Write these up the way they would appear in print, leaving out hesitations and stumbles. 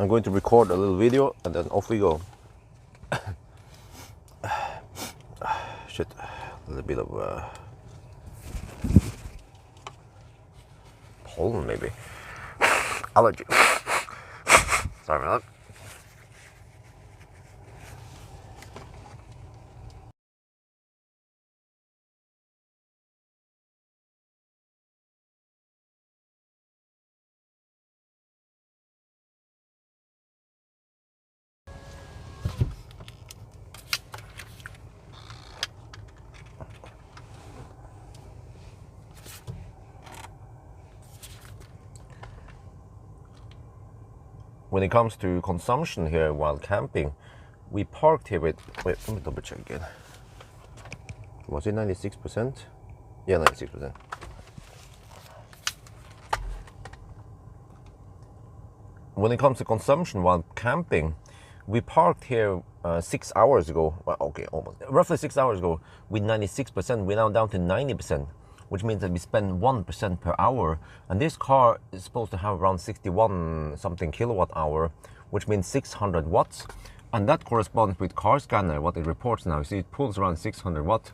I'm going to record a little video and then off we go. Shit, a little bit of pollen maybe. Allergy. Sorry about that. When it comes to consumption here while camping, we parked here with, wait, let me double check again. Was it 96%? Yeah, 96%. When it comes to consumption while camping, we parked here 6 hours ago. Well, okay, almost. Roughly 6 hours ago with 96%. We're now down to 90%, which means that we spend 1% per hour. And this car is supposed to have around 61 something kilowatt hour, which means 600 watts. And that corresponds with car scanner, what it reports now. You see, it pulls around 600 watts.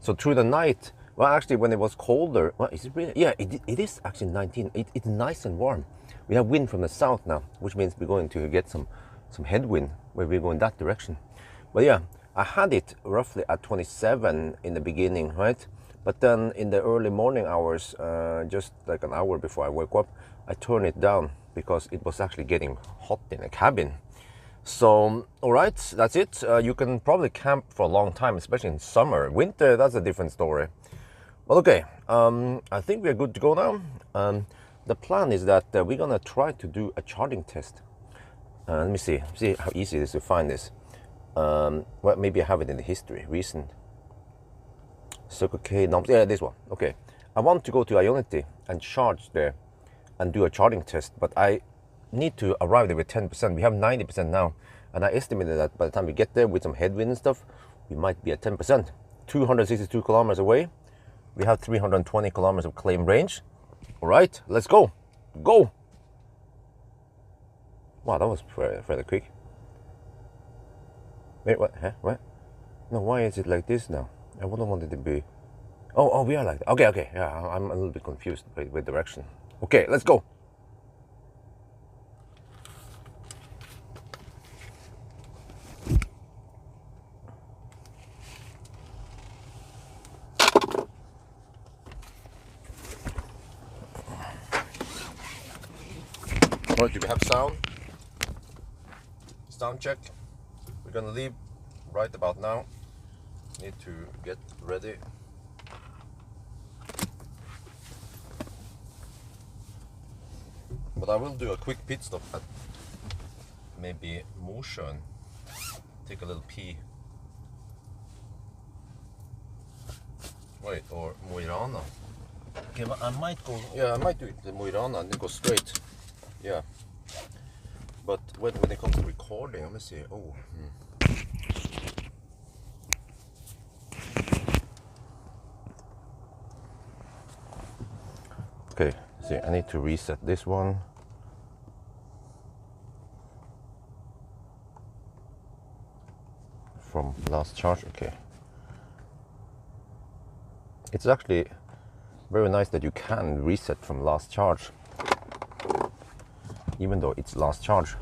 So through the night, well, actually, when it was colder, well, is it really? Yeah, it is actually 19. It's nice and warm. We have wind from the south now, which means we're going to get some headwind where we're going that direction. But yeah, I had it roughly at 27 in the beginning, right? But then in the early morning hours, just like an hour before I woke up, I turned it down because it was actually getting hot in the cabin. So, all right, that's it. You can probably camp for a long time, especially in summer. Winter, that's a different story. Well, okay, I think we're good to go now. The plan is that we're gonna try to do a charging test. Let me see how easy it is to find this. Well, maybe I have it in the history, recent. Circle K, yeah, this one. Okay, I want to go to Ionity and charge there and do a charging test, but I need to arrive there with 10%. We have 90% now, and I estimated that by the time we get there with some headwind and stuff, we might be at 10%. 262 kilometers away. We have 320 kilometers of claim range. All right, let's go. Go. Wow, that was fairly quick. Wait, what? Huh? What? No, why is it like this now? I wouldn't want it to be. Oh, we are like that. Okay. Yeah, I'm a little bit confused with direction. Okay, let's go. Alright, do we have sound? Sound check. We're gonna leave right about now. Need to get ready. But I will do a quick pit stop at maybe Mosjøen. Take a little pee. Wait, or Mo i Rana. Okay, but I might go. Yeah, I might do it to Mo i Rana and then go straight. Yeah. But when it comes to recording, let me see. Oh. Okay, see, I need to reset this one. From last charge, okay. It's actually very nice that you can reset from last charge, even though it's last charge.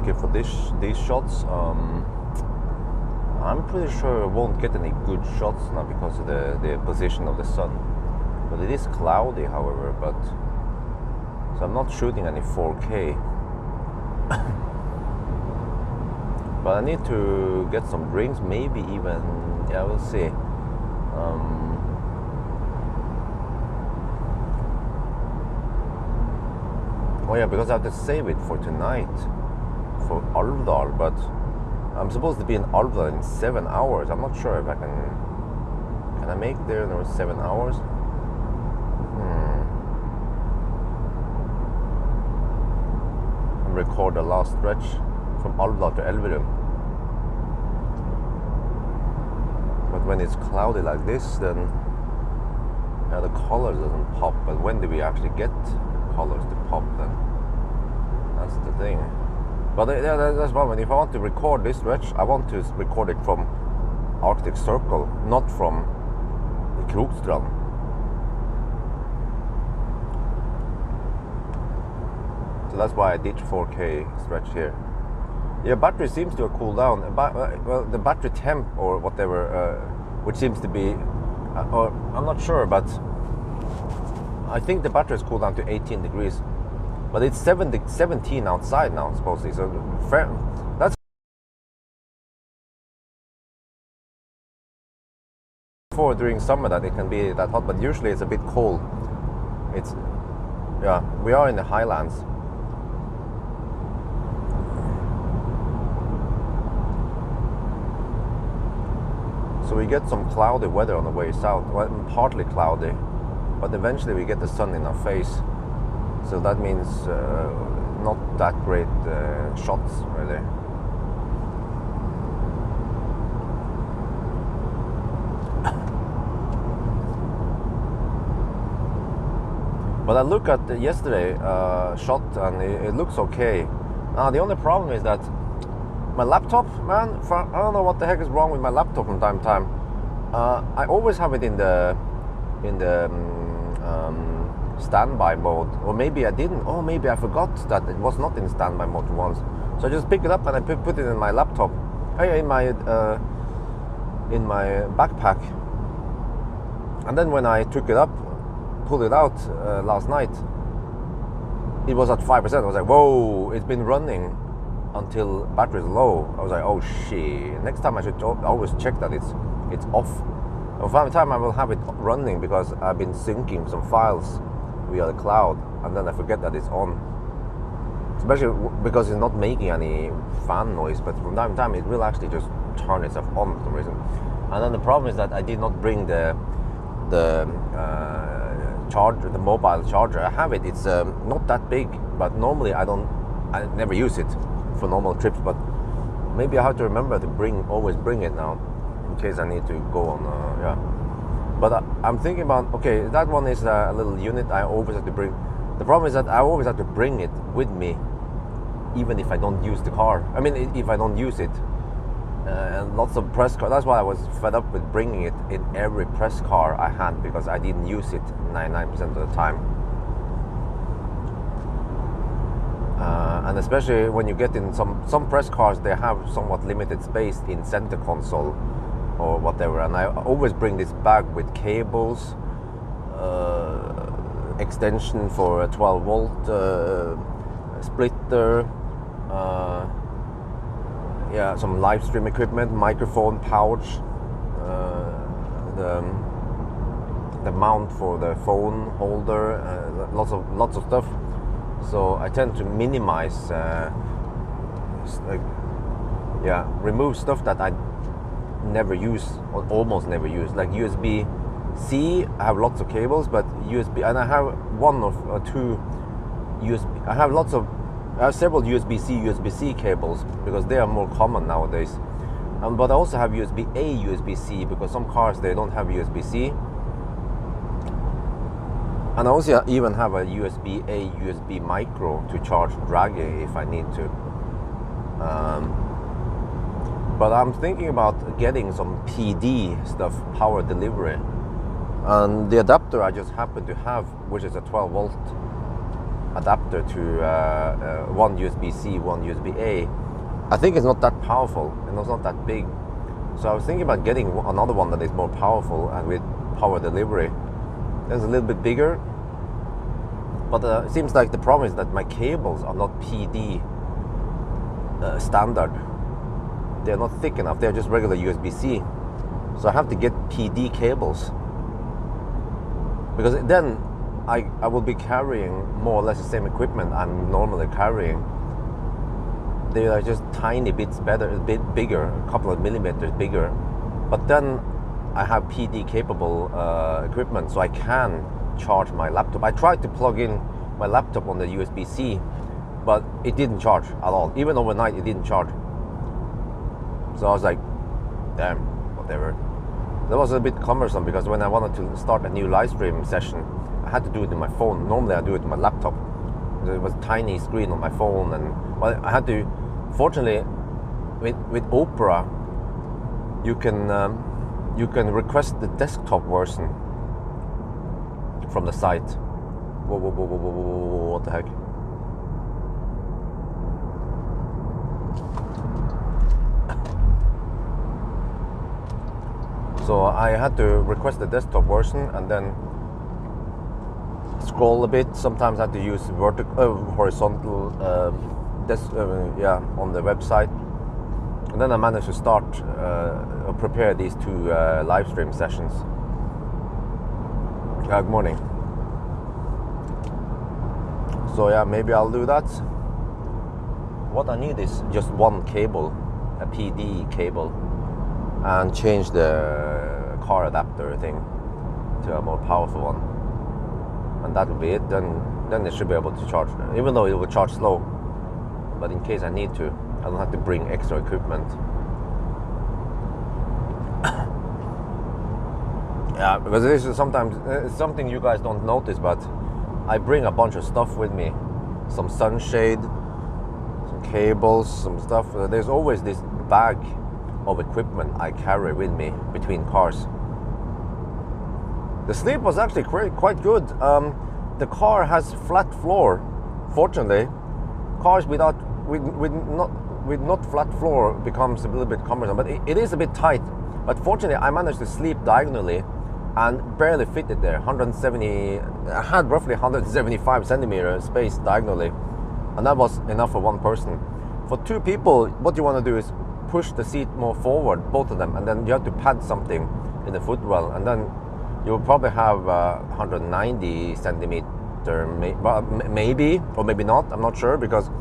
Okay, for these shots, I'm pretty sure I won't get any good shots now because of the position of the sun. But it is cloudy, however, so I'm not shooting any 4K. But I need to get some drinks, maybe even, yeah, we'll see. Oh yeah, because I have to save it for tonight, for Alvdal, but I'm supposed to be in Alvdal in 7 hours. I'm not sure if I can I make there in those 7 hours? And record the last stretch from Alvdal to Elverum. But when it's cloudy like this, then yeah, the colors doesn't pop. But when do we actually get colors to pop then? That's the thing. But yeah, that's the problem. If I want to record this stretch, I want to record it from Arctic Circle, not from Krokstrand. So that's why I did 4K stretch here. Yeah, battery seems to have cooled down. Well, the battery temp or whatever, which seems to be, or I'm not sure, but I think the battery has cooled down to 18 degrees. But it's 17 outside now, supposedly. So that's for during summer that it can be that hot, but usually it's a bit cold. Yeah, we are in the highlands. So we get some cloudy weather on the way south, well, partly cloudy, but eventually we get the sun in our face. So that means not that great shots, really. But I look at yesterday shot and it looks okay. Now the only problem is that my laptop, man, I don't know what the heck is wrong with my laptop from time to time. I always have it in the standby mode, or maybe I didn't. Oh, maybe I forgot that it was not in standby mode once. So I just pick it up and I put it in my laptop, in my backpack. And then when I took it up, pulled it out last night, it was at 5%. I was like, whoa, it's been running until battery is low. I was like, oh shit. Next time I should always check that it's off. From time to time I will have it running because I've been syncing some files via the cloud, and then I forget that it's on. Especially because it's not making any fan noise, but from time to time it will actually just turn itself on for some reason. And then the problem is that I did not bring the charger, the mobile charger. I have it. It's not that big, but normally I never use it for normal trips. But maybe I have to remember to always bring it now, in case I need to go on. Yeah. But I'm thinking about, okay, that one is a little unit I always have to bring. The problem is that I always have to bring it with me, even if I don't use the car. I mean, if I don't use it. And lots of press car. That's why I was fed up with bringing it in every press car I had, because I didn't use it 99% of the time. And especially when you get in some press cars, they have somewhat limited space in center console or whatever. And I always bring this bag with cables, extension for a 12-volt splitter. Yeah, some live stream equipment, microphone pouch, the mount for the phone holder, lots of stuff. So I tend to minimize, remove stuff that I never use or almost never use. Like USB-C, I have lots of cables, but USB, and I have one of two USB. I have several USB-C, USB-C cables because they are more common nowadays. But I also have USB-A, USB-C, because some cars, they don't have USB-C. And I also even have a USB-A, USB micro to charge Draghi if I need to. But I'm thinking about getting some PD stuff, power delivery. And the adapter I just happen to have, which is a 12-volt adapter to one USB-C, one USB-A. I think it's not that powerful and it's not that big. So I was thinking about getting another one that is more powerful and with power delivery. It's a little bit bigger, but it seems like the problem is that my cables are not PD standard. They're not thick enough. They're just regular USB-C. So I have to get PD cables, because then I will be carrying more or less the same equipment I'm normally carrying. They are just tiny bits better, a bit bigger, a couple of millimeters bigger. But then I have PD capable equipment, so I can charge my laptop. I tried to plug in my laptop on the USB-C, but it didn't charge at all. Even overnight, it didn't charge. So I was like, damn, whatever. That was a bit cumbersome, because when I wanted to start a new live stream session, I had to do it in my phone. Normally I do it on my laptop. It was a tiny screen on my phone, and well, I had to. Fortunately, with Opera, you can request the desktop version from the site. Whoa, whoa, whoa, whoa, whoa, whoa, what the heck? So I had to request the desktop version and then scroll a bit. Sometimes I had to use horizontal on the website. And then I managed to start prepare these two live stream sessions. Good morning. So yeah, maybe I'll do that. What I need is just one cable, a PD cable, and change the car adapter thing to a more powerful one, and that will be it. Then it should be able to charge, even though it will charge slow. But in case I need to, I don't have to bring extra equipment. Yeah, because this is sometimes something you guys don't notice, but I bring a bunch of stuff with me, some sunshade, some cables, some stuff. There's always this bag of equipment I carry with me between cars. The sleep was actually quite good. The car has flat floor. Fortunately, cars with not flat floor becomes a little bit cumbersome, but it is a bit tight. But fortunately, I managed to sleep diagonally and barely fitted there. I had roughly 175 centimeter space diagonally, and that was enough for one person. For two people, what you want to do is push the seat more forward, both of them, and then you have to pad something in the footwell, and then you'll probably have 190 centimeter, maybe, or maybe not, I'm not sure, because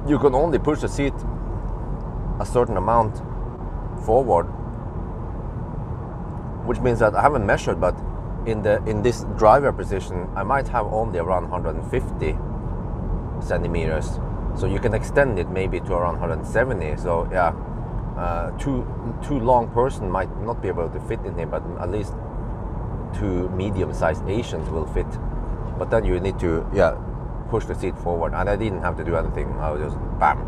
you can only push the seat a certain amount forward, which means that I haven't measured, but in this driver position, I might have only around 150 centimeters. So you can extend it maybe to around 170. So yeah, two long person might not be able to fit in here, but at least two medium-sized Asians will fit. But then you need to push the seat forward, and I didn't have to do anything. I was just bam.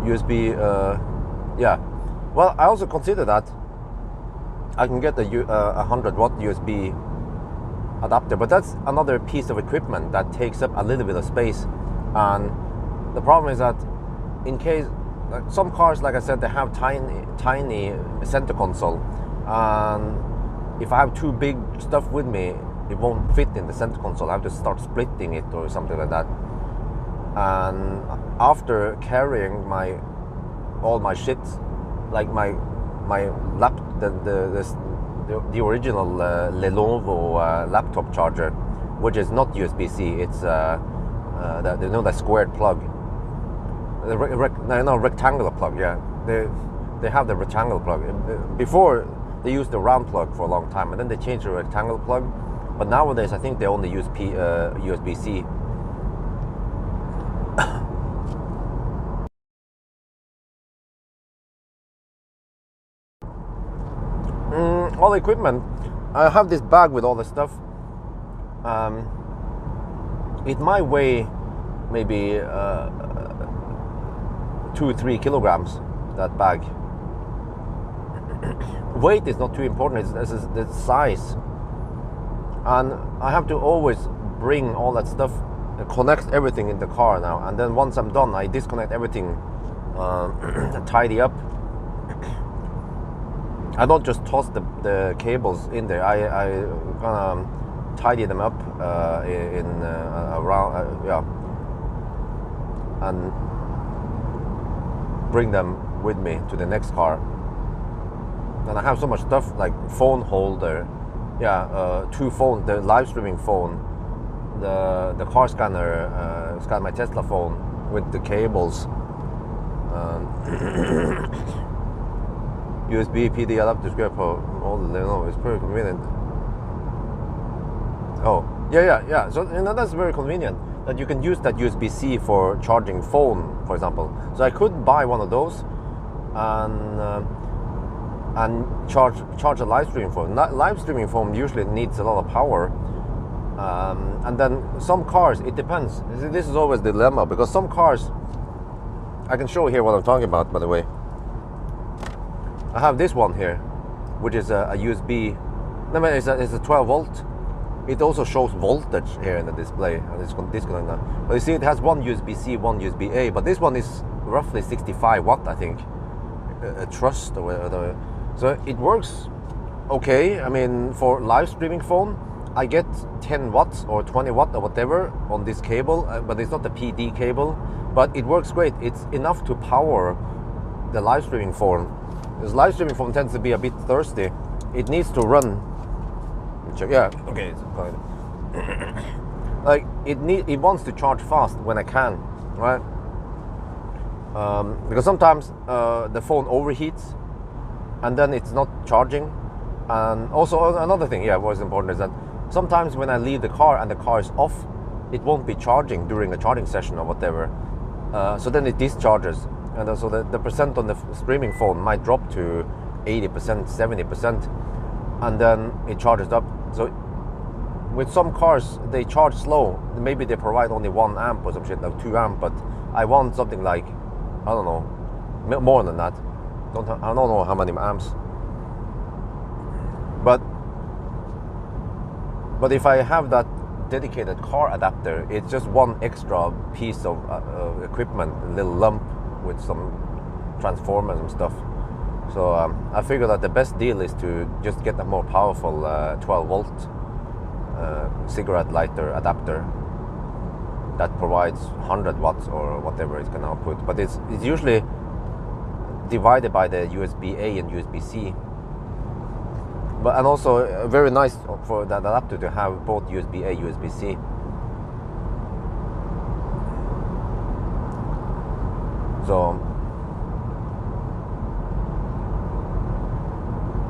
USB, Well, I also consider that I can get a 100-watt USB adapter, but that's another piece of equipment that takes up a little bit of space. And the problem is that in case some cars, like I said, they have tiny center console, and if I have too big stuff with me, it won't fit in the center console. I have to start splitting it or something like that. And after carrying all my shit, like my lap, the original Lenovo laptop charger, which is not USB-C, it's that squared plug, rectangular plug. Yeah, they have the rectangular plug. Before they used the round plug for a long time, and then they changed the rectangular plug. But nowadays, I think they only use USB-C. All the equipment. I have this bag with all the stuff. It might weigh maybe 2-3 kilograms, that bag. Weight is not too important, it's the size. And I have to always bring all that stuff, connect everything in the car now. And then once I'm done, I disconnect everything tidy up. I don't just toss the cables in there. I kind of tidy them up around, yeah, and bring them with me to the next car. And I have so much stuff like phone holder, yeah, 2 phones, the live streaming phone, the car scanner, scan my Tesla phone with the cables. USB PD adapter square for all the, it's pretty convenient. Oh, yeah. So that's very convenient that you can use that USB-C for charging phone, for example. So I could buy one of those and charge a live streaming phone. Live streaming phone usually needs a lot of power. And then some cars, it depends. This is always the dilemma, because some cars, I can show here what I'm talking about, by the way. I have this one here, which is a USB. No, it's a 12 volt. It also shows voltage here in the display, and it's disconnected now. But you see, it has one USB-C, one USB-A, but this one is roughly 65 watt, I think. A trust or whatever. So it works okay. I mean, for live streaming phone, I get 10 watts or 20 watt or whatever on this cable, but it's not the PD cable. But it works great. It's enough to power the live streaming phone. This live streaming phone tends to be a bit thirsty. It needs to run. Yeah, okay. Like it wants to charge fast when I can, right? Because sometimes the phone overheats, and then it's not charging. And also another thing, yeah, what's important is that sometimes when I leave the car and the car is off, it won't be charging during a charging session or whatever. So then it discharges, and so the percent on the streaming phone might drop to 80%, 70%, and then it charges up. So with some cars, they charge slow. Maybe they provide only 1 amp or some shit, like 2 amp, but I want something like, I don't know, more than that. I don't know how many amps. But if I have that dedicated car adapter, it's just one extra piece of equipment, a little lump with some transformers and stuff. So I figure that the best deal is to just get a more powerful 12 volt cigarette lighter adapter that provides 100 watts or whatever it can output. But it's usually divided by the USB-A and USB-C. And also very nice for that adapter to have both USB-A, USB-C. So,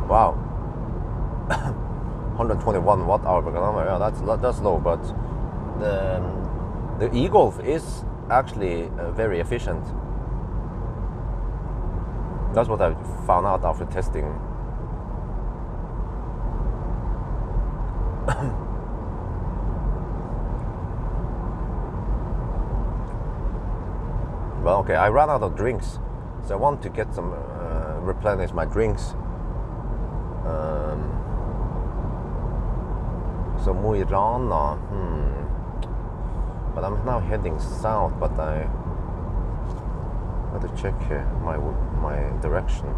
wow, 121 watt hour per kilometer. Yeah, that's low, but the e-Golf is actually very efficient. That's what I found out after testing. Well, okay, I ran out of drinks, so I want to get some, replenish my drinks. So Mo i Rana, but I'm now heading south, but I have to check here my direction.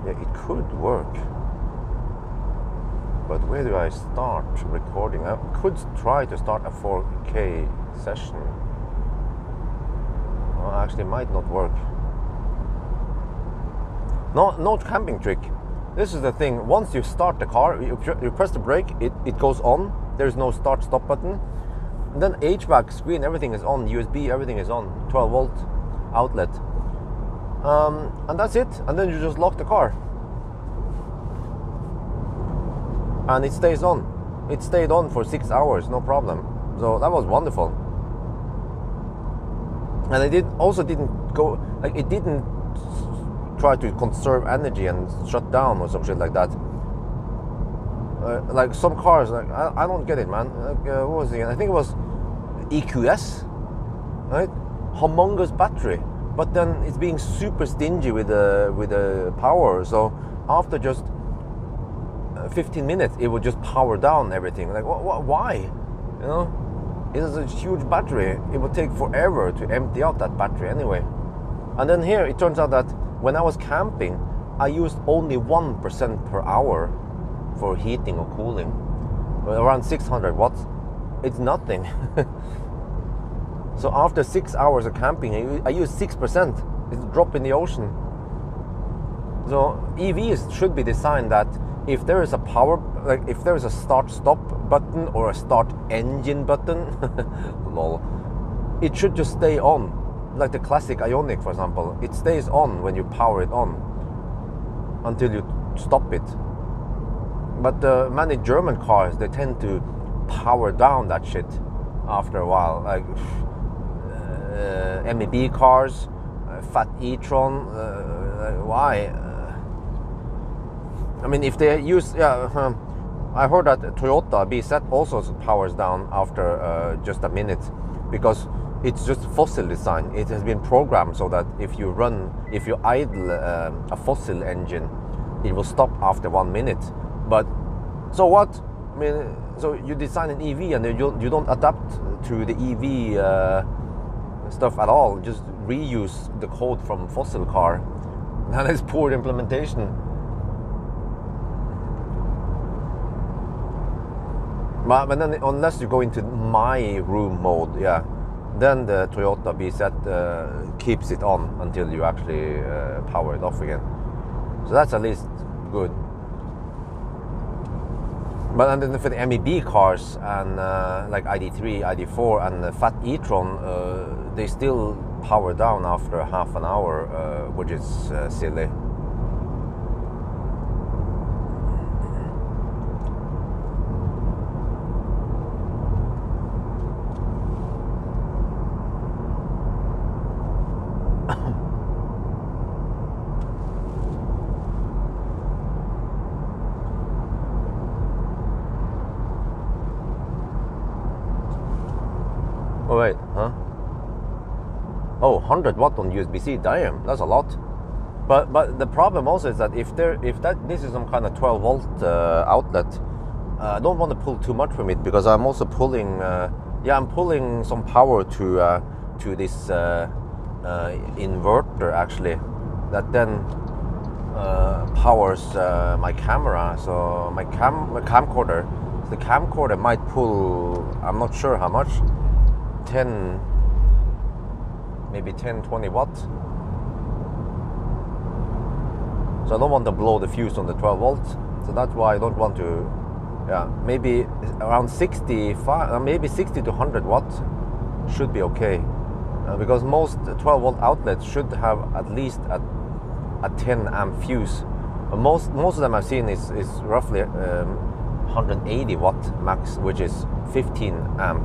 Yeah, it could work. But where do I start recording? I could try to start a 4K session. Well, actually, it might not work. No camping trick. This is the thing. Once you start the car, you press the brake, it goes on. There's no start-stop button. And then HVAC screen, everything is on. USB, everything is on. 12 volt outlet. And that's it. And then you just lock the car. And it stays on. It stayed on for 6 hours, no problem. So that was wonderful. And it didn't go, like, it didn't try to conserve energy and shut down or some shit like that. Like some cars, like I don't get it, man. Like, what was it? I think it was EQS, right? Humongous battery, but then it's being super stingy with the power. So after just 15 minutes, it would just power down everything. Like, why? You know, it is a huge battery. It would take forever to empty out that battery anyway. And then here it turns out that when I was camping, I used only 1% per hour for heating or cooling, around 600 watts. It's nothing. So after 6 hours of camping, I use 6%. It's a drop in the ocean. So EVs should be designed that if there is a if there is a start-stop button or a start engine button, lol, it should just stay on. Like the classic Ioniq, for example, it stays on when you power it on until you stop it. But many German cars, they tend to power down that shit after a while. Like MEB cars, Fat e-tron, why? I mean, if they use, I heard that Toyota BZ also powers down after just a minute, because it's just fossil design. It has been programmed so that if you idle a fossil engine, it will stop after 1 minute. But so what? I mean, so you design an EV and you don't adapt to the EV stuff at all. Just reuse the code from fossil car. That is poor implementation. But then unless you go into my room mode, yeah, then the Toyota BZ keeps it on until you actually power it off again. So that's at least good. But and then for the MEB cars and like ID3, ID4 and the Fat e-tron, they still power down after half an hour, which is silly. Oh wait, huh? Oh, 100 watt on USB-C, damn, that's a lot. But the problem also is that if this is some kind of 12 volt outlet, I don't want to pull too much from it, because I'm also pulling, I'm pulling some power to this inverter actually, that then powers my camera. So my camcorder. The camcorder might pull, I'm not sure how much, 20 watts. So I don't want to blow the fuse on the 12 volts. So that's why I don't want to, maybe around 65, maybe 60 to 100 watts should be okay. Because most 12 volt outlets should have at least a 10 amp fuse. Most of them I've seen is roughly 180 watt max, which is 15 amp.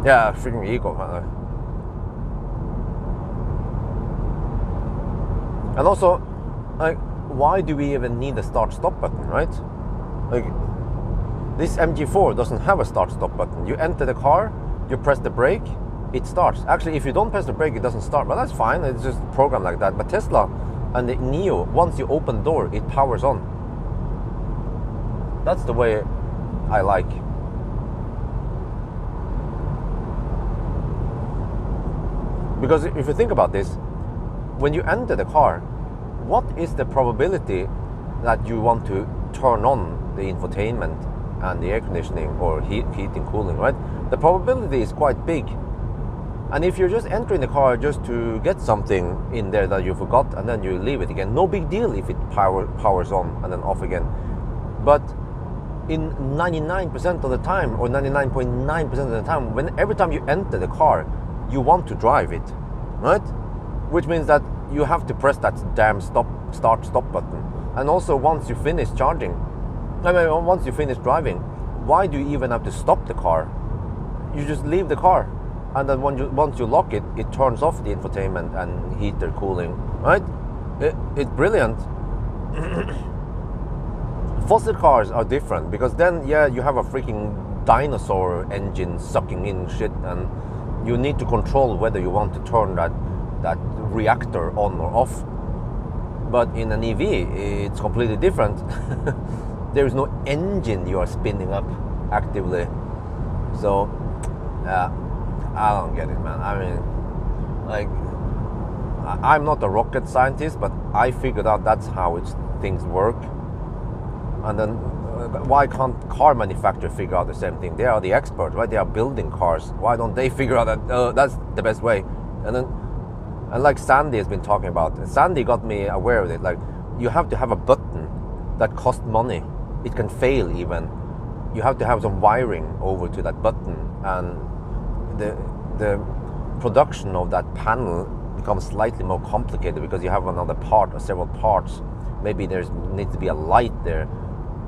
Yeah, freaking ego, man. And also, like, why do we even need a start-stop button, right? Like, this MG4 doesn't have a start-stop button. You enter the car, you press the brake, it starts. Actually, if you don't press the brake, it doesn't start. But that's fine. It's just programmed like that. But Tesla and the Neo, once you open the door, it powers on. That's the way I like. Because if you think about this, when you enter the car, what is the probability that you want to turn on the infotainment and the air conditioning or heating, cooling, right? The probability is quite big. And if you're just entering the car just to get something in there that you forgot and then you leave it again, no big deal if it powers on and then off again. But in 99% of the time, or 99.9% of the time, every time you enter the car, you want to drive it, right? Which means that you have to press that damn start-stop button. And also, once you finish charging, once you finish driving, why do you even have to stop the car? You just leave the car, and then once you lock it, it turns off the infotainment and heater, cooling, right? It's brilliant. Fossil cars are different, because then, you have a freaking dinosaur engine sucking in shit, and you need to control whether you want to turn that reactor on or off. But in an EV, it's completely different. There is no engine you are spinning up actively. So, I don't get it, man. I mean, like, I'm not a rocket scientist, but I figured out that's how things work. And then why can't car manufacturers figure out the same thing? They are the experts, right? They are building cars. Why don't they figure out that that's the best way? And like Sandy has been talking about, Sandy got me aware of it. Like, you have to have a button that costs money. It can fail even. You have to have some wiring over to that button, and the production of that panel becomes slightly more complicated because you have another part or several parts. Maybe needs to be a light there,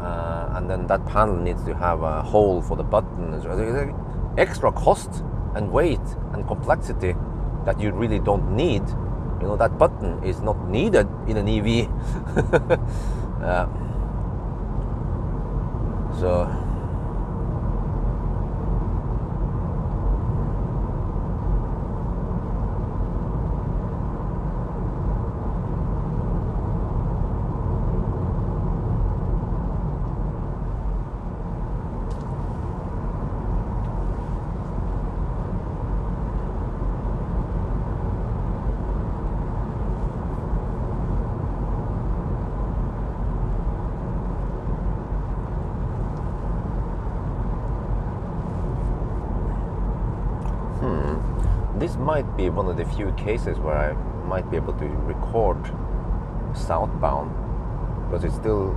and then that panel needs to have a hole for the button. Extra cost and weight and complexity that you really don't need. You know, that button is not needed in an EV. So this might be one of the few cases where I might be able to record southbound, because it's still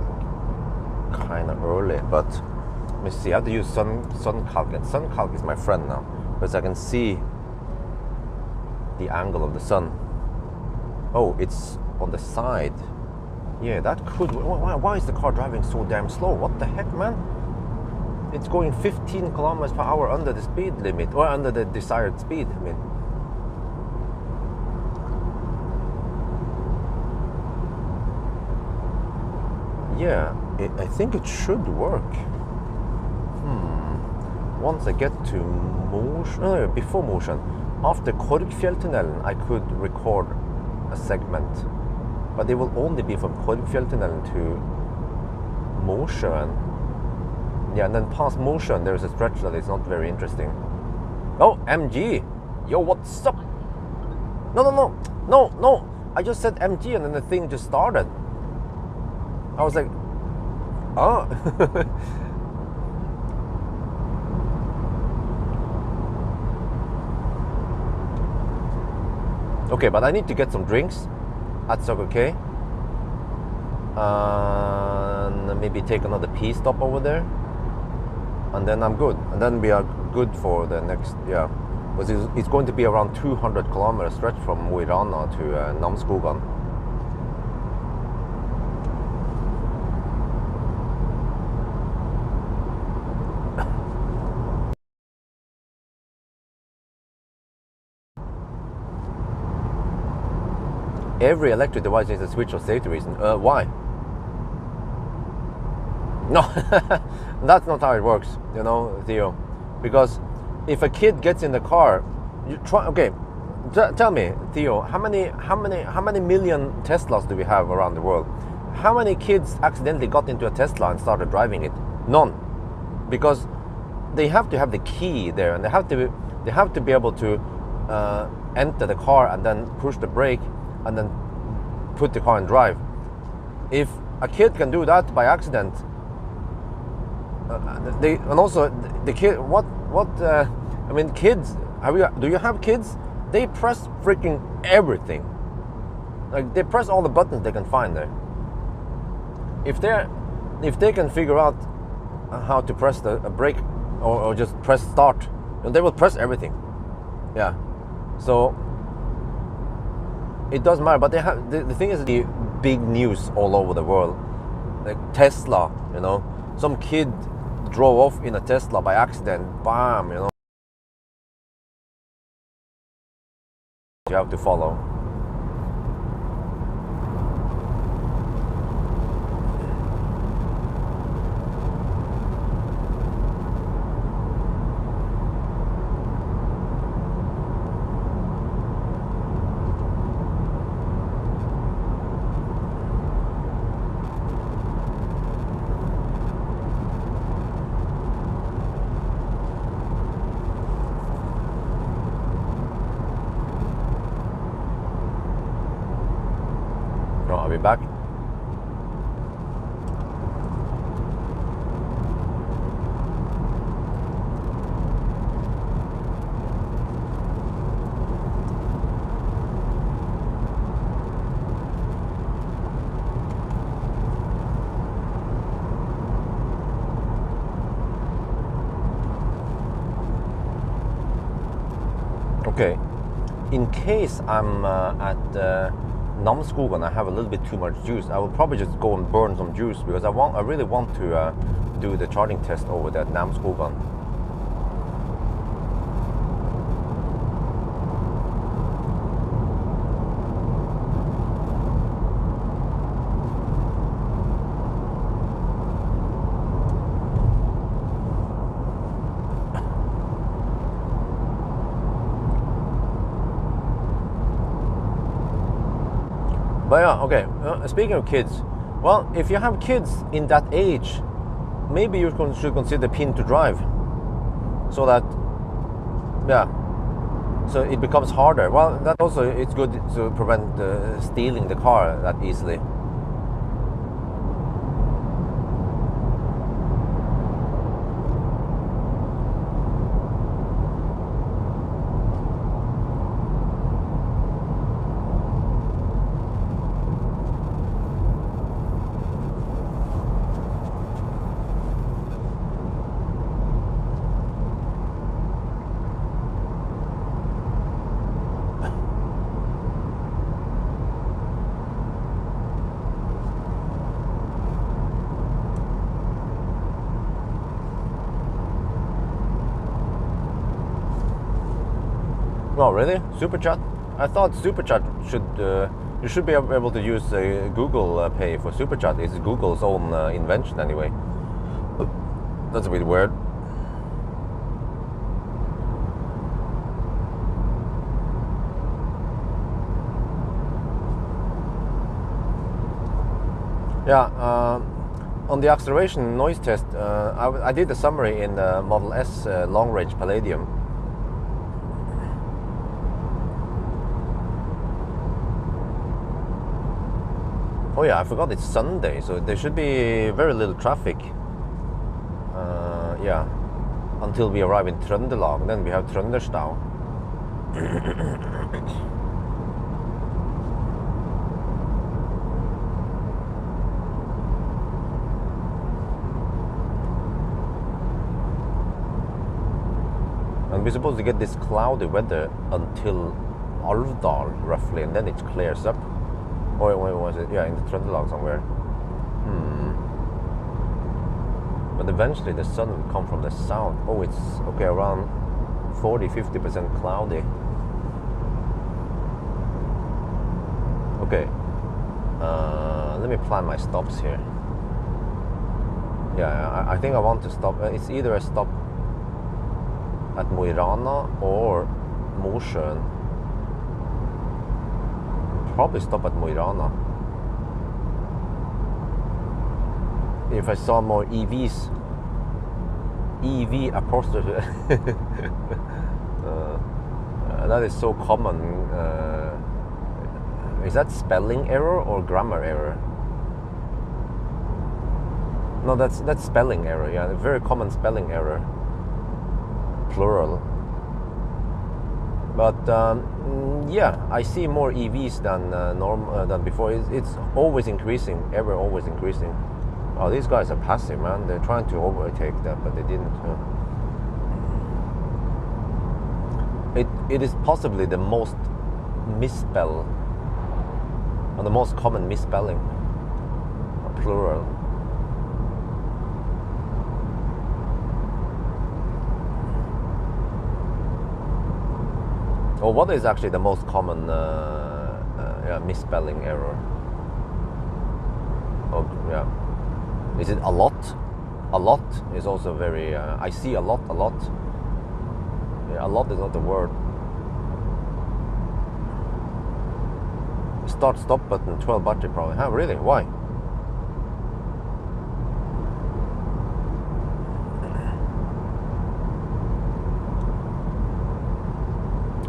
kind of early. But let me see, I have to use SunCalc, and SunCalc is my friend now, because I can see the angle of the sun. Oh, it's on the side. Yeah, that could. Why is the car driving so damn slow? What the heck, man? It's going 15 kilometers per hour under the speed limit, or under the desired speed. I mean, yeah, I think it should work. Once I get to Mosjøen, before Mosjøen, after Korgfjelltunnelen, I could record a segment, but it will only be from Korgfjelltunnelen to Mosjøen. Yeah, and then past Mosjøen, there is a stretch that is not very interesting. Oh, MG! Yo, what's up? No. I just said MG and then the thing just started. I was like, oh. Okay, but I need to get some drinks at Circle K. And maybe take another P stop over there. And then I'm good. And then we are good for the next, yeah. Because it's going to be around 200 kilometer stretch from Mo i Rana to Namsskogan. Every electric device needs a switch for safety reason. Why? No, that's not how it works, you know, Theo. Because if a kid gets in the car, you try. Okay, tell me, Theo, how many million Teslas do we have around the world? How many kids accidentally got into a Tesla and started driving it? None, because they have to have the key there, and they have to be able to enter the car and then push the brake and then put the car and drive. If a kid can do that by accident, and also the kid, I mean, kids. Do you have kids? They press freaking everything. Like, they press all the buttons they can find there. If they can figure out how to press a brake or just press start, they will press everything. Yeah. So it doesn't matter. But they have the thing is, the big news all over the world, like Tesla. You know, some kid drove off in a Tesla by accident. Bam! You know, you have to follow. back. Okay, in case I'm at Namsskogan and I have a little bit too much juice, I will probably just go and burn some juice because I really want to do the charging test over there at Namsskogan. But yeah, okay, speaking of kids, well, if you have kids in that age, maybe you should consider pin to drive, so that, yeah, so it becomes harder. Well, that also, it's good to prevent stealing the car that easily. Oh, really? Super Chat? I thought Super Chat should you should be able to use Google Pay for Super Chat. It's Google's own invention anyway. That's a bit weird. Yeah, on the acceleration noise test, I did a summary in the Model S Long Range Palladium. Oh yeah, I forgot it's Sunday, so there should be very little traffic. Yeah, until we arrive in Trøndelag, then we have Trønderstad. And we're supposed to get this cloudy weather until Alvdal, roughly, and then it clears up. Or where was it? Yeah, in the Trøndelag somewhere. But eventually the sun will come from the south. Oh, it's okay, around 40-50% cloudy. Okay. Let me plan my stops here. Yeah, I think I want to stop. It's either a stop at Mo i Rana or Mosjøen. Probably stop at Mo i Rana. If I saw more EVs, EV apostrophe, that is so common. Is that spelling error or grammar error? No, that's spelling error. Yeah, a very common spelling error. Plural. But yeah, I see more EVs than before. It's always increasing, always increasing. Oh, these guys are passive, man. They're trying to overtake that, but they didn't. It is possibly the most misspell, or the most common misspelling, plural. Or what is actually the most common misspelling error? Oh, yeah. Is it a lot? A lot is also very. I see a lot. Yeah, a lot is not the word. Stop button, 12 battery problem. Huh, really? Why?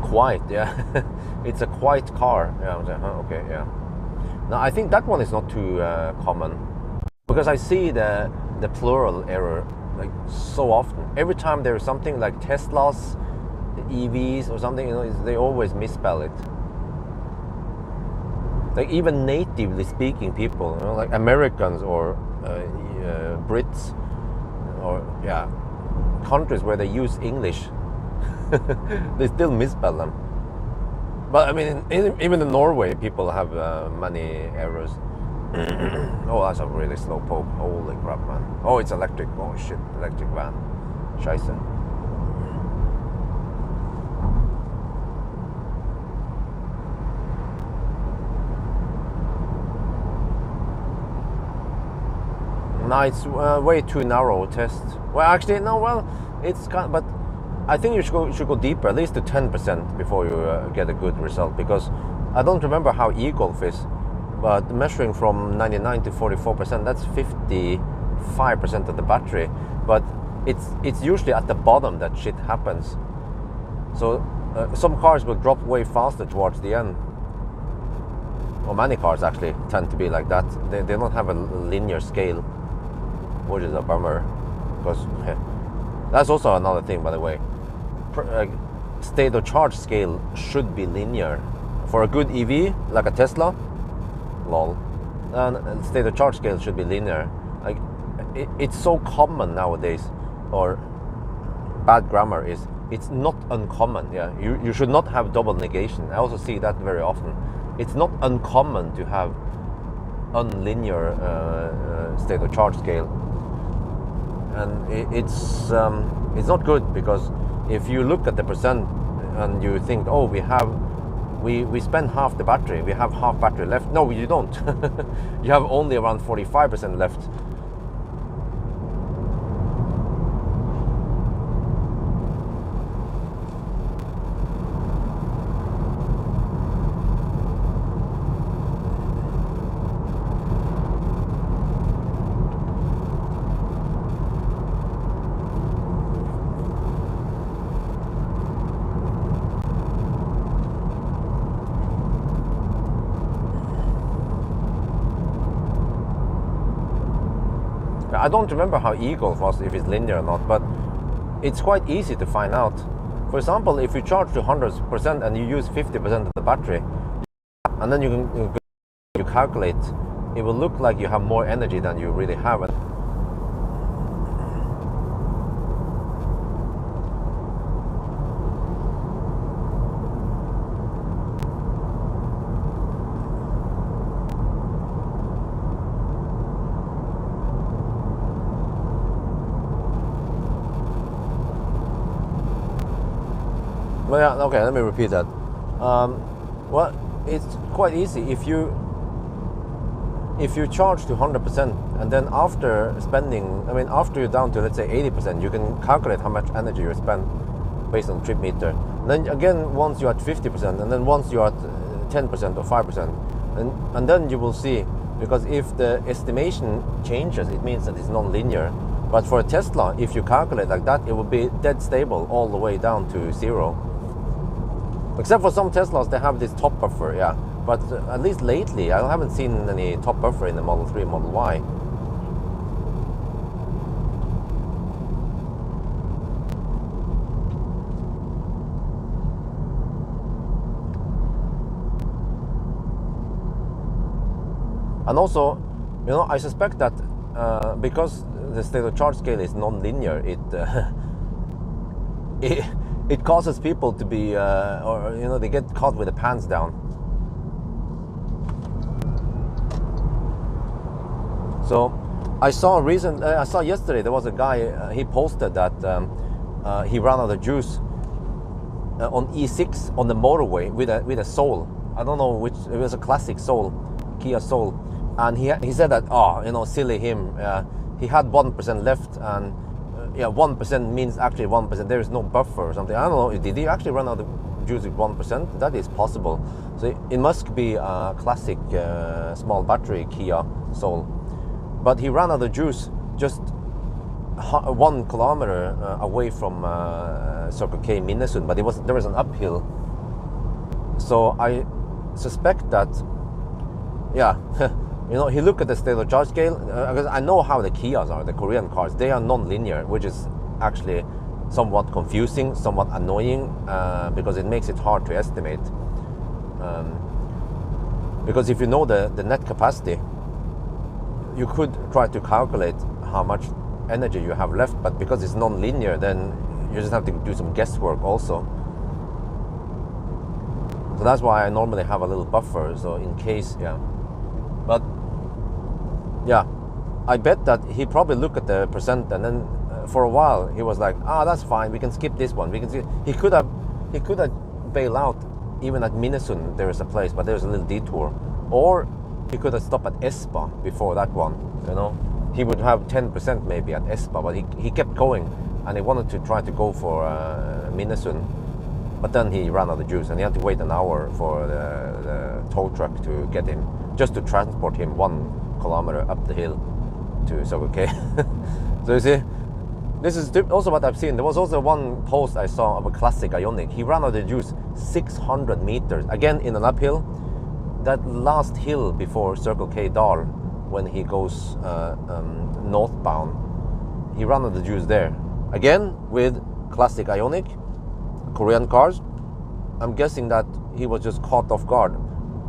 Quiet, yeah. It's a quiet car. Yeah, okay, yeah. Now I think that one is not too common, because I see the plural error like so often. Every time there is something like Teslas, EVs or something, they always misspell it. Like even natively speaking people, like Americans or Brits, or countries where they use English, they still misspell them. But I mean, even in Norway, people have many errors. Oh, that's a really slow poke. Holy crap, man. Oh, it's electric. Oh shit, electric van. Scheisse. No, it's way too narrow test. Well, actually, no. Well, it's kind of, but I think you should go deeper, at least to 10% before you get a good result. Because I don't remember how e-golf is, but measuring from 99 to 44%, that's 55% of the battery. But it's usually at the bottom that shit happens. So some cars will drop way faster towards the end. Or many cars actually tend to be like that. They don't have a linear scale, which is a bummer. Because that's also another thing, by the way. State of charge scale should be linear. For a good EV, like a Tesla, lol, and state of charge scale should be linear. Like it's so common nowadays, or bad grammar is, it's not uncommon. Yeah, you should not have double negation. I also see that very often. It's not uncommon to have unlinear state of charge scale, and it's not good, because if you look at the percent and you think, oh, we spend half the battery, we have half battery left. No, you don't. You have only around 45% left. I don't remember how e-golf was, if it's linear or not, but it's quite easy to find out. For example, if you charge to 100% and you use 50% of the battery, and then you calculate, it will look like you have more energy than you really have. Well, yeah, okay, let me repeat that. Well, it's quite easy. If you charge to 100% and then after spending, after you're down to, let's say, 80%, you can calculate how much energy you spend based on trip meter. And then again, once you're at 50%, and then once you're at 10% or 5%, and then you will see, because if the estimation changes, it means that it's non-linear. But for a Tesla, if you calculate like that, it will be dead stable all the way down to 0. Except for some Teslas, they have this top buffer, yeah. But at least lately, I haven't seen any top buffer in the Model 3, Model Y. And also, I suspect that because the state of charge scale is non-linear, it causes people to be, they get caught with the pants down. So I saw yesterday there was a guy, he posted that he ran out of juice on E6 on the motorway with a Soul. I don't know which, it was a classic Soul, Kia Soul, and he said that, silly him, he had 1% left, and 1% means actually 1%. There is no buffer or something. I don't know. Did he actually run out of juice with 1%? That is possible. So it must be a classic small battery Kia Soul. But he ran out of juice just 1 kilometer away from Circle K Minnesund. But there was an uphill. So I suspect that yeah, you know, he looked at the state of charge scale, because I know how the Kias are, the Korean cars. They are non-linear, which is actually somewhat confusing, somewhat annoying, because it makes it hard to estimate. Because if you know the net capacity, you could try to calculate how much energy you have left, but because it's non-linear, then you just have to do some guesswork also. So that's why I normally have a little buffer, so in case, yeah. But yeah, I bet that he probably looked at the percent, and then for a while he was like, that's fine, we can skip this one. We can see he could have bailed out even at Minnesund. There is a place, but there's a little detour, or he could have stopped at Espa before that one. You know, he would have 10% maybe at Espa, but he kept going, and he wanted to try to go for Minnesund, but then he ran out of juice, and he had to wait an hour for the tow truck to get him, just to transport him 1 kilometer up the hill to Circle K. So you see, this is also what I've seen. There was also one post I saw of a classic Ioniq. He ran out of juice 600 meters, again in an uphill. That last hill before Circle K Dal, when he goes northbound, he ran out of juice there. Again with classic Ioniq, Korean cars. I'm guessing that he was just caught off guard.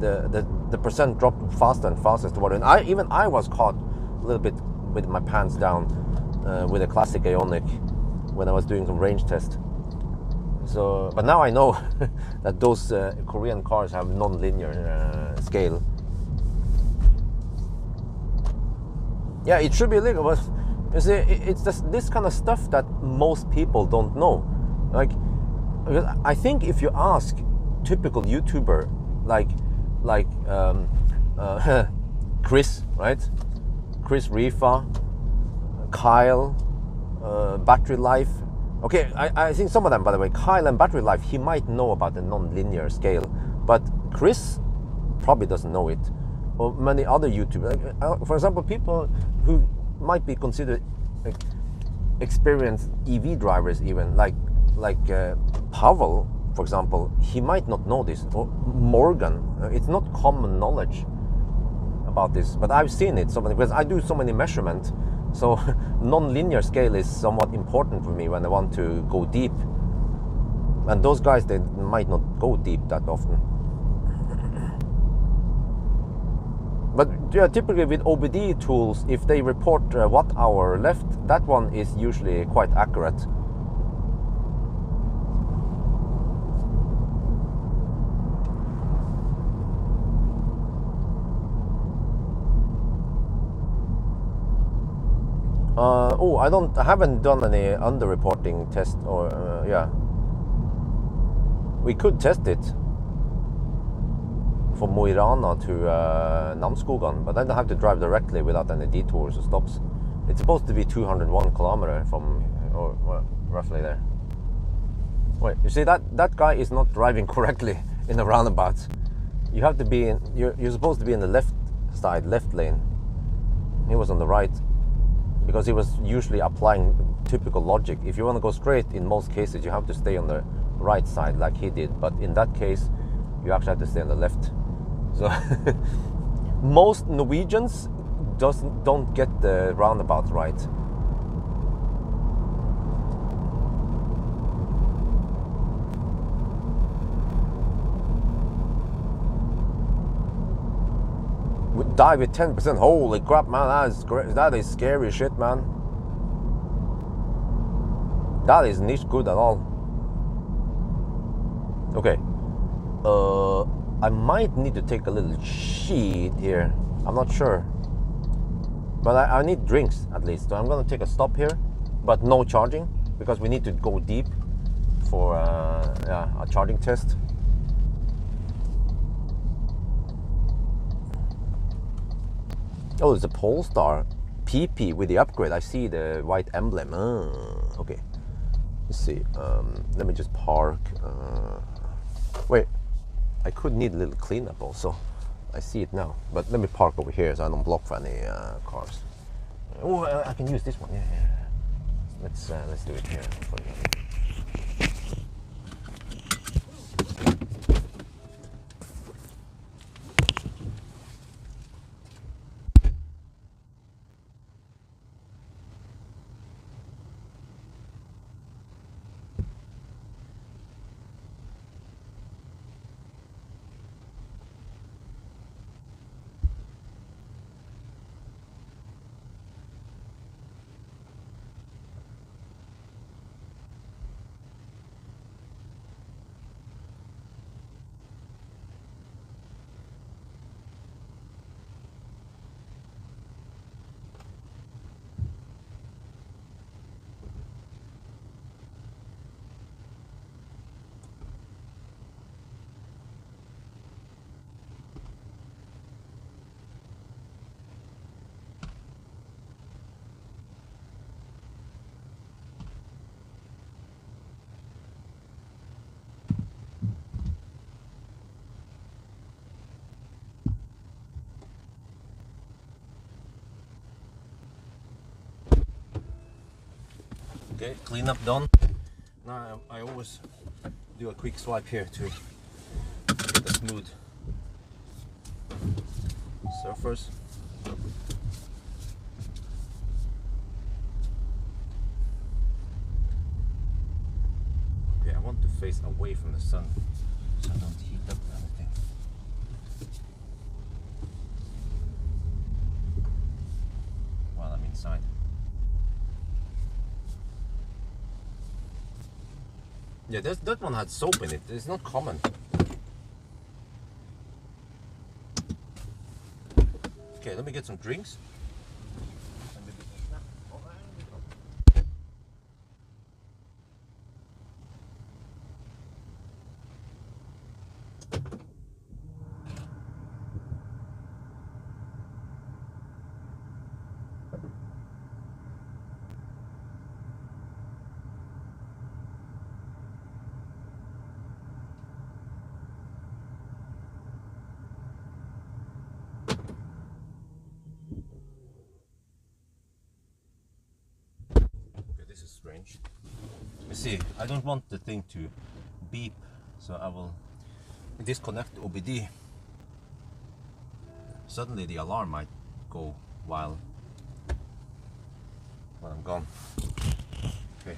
The percent dropped faster and faster toward it. And I was caught a little bit with my pants down with a classic Ioniq when I was doing some range test. So, but now I know that those Korean cars have non-linear scale. Yeah, it should be illegal, but you see, it's just this kind of stuff that most people don't know. Like, I think if you ask typical YouTuber like Chris, right? Chris Rifa, Kyle, Battery Life. Okay, I think some of them, by the way, Kyle and Battery Life, he might know about the non-linear scale, but Chris probably doesn't know it. Or many other YouTubers, for example, people who might be considered experienced EV drivers, even like Pawel, for example, he might not know this. Or Morgan, it's not common knowledge about this, but I've seen it so many, because I do so many measurements. So non-linear scale is somewhat important for me when I want to go deep. And those guys, they might not go deep that often. But yeah, typically with OBD tools, if they report watt hour left, that one is usually quite accurate. I haven't done any underreporting test, or yeah. We could test it from Mo i Rana to Namsskogan, but then I have to drive directly without any detours or stops. It's supposed to be 201 kilometers from, or well, roughly there. Wait, you see that guy is not driving correctly in the roundabout. You have to be in, you're supposed to be in the left side, left lane. He was on the right, because he was usually applying typical logic. If you want to go straight, in most cases, you have to stay on the right side like he did. But in that case, you actually have to stay on the left. So most Norwegians don't get the roundabout right. Would die with 10%. Holy crap, man! That is scary shit, man. That is not good at all. Okay. I might need to take a little shit here. I'm not sure. But I need drinks at least. So I'm gonna take a stop here, but no charging, because we need to go deep for yeah, a charging test. Oh, it's a Polestar PP with the upgrade. I see the white emblem. Okay. Let's see. Let me just park. Wait, I could need a little cleanup also. I see it now. But let me park over here so I don't block for any cars. Oh, I can use this one. Yeah, yeah. Let's do it here for you. Okay, cleanup done. Now I always do a quick swipe here to get a smooth surface. Okay, I want to face away from the sun so I don't heat up anything. While I'm inside. Yeah, that one had soap in it. It's not common. Okay, let me get some drinks. This is strange. You see, I don't want the thing to beep, so I will disconnect the OBD. Suddenly the alarm might go while I'm gone. Okay.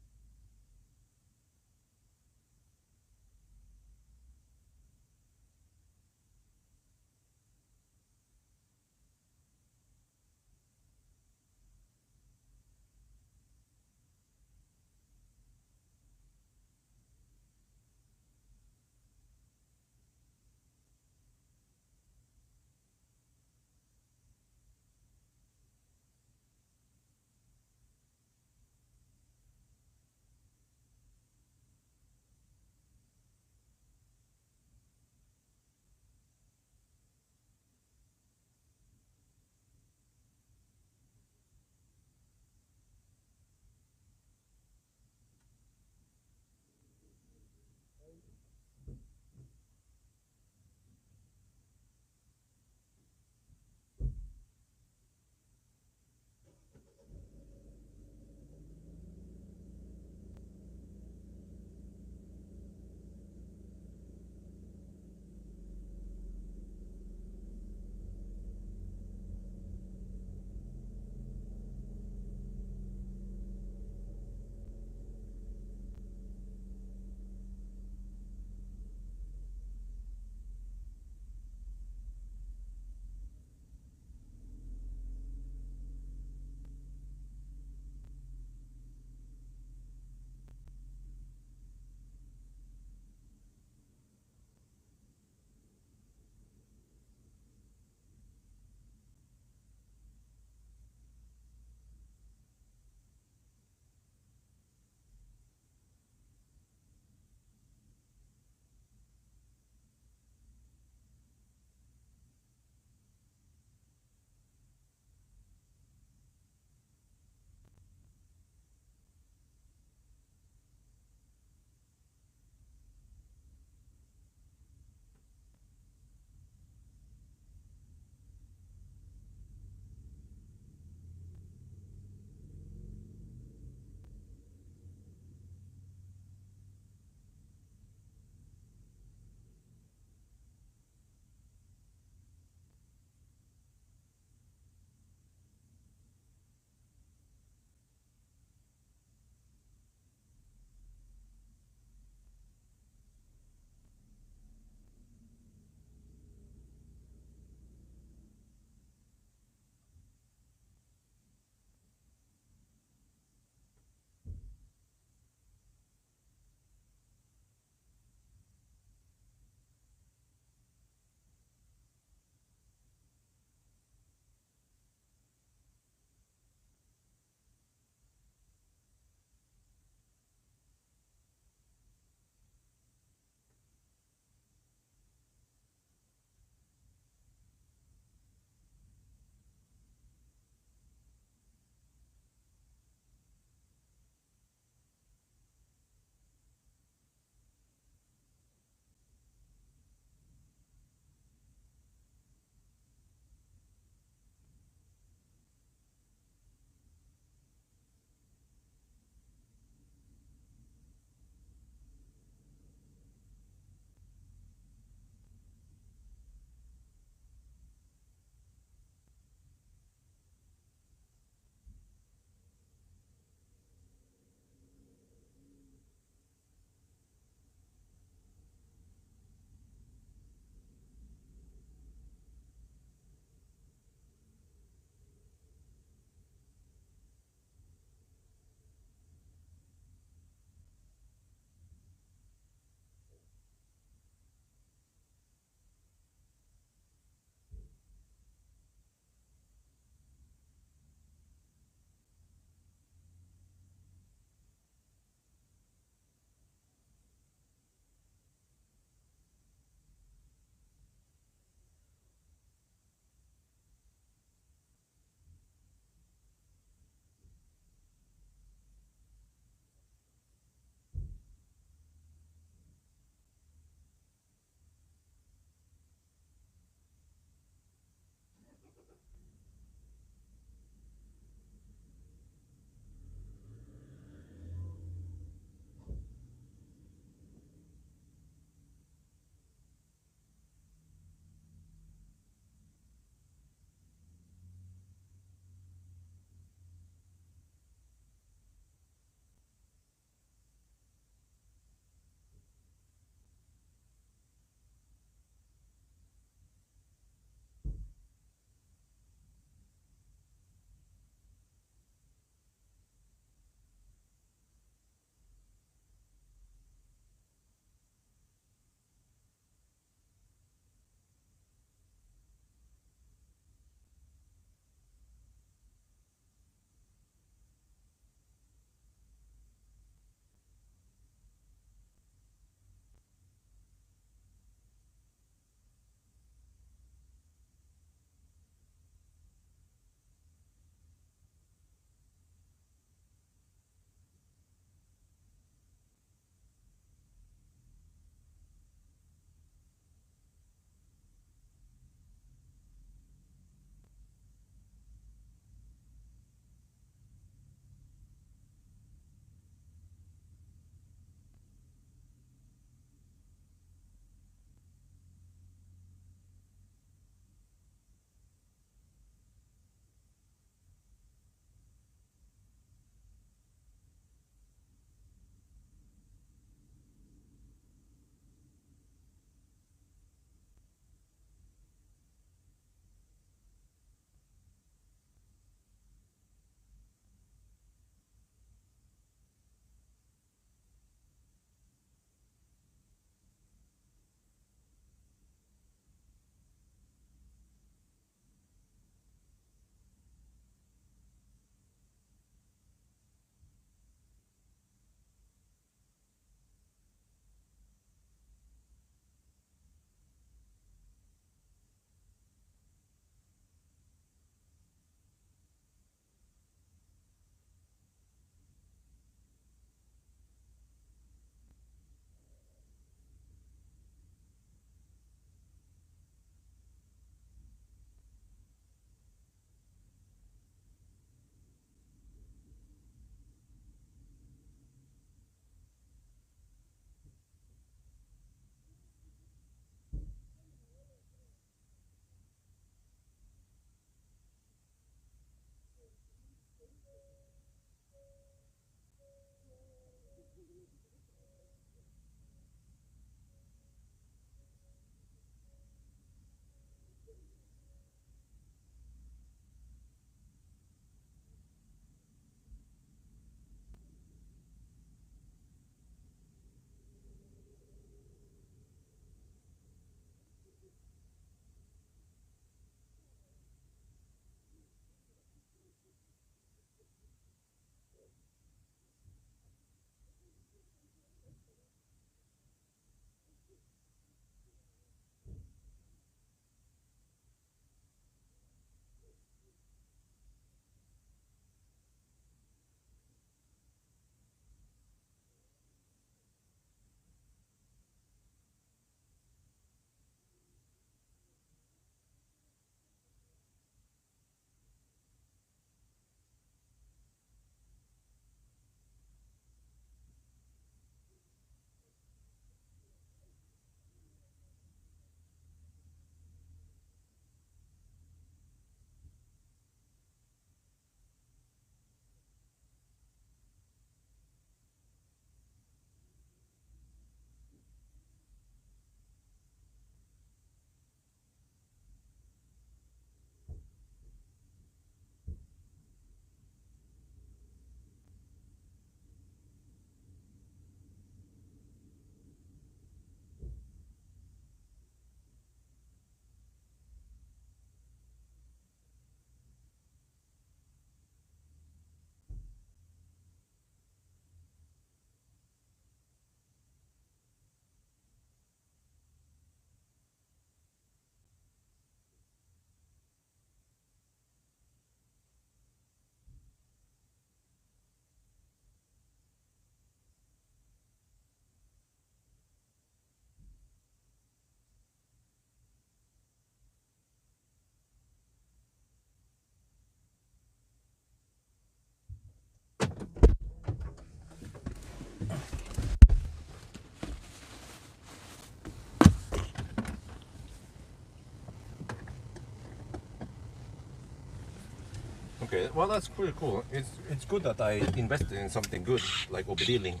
Okay, well that's pretty cool. It's good that I invested in something good like OBD Link,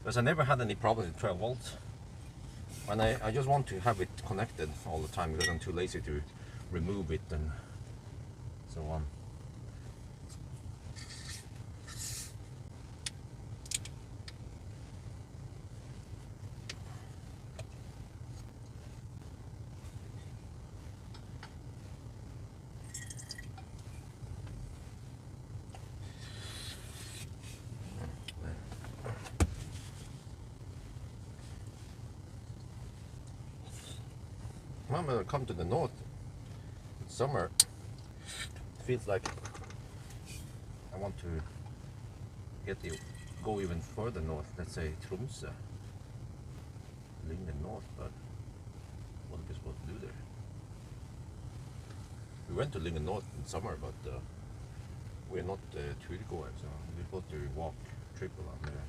because I never had any problems with 12 volts, and I just want to have it connected all the time because I'm too lazy to remove it and so on. When I come to the north, summer feels like I want to go even further north. Let's say Tromsø, Lyngen North, but what are we supposed to do there? We went to Lyngen North in summer, but we're not turgåere, so we're supposed to walk triple on there.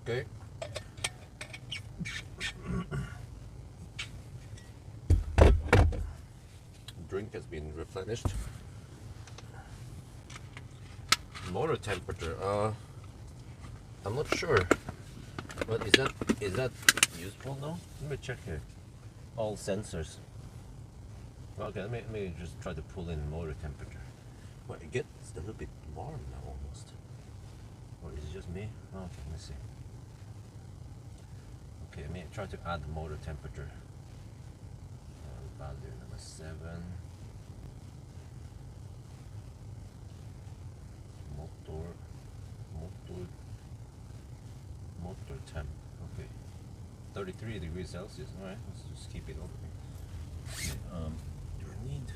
Okay. Drink has been replenished. Motor temperature, I'm not sure, but is that useful now? Let me check here. All sensors. Okay, let me just try to pull in motor temperature. Well, it gets a little bit warm now almost. Or is it just me? Oh, okay, let me see. Okay, let me try to add motor temperature. Value number 7. Motor temp. Okay. 33 degrees Celsius. Alright, let's just keep it over here. Okay, do I need?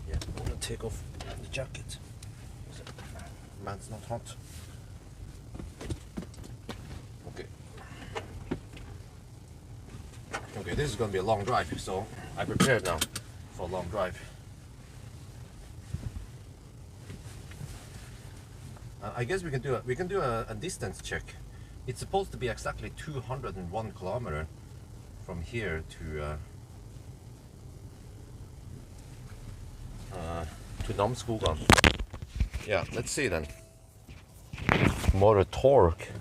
Yeah, I'm gonna take off the jacket. Man's not hot. Okay. Okay, this is gonna be a long drive, so I'm prepared now for a long drive. I guess we can do a distance check. It's supposed to be exactly 201 kilometers from here to Namsskogan. Yeah, let's see then. Motor torque.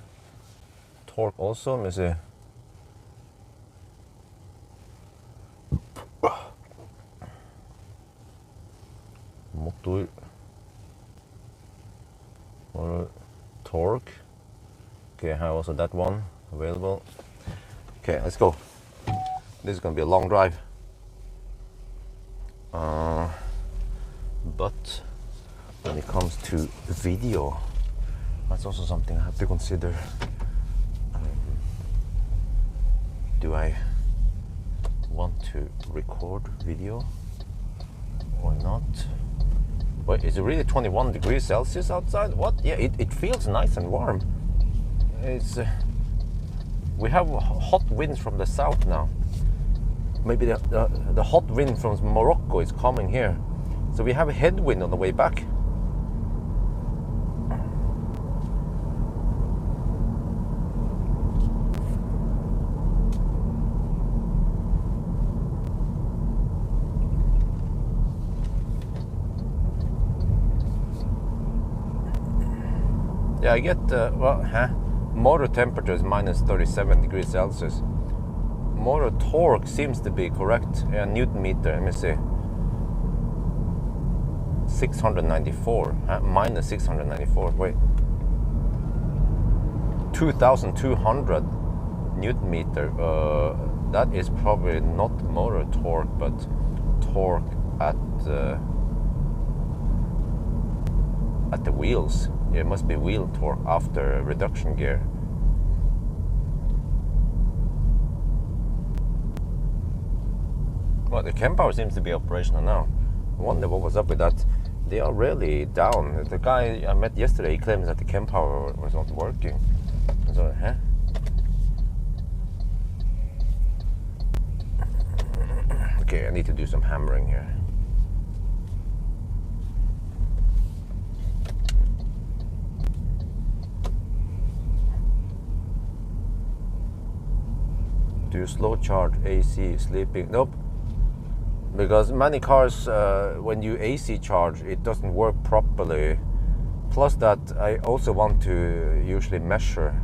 Torque also, let me see. Motor torque. Okay, I have also that one available. Okay, let's go. This is gonna be a long drive. But when it comes to video, that's also something I have to consider. Do I want to record video or not? Wait, is it really 21 degrees Celsius outside? What? Yeah, it feels nice and warm. It's we have hot winds from the south now. Maybe the hot wind from Morocco is coming here. So we have a headwind on the way back. Yeah, I get, motor temperature is minus 37 degrees Celsius. Motor torque seems to be correct. Yeah, Newton meter, let me see. 694, minus 694, wait. 2,200 Newton meter. That is probably not motor torque, but torque at the wheels. Yeah, it must be wheel torque after reduction gear. Well, the kWh seems to be operational now. I wonder what was up with that. They are really down. The guy I met yesterday, he claims that the kWh was not working. So, Okay, I need to do some hammering here. Do you slow charge AC sleeping? Nope. Because many cars, when you AC charge, it doesn't work properly. Plus that I also want to usually measure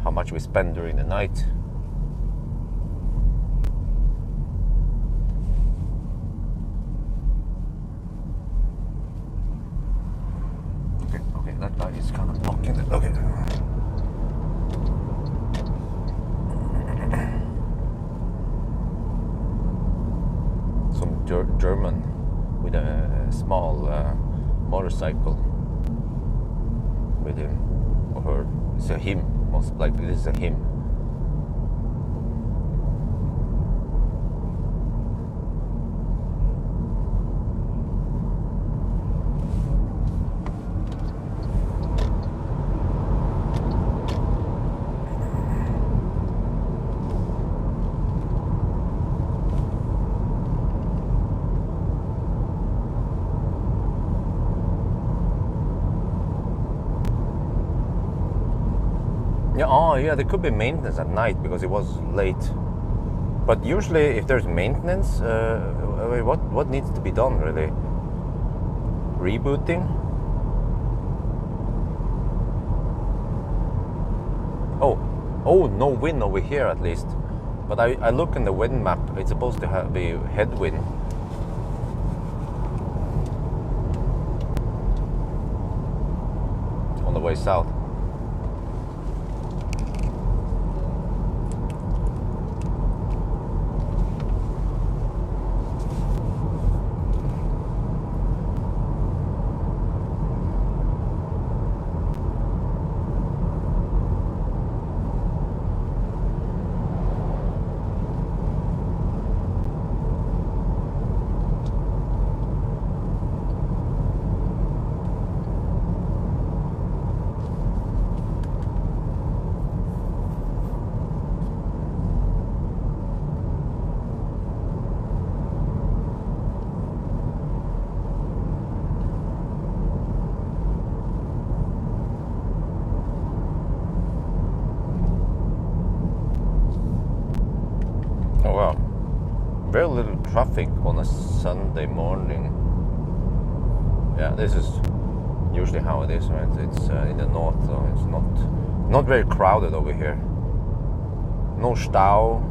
how much we spend during the night. Okay, that guy is kind of blocking it. Okay. Some German with a small motorcycle with him or her. It's a him, most likely this is a him. Yeah, oh yeah, there could be maintenance at night because it was late. But usually if there's maintenance, what needs to be done really? Rebooting? Oh, no wind over here at least. But I look in the wind map, it's supposed to be headwind. On the way south. Oh wow, very little traffic on a Sunday morning. Yeah, this is usually how it is, right? It's in the north, so it's not very crowded over here. No Stau.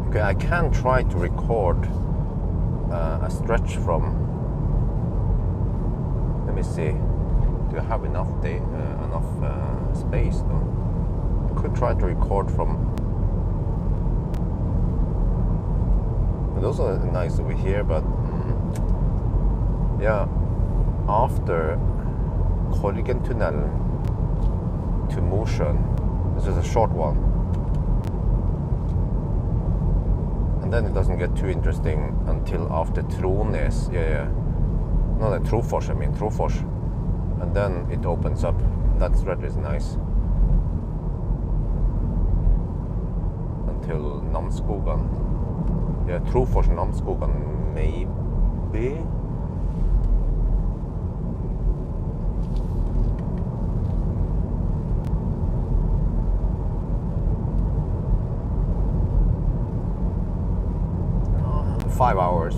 Okay, I can try to record a stretch from. Let me see. Do I have enough space though? I could try to record from. Those are nice over here, but yeah, after Korgentunnel to Mosjøen, this is a short one. And then it doesn't get too interesting until after Trones. Yeah. No, Trofors, I mean Trofors. And then it opens up. That stretch is nice. Until Namsskogan. Yeah, Trofors, Namsskogan, maybe. Oh, 5 hours.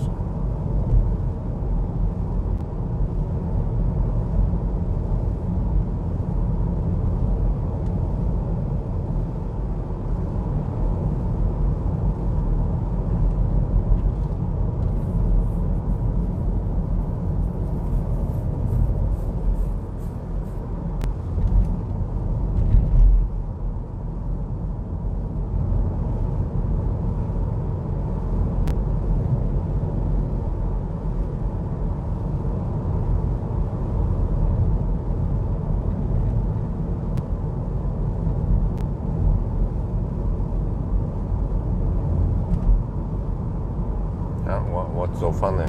What's so funny?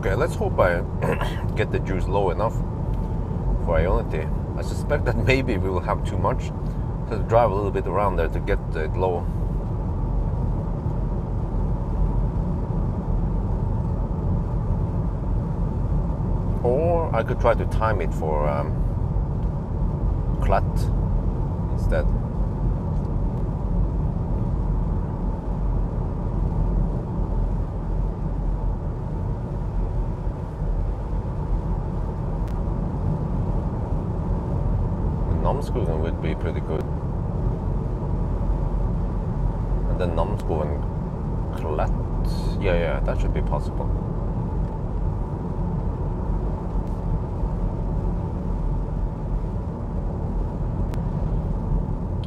Okay, let's hope I get the juice low enough for Ionity. I suspect that maybe we will have too much, so to drive a little bit around there to get it low. Or I could try to time it for clat instead. Namskogen would be pretty good. And then Namskogen Klat. Yeah, that should be possible.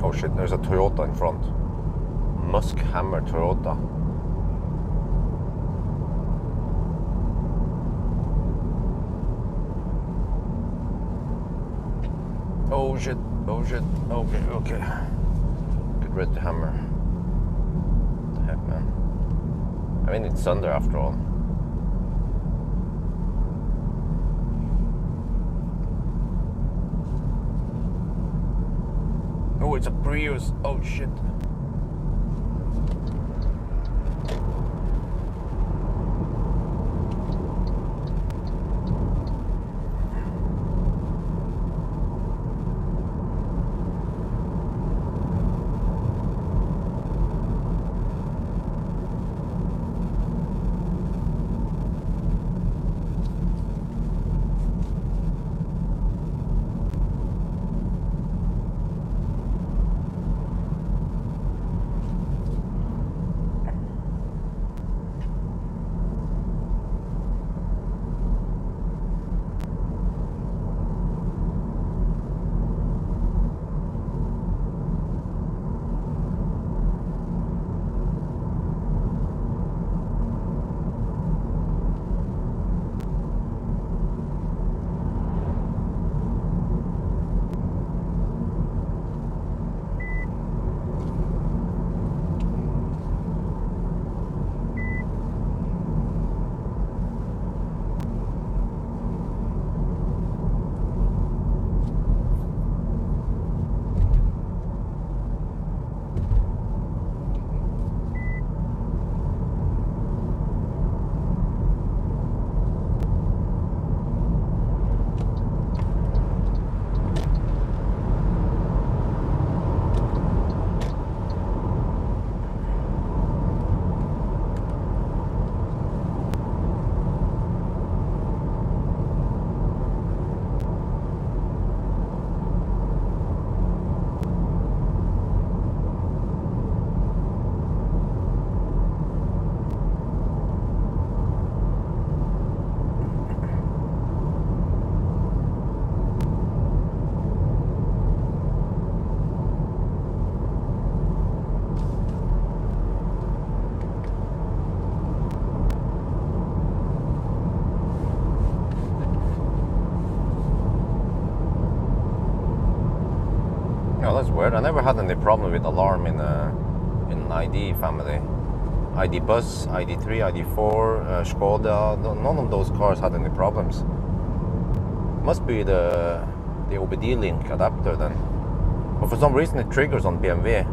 Oh shit, there's a Toyota in front. Musk Hammer Toyota. Oh shit, okay. Get ready to hammer. What the heck, man? I mean, it's Sunday after all. Oh, it's a Prius. Oh shit. Oh, that's weird. I never had any problem with alarm in ID family. ID Bus, ID3, ID4, Skoda, none of those cars had any problems. Must be the OBD link adapter then. But for some reason it triggers on BMW.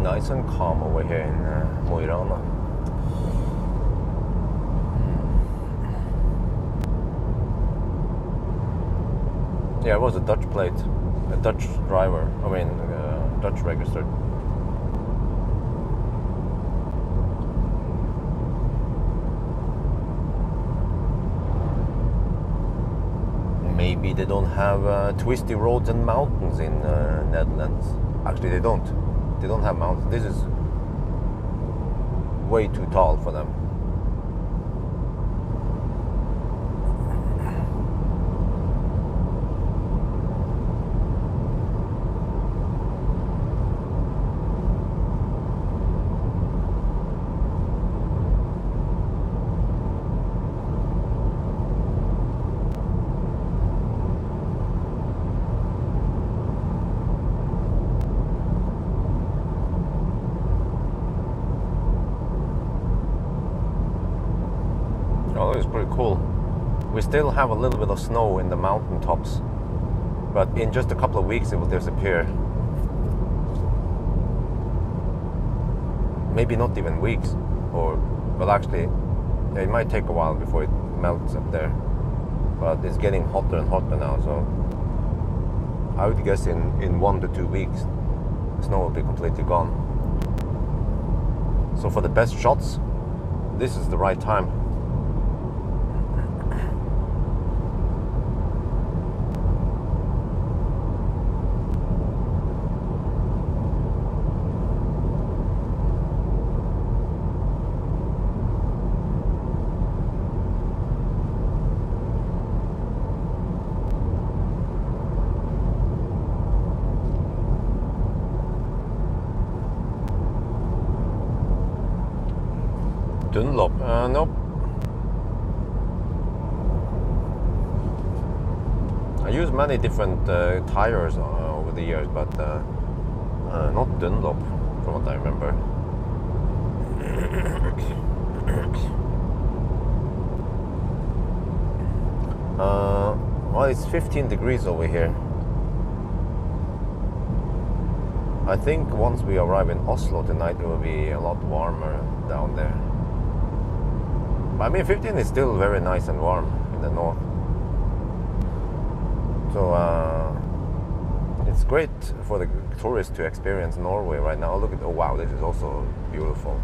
Nice and calm over here in Mo i Rana. Yeah, it was a Dutch plate, a Dutch driver. I mean, Dutch registered. Maybe they don't have twisty roads and mountains in Netherlands. Actually, they don't. They don't have mountains. This is way too tall for them. Oh, it's pretty cool. We still have a little bit of snow in the mountain tops, but in just a couple of weeks it will disappear. Maybe not even weeks, or, well, actually, yeah, it might take a while before it melts up there. But it's getting hotter and hotter now, so I would guess in 1 to 2 weeks, snow will be completely gone. So for the best shots, this is the right time. Dunlop? Nope. I used many different tires over the years, but not Dunlop, from what I remember. Well, it's 15 degrees over here. I think once we arrive in Oslo tonight, it will be a lot warmer down there. I mean, 15 is still very nice and warm in the north. So it's great for the tourists to experience Norway right now. Look at, oh wow, this is also beautiful.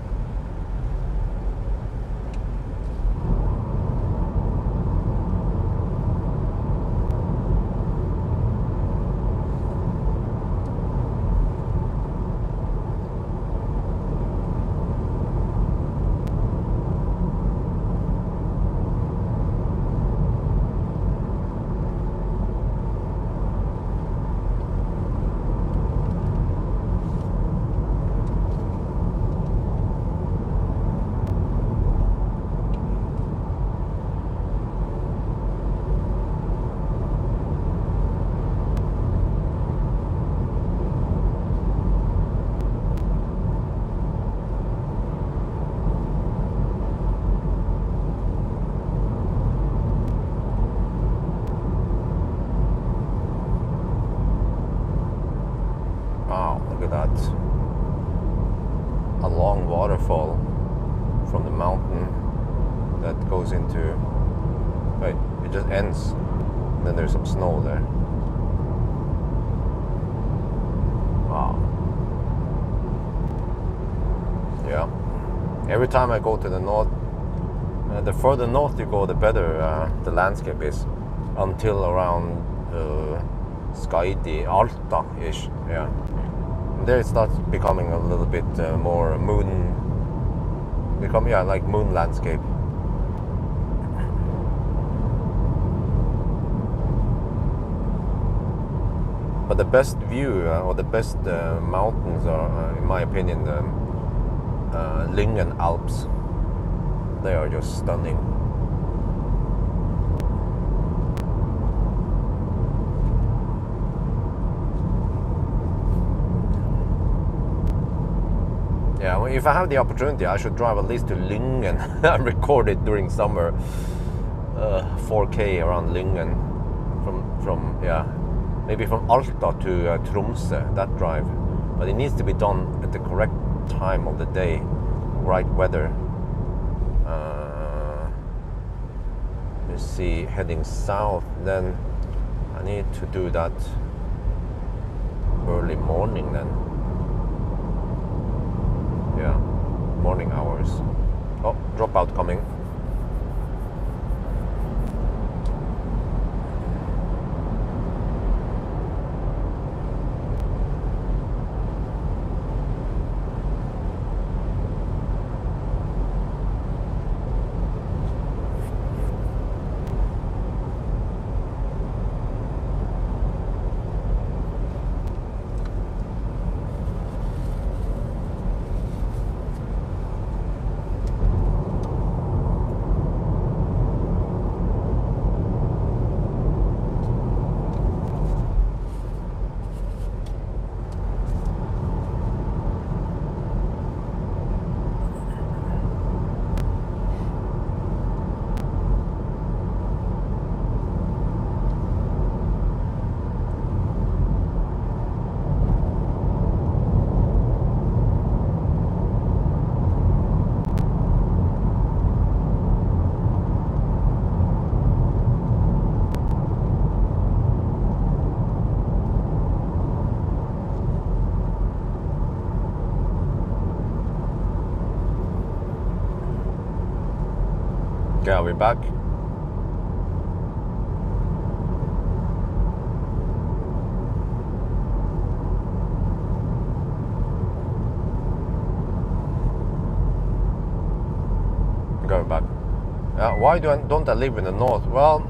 A long waterfall from the mountain that goes into, wait, it just ends, and then there's some snow there. Wow. Yeah. Every time I go to the north, the further north you go, the better the landscape is, until around Skaidi, Alta-ish, yeah. There it starts becoming a little bit more like moon landscape. But the best view or the best mountains are, in my opinion, the Lyngen Alps. They are just stunning. Yeah, well, if I have the opportunity, I should drive at least to Lyngen and record it during summer. 4K around Lyngen, from yeah, maybe from Alta to Tromsø, that drive. But it needs to be done at the correct time of the day, right weather. Let's see, heading south, then I need to do that early morning then. Yeah, morning hours. Oh, dropout coming. Yeah, we're back. Going back. Why don't I live in the north? Well,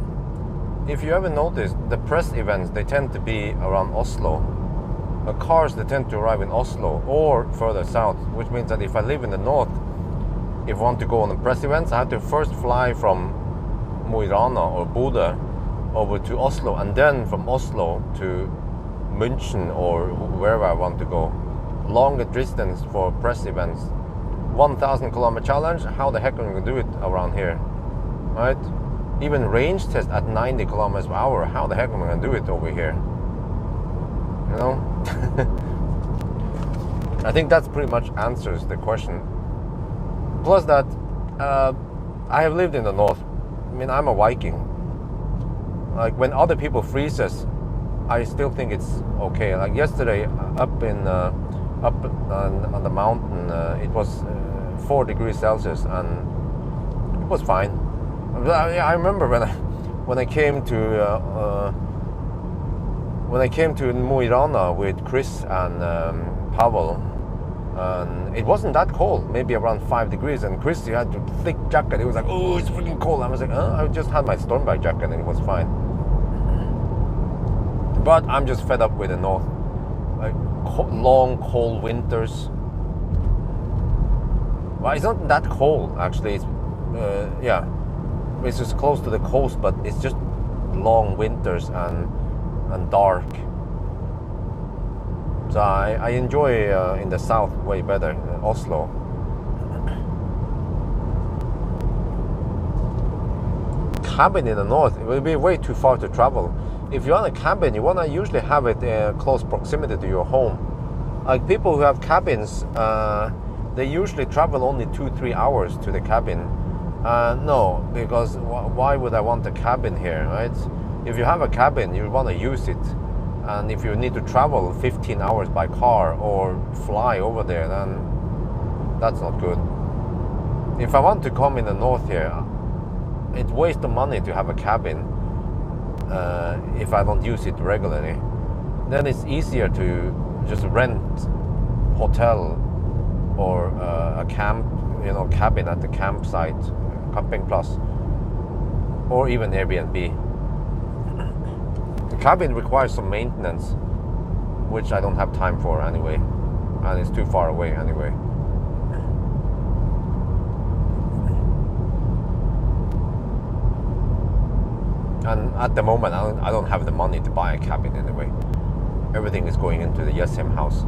if you ever noticed, the press events, they tend to be around Oslo. The cars, they tend to arrive in Oslo or further south, which means that if I live in the north, if I want to go on the press events, I have to first fly from Mo I Rana or Bodø over to Oslo, and then from Oslo to München or wherever I want to go. Longer distance for press events. 1,000 kilometer challenge, how the heck am I going to do it around here? Right? Even range test at 90 kilometers per hour, how the heck am I going to do it over here? You know? I think that's pretty much answers the question. Plus that, I have lived in the north. I mean, I'm a Viking. Like when other people freezes, I still think it's okay. Like yesterday, up on the mountain, it was 4 degrees Celsius, and it was fine. I remember when I came to Mo I Rana with Chris and Pawel. And it wasn't that cold, maybe around 5 degrees, and Chris, he had a thick jacket. He was like, oh, it's freaking cold. I was like, I just had my stormback jacket and it was fine. But I'm just fed up with the north. Like long, cold winters. Well, it's not that cold, actually. It's, yeah, it's just close to the coast, but it's just long winters and dark. So I enjoy in the south way better, Oslo. Cabin in the north, it will be way too far to travel. If you want a cabin, you want to usually have it in close proximity to your home. Like people who have cabins, they usually travel only 2-3 hours to the cabin. No, because why would I want a cabin here, right? If you have a cabin, you want to use it. And if you need to travel 15 hours by car or fly over there, then that's not good. If I want to come in the north here, it's waste of money to have a cabin if I don't use it regularly. Then it's easier to just rent hotel or a camp, cabin at the campsite, camping plus, or even Airbnb. The cabin requires some maintenance, which I don't have time for anyway, and it's too far away anyway. And at the moment, I don't have the money to buy a cabin anyway. Everything is going into the Jessheim house,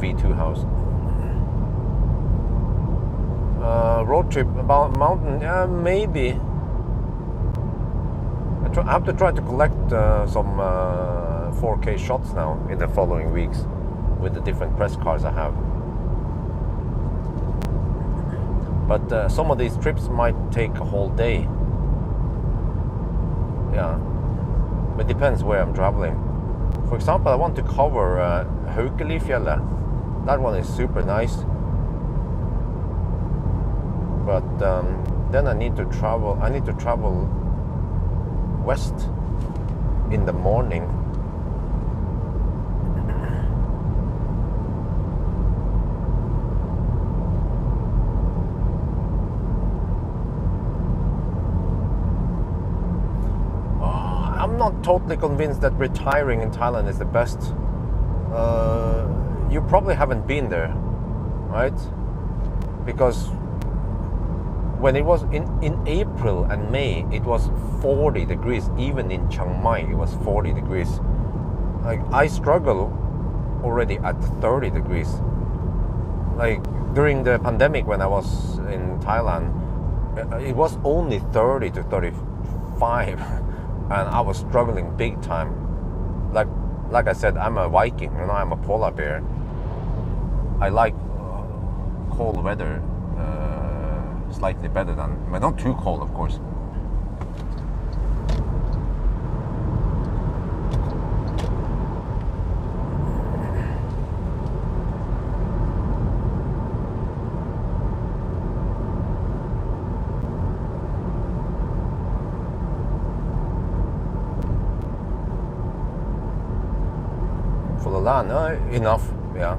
V2 house. Road trip about mountain, maybe. I have to try to collect some 4K shots now in the following weeks with the different press cars I have. But some of these trips might take a whole day. Yeah. It depends where I'm traveling. For example, I want to cover Haukelifjellet. That one is super nice. But then I need to travel west in the morning. I'm not totally convinced that retiring in Thailand is the best. You probably haven't been there, right? Because when it was in April and May, it was 40 degrees. Even in Chiang Mai, it was 40 degrees. Like, I struggle already at 30 degrees. Like, during the pandemic when I was in Thailand, it was only 30 to 35. And I was struggling big time. Like I said, I'm a Viking, you know, I'm a polar bear. I like cold weather slightly better than, but not too cold, of course. For the land, enough, yeah.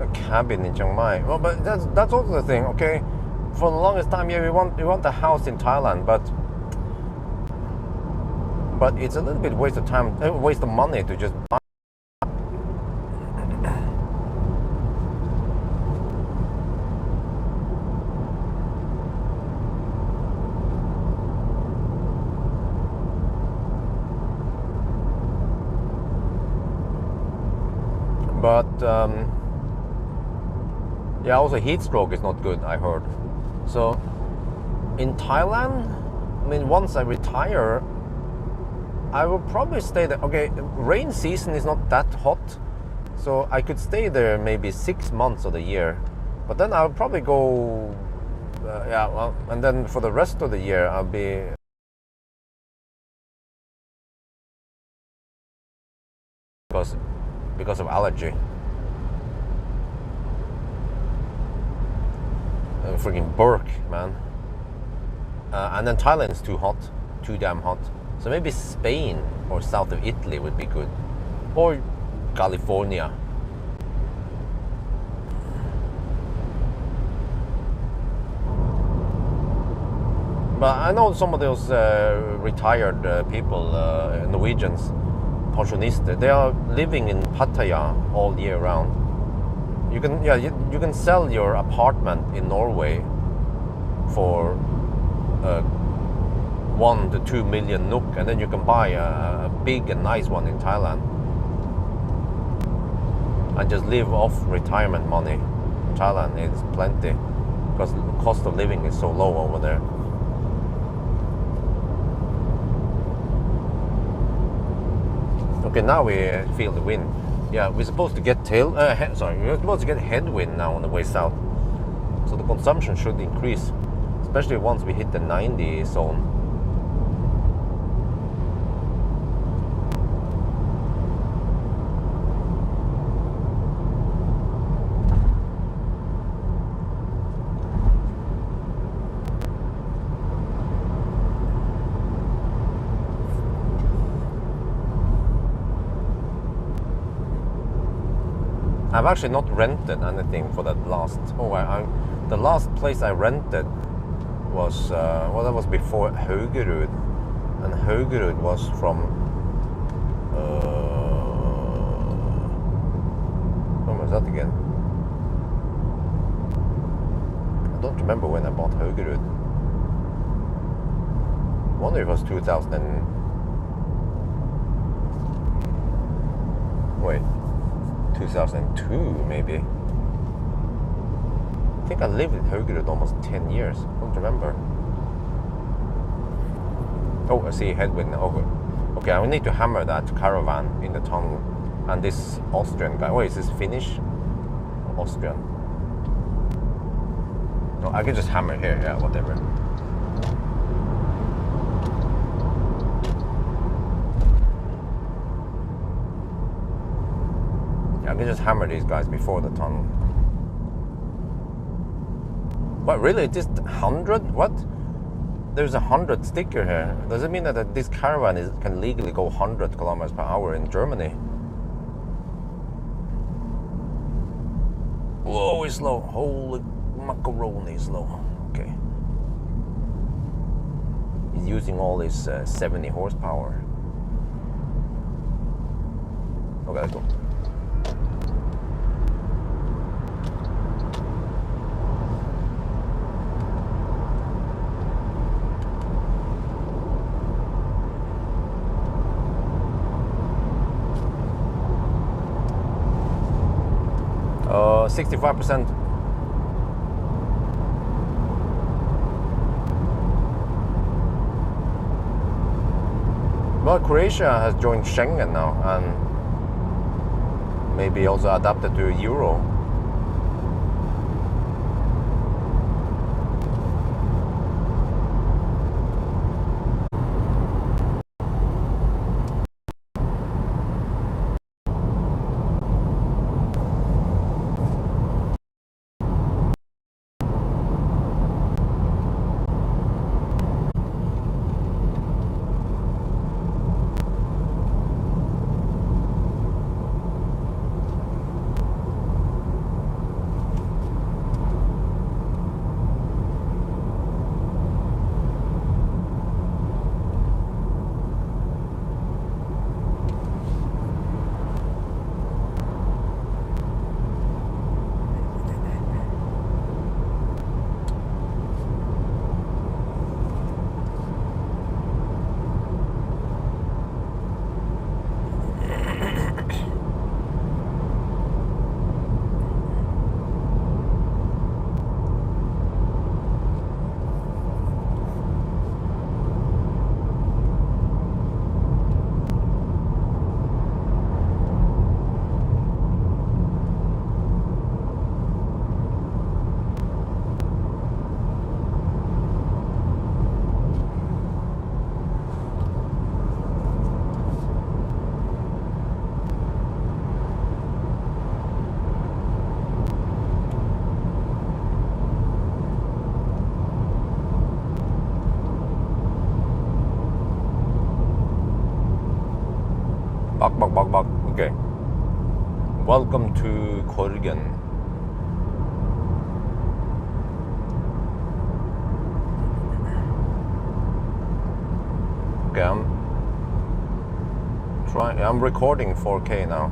A cabin in Chiang Mai. Well, but that's also the thing. Okay, for the longest time, yeah, we want a house in Thailand, but it's a little bit waste of time, waste of money to just buy. But yeah, also heat stroke is not good, I heard. So in Thailand, I mean, once I retire, I will probably stay there. Okay, rain season is not that hot, so I could stay there maybe 6 months of the year. But then I'll probably go, yeah, well, and then for the rest of the year, I'll be because of allergy. Freaking Burke, man. And then Thailand's too hot, too damn hot. So maybe Spain or south of Italy would be good, or California. But I know some of those retired people, Norwegians, pensionists, they are living in Pattaya all year round. You can sell your apartment in Norway for 1 to 2 million NOK, and then you can buy a big and nice one in Thailand and just live off retirement money. Thailand is plenty because the cost of living is so low over there. Okay, now we feel the wind. Yeah, we're supposed to get we're supposed to get headwind now on the way south. So the consumption should increase, especially once we hit the 90 zone. I've actually not rented anything for that last. The last place I rented was well, that was before Haugerud, and Haugerud was from when was that again? I don't remember when I bought Haugerud. I wonder if it was 2002 maybe. I think I lived in Haugerud almost 10 years. I don't remember. Oh, I see headwind. Okay, I need to hammer that caravan in the tunnel. And this Austrian guy. Oh, is this Finnish? Austrian. No, I can just hammer here, yeah, whatever. I can just hammer these guys before the tunnel. What, really? Just 100? What? There's a 100 sticker here. Does it mean that this caravan can legally go 100 kilometers per hour in Germany? Whoa, it's slow. Holy macaroni, slow. Okay. He's using all his 70 horsepower. Okay, let's go. Uh, 65%. Well, Croatia has joined Schengen now and maybe also adapted to Euro. Bak. Okay. Welcome to Korgen. Okay, I'm recording 4K now.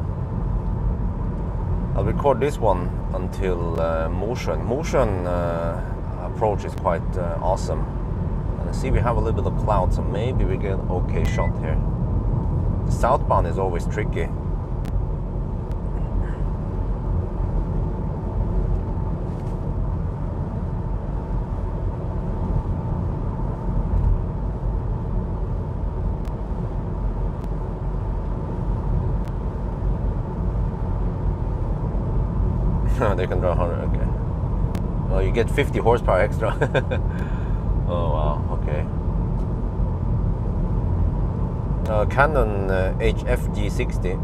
I'll record this one until Motion. Motion approach is quite awesome. And see, we have a little bit of cloud, so maybe we get an okay shot here. The southbound is always tricky. They can draw 100, okay. Well, you get 50 horsepower extra. Oh wow, okay. Canon HFG60.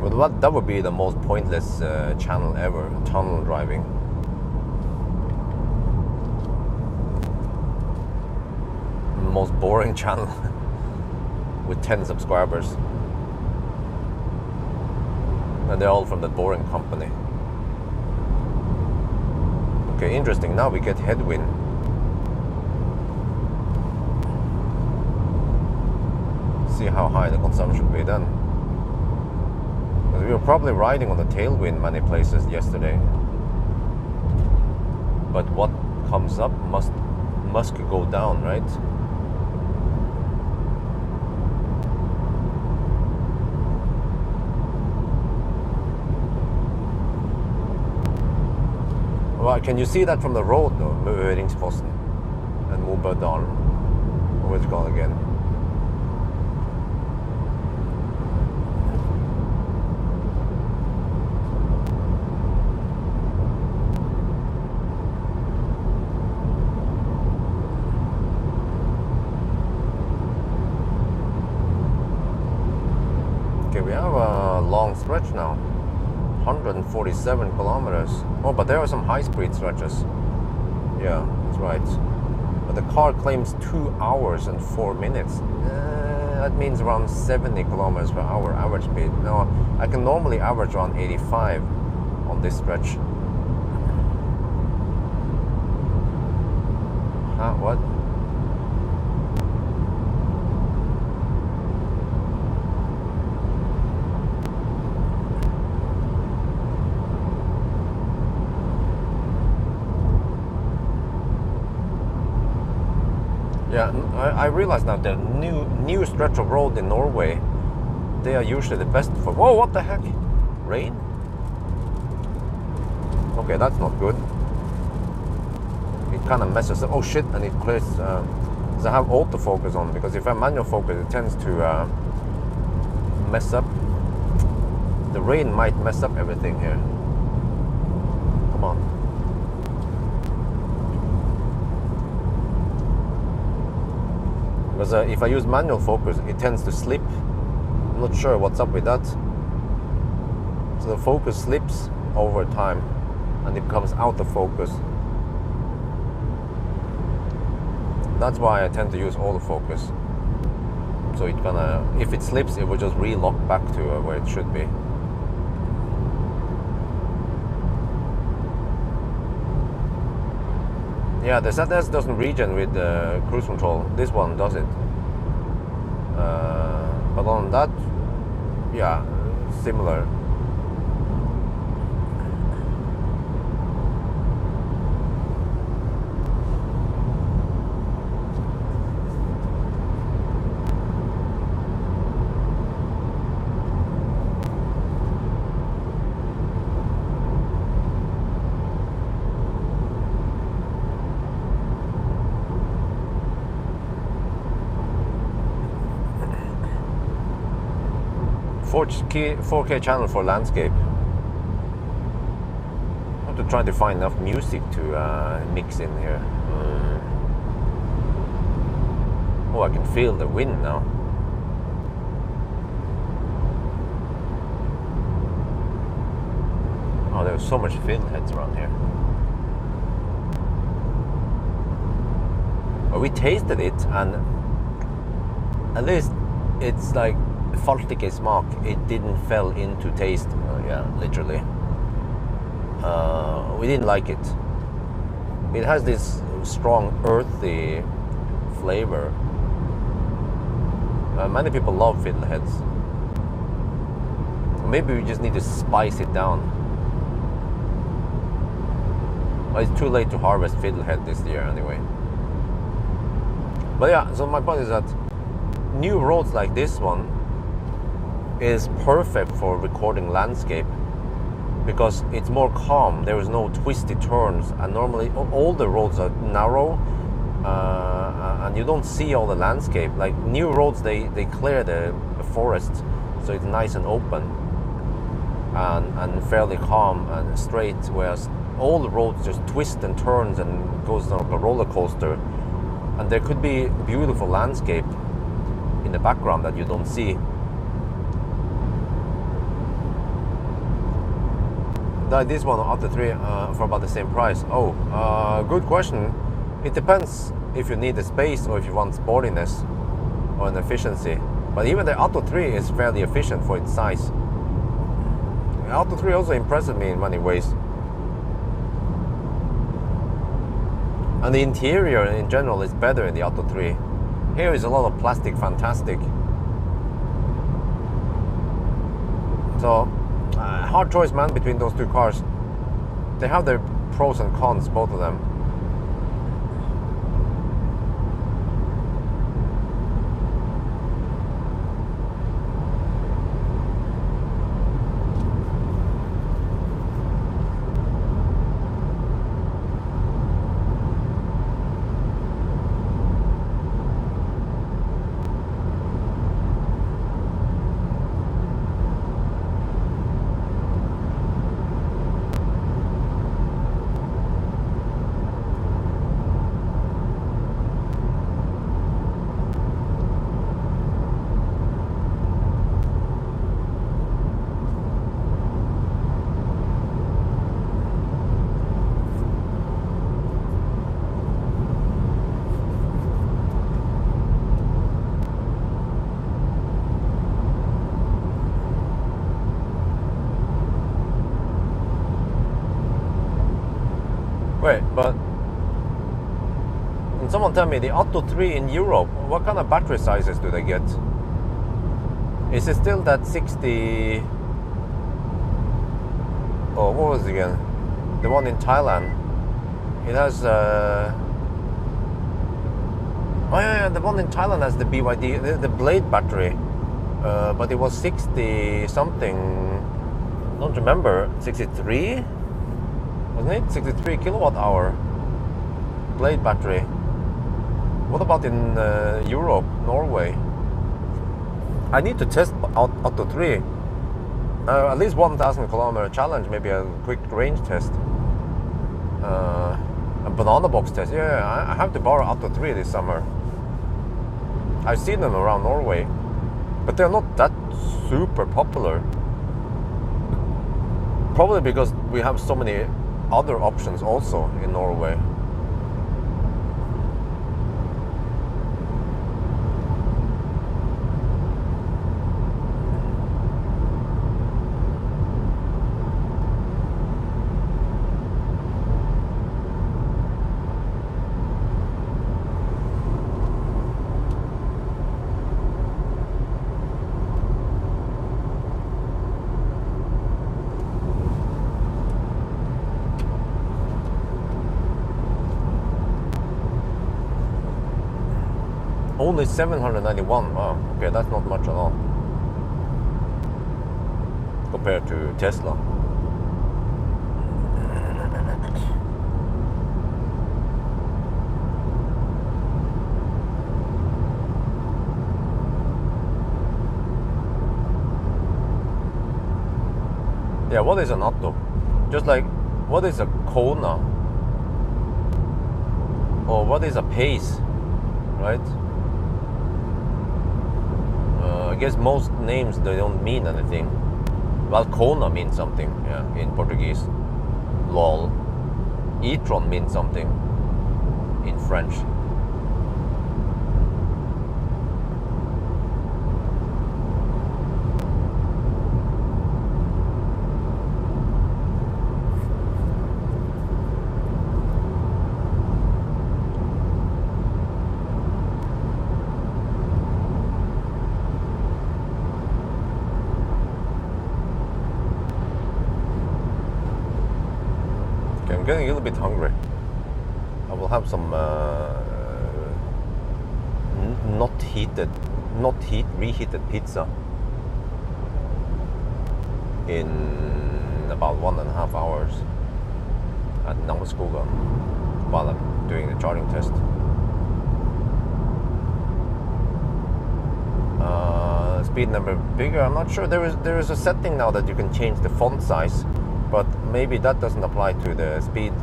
Well, that would be the most pointless channel ever, tunnel driving. Most boring channel with 10 subscribers, and they're all from that boring company. Okay, interesting. Now we get headwind. See how high the consumption will be then. Because we were probably riding on the tailwind many places yesterday, but what comes up must go down, right? Can you see that from the road though? Møringsfossen and Mobadalen. Or what's it called again? Okay, we have a long stretch now. 147 kilometers. Oh, but there are some high-speed stretches. Yeah, that's right. But the car claims 2 hours and 4 minutes. That means around 70 kilometers per hour average speed. Now, I can normally average around 85 on this stretch. Huh, what? Yeah, I realize now the new stretch of road in Norway, they are usually the best for. Whoa, what the heck? Rain? Okay, that's not good. It kind of messes up. Oh shit! And it clears. So I have autofocus on, because if I manual focus, it tends to mess up. The rain might mess up everything here. Come on. Because if I use manual focus, it tends to slip. I'm not sure what's up with that. So the focus slips over time and it comes out of focus. That's why I tend to use autofocus. So it gonna, if it slips, it will just re-lock back to where it should be. Yeah, the ZS doesn't regen with cruise control. This one does it. But on that, yeah, similar. .4K 4K channel for landscape. I have to try to find enough music to mix in here. Oh, I can feel the wind now. Oh, there's so much fiddle heads around here. Well, we tasted it, and at least it's like falt ikke smak. It didn't fell into taste. Yeah, literally. We didn't like it. It has this strong earthy flavor. Many people love fiddleheads. Maybe we just need to spice it down. Well, it's too late to harvest fiddlehead this year anyway. But yeah, so my point is that new roads like this one is perfect for recording landscape, because it's more calm. There is no twisty turns, and normally all the roads are narrow, and you don't see all the landscape. Like new roads, they clear the forest, so it's nice and open and fairly calm and straight, whereas all the roads just twist and turns and goes like a roller coaster, and there could be beautiful landscape in the background that you don't see. This one out of three for about the same price. Good question. It depends if you need the space or if you want sportiness or an efficiency. But even the Atto 3 is fairly efficient for its size. The Atto 3 also impressed me in many ways. And the interior in general is better in the Atto 3. Here is a lot of plastic fantastic. So hard choice, man, between those two cars. They have their pros and cons, both of them. Wait, but and someone tell me the Atto 3 in Europe, what kind of battery sizes do they get? Is it still that 60? Oh, what was it again? The one in Thailand. It has. Oh yeah, the one in Thailand has the BYD, the Blade battery, but it was 60 something. Don't remember. 63, wasn't it? 63 kilowatt hour Blade battery. What about in Europe, Norway? I need to test out Atto 3. At least 1,000 kilometer challenge, maybe a quick range test. A banana box test. Yeah, I have to borrow Atto 3 this summer. I've seen them around Norway, but they're not that super popular. Probably because we have so many other options also in Norway. Only 791. Wow, okay, that's not much at all compared to Tesla. Yeah, what is an Atto? Just like, what is a Kona? Or what is a Pace, right? I guess most names, they don't mean anything. Well, Kona means something, yeah, in Portuguese. Lol. E-tron means something in French. I'm getting a little bit hungry. I will have some reheated pizza in about 1.5 hours at Nammerskogan while I'm doing the charging test. Speed number bigger, I'm not sure. There is a setting now that you can change the font size, but maybe that doesn't apply to the speed.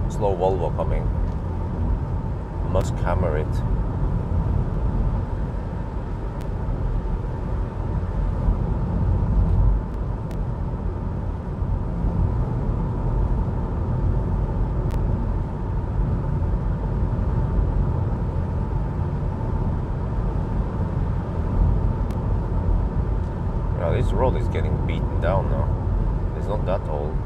Slow Volvo coming. Must hammer it. Yeah, this road is getting beaten down now. It's not that old.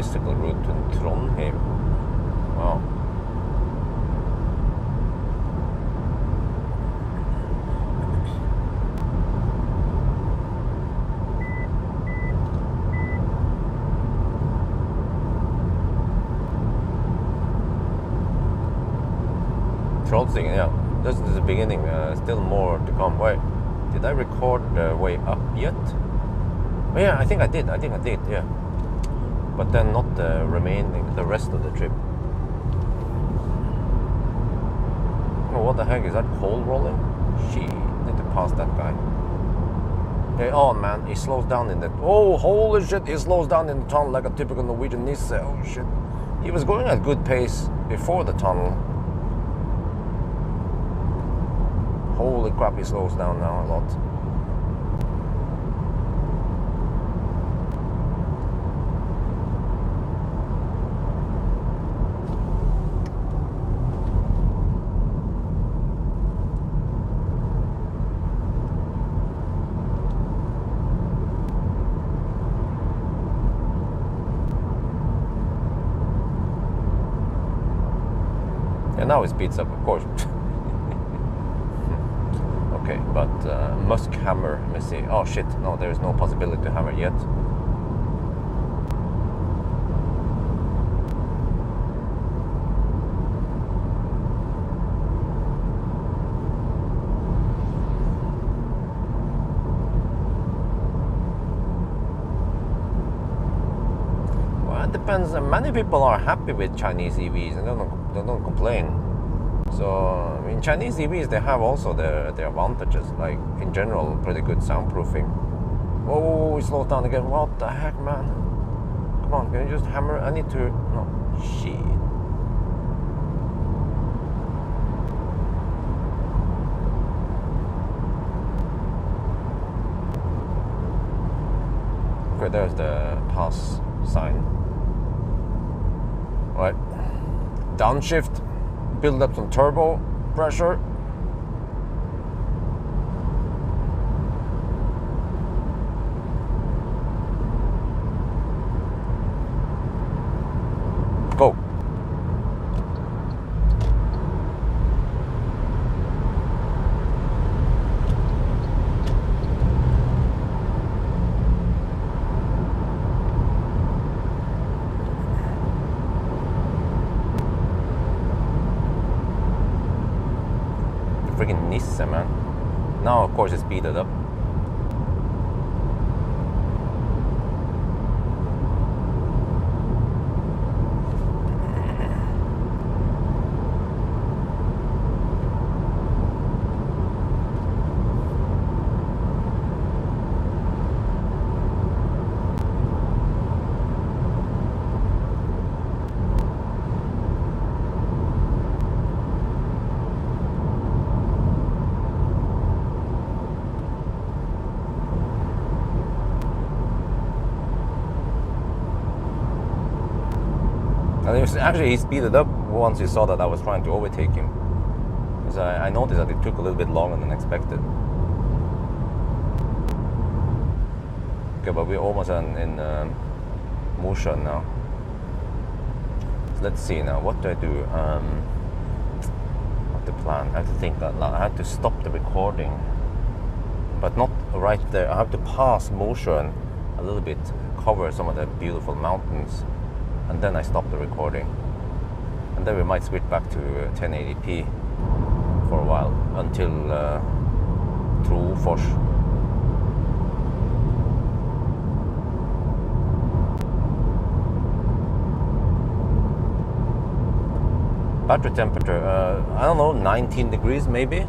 bicycle route to Trondheim. Wow. Trollsing, yeah. This is the beginning. Still more to come. Wait, did I record the way up yet? Oh, yeah, I think I did. Yeah. But then not the rest of the trip. Oh, what the heck is that? Coal rolling? Shit, need to pass that guy. Hey, oh man, he slows down in the. Oh, holy shit! He slows down in the tunnel like a typical Norwegian Nissan. Oh shit! He was going at good pace before the tunnel. Holy crap, he slows down now a lot. And now it speeds up, of course. Okay, but must hammer. Let me see. Oh shit! No, there is no possibility to hammer yet. Well, it depends. Many people are happy with Chinese EVs and they don't complain. So in Chinese EVs, they have also their advantages, like in general, pretty good soundproofing. Oh, he slows down again. What the heck, man? Come on, can you just hammer? I need to. No, shit. Okay, there's the pass sign. All right, downshift. Build up some turbo pressure. Go. Freaking Nissan, man. Now, of course, it's speeded up. And actually, he speeded up once he saw that I was trying to overtake him. Because I noticed that it took a little bit longer than expected. Okay, but we're almost in Mosjøen now. So let's see now. What do I do? What the plan? I have to think that I have to stop the recording, but not right there. I have to pass Mosjøen a little bit, cover some of the beautiful mountains. And then I stop the recording. And then we might switch back to 1080p for a while until Trofors. Battery temperature, I don't know, 19 degrees maybe?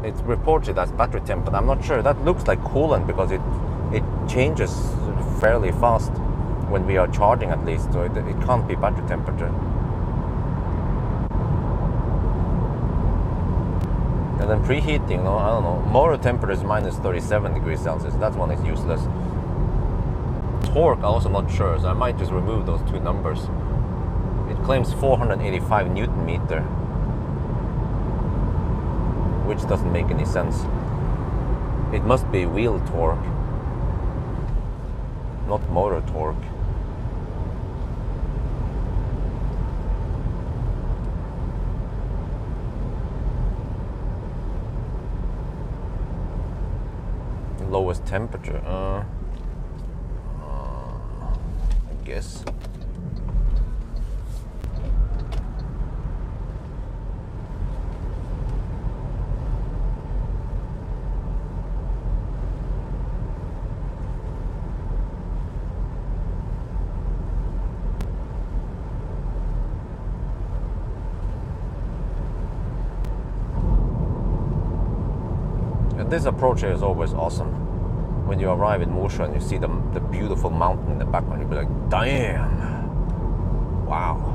It's reported as battery temp, but I'm not sure. That looks like coolant because it changes fairly fast. When we are charging at least, so it can't be battery temperature. And then preheating, no, I don't know. Motor temperature is minus 37 degrees Celsius. That one is useless. Torque, I'm also not sure, so I might just remove those two numbers. It claims 485 Newton meter, which doesn't make any sense. It must be wheel torque, not motor torque. lowest temperature? I guess. This approach here is always awesome. When you arrive in Mosjøen and you see the beautiful mountain in the background, you'll be like, damn! Wow.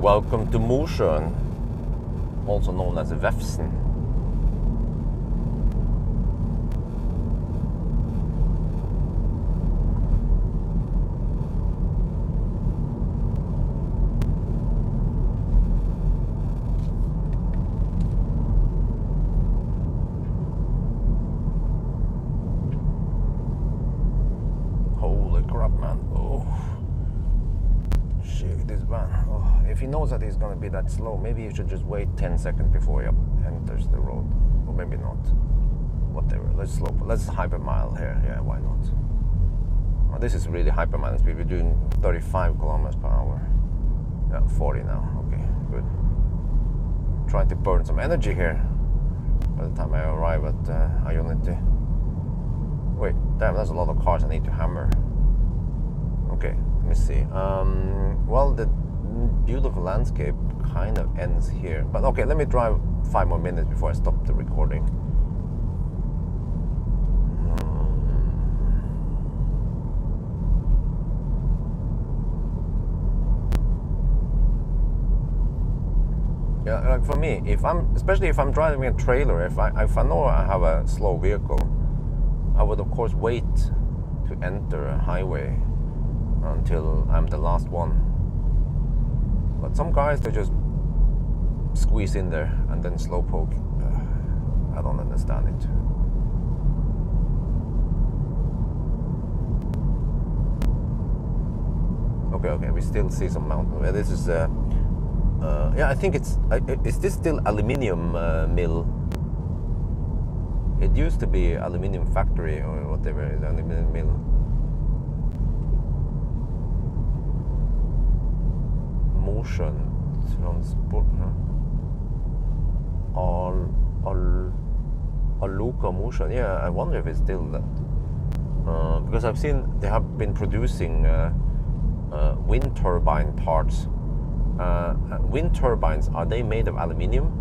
Welcome to Mosjøen, also known as Vefsn. Holy crap, man. Oh. Shit, this van. Oh. If he knows that he's going to be that slow, maybe you should just wait 10 seconds before he enters the road. Or maybe not. Whatever. Let's slow. Let's hypermile here. Yeah, why not? Oh, this is really hypermile speed. We're doing 35 kilometers per hour. Yeah, 40 now. Okay, good. Trying to burn some energy here by the time I arrive at Ionity. Wait, damn, there's a lot of cars I need to hammer. Okay, let me see. Well, the beautiful landscape kind of ends here, but okay, let me drive 5 more minutes before I stop the recording. Yeah, like for me, especially if I'm driving a trailer, if I know I have a slow vehicle, I would of course wait to enter a highway until I'm the last one. But some guys, they just squeeze in there and then slowpoke. I don't understand it. Okay, we still see some mountain. This is, yeah, I think is this still aluminium mill? It used to be aluminium factory or whatever, aluminium mill. Mosjøen transport, Aluka Mosjøen. Yeah, I wonder if it's still that. Because I've seen they have been producing wind turbine parts. Wind turbines, are they made of aluminium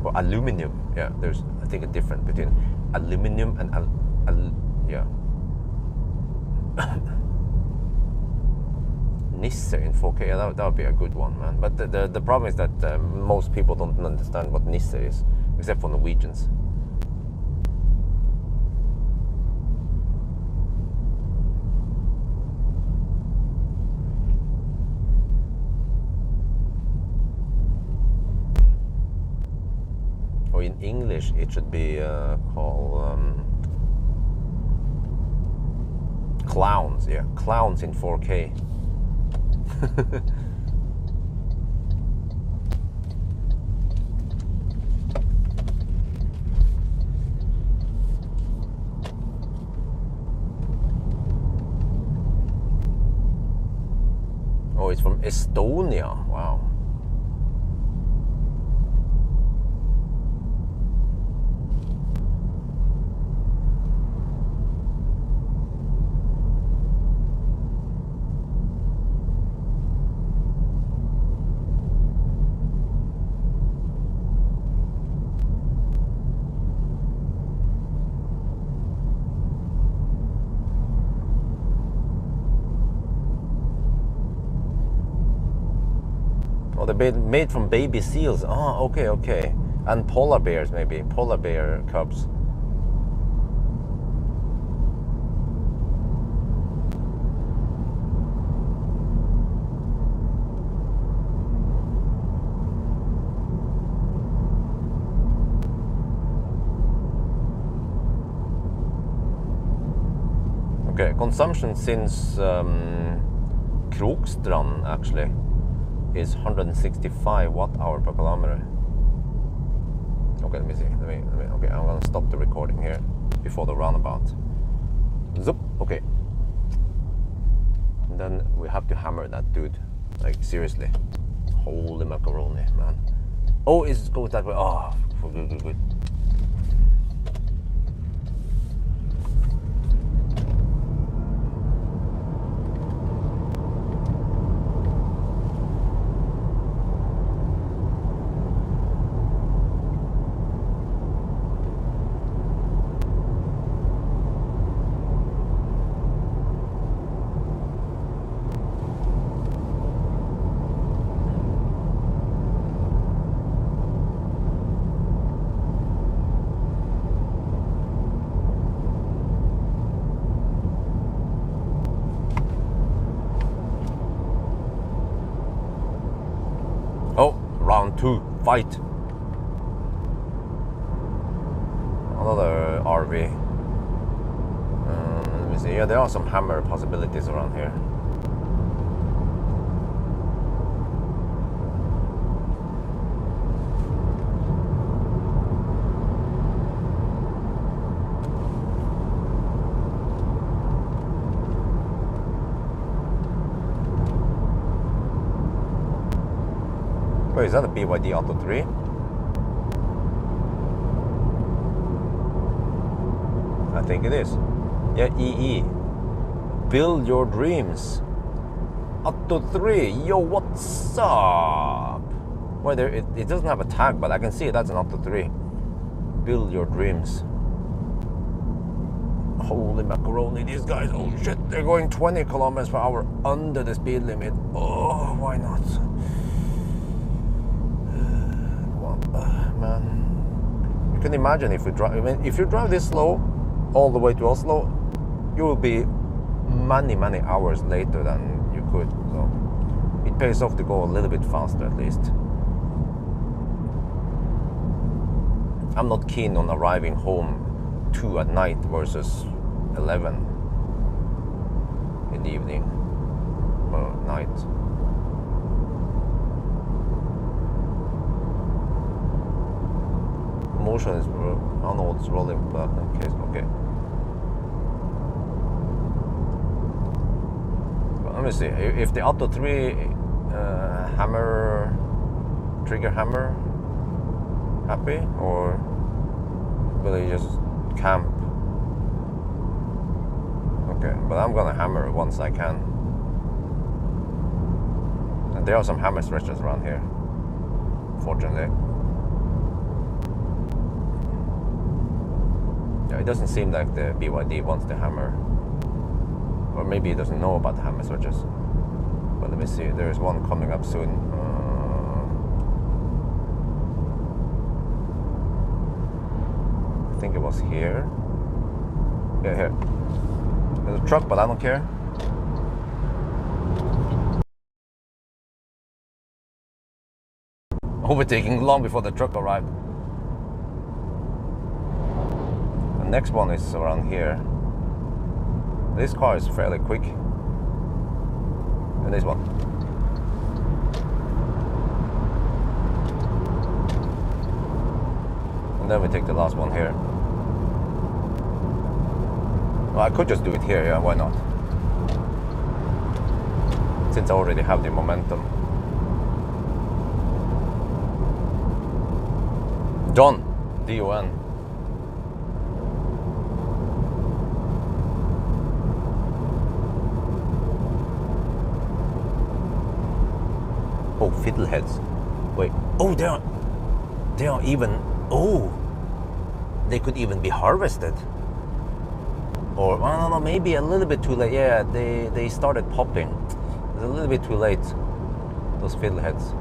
or aluminum? Yeah, there's I think a difference between aluminium and yeah. Nisse in 4K, yeah, that would be a good one, man. But the problem is that most people don't understand what Nisse is, except for Norwegians. Or in English, it should be called clowns. Yeah, clowns in 4K. Oh, it's from Estonia. Wow. Oh, they're made from baby seals. Oh, okay, okay. And polar bears, maybe. Polar bear cubs. Okay, consumption since Krokstrand actually is 165 watt-hour per kilometer. Okay, let me see. Okay, I'm gonna stop the recording here before the roundabout. Zoop. Okay. And then we have to hammer that dude. Like seriously. Holy macaroni, man. Oh, it goes that way. Oh, good. Oh, round 2, fight. Another RV. Let me see. Yeah, there are some hammer possibilities around here. Wait, is that a BYD Auto 3? I think it is. Yeah, EE. Build your dreams. Auto 3. Yo, what's up? Well, it doesn't have a tag, but I can see that's an Auto 3. Build your dreams. Holy macaroni, these guys, oh shit, they're going 20 kilometers per hour under the speed limit. Oh, why not? Man, you can imagine if we drive. I mean, if you drive this slow all the way to Oslo, you will be many hours later than you could. So it pays off to go a little bit faster at least. I'm not keen on arriving home 2 at night versus 11 in the evening or night. Motion is, I don't know what's rolling, but in case, okay. Well, let me see, if the Auto 3 hammer, trigger hammer, happy, or will he just camp? Okay, but I'm gonna hammer once I can. And there are some hammer stretches around here, fortunately. It doesn't seem like the BYD wants the hammer, or maybe he doesn't know about the hammer switches. But let me see, there's one coming up soon. I think it was here. Yeah, here. There's a truck, but I don't care. Overtaking long before the truck arrived. The next one is around here. This car is fairly quick. And this one. And then we take the last one here. Well, I could just do it here, yeah, why not? Since I already have the momentum. Don, D-O-N. Oh, fiddleheads. Wait. Oh, they are even. Oh, they could even be harvested. Or I don't know, maybe a little bit too late. Yeah, they started popping. It's a little bit too late. Those fiddleheads.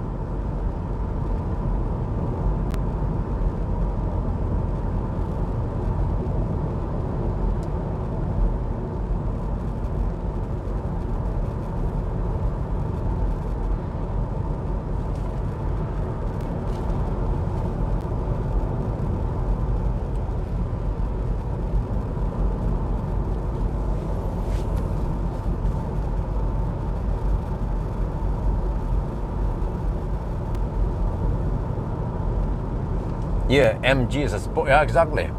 Yeah, MG is a sport. Yeah, exactly.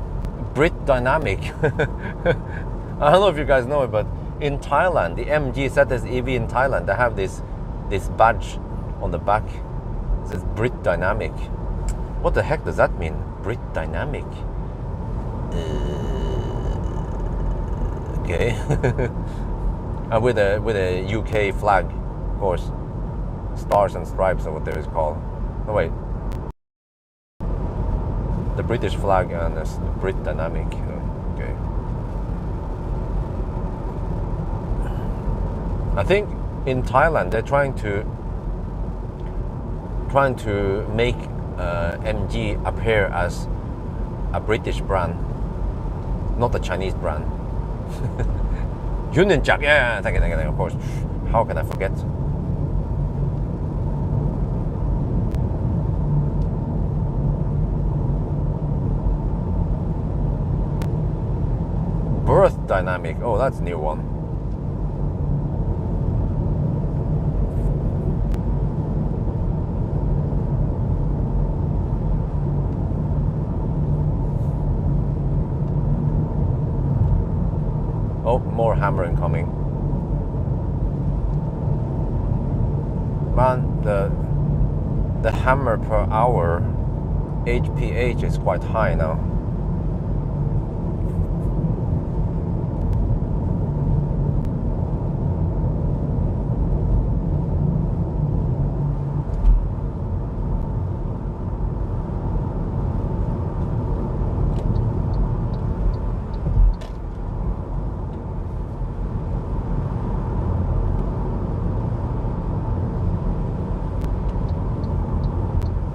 Brit Dynamic. I don't know if you guys know it, but in Thailand, the MG ZS EV in Thailand, they have this badge on the back. It says Brit Dynamic. What the heck does that mean? Brit Dynamic. Okay. With a UK flag, of course. Stars and stripes, or what there is called. No wait. The British flag and the Brit Dynamic. Okay. I think in Thailand they're trying to make MG appear as a British brand, not a Chinese brand. Union Jack, yeah, thank you, of course. How can I forget? Birth Dynamic, oh, that's a new one. Oh, more hammering coming. Man, the hammer per hour HPH is quite high now.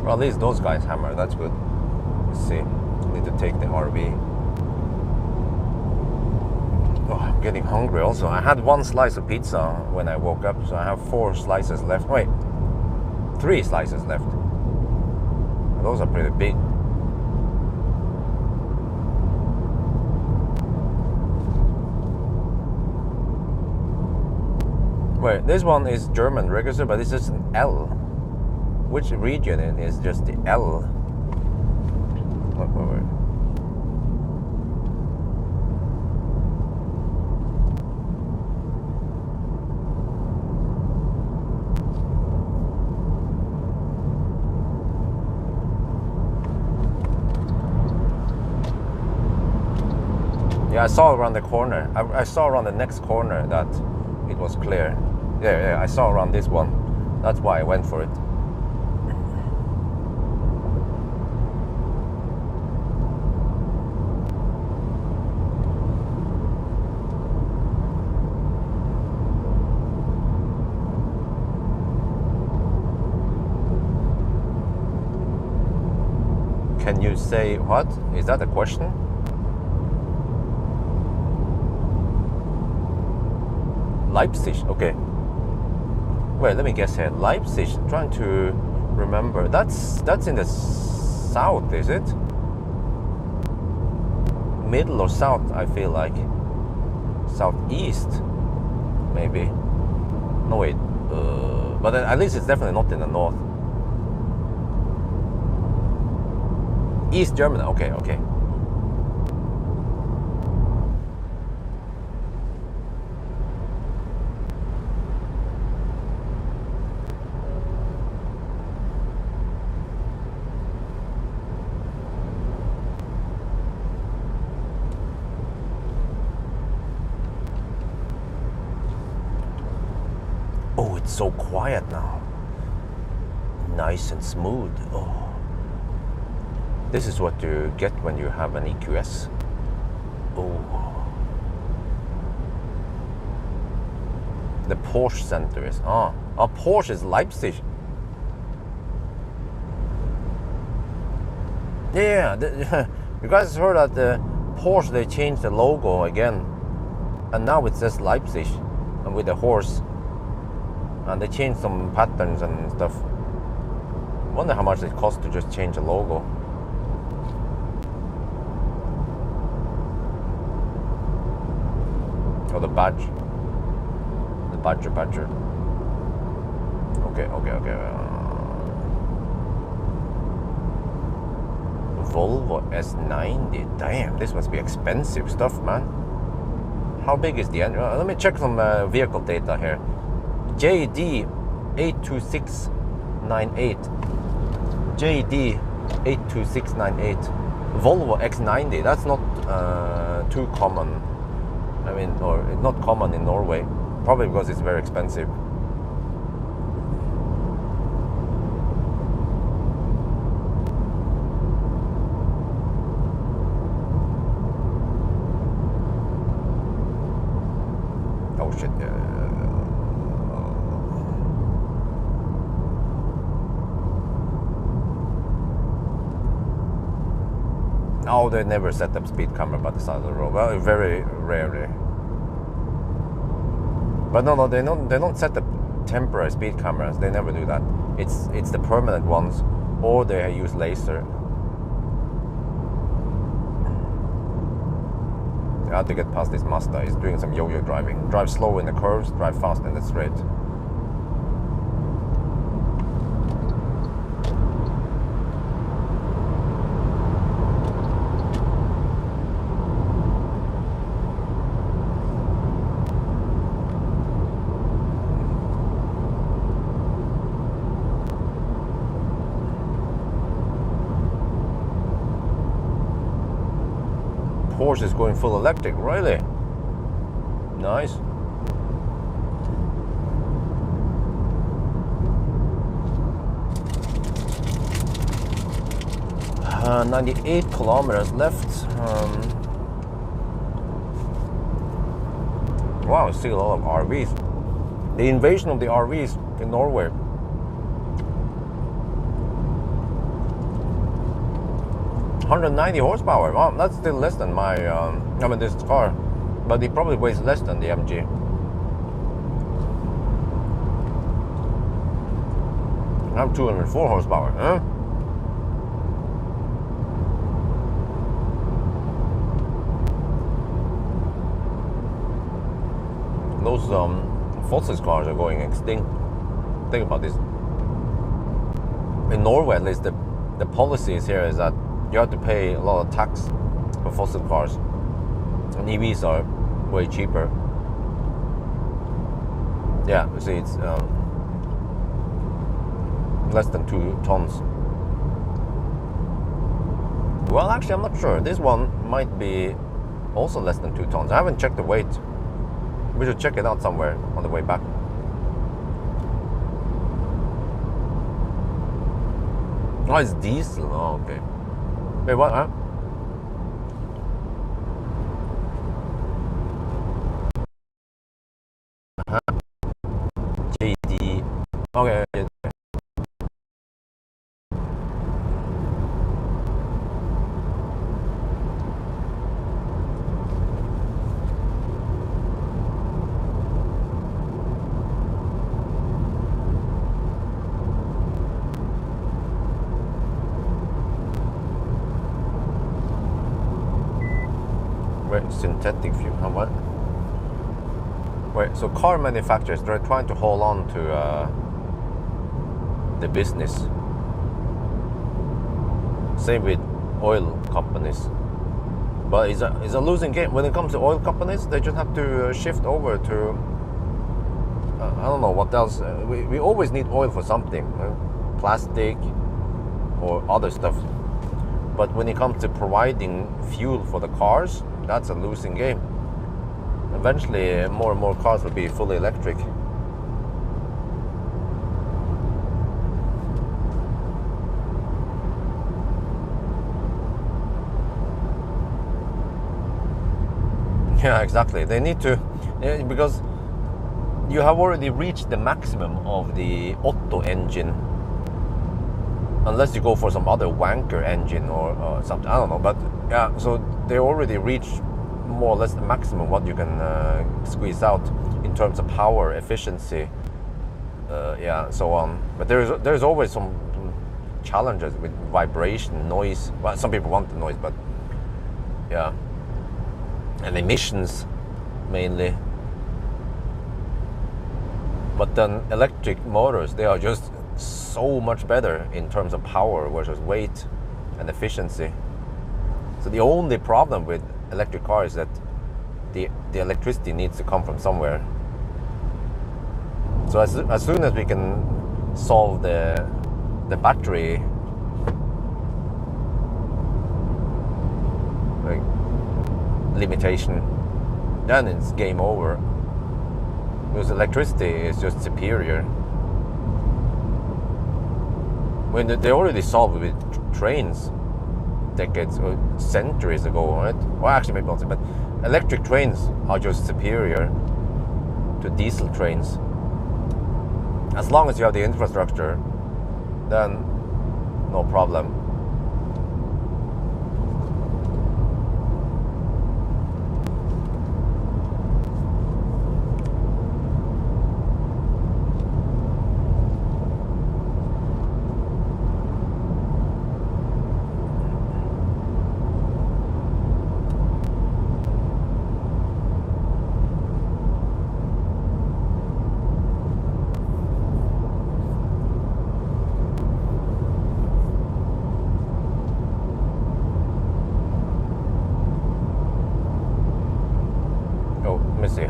Well, at least those guys hammer, that's good. Let's see. Need to take the RV. Oh, I'm getting hungry also. I had one slice of pizza when I woke up, so I have 4 slices left. Wait, 3 slices left. Those are pretty big. Wait, this one is German register, but this is an L. Which region is just the L? Wait. Yeah, I saw around the corner. I saw around the next corner that it was clear. Yeah, I saw around this one. That's why I went for it. Can you say what? Is that a question? Leipzig, okay. Wait, let me guess here. Leipzig, I'm trying to remember. That's in the south, is it? Middle or south, I feel like. Southeast, maybe. No, wait. But at least it's definitely not in the north. East Germany, okay. Oh, it's so quiet now. Nice and smooth. Oh. This is what you get when you have an EQS. Oh. The Porsche Center is... Porsche is Leipzig. Yeah, you guys heard that the Porsche, they changed the logo again. And now it says Leipzig. And with the horse. And they changed some patterns and stuff. Wonder how much it costs to just change the logo. Oh, the badge. The badger. Okay. Volvo S90. Damn, this must be expensive stuff, man. How big is the engine? Let me check some vehicle data here. JD82698. JD82698. Volvo X90. That's not too common. I mean, or not common in Norway. Probably because it's very expensive. Oh shit. No, they never set up speed camera by the side of the road. Well, very rarely. But no, they don't set up temporary speed cameras. They never do that. It's the permanent ones, or they use laser. I had to get past this Mazda. He's doing some yo-yo driving. Drive slow in the curves, drive fast in the straight. Porsche is going full electric, really? Nice. Uh, 98 kilometers left. Wow, I see a lot of RVs. The invasion of the RVs in Norway. $190 horsepower. Well, that's still less than my, I mean, this car, but it probably weighs less than the MG. I have 204 horsepower, huh? Those fossil cars are going extinct. Think about this. In Norway, at least, the policies here is that you have to pay a lot of tax for fossil cars, and EVs are way cheaper. Yeah, you see, it's less than 2 tons. Well, actually, I'm not sure. This one might be also less than 2 tons. I haven't checked the weight. We should check it out somewhere on the way back. Oh, it's diesel. Oh, okay. Wait, what? Huh? JD. Okay. Synthetic fuel. How what? Wait, so car manufacturers, they're trying to hold on to the business. Same with oil companies. But it's a losing game. When it comes to oil companies, they just have to shift over to I don't know what else. We always need oil for something, plastic or other stuff. But when it comes to providing fuel for the cars, that's a losing game. Eventually, more and more cars will be fully electric. Yeah, exactly. They need to, because you have already reached the maximum of the Otto engine. Unless you go for some other wanker engine or something, I don't know. But yeah, so they already reached more or less the maximum what you can squeeze out in terms of power, efficiency, yeah, so on. But there's always some challenges with vibration, noise. Well, some people want the noise, but yeah, and emissions mainly. But then electric motors, they are just so much better in terms of power versus weight. and efficiency. So the only problem with electric cars is that the electricity needs to come from somewhere. So as soon as we can solve the battery limitation, then it's game over, because electricity is just superior. When they already solved it with trains decades or centuries ago, right? Well, actually maybe not, but electric trains are just superior to diesel trains. As long as you have the infrastructure, then no problem.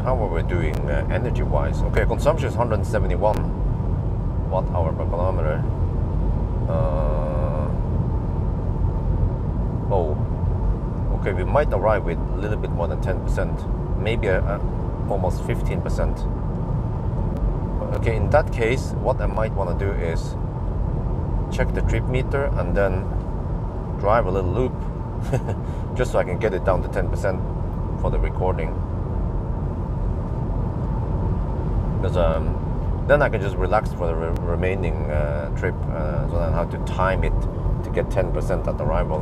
How are we doing energy wise? Okay, consumption is 171 watt hour per kilometer. Okay, we might arrive with a little bit more than 10%, maybe almost 15%. Okay, in that case, what I might want to do is check the trip meter and then drive a little loop just so I can get it down to 10% for the recording. Because then I can just relax for the remaining trip, so I don't have to time it to get 10% at arrival,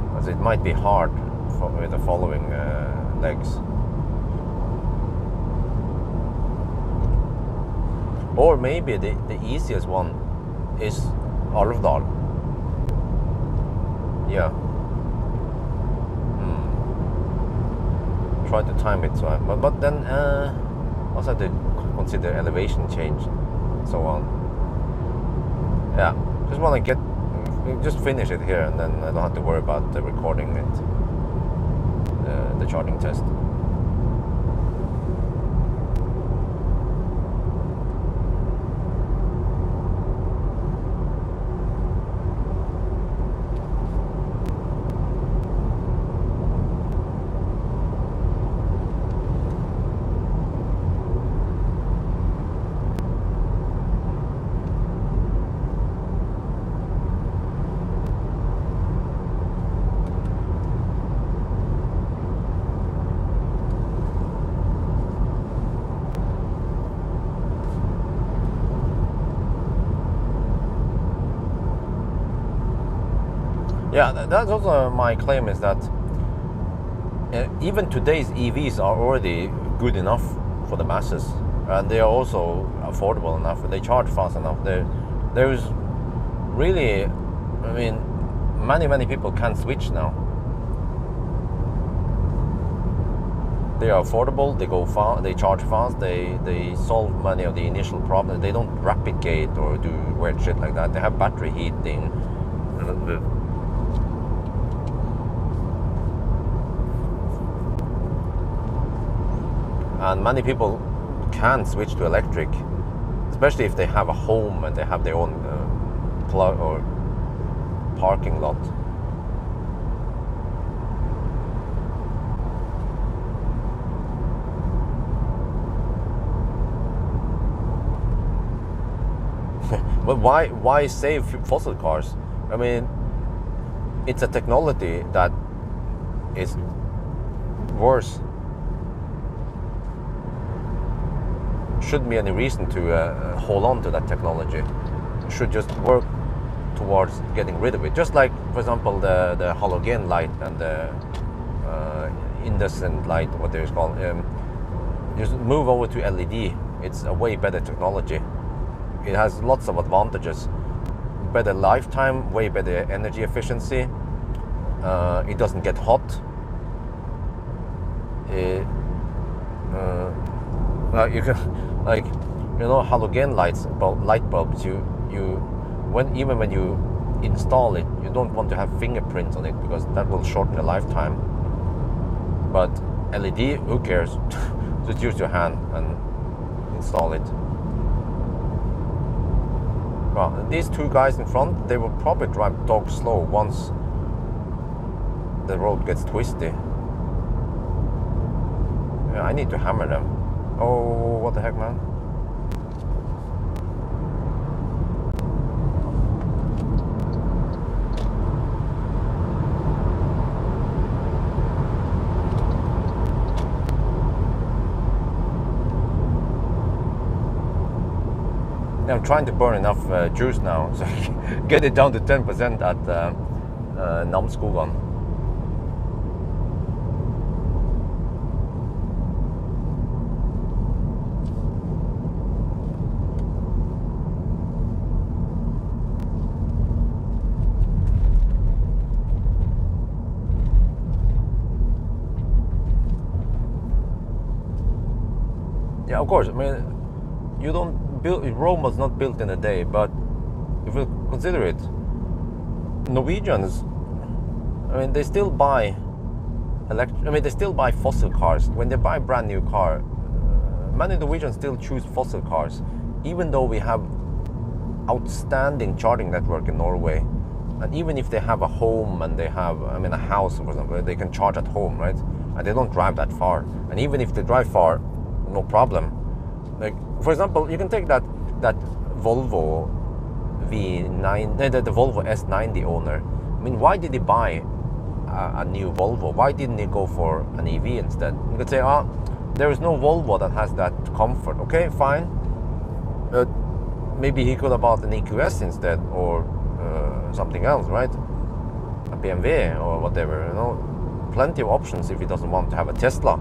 because it might be hard with the following legs. Or maybe the easiest one is Alvdal. Yeah. Try to time it, but then also have to consider elevation change, so on. Yeah, just finish it here, and then I don't have to worry about the recording it, the charging test. Yeah, that's also my claim, is that even today's EVs are already good enough for the masses, and they are also affordable enough. They charge fast enough. There's really, I mean, many people can switch now. They are affordable. They go fast. They charge fast. They solve many of the initial problems. They don't rapid gate or do weird shit like that. They have battery heating. And many people can switch to electric, especially if they have a home and they have their own plug or parking lot. But why save fossil cars? I mean, it's a technology that is worse. Shouldn't be any reason to hold on to that technology. Should just work towards getting rid of it. Just like, for example, the halogen light and the incandescent light, what they're called. Just move over to LED. It's a way better technology. It has lots of advantages. Better lifetime, way better energy efficiency. It doesn't get hot. You can, like, you know, halogen light bulbs. Even when you install it, you don't want to have fingerprints on it because that will shorten the lifetime. But LED, who cares? Just use your hand and install it. Well, these two guys in front, they will probably drive dog slow once the road gets twisty. Yeah, I need to hammer them. Oh, what the heck, man? I'm trying to burn enough juice now, so get it down to 10% at Namsskogan. Yeah, of course. I mean, you don't build. Rome was not built in a day, but if you consider it, Norwegians, I mean, they still buy they still buy fossil cars. When they buy a brand new car, many Norwegians still choose fossil cars, even though we have outstanding charging network in Norway. And even if they have a home and they have, I mean, a house, for example, they can charge at home, right? And they don't drive that far. And even if they drive far, no problem. Like, for example, you can take that Volvo V9, the Volvo S90 owner. I mean, why did he buy a new Volvo? Why didn't he go for an EV instead? You could say, there is no Volvo that has that comfort. Okay, fine. Maybe he could have bought an EQS instead, or something else, right? A BMW or whatever, you know. Plenty of options if he doesn't want to have a Tesla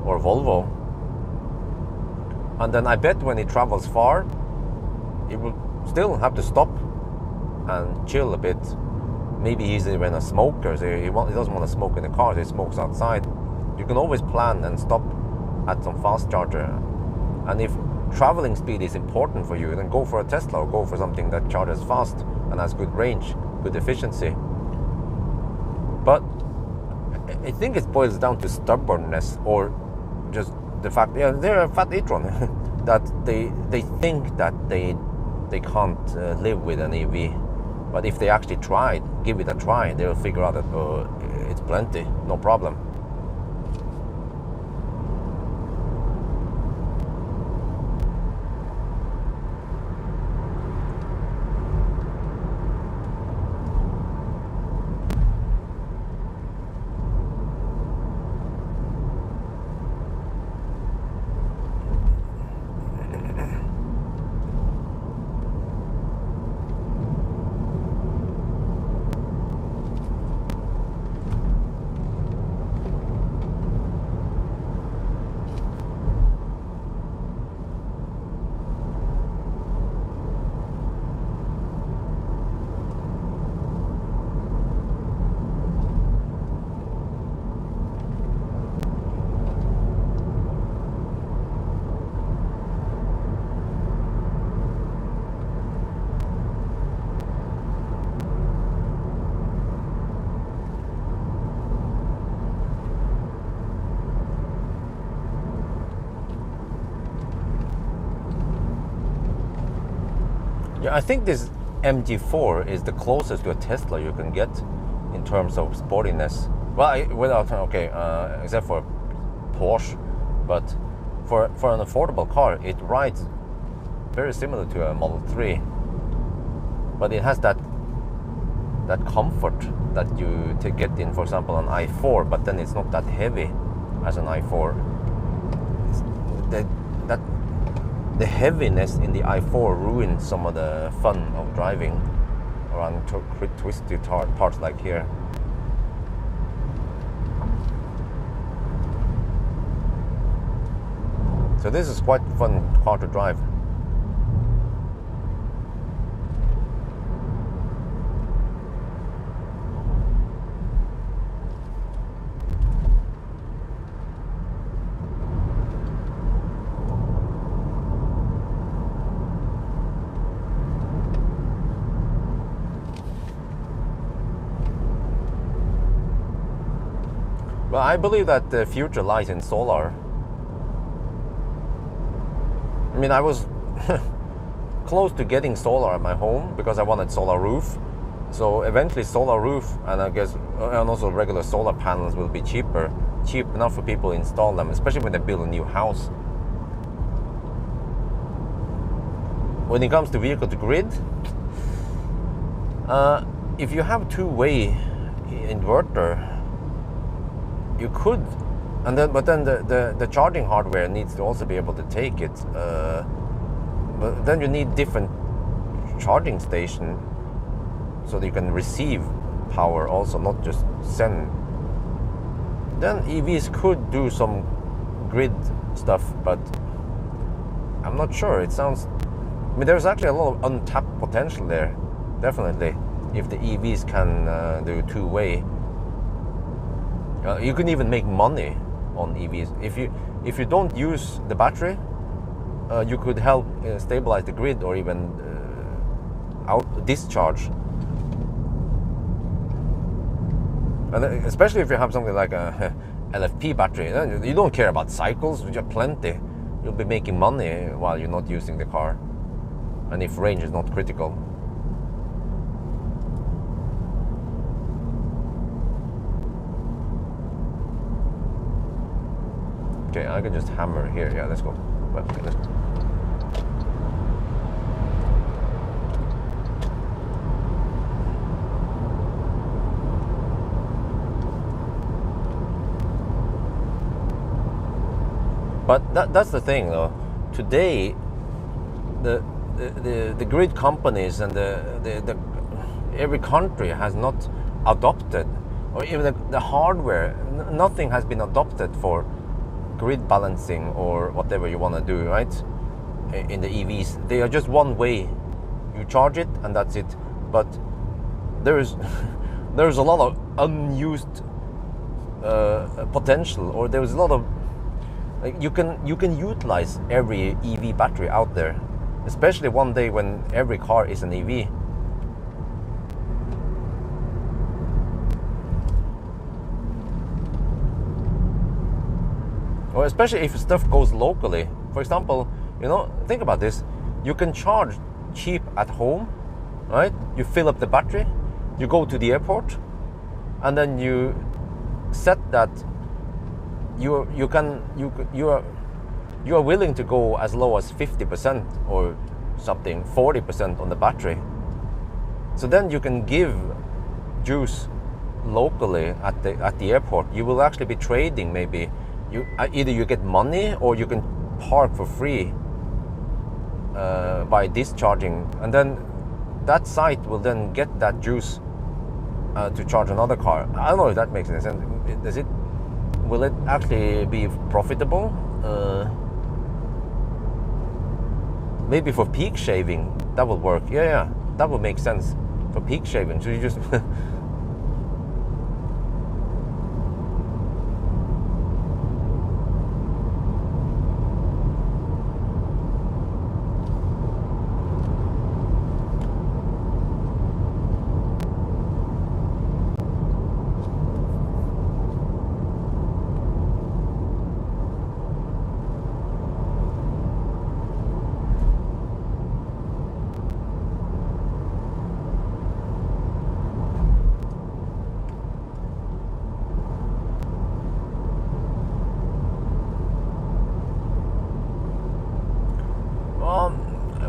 or Volvo. And then I bet when he travels far, he will still have to stop and chill a bit. Maybe he's even a smoker, so he doesn't want to smoke in the car, so he smokes outside. You can always plan and stop at some fast charger. And if traveling speed is important for you, then go for a Tesla or go for something that charges fast and has good range, good efficiency. But I think it boils down to stubbornness, or just the fact, yeah, they're a fat e-tron, that they think that they can't live with an EV. But if they actually try, give it a try, they'll figure out that it's plenty, no problem. Yeah, I think this MG4 is the closest to a Tesla you can get in terms of sportiness. Well, except for Porsche, but for an affordable car, it rides very similar to a Model 3. But it has that comfort that you get in, for example, an i4, but then it's not that heavy as an i4. The heaviness in the i4 ruins some of the fun of driving around twisty parts like here. So this is quite a fun car to drive. Well, I believe that the future lies in solar. I mean, I was close to getting solar at my home because I wanted solar roof. So eventually solar roof, and I guess, and also regular solar panels will be cheap enough for people to install them, especially when they build a new house. When it comes to vehicle to grid, if you have two-way inverter, you could, but then the charging hardware needs to also be able to take it. But then you need different charging station so that you can receive power also, not just send. Then EVs could do some grid stuff, but I'm not sure. It sounds, I mean, there's actually a lot of untapped potential there, definitely, if the EVs can do two-way. You can even make money on EVs. If you don't use the battery, you could help stabilize the grid or even out discharge. And especially if you have something like a LFP battery, you don't care about cycles. You have plenty. You'll be making money while you're not using the car, and if range is not critical. Okay, I can just hammer here. Yeah, let's go. Okay, let's go. But that's the thing, though. Today, the grid companies and the every country has not adopted, or even the hardware. Nothing has been adopted for grid balancing or whatever you want to do, right? In the EVs, they are just one way. You charge it and that's it. But there's a lot of unused potential, or there's a lot of, like, you can utilize every EV battery out there, especially one day when every car is an EV. Or especially if stuff goes locally. For example, think about this. You can charge cheap at home, right? You fill up the battery, you go to the airport, and then you set that you are willing to go as low as 50% or something, 40% on the battery. So then you can give juice locally at the airport. You will actually be trading. Maybe either you get money or you can park for free by discharging, and then that site will then get that juice to charge another car. I don't know if that makes any sense. Will it actually be profitable? Maybe for peak shaving that will work. Yeah, that would make sense for peak shaving. So you just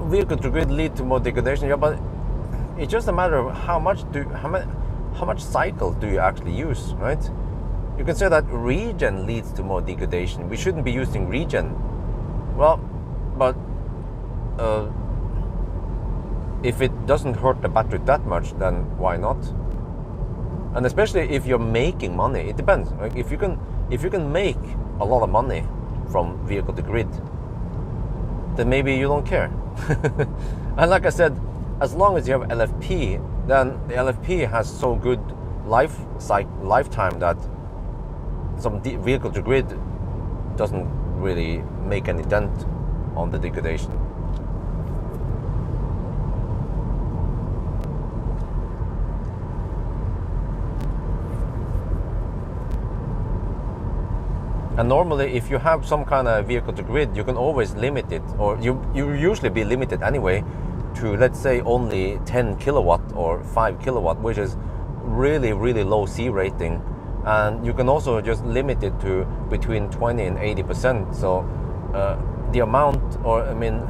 vehicle to grid lead to more degradation. Yeah, but it's just a matter of how much cycle do you actually use, right? You can say that regen leads to more degradation. We shouldn't be using regen. Well, but if it doesn't hurt the battery that much, then why not? And especially if you're making money, it depends. Like if you can make a lot of money from vehicle to grid, then maybe you don't care. And like I said, as long as you have LFP, then the LFP has so good lifetime that some vehicle to grid doesn't really make any dent on the degradation. And normally, if you have some kind of vehicle to grid, you can always limit it, or you usually be limited anyway to, let's say, only 10 kilowatt or 5 kilowatt, which is really, really low C rating. And you can also just limit it to between 20 and 80%. So the amount, or I mean,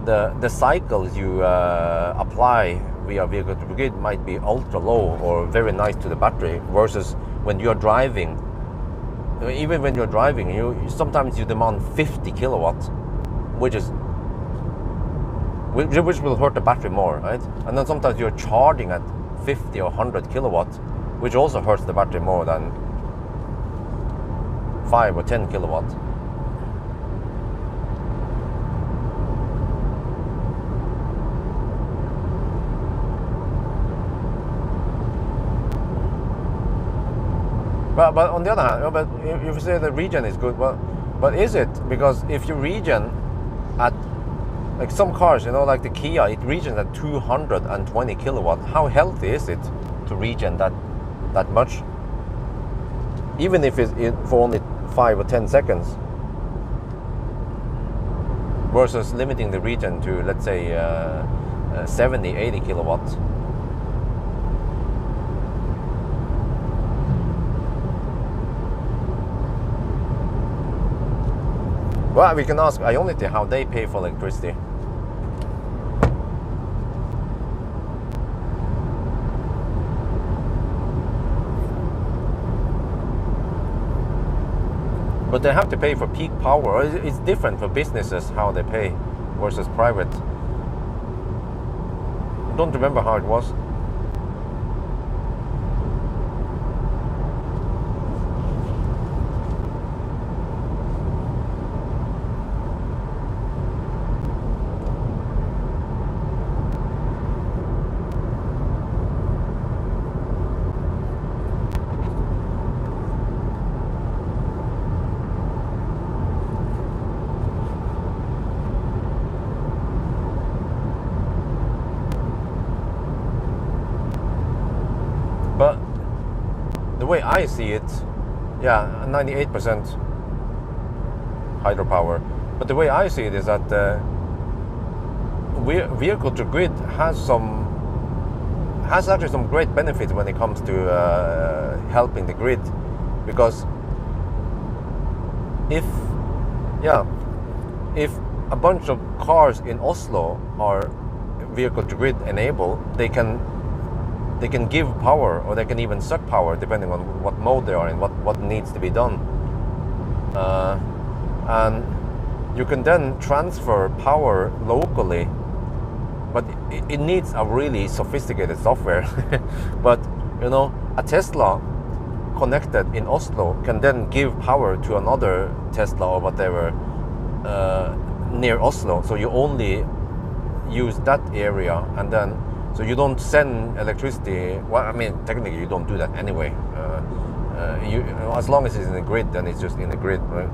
the cycles you apply via vehicle to grid might be ultra low or very nice to the battery, versus when you're driving. Even when you're driving, sometimes you demand 50 kilowatts, which will hurt the battery more, right? And then sometimes you're charging at 50 or 100 kilowatts, which also hurts the battery more than 5 or 10 kilowatts. But on the other hand, but if you say the regen is good, well, but is it? Because if you regen at, like some cars, like the Kia, it regens at 220 kilowatt. How healthy is it to regen that much? Even if it's for only 5 or 10 seconds, versus limiting the regen to, let's say, 70, 80 kilowatts. Well, we can ask Ionity how they pay for electricity. But they have to pay for peak power. It's different for businesses how they pay versus private. I don't remember how it was. But the way I see it, yeah, 98% hydropower. But the way I see it is that vehicle to grid has actually some great benefits when it comes to helping the grid, because if a bunch of cars in Oslo are vehicle to grid enabled, they can give power, or they can even suck power depending on what mode they are in, what needs to be done. And you can then transfer power locally, but it needs a really sophisticated software. But a Tesla connected in Oslo can then give power to another Tesla or whatever near Oslo. So you only use that area, and then so you don't send electricity. Well, I mean, technically you don't do that anyway. As long as it's in the grid, then it's just in the grid, right?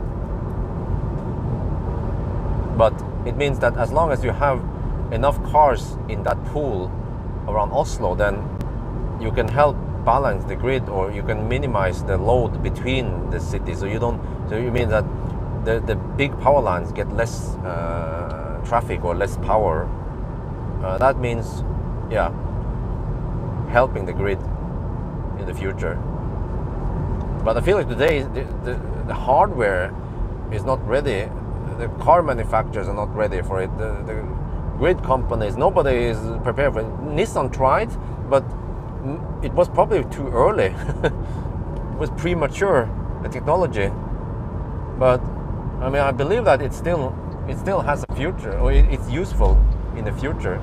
But it means that as long as you have enough cars in that pool around Oslo, then you can help balance the grid, or you can minimize the load between the cities. So you mean that the big power lines get less traffic or less power. That means, helping the grid in the future. But I feel like today the hardware is not ready. The car manufacturers are not ready for it. The grid companies, nobody is prepared for it. Nissan tried, but it was probably too early. It was premature, the technology. But I mean, I believe that it still has a future, or it's useful in the future.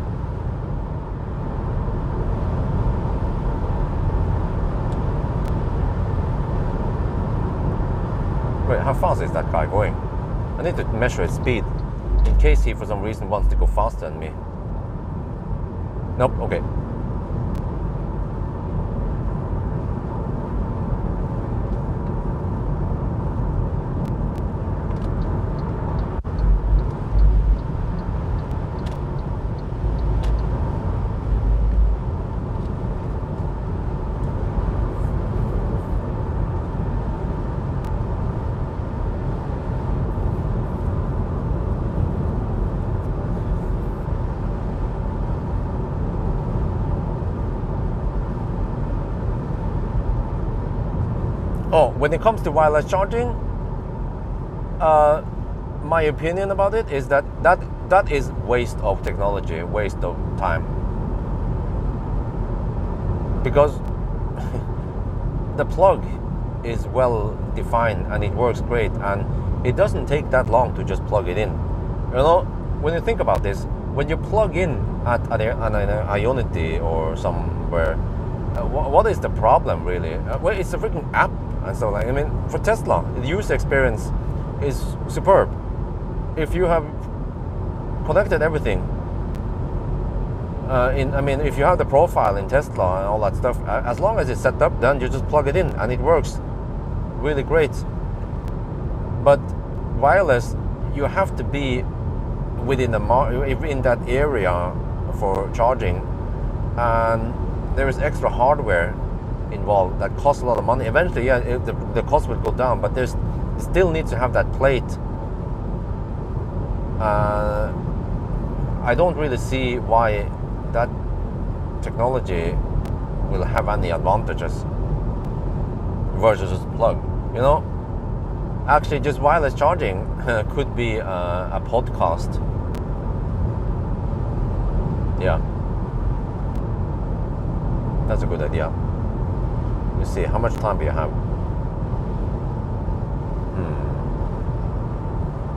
Wait, how fast is that guy going? I need to measure his speed in case he for some reason wants to go faster than me. Nope, okay. Oh, when it comes to wireless charging, my opinion about it is that is waste of technology, waste of time. Because the plug is well defined and it works great, and it doesn't take that long to just plug it in. You know, when you think about this, when you plug in at an Ionity or somewhere, what is the problem really? Well, it's a freaking app and so like. I mean, for Tesla, the user experience is superb. If you have connected everything, if you have the profile in Tesla and all that stuff, as long as it's set up, then you just plug it in and it works really great. But wireless, you have to be within in that area for charging, and there is extra hardware involved that costs a lot of money. Eventually, yeah, the cost will go down, but there's still needs to have that plate. I don't really see why that technology will have any advantages versus just plug. You know, actually, just wireless charging could be a podcast. Yeah, that's a good idea. Let's see, how much time do you have?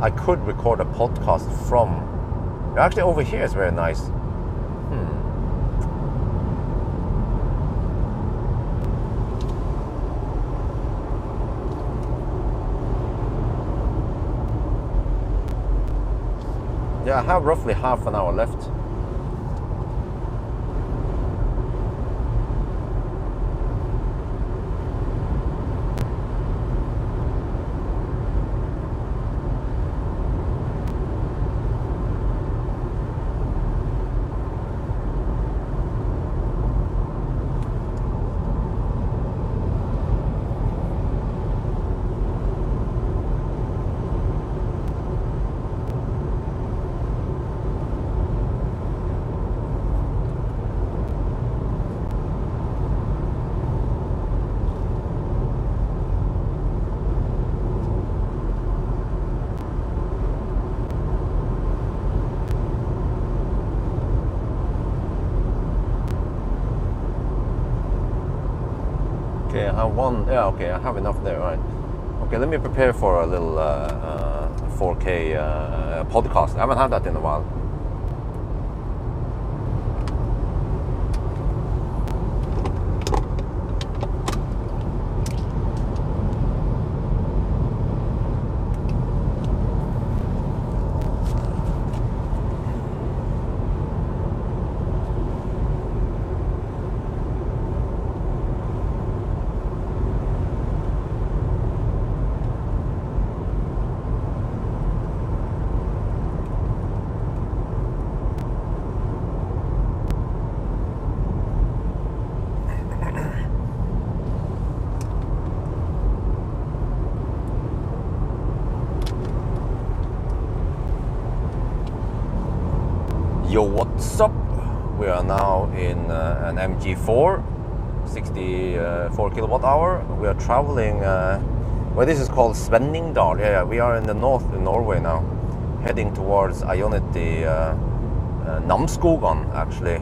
I could record a podcast from. Actually, over here is very nice. Yeah, I have roughly half an hour left. Okay, I have one. Yeah, okay, I have enough there, right? Okay, let me prepare for a little 4K podcast. I haven't had that in a while. Yo, what's up? We are now in an MG4, 64 kilowatt hour. We are traveling, well, this is called Svenningdal. Yeah, we are in the north in Norway now, heading towards Ionity, Namsskogan actually.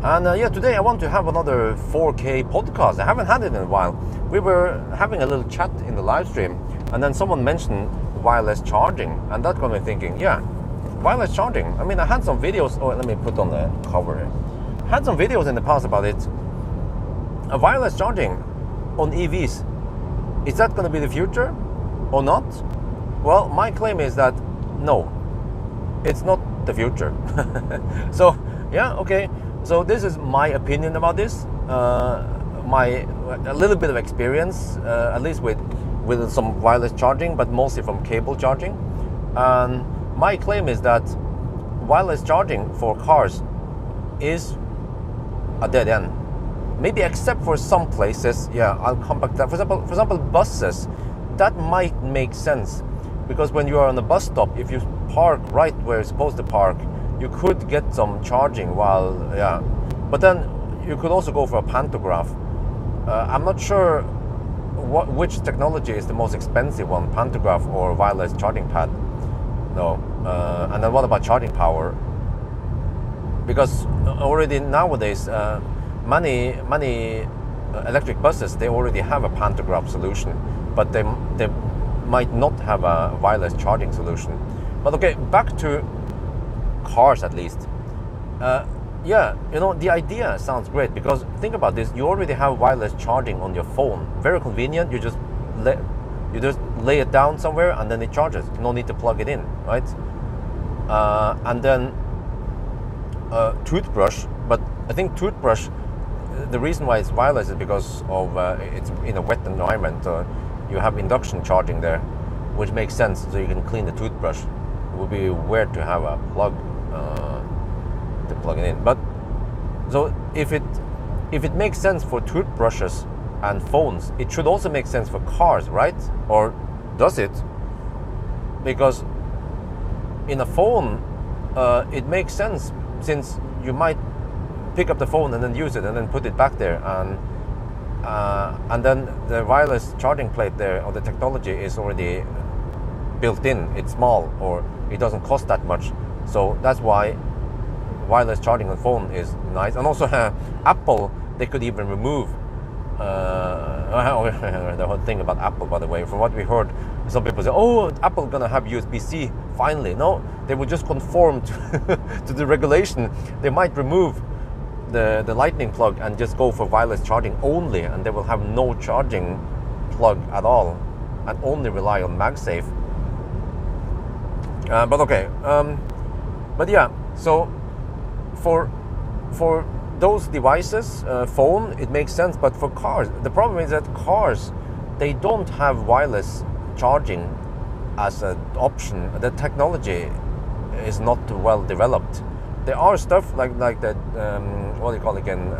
And yeah, today I want to have another 4K podcast. I haven't had it in a while. We were having a little chat in the live stream, and then someone mentioned wireless charging, and that got me thinking, yeah, wireless charging. I mean, I had some videos. Oh, let me put on the cover here. I had some videos in the past about it. Wireless charging on EVs. Is that going to be the future or not? Well, my claim is that no, it's not the future. So, yeah, okay. So this is my opinion about this. A little bit of experience, at least with some wireless charging, but mostly from cable charging. My claim is that wireless charging for cars is a dead end. Maybe except for some places. Yeah, I'll come back to that. For example, buses, that might make sense, because when you are on a bus stop, if you park right where you're supposed to park, you could get some charging while, yeah. But then you could also go for a pantograph. I'm not sure which technology is the most expensive one, pantograph or wireless charging pad? No. And then what about charging power? Because already nowadays, many electric buses, they already have a pantograph solution, but they might not have a wireless charging solution. But okay, back to cars at least. Yeah, you know, the idea sounds great, because think about this: you already have wireless charging on your phone. Very convenient. You just lay it down somewhere and then it charges. No need to plug it in, right? And then toothbrush. But I think toothbrush, the reason why it's wireless is because of it's in a wet environment. You have induction charging there, which makes sense. So you can clean the toothbrush. It would be weird to have a plug to plug it in. But so if it makes sense for toothbrushes and phones, it should also make sense for cars, right? Or does it? Because in a phone, it makes sense, since you might pick up the phone and then use it and then put it back there, and then the wireless charging plate there, or the technology, is already built in. It's small, or it doesn't cost that much. So that's why wireless charging on phone is nice. And also Apple, they could even remove the whole thing about Apple, by the way. From what we heard, some people say, oh, Apple gonna have USB-C finally. No, they will just conform to the regulation. They might remove the lightning plug and just go for wireless charging only, and they will have no charging plug at all and only rely on MagSafe. But okay, but yeah, so for those devices, phone, it makes sense. But for cars, the problem is that cars, they don't have wireless charging as an option. The technology is not well developed. There are stuff like that, what do you call it again,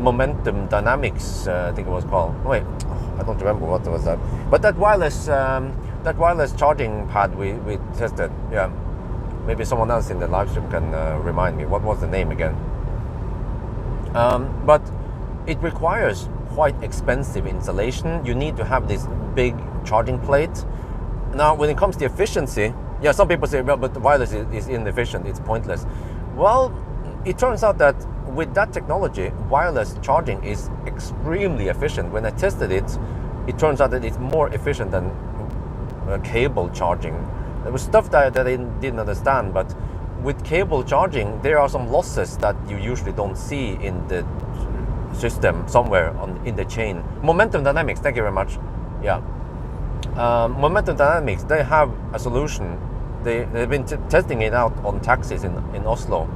momentum dynamics, I think it was called. Wait, I don't remember what was that. But that wireless charging pad we tested, yeah. Maybe someone else in the live stream can remind me. What was the name again? But it requires quite expensive installation. You need to have this big charging plate. Now, when it comes to efficiency, yeah, some people say, well, but the wireless is inefficient, it's pointless. Well, it turns out that with that technology, wireless charging is extremely efficient. When I tested it, it turns out that it's more efficient than cable charging. There was stuff that I didn't understand, but with cable charging, there are some losses that you usually don't see in the system somewhere in the chain. Momentum dynamics, thank you very much. Yeah. Momentum dynamics, they have a solution. They've been testing it out on taxis in Oslo.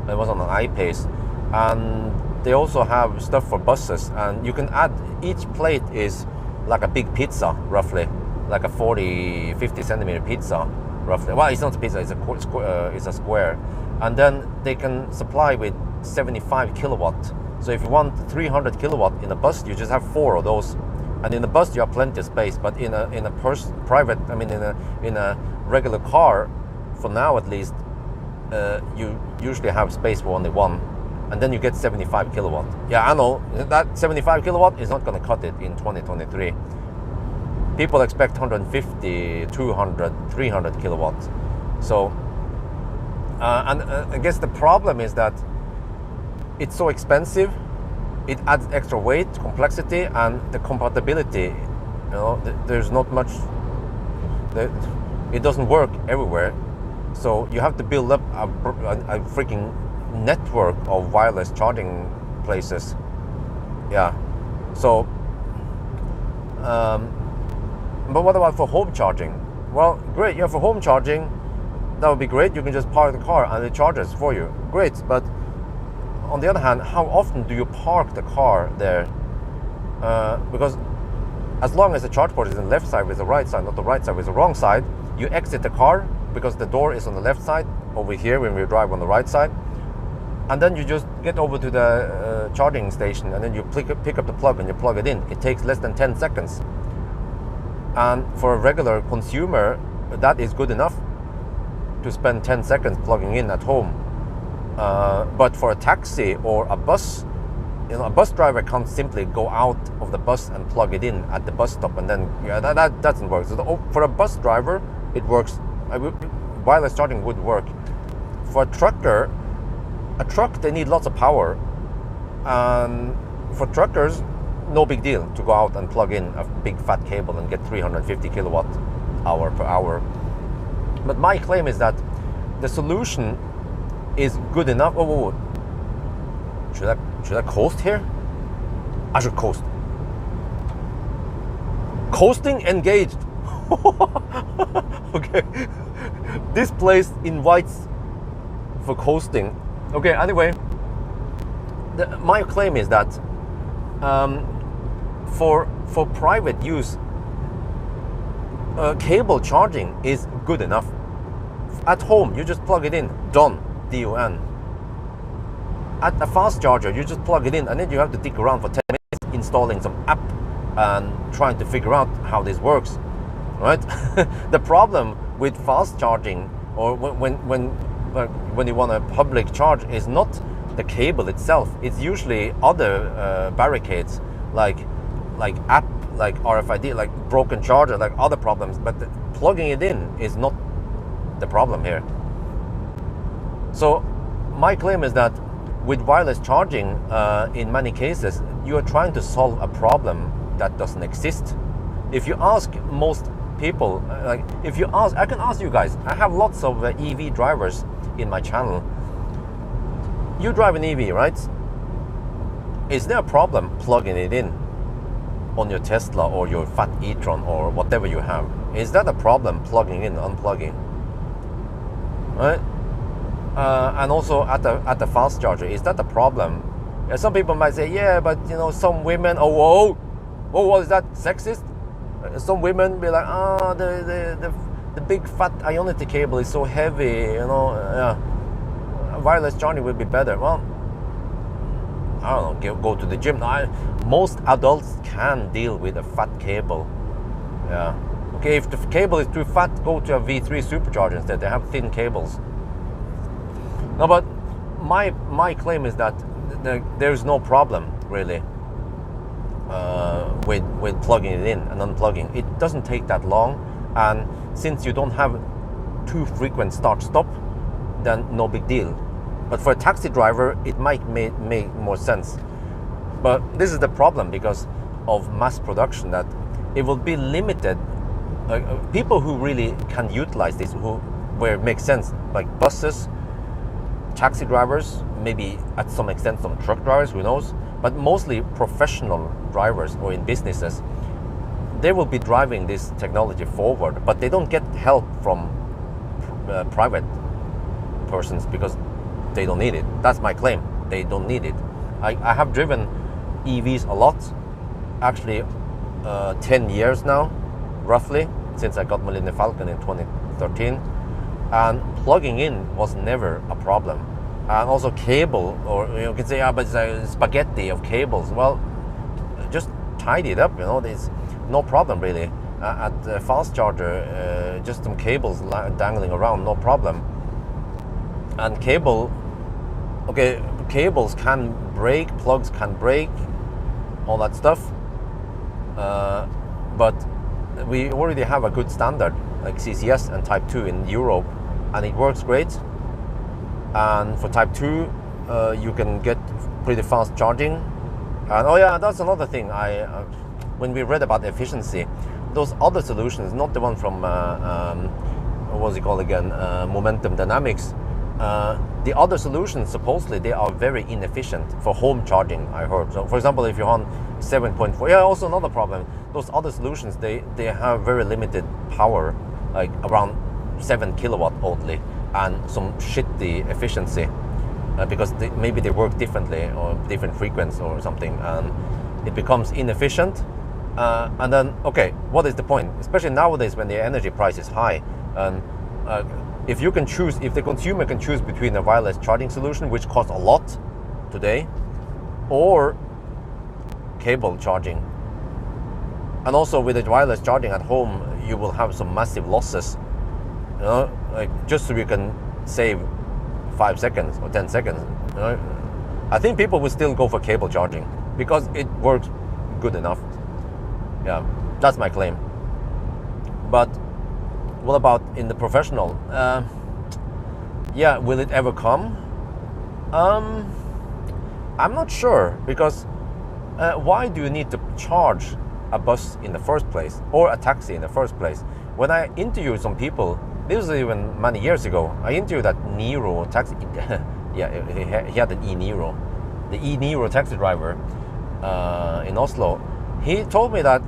It was on an iPace. And they also have stuff for buses. And you can add, each plate is like a big pizza, roughly. Like a 50 centimeter pizza, roughly. Well, it's not a pizza, it's a square. And then they can supply with 75 kilowatt. So if you want 300 kilowatt in a bus, you just have 4 of those. And in a bus, you have plenty of space. But in a private, I mean, in a regular car, for now at least, you usually have space for only one. And then you get 75 kilowatt. Yeah, I know that 75 kilowatt is not going to cut it in 2023. People expect 150, 200, 300 kilowatts. So, and I guess the problem is that it's so expensive. It adds extra weight, complexity, and the compatibility. You know, there's not much. It doesn't work everywhere. So you have to build up a freaking network of wireless charging places. Yeah. So. But what about for home charging? Well, great, yeah, for home charging, that would be great. You can just park the car and it charges for you. Great, but on the other hand, how often do you park the car there? Because as long as the charge port is on the left side with the right side, not the right side with the wrong side, you exit the car because the door is on the left side over here when we drive on the right side. And then you just get over to the charging station and then you pick up the plug and you plug it in. It takes less than 10 seconds. And for a regular consumer, that is good enough to spend 10 seconds plugging in at home. But for a taxi or a bus, a bus driver can't simply go out of the bus and plug it in at the bus stop, and then that doesn't work. So for a bus driver, it works. Wireless charging would work. For a trucker, a truck, they need lots of power, and for truckers, no big deal to go out and plug in a big fat cable and get 350 kilowatt hour per hour. But my claim is that the solution is good enough. Oh, should I coast here? I should coast. Coasting engaged. Okay. This place invites for coasting. Okay, anyway, my claim is that for private use, cable charging is good enough. At home, you just plug it in, done, D-O-N. At a fast charger, you just plug it in, and then you have to dig around for 10 minutes installing some app and trying to figure out how this works, right? The problem with fast charging, or when you want a public charge, is not the cable itself. It's usually other barricades, like app, like RFID, like broken charger, like other problems. But plugging it in is not the problem here. So my claim is that with wireless charging, in many cases, you are trying to solve a problem that doesn't exist. If you ask most people, I can ask you guys, I have lots of EV drivers in my channel. You drive an EV, right? Is there a problem plugging it in on your Tesla or your fat e-tron or whatever you have? Is that a problem plugging in, unplugging? Right? And also at the fast charger, is that a problem? Some people might say, yeah, but some women, what is that, sexist? Some women be like, the big fat Ionity cable is so heavy, wireless charging would be better. Well, I don't know, go to the gym. Most adults can deal with a fat cable. Yeah. Okay, if the cable is too fat, go to a V3 supercharger instead. They have thin cables. No, but my claim is that there's no problem really with plugging it in and unplugging. It doesn't take that long, and since you don't have too frequent start-stop, then no big deal. But for a taxi driver, it might make more sense. But this is the problem because of mass production, that it will be limited. People who really can utilize this, where it makes sense, like buses, taxi drivers, maybe at some extent some truck drivers, who knows, but mostly professional drivers or in businesses, they will be driving this technology forward, but they don't get help from private persons because they don't need it. That's my claim. They don't need it. I have driven EVs a lot, actually 10 years now, roughly, since I got my Linear Falcon in 2013, and plugging in was never a problem. And also cable, or you can say, but it's a spaghetti of cables. Well, just tidy it up, there's no problem really. At the fast charger, just some cables dangling around, no problem. And cables can break, plugs can break, all that stuff. But we already have a good standard like CCS and Type 2 in Europe, and it works great. And for Type 2, you can get pretty fast charging. And that's another thing. When we read about efficiency, those other solutions, not the one from what's it called again, Momentum Dynamics, the other solutions, supposedly they are very inefficient for home charging, I heard. So for example, if you're on 7.4, also another problem, those other solutions, they have very limited power, like around 7 kilowatt only, and some shitty efficiency, because maybe they work differently or different frequency or something, and it becomes inefficient. And then, what is the point? Especially nowadays when the energy price is high, and if the consumer can choose between a wireless charging solution, which costs a lot today, or cable charging. And also with the wireless charging at home, you will have some massive losses, just so you can save 5 seconds or 10 seconds. I think people will still go for cable charging because it works good enough. Yeah, that's my claim. But what about in the professional? Yeah, will it ever come? I'm not sure, because why do you need to charge a bus in the first place or a taxi in the first place? When I interviewed some people, this was even many years ago, I interviewed that Nero taxi. Yeah, he had an E-Nero, the E-Nero taxi driver in Oslo. He told me that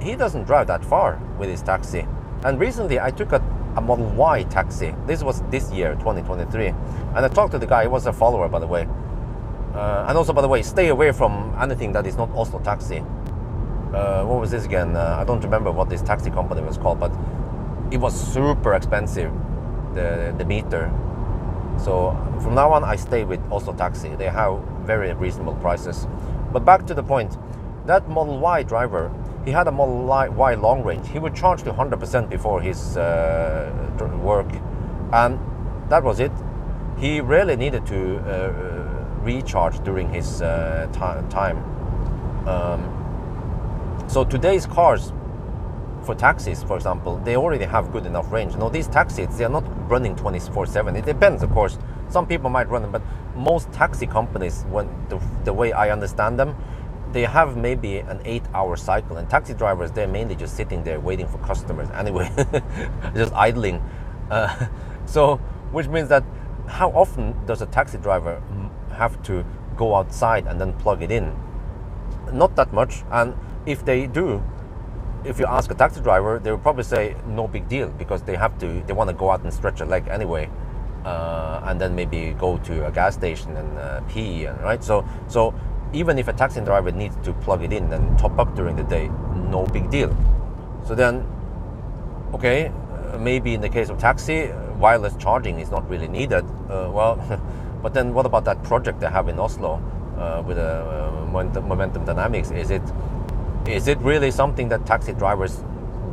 he doesn't drive that far with his taxi. And recently I took a Model Y taxi. This was this year, 2023. And I talked to the guy. He was a follower, by the way. And also, by the way, stay away from anything that is not Oslo Taxi. What was this again? I don't remember what this taxi company was called, but it was super expensive, the meter. So from now on, I stay with Oslo Taxi. They have very reasonable prices. But back to the point, that Model Y driver, he had a Model Y long range. He would charge to 100% before his work, and that was it. He rarely needed to recharge during his time. So today's cars, for taxis, for example, they already have good enough range. No, these taxis, they are not running 24/7. It depends, of course. Some people might run them, but most taxi companies, when the way I understand them, they have maybe an 8-hour cycle, and taxi drivers, they're mainly just sitting there waiting for customers anyway, just idling. So, which means that how often does a taxi driver have to go outside and then plug it in? Not that much. And if they do, if you ask a taxi driver, they will probably say no big deal, because they want to go out and stretch a leg anyway, and then maybe go to a gas station and pee, and right. So even if a taxi driver needs to plug it in and top up during the day, no big deal. So then, okay, maybe in the case of taxi, wireless charging is not really needed. Well, but then what about that project they have in Oslo with Momentum Dynamics? Is it really something that taxi drivers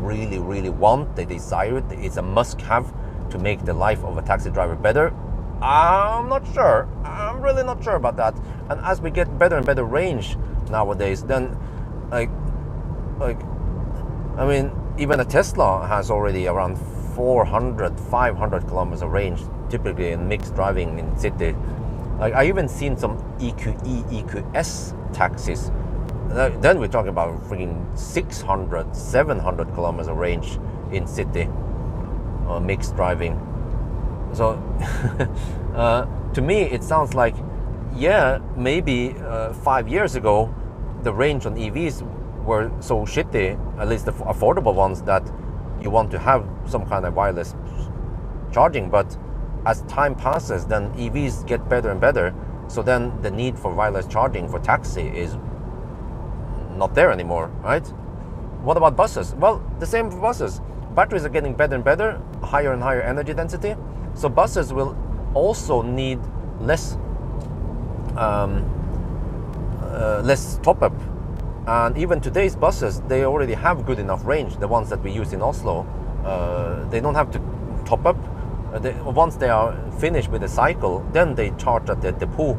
really want? They desire it? It's a must-have to make the life of a taxi driver better? I'm not sure. I'm really not sure about that. And as we get better and better range nowadays, then I mean, even a Tesla has already around 400-500 kilometers of range, typically in mixed driving in city. Like, I even seen some EQE, EQS taxis. Then we're talking about freaking 600-700 kilometers of range in city, mixed driving. So to me, it sounds like, yeah, maybe 5 years ago, the range on EVs were so shitty, at least the affordable ones, that you want to have some kind of wireless charging. But as time passes, then EVs get better and better. So then the need for wireless charging for taxi is not there anymore, right? What about buses? Well, the same for buses. Batteries are getting better and better, higher and higher energy density. So buses will also need less top up. And even today's buses, they already have good enough range. The ones that we use in Oslo, they don't have to top up. Once they are finished with the cycle, then they charge at the depot.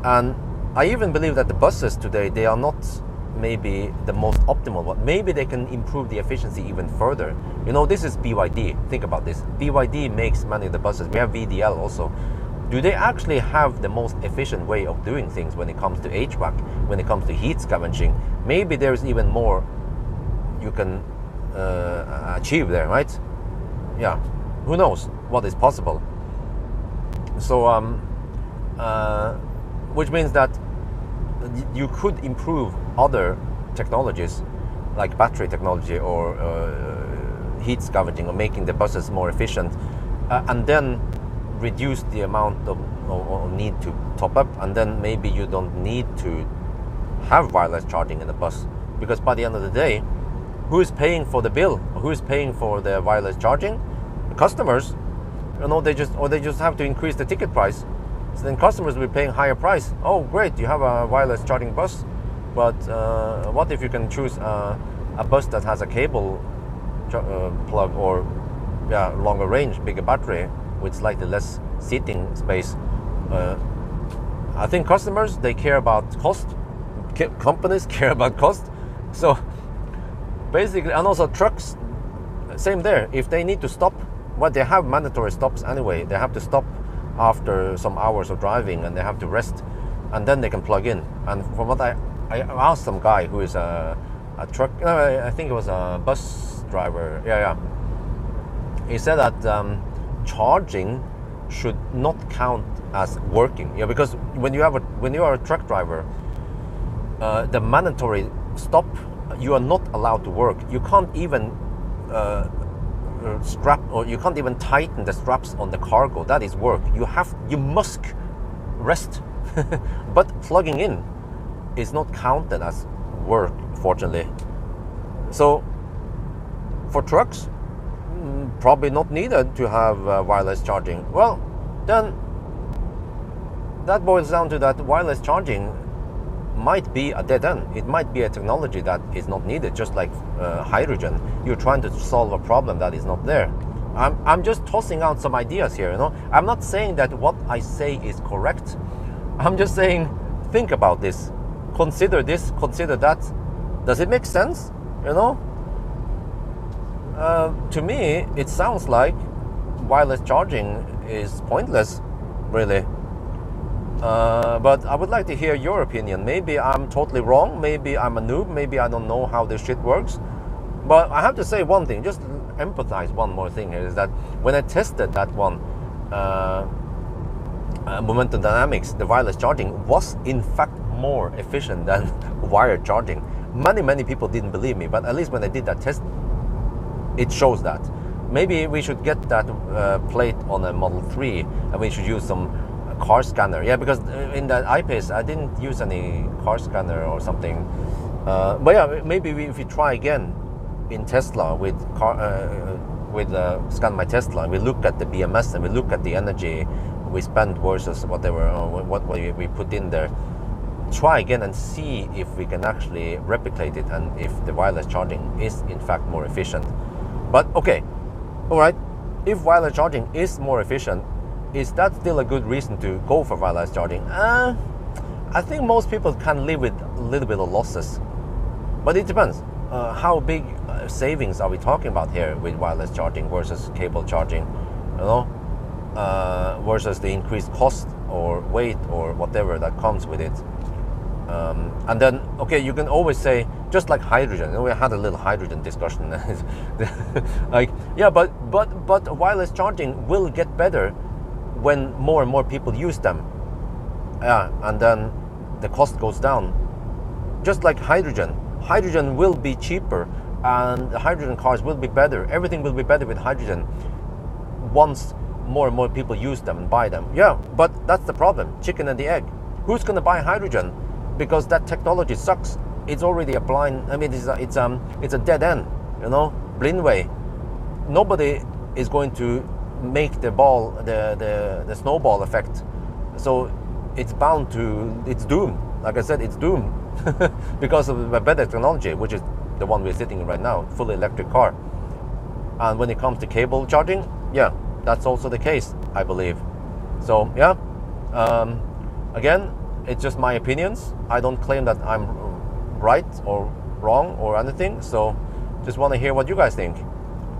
And I even believe that the buses today, they are not maybe the most optimal one. Maybe they can improve the efficiency even further. You know, this is BYD. Think about this. BYD makes many of the buses. We have VDL also. Do they actually have the most efficient way of doing things when it comes to HVAC, when it comes to heat scavenging? Maybe there's even more you can achieve there, right? Yeah, who knows what is possible. So, which means that you could improve other technologies like battery technology or heat scavenging, or making the buses more efficient, and then reduce the amount of need to top up, and then maybe you don't need to have wireless charging in the bus, because by the end of the day, who is paying for the bill? Who is paying for the wireless charging? The customers. You know, they just have to increase the ticket price. So then customers will be paying higher price. Oh, great, you have a wireless charging bus, but what if you can choose a bus that has a cable plug, or longer range, bigger battery, with slightly less seating space, I think customers, they care about cost. Companies care about cost. So basically, and also trucks, same there. If they need to stop, well, they have mandatory stops anyway. They have to stop after some hours of driving, and they have to rest, and then they can plug in. And from what I asked some guy who is a truck, I think it was a bus driver. Yeah. He said that charging should not count as working. Yeah, because when you are a truck driver, the mandatory stop, you are not allowed to work. You can't even strap, or you can't even tighten the straps on the cargo. That is work. You must rest. But plugging in is not counted as work, fortunately. So for trucks, probably not needed to have wireless charging. Well, then that boils down to that wireless charging might be a dead end. It might be a technology that is not needed, just like hydrogen. You're trying to solve a problem that is not there. I'm just tossing out some ideas here, you know. I'm not saying that what I say is correct. I'm just saying, think about this, consider that. Does it make sense? You know, to me, it sounds like wireless charging is pointless, really. But I would like to hear your opinion. Maybe I'm totally wrong. Maybe I'm a noob. Maybe I don't know how this shit works. But I have to say one thing, just empathize one more thing here, is that when I tested that one, momentum dynamics, the wireless charging was in fact more efficient than wired charging. Many people didn't believe me, but at least when I did that test, it shows that. Maybe we should get that plate on a Model 3, and we should use some car scanner. Yeah, because in that I-Pace, I didn't use any car scanner or something. But yeah, maybe if we try again in Tesla with Scan My Tesla, and we look at the BMS and we look at the energy we spend versus whatever, what we put in there. Try again and see if we can actually replicate it, and if the wireless charging is in fact more efficient. But okay, all right, if wireless charging is more efficient, is that still a good reason to go for wireless charging? I think most people can live with a little bit of losses, but it depends. How big savings are we talking about here with wireless charging versus cable charging? You know, versus the increased cost or weight or whatever that comes with it. And then, okay, you can always say, just like hydrogen. You know, we had a little hydrogen discussion. Like, yeah, but wireless charging will get better when more and more people use them. Yeah, and then the cost goes down. Just like hydrogen. Hydrogen will be cheaper, and the hydrogen cars will be better. Everything will be better with hydrogen once more and more people use them and buy them. Yeah, but that's the problem, chicken and the egg. Who's going to buy hydrogen? Because that technology sucks. It's already a blind, I mean, it's a dead end, you know, blind way. Nobody is going to make the ball, the snowball effect. So it's bound to, it's doomed. Like I said, it's doomed because of a better technology, which is the one we're sitting in right now, fully electric car. And when it comes to cable charging, yeah, that's also the case, I believe. So yeah, again, it's just my opinions. I don't claim that I'm right or wrong or anything. So just want to hear what you guys think.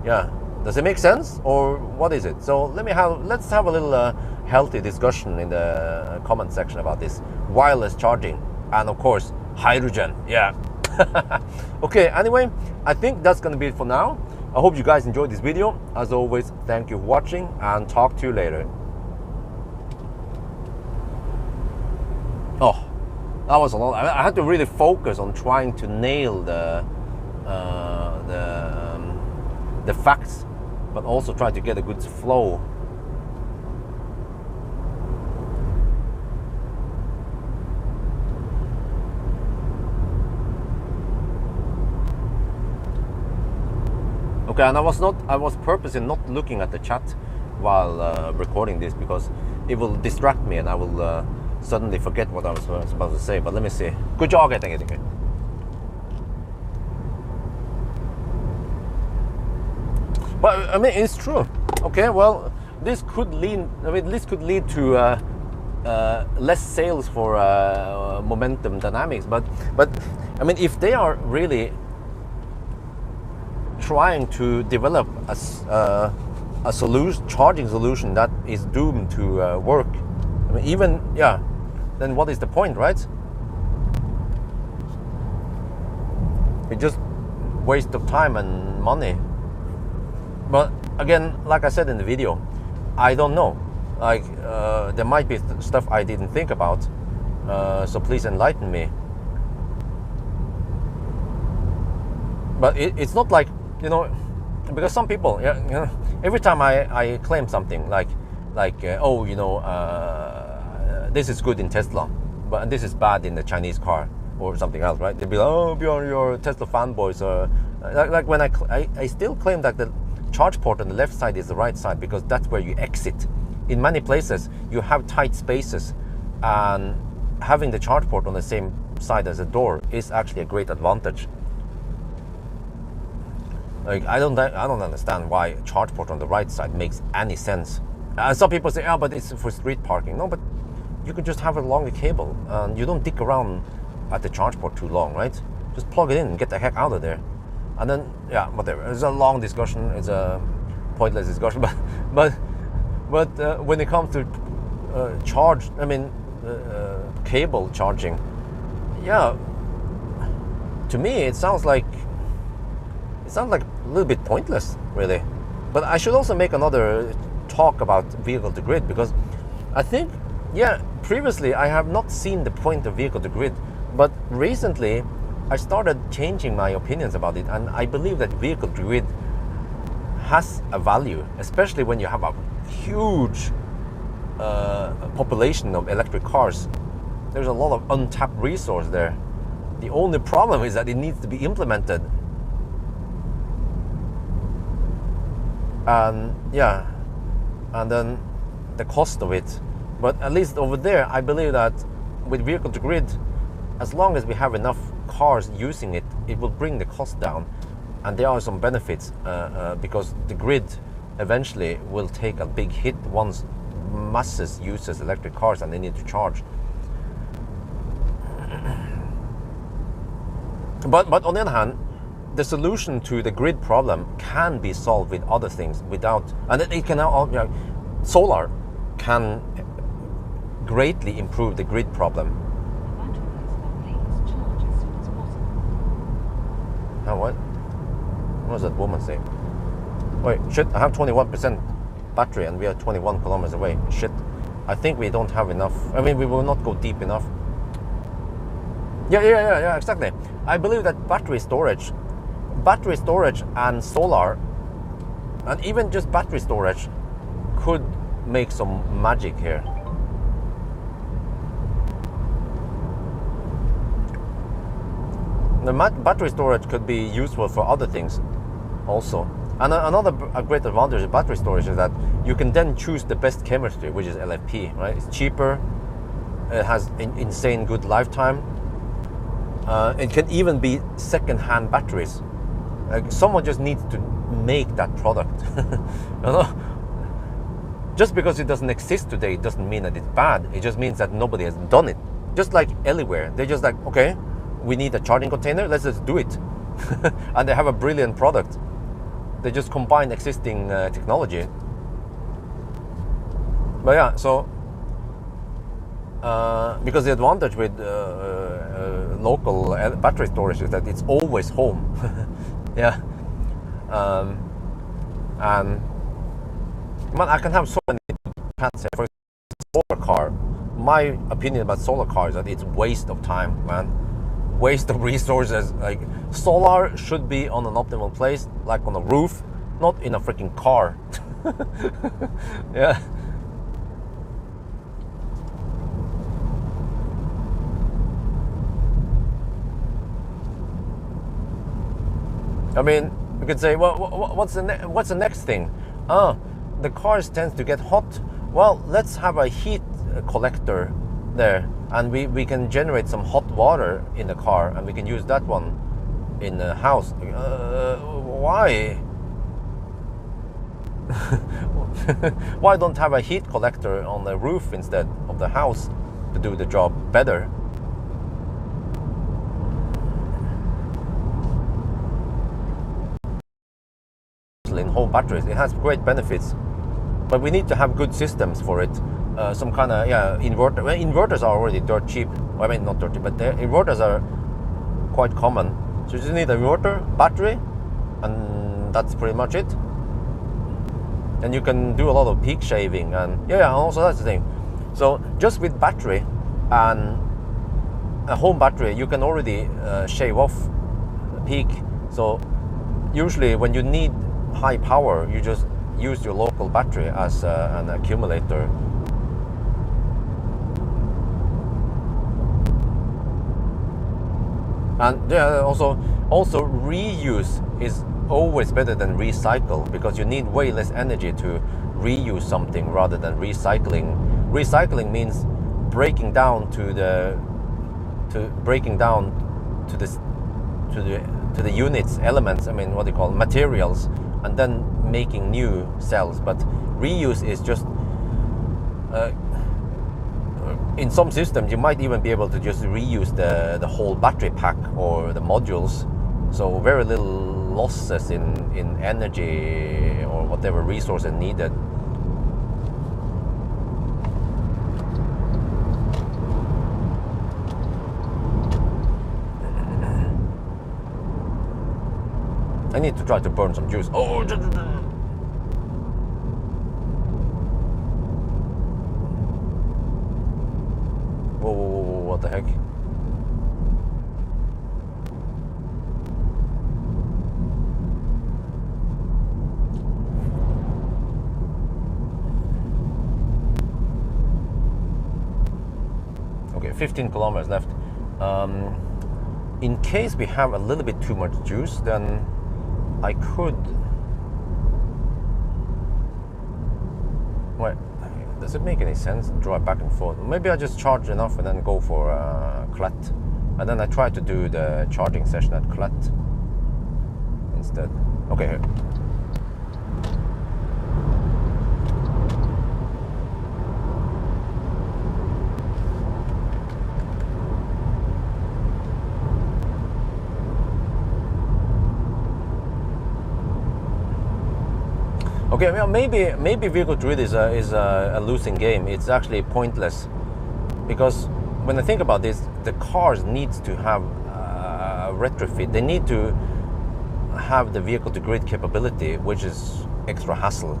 Yeah, does it make sense or what is it? So let's have a little healthy discussion in the comment section about this wireless charging and of course hydrogen. Yeah. Okay, anyway, I think that's gonna be it for now. I hope you guys enjoyed this video. As always, thank you for watching and talk to you later. Oh, that was a lot. I had to really focus on trying to nail the facts, but also try to get a good flow. Okay, and I was purposely not looking at the chat while recording this because it will distract me and I will suddenly forget what I was supposed to say. But let me see. Good job getting it. Okay. But I mean, it's true. Okay, well, this could lead. I mean, this could lead to less sales for momentum dynamics. But I mean, if they are really trying to develop a solution, charging solution that is doomed to work, I mean, even then what is the point, right? It's just waste of time and money. But again, like I said in the video, I don't know. Like there might be stuff I didn't think about, so please enlighten me. But it's not like, you know, because some people, you know, every time I claim something like oh, you know, this is good in Tesla, but this is bad in the Chinese car or something else, right? They'll be like, oh, Bjorn, you're Tesla fanboys. Like when I still claim that the charge port on the left side is the right side, because that's where you exit. In many places, you have tight spaces, and having the charge port on the same side as the door is actually a great advantage. Like I don't understand why charge port on the right side makes any sense. Some people say, oh, but it's for street parking. No, but you can just have a longer cable, and you don't dick around at the charge port too long, right? Just plug it in and get the heck out of there. And then, yeah, whatever. It's a long discussion. It's a pointless discussion. But when it comes to cable charging, yeah, to me it sounds like a little bit pointless, really. But I should also make another talk about vehicle to grid, because I think, yeah, previously I have not seen the point of vehicle to grid, but recently I started changing my opinions about it, and I believe that vehicle to grid has a value, especially when you have a huge population of electric cars. There's a lot of untapped resource there. The only problem is that it needs to be implemented. And yeah, and then the cost of it. But at least over there, I believe that with vehicle to grid, as long as we have enough cars using it, it will bring the cost down. And there are some benefits because the grid eventually will take a big hit once masses uses electric cars and they need to charge. But on the other hand, the solution to the grid problem can be solved with other things without, and it can now, you know, solar can greatly improve the grid problem. Oh, what does that woman say? Wait, shit, I have 21% battery and we are 21 kilometers away. Shit, I think we don't have enough. I mean, we will not go deep enough. Yeah, exactly. I believe that battery storage and solar, and even just battery storage, could make some magic here. The battery storage could be useful for other things also. And another great advantage of battery storage is that you can then choose the best chemistry, which is LFP, right? It's cheaper, it has insane good lifetime. It can even be second-hand batteries. Like someone just needs to make that product. You know? Just because it doesn't exist today doesn't mean that it's bad. It just means that nobody has done it. Just like Anywhere, they're just like, okay, we need a charging container, let's just do it. And they have a brilliant product. They just combine existing technology. But yeah, so because the advantage with local battery storage is that it's always home. Yeah, and man, I can have so many paths here. For example, solar car. My opinion about solar cars is that it's waste of time, man. Waste of resources. Like solar should be on an optimal place, like on a roof, not in a freaking car. Yeah. I mean, we could say, well, what's the next thing? The cars tend to get hot. Well, let's have a heat collector there, and we can generate some hot water in the car, and we can use that one in the house. Why? Why don't have a heat collector on the roof instead of the house to do the job better? In home batteries, it has great benefits, but we need to have good systems for it. Some kind of inverter. Well, inverters are already dirt cheap. Well, I mean, not dirt cheap, but the inverters are quite common. So you just need an inverter, battery, and that's pretty much it. And you can do a lot of peak shaving, and also that's the thing. So just with battery and a home battery, you can already shave off peak. So usually when you need high power, you just use your local battery as an accumulator. And also reuse is always better than recycle, because you need way less energy to reuse something rather than recycling. Recycling means breaking down to the units, elements. I mean, what do you call materials, and then making new cells. But reuse is just in some systems you might even be able to just reuse the whole battery pack or the modules, so very little losses in energy or whatever resources needed. I need to try to burn some juice. Oh, whoa, what the heck? Okay, 15 kilometers left. In case we have a little bit too much juice, then I could... Wait, does it make any sense to drive back and forth? Maybe I just charge enough and then go for Clet. And then I try to do the charging session at Clet instead. Okay, here. Okay, well, maybe vehicle grid is a losing game. It's actually pointless, because when I think about this, the cars needs to have a retrofit. They need to have the vehicle to grid capability, which is extra hassle,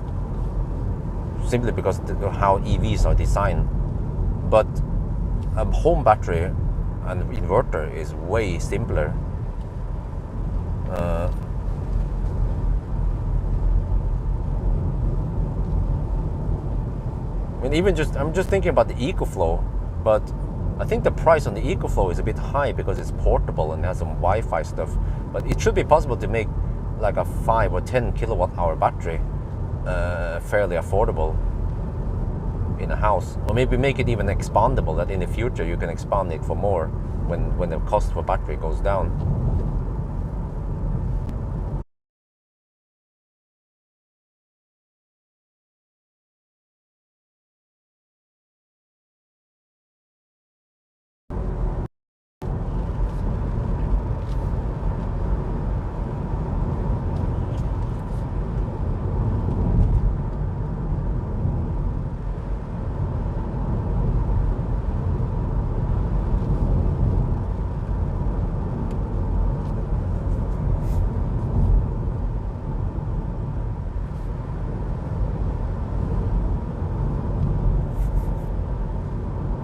simply because of how EVs are designed. But a home battery and inverter is way simpler. I mean, I'm just thinking about the EcoFlow, but I think the price on the EcoFlow is a bit high because it's portable and has some Wi-Fi stuff. But it should be possible to make like a 5 or 10 kilowatt hour battery fairly affordable in a house, or maybe make it even expandable, that in the future you can expand it for more when the cost for battery goes down.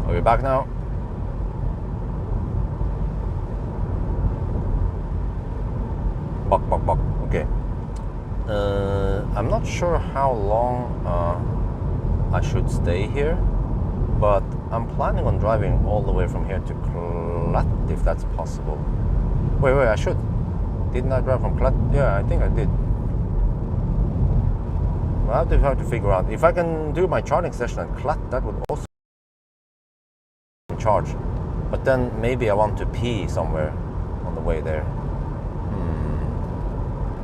Are we back now? Buck. Okay. I'm not sure how long I should stay here, but I'm planning on driving all the way from here to Clat, if that's possible. Wait, I should. Didn't I drive from Clat? Yeah, I think I did. Well, I have to figure out if I can do my charging session at Clat. That would also charge, but then maybe I want to pee somewhere on the way there.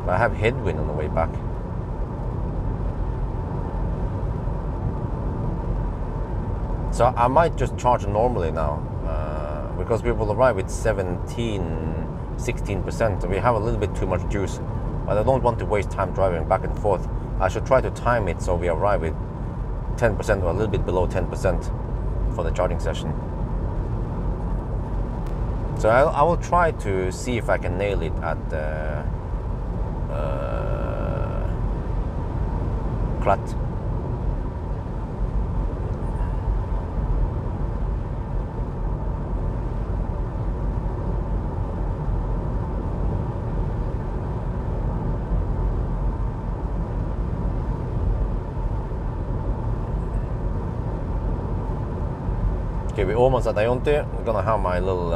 I have headwind on the way back. So I might just charge normally now, because we will arrive with 16%. So we have a little bit too much juice, but I don't want to waste time driving back and forth. I should try to time it so we arrive with 10% or a little bit below 10% for the charging session. So I will try to see if I can nail it at the Klat. Okay, we're almost at Ionte. We're gonna have my little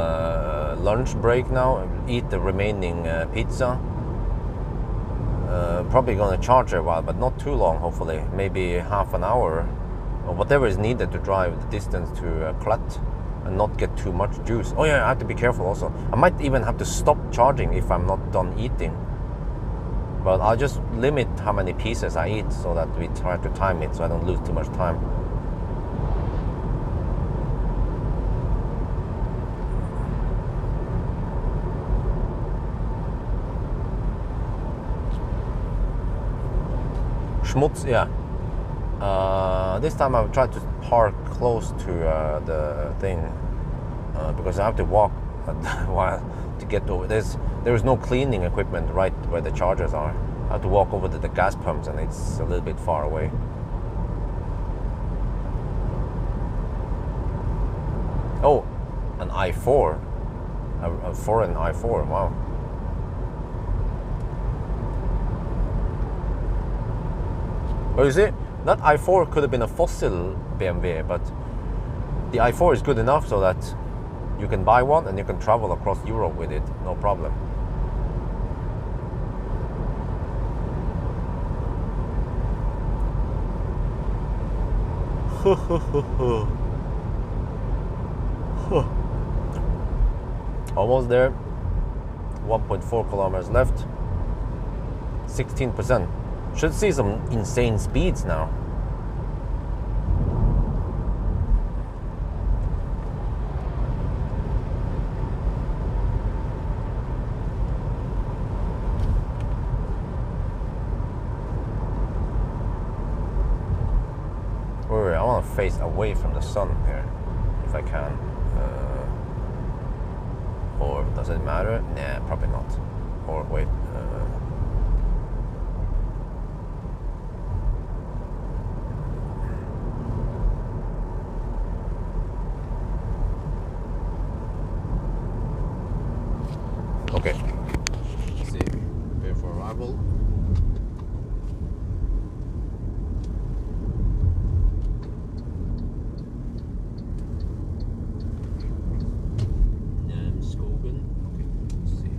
lunch break now, eat the remaining pizza. Probably gonna charge a while, but not too long, hopefully. Maybe half an hour or whatever is needed to drive the distance to Klat and not get too much juice. Oh yeah, I have to be careful also. I might even have to stop charging if I'm not done eating. But I'll just limit how many pieces I eat so that we try to time it so I don't lose too much time. Schmutz, yeah. This time I've tried to park close to the thing because I have to walk a while to get over. There is no cleaning equipment right where the chargers are. I have to walk over to the gas pumps, and it's a little bit far away. Oh, an i4, a foreign i4. Wow. Well, you see, that i4 could have been a fossil BMW, but the i4 is good enough so that you can buy one and you can travel across Europe with it, no problem. Almost there. 1.4 kilometers left. 16%. Should see some insane speeds now. Wait, I want to face away from the sun here, if I can. Or does it matter? Nah, probably not. Or wait. Okay. Let's see. Prepare for arrival. Skogen. Okay. Let's see.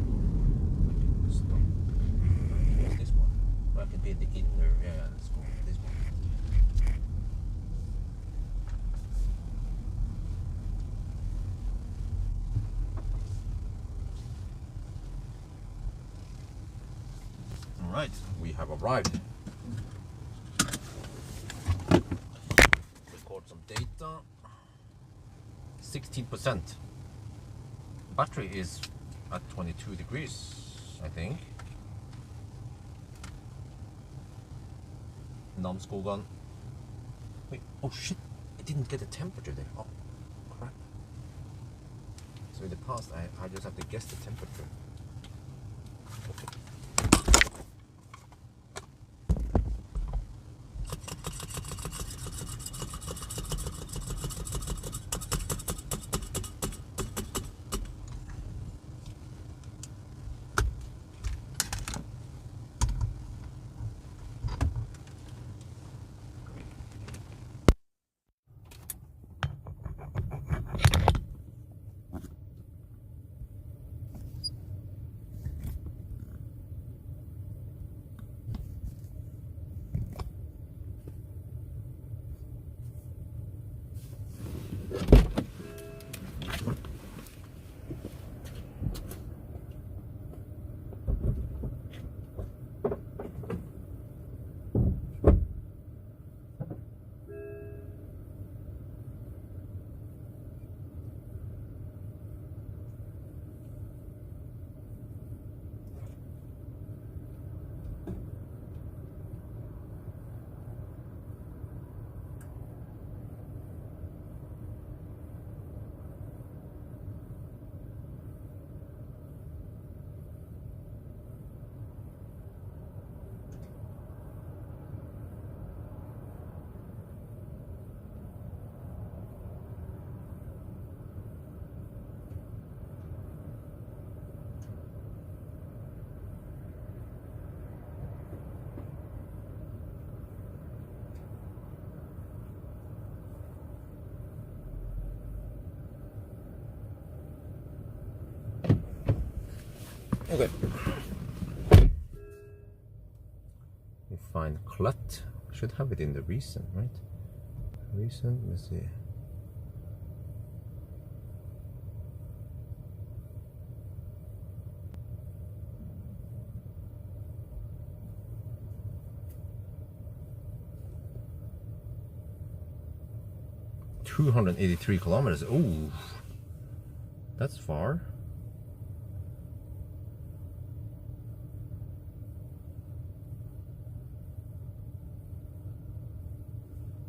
I can stop. This one. Or I can be in the inner. Yeah, let's go. This one. Right, we have arrived. Record some data. 16%. Battery is at 22 degrees, I think. Namskogan. Wait, oh shit, I didn't get the temperature there. Oh, crap. So in the past, I just have to guess the temperature. Okay. Okay. We find clut. Should have it in the recent, right? Recent, let's see. $283 kilometers. Oh, that's far.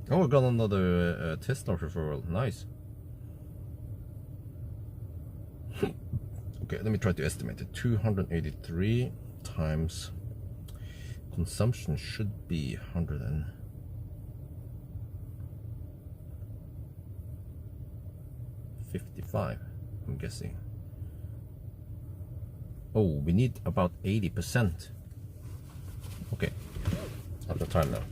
Oh, we got another Tesla referral. Nice. Okay, let me try to estimate it. 283 times consumption should be 155, I'm guessing. Oh, we need about 80%. Okay, at the time now.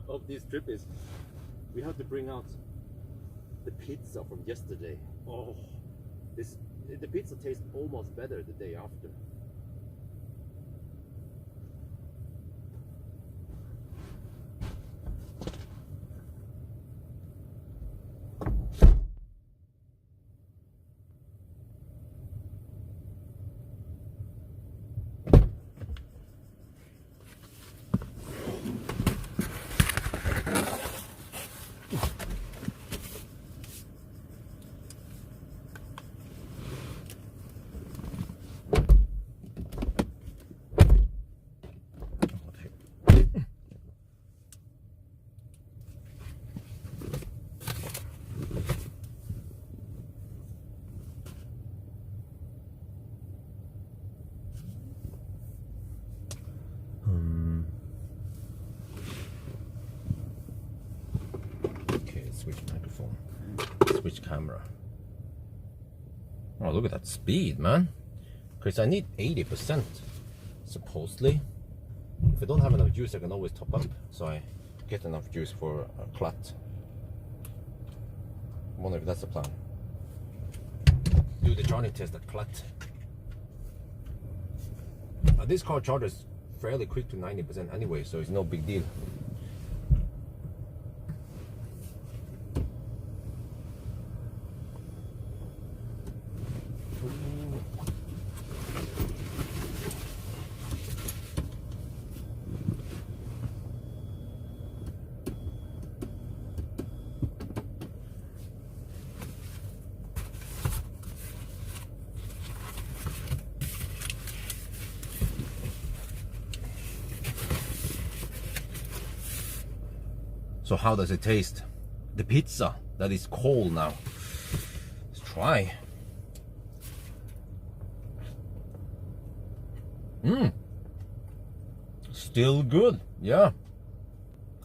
Of this trip is we have to bring out the pizza from yesterday. Oh, the pizza tastes almost better the day after. Switch microphone, switch camera. Oh, look at that speed, man. Because I need 80%, supposedly. If I don't have enough juice, I can always top up, so I get enough juice for a clut. I wonder if that's the plan. Do the charging test at clut. This car charges fairly quick to 90% anyway, so it's no big deal. So how does it taste? The pizza that is cold now. Let's try. Still good, yeah.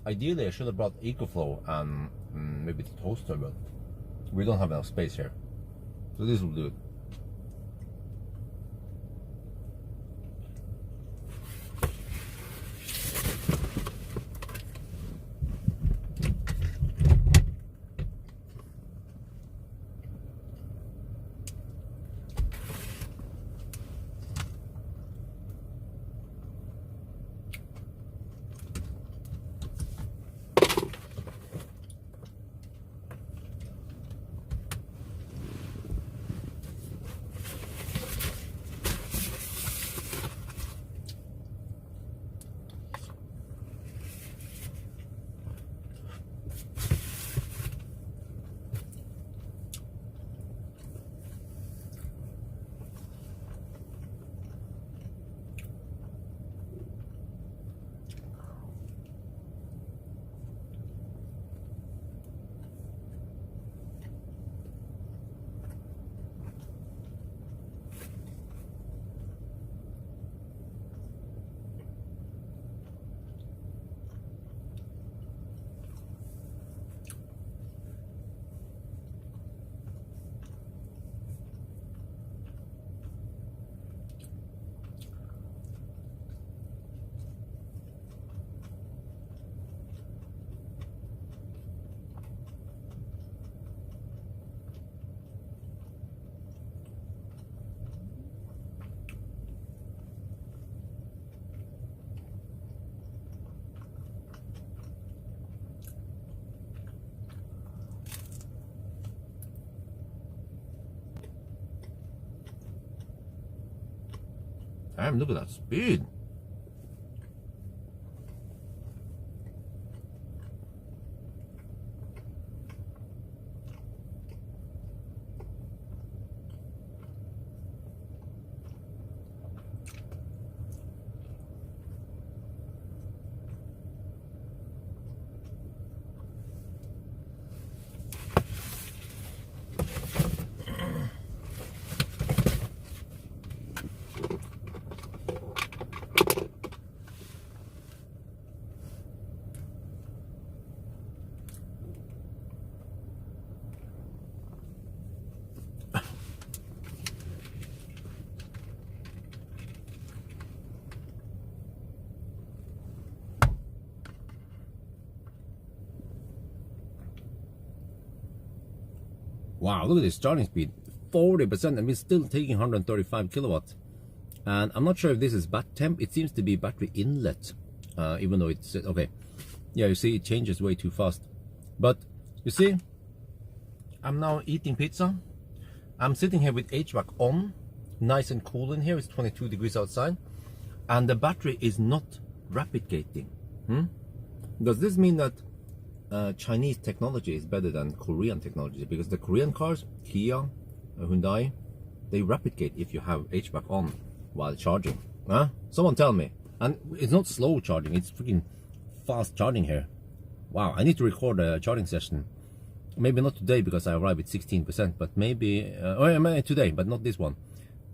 Ideally I should have brought EcoFlow and maybe the toaster, but we don't have enough space here. So this will do it. Damn, look at that speed. Wow, look at this charging speed, 40%, and we're still taking 135 kilowatts. And I'm not sure if this is bat temp. It seems to be battery inlet, even though it's okay. Yeah, you see, it changes way too fast. But you see, I'm now eating pizza. I'm sitting here with HVAC on, nice and cool in here. It's 22 degrees outside, and the battery is not rapid gating. Does this mean that Chinese technology is better than Korean technology? Because the Korean cars, Kia, Hyundai, they rapid gate if you have HVAC on while charging. Someone tell me. And it's not slow charging, it's freaking fast charging here. Wow, I need to record a charging session. Maybe not today because I arrived at 16%, but maybe today, but not this one.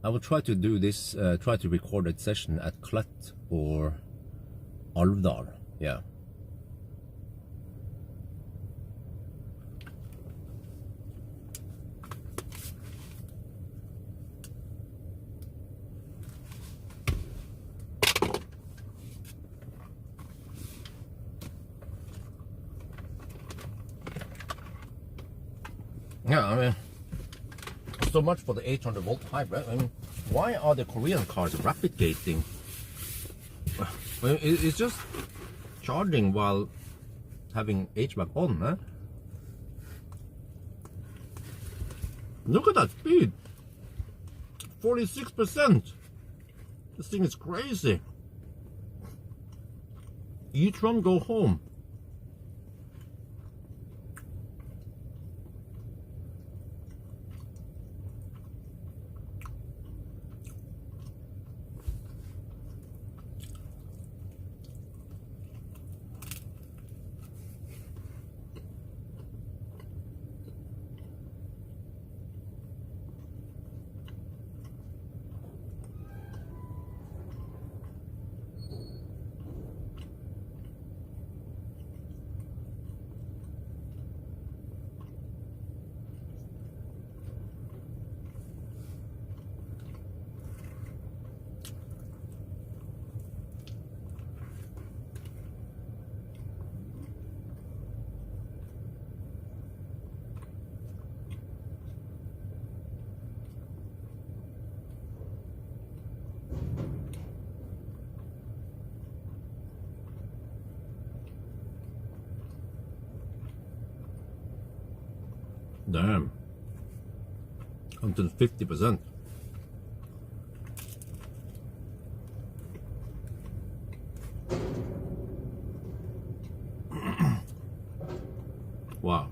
I will try to do this, try to record a session at Klett or Alvdal. Yeah. Yeah, I mean, so much for the 800 volt hybrid. I mean, why are the Korean cars rapid gating? Well, it's just charging while having HVAC on, huh? Look at that speed, 46%. This thing is crazy. E-tron, go home. Damn. Until 50%. Wow.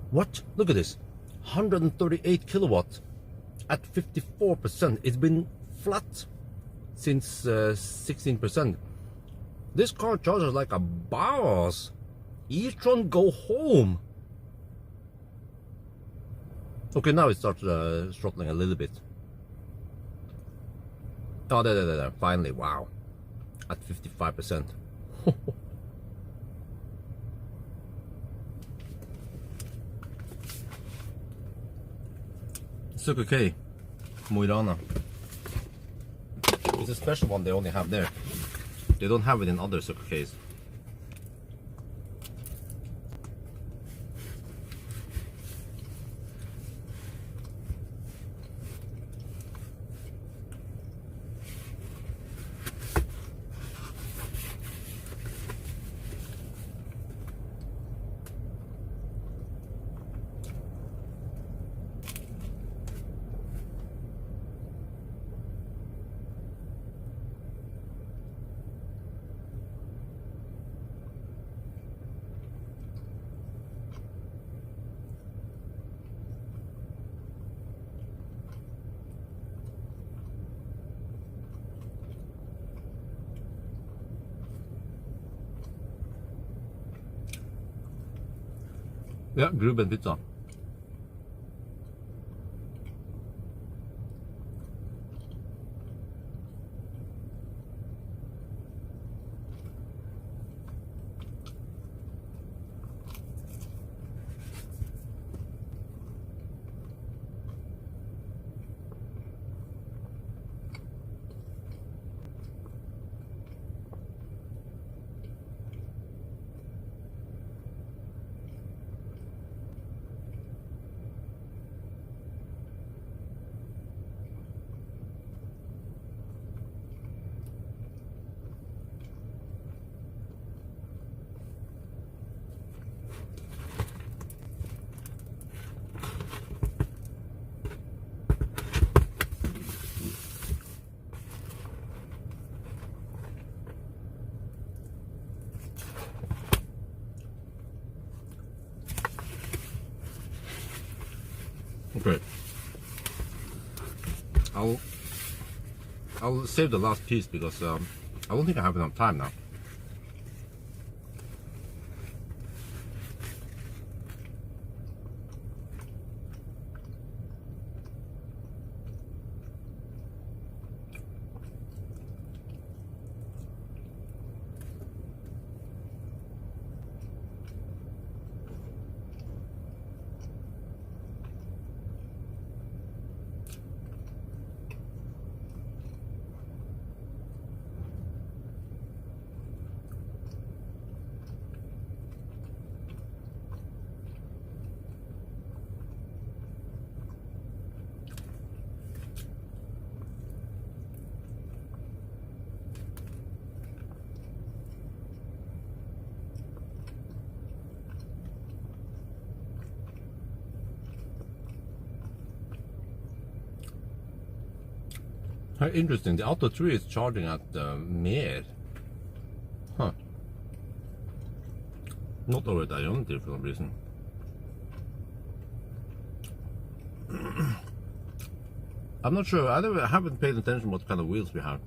What? Look at this. 138 kilowatts at 54%. It's been flat since 16%. This car charges like a boss. E-tron, go home. Okay, now it starts throttling a little bit. Oh, there. Finally, wow. At 55%. Circle K, Mo i Rana. It's a special one they only have there. They don't have it in other Circle Ks. Ja, Gruben pizza. Okay. I'll save the last piece because I don't think I have enough time now. How interesting. The Auto 3 is charging at Mer. Huh. Not over at Linearity for some reason. I'm not sure. I haven't paid attention what kind of wheels we have.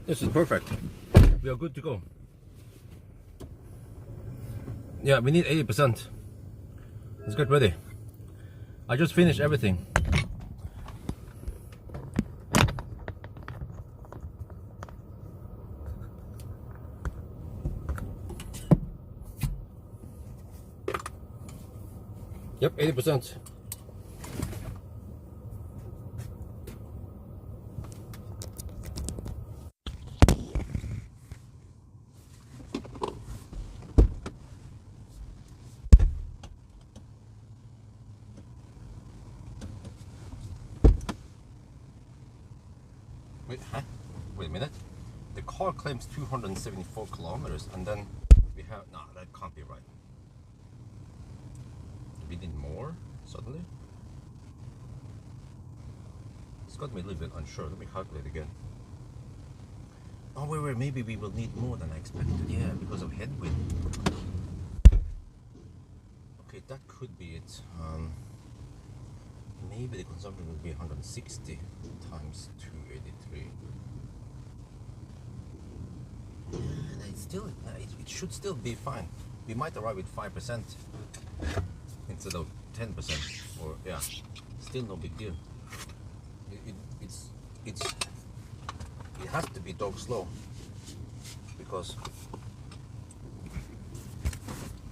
This is perfect. We are good to go. Yeah, we need 80%. Let's get ready. I just finished everything. Yep, 80%. Wait a minute. The car claims 274 kilometers, and then we have... No, that can't be right. We did more suddenly. It's got me a little bit unsure. Let me calculate again. Oh wait, maybe we will need more than I expected. Yeah, because of headwind. Okay, that could be it. Maybe the consumption will be 160 times 283. It's still, it should still be fine. We might arrive with 5% instead of 10%, or yeah, still no big deal. It has to be dog slow, because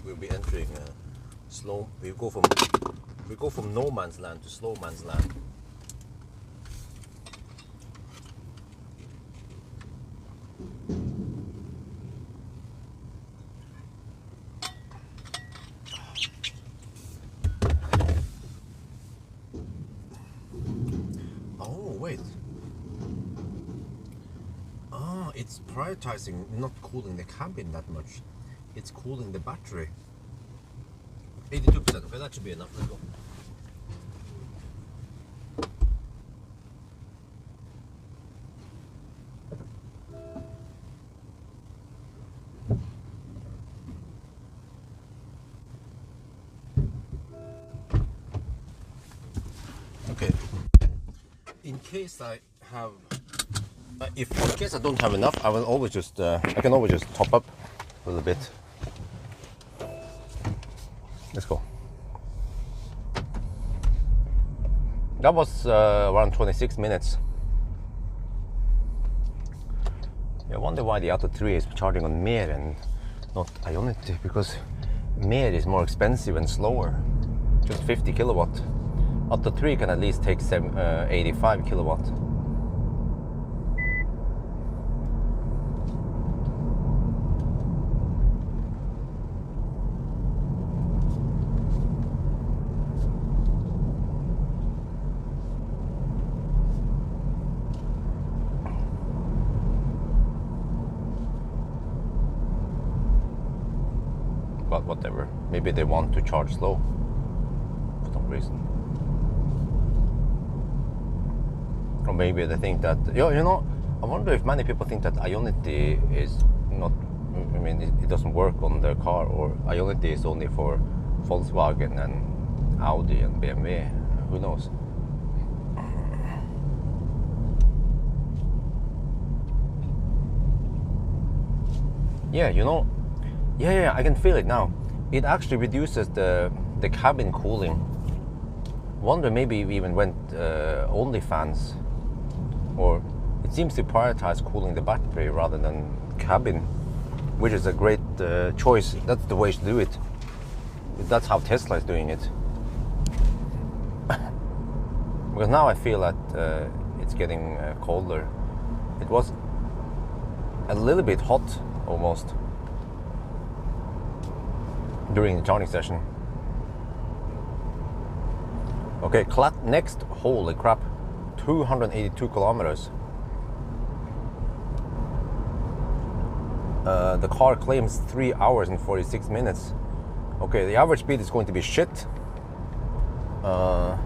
we'll be entering slow. We go from no man's land to slow man's land. It's prioritizing not cooling the cabin that much. It's cooling the battery. 82%. Okay, that should be enough. Let's go. Okay. In case I have... in case I don't have enough, I will always just I can always just top up a little bit. Let's go. That was around 26 minutes. I wonder why the Atto 3 is charging on Mer and not Ionity, because Mer is more expensive and slower, just 50 kilowatt. Atto 3 can at least take 85 kilowatt. But whatever, maybe they want to charge slow for some reason, or maybe they think that you know, I wonder if many people think that Ionity is not, I mean, it doesn't work on their car, or Ionity is only for Volkswagen and Audi and BMW. Who knows? Yeah, you know. Yeah, I can feel it now. It actually reduces the cabin cooling. Wonder maybe we even went only fans, or it seems to prioritize cooling the battery rather than cabin, which is a great choice. That's the way to do it. That's how Tesla is doing it. Because now I feel that it's getting colder. It was a little bit hot almost during the charging session. Okay, next, holy crap, 282 kilometers. The car claims 3 hours and 46 minutes. Okay, the average speed is going to be shit. I'm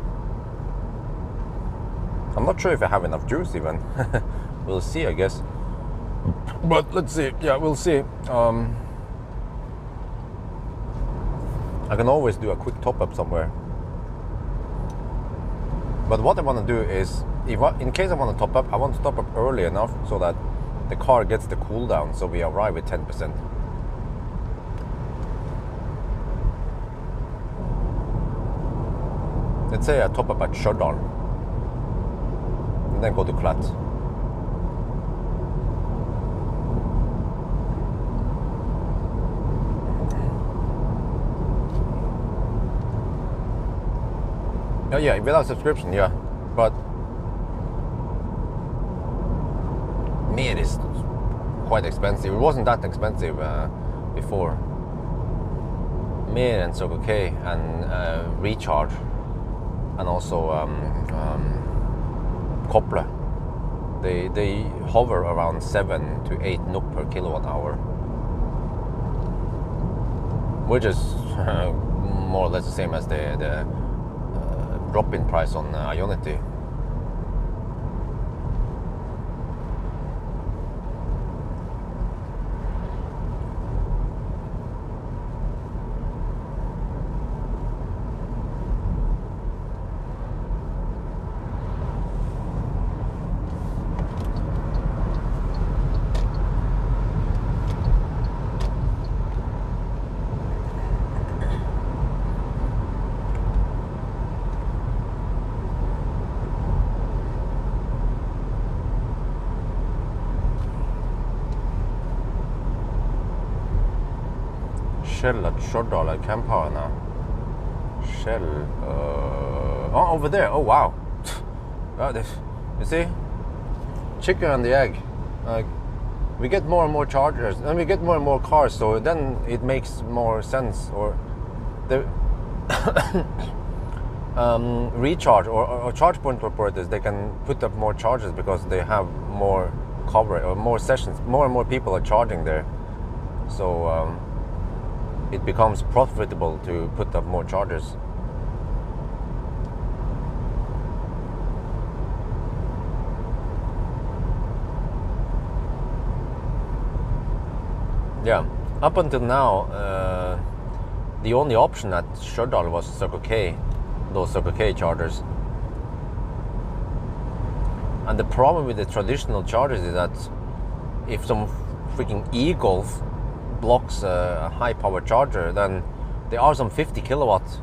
not sure if I have enough juice even. We'll see, I guess. But let's see. Yeah, we'll see. I can always do a quick top up somewhere. But what I want to do is, in case I want to top up, I want to top up early enough so that the car gets the cool down, so we arrive with 10%. Let's say I top up at Stjørdal and then go to Klatt. Oh yeah, without subscription, yeah, but it is quite expensive. It wasn't that expensive before. Mer and Circle K and recharge, and also Kople. They hover around 7 to 8 NOK per kilowatt hour, which is more or less the same as the drop-in price on Ionity. Shell at Stjørdal at Kempower now. Shell, oh, over there. Oh wow. You see, chicken and the egg. We get more and more chargers, and we get more and more cars. So then it makes more sense. Or the recharge or charge point operators, they can put up more chargers because they have more coverage or more sessions. More and more people are charging there. So it becomes profitable to put up more chargers. Yeah, up until now, the only option at Stjørdal was Circle K, those Circle K chargers. And the problem with the traditional chargers is that if some freaking e-Golf blocks a high power charger, then there are some 50 kilowatts.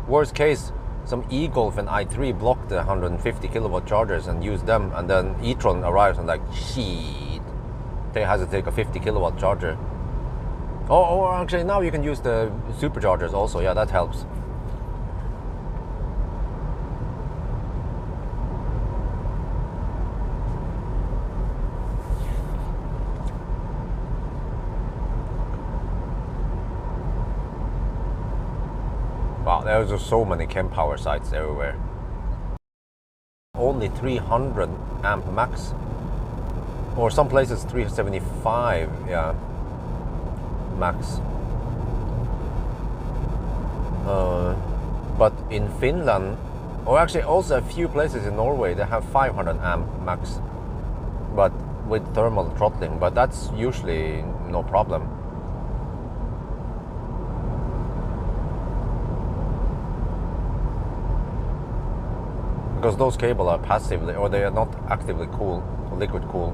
Worst case, some e-Golf and i3 block the 150 kilowatt chargers and use them, and then e-tron arrives and like, shit, they has to take a 50 kilowatt charger. Or actually now you can use the superchargers also. Yeah, that helps. Wow, there's just so many Kempower sites everywhere. Only 300 amp max, or some places 375, yeah, max. But in Finland, or actually also a few places in Norway, they have 500 amp max, but with thermal throttling. But that's usually no problem. Because those cables are passively, or they are not actively cool, liquid cool.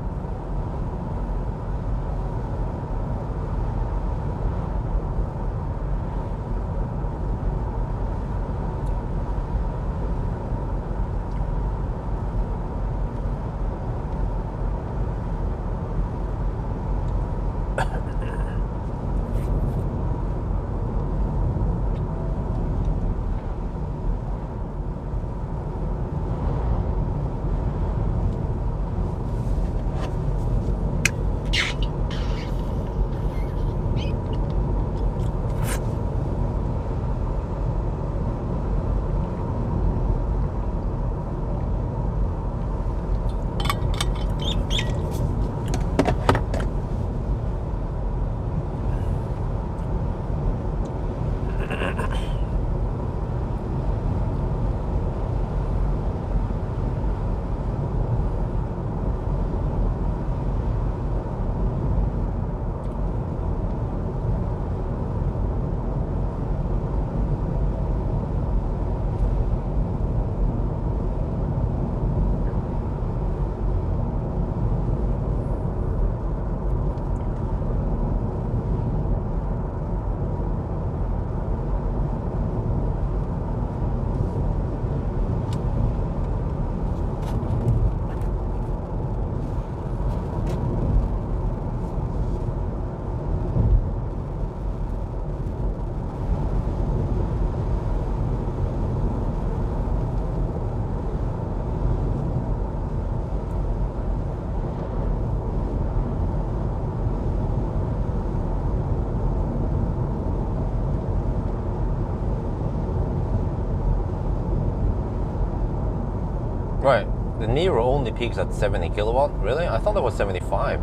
Right. The Nero only peaks at 70 kilowatt. Really? I thought it was 75.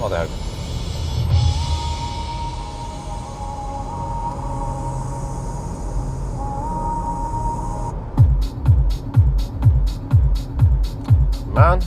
What the heck? Man.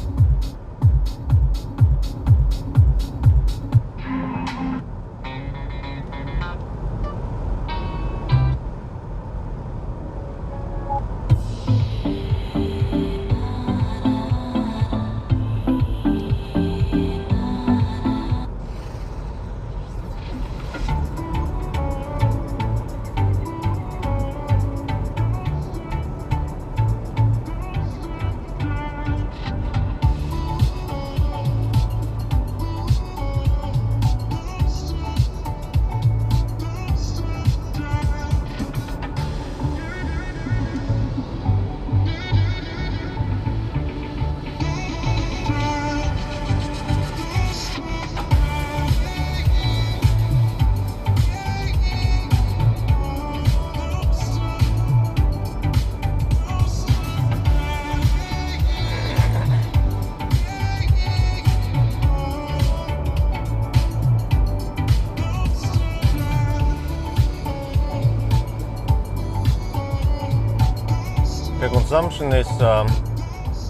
Okay, consumption is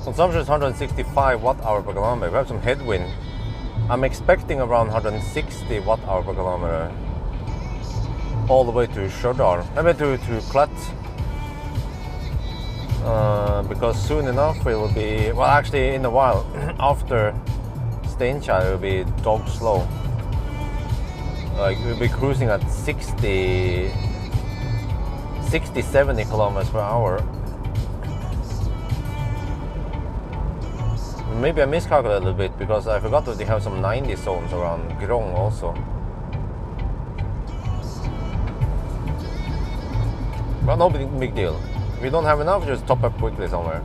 165 watt-hour per kilometer. We have some headwind. I'm expecting around 160 watt-hour per kilometer all the way to Stjørdal. I mean to Klett. Because soon enough it will be, well, actually in a while after Steinkjer it will be dog slow. Like we'll be cruising at 60, 70 kilometers per hour. Maybe I miscalculated a little bit because I forgot that they have some 90 zones around Grong also. But no big deal. If we don't have enough, just top up quickly somewhere.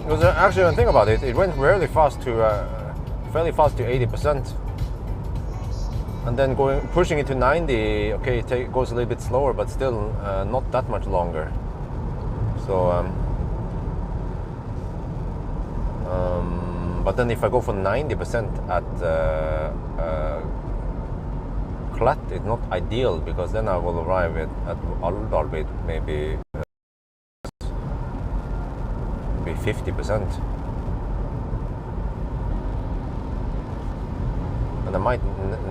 Because actually, when I think about it, it went fairly fast to 80%, and then pushing it to 90. Okay, it goes a little bit slower, but still not that much longer. So, but then if I go for 90% at Klett, it's not ideal because then I will arrive at Alvdal with maybe 50%, and I might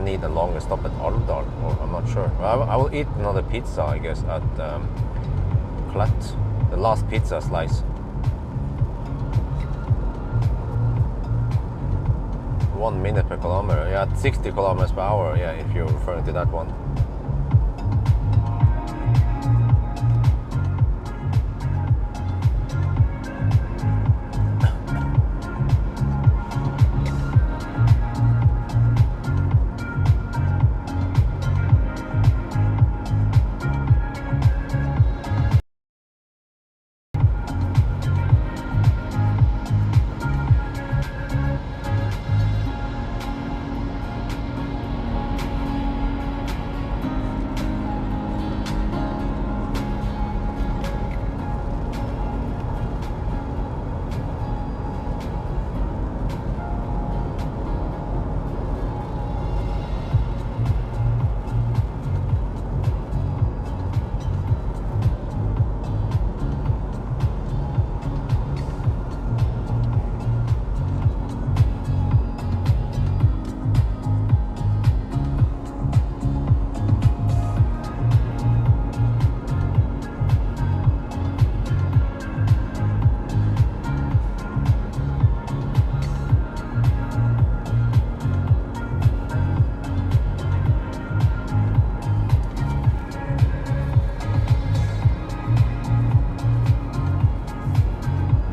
need a longer stop at Alvdal, or I'm not sure. I will eat another pizza, I guess, at Klett, the last pizza slice. 1 minute per kilometer, yeah, at 60 kilometers per hour, yeah, if you're referring to that one.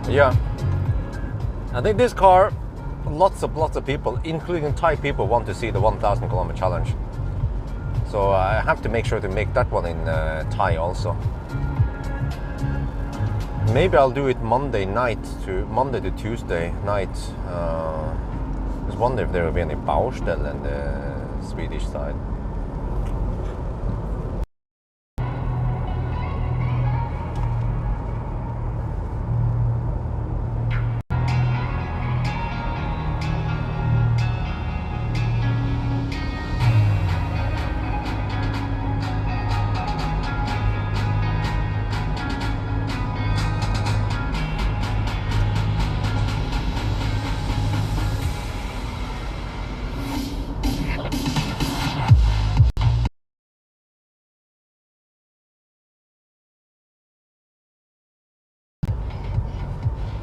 Yeah, I think this car, lots of people, including Thai people, want to see the 1,000 kilometer challenge. So I have to make sure to make that one in Thai also. Maybe I'll do it Monday to Tuesday night. Just wonder if there will be any Baustelle on the Swedish side.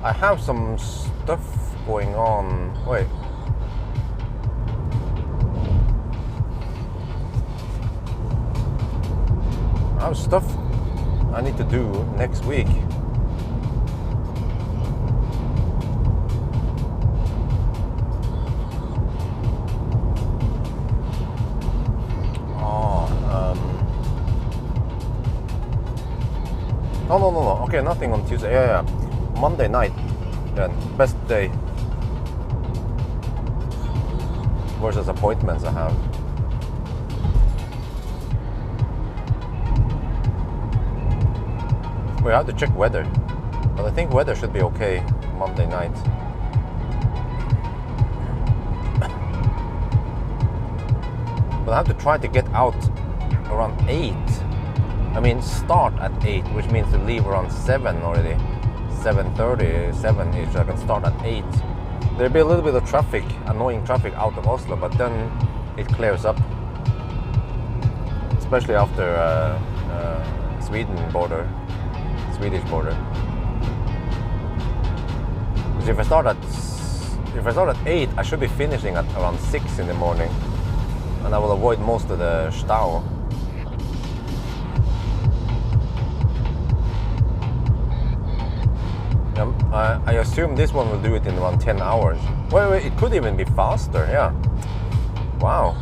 I have some stuff going on. Wait. I have stuff I need to do next week. No. Okay, nothing on Tuesday. Yeah. Monday night, then best day versus appointments I have. We have to check weather. But I think weather should be okay Monday night. But I have to try to get out around 8. I mean, start at 8, which means to leave around 7 already. 7:30, 7-ish. I can start at 8. There'll be a little bit of traffic, annoying traffic out of Oslo, but then it clears up. Especially after Swedish border. Because if I start at 8, I should be finishing at around 6 in the morning, and I will avoid most of the stau. I assume this one will do it in around 10 hours. Wait, it could even be faster, yeah. Wow.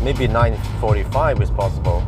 Maybe 9:45 is possible.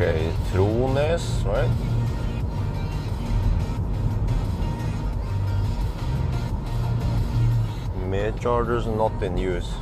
Okay, Trones, right? Mid chargers not in use.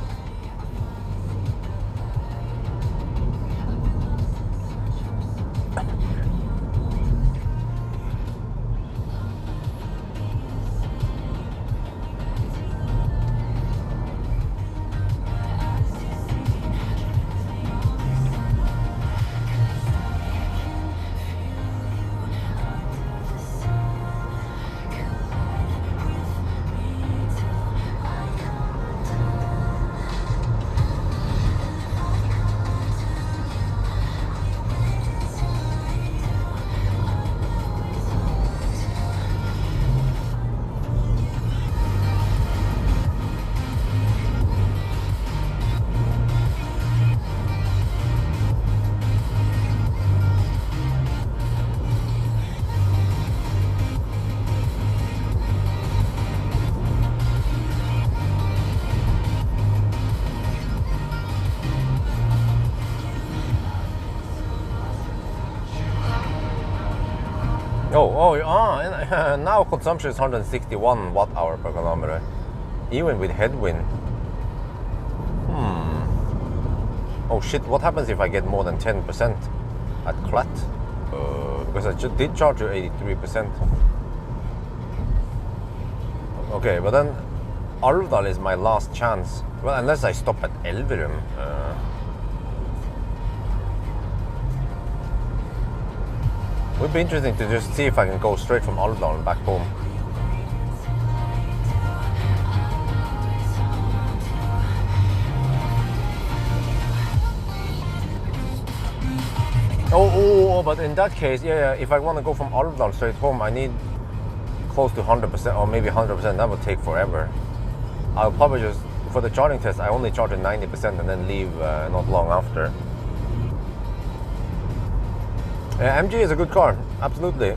Now consumption is 161 watt-hour per kilometer, even with headwind. Oh shit, what happens if I get more than 10% at Clat? Because I did charge you 83%. Okay, but then Alvdal is my last chance. Well, unless I stop at Elverum. It would be interesting to just see if I can go straight from Alvdal and back home. Oh, but in that case, yeah, if I want to go from Alvdal straight home, I need close to 100% or maybe 100%. That would take forever. I'll probably just, for the charging test, I only charge at 90% and then leave not long after. MG is a good car, absolutely.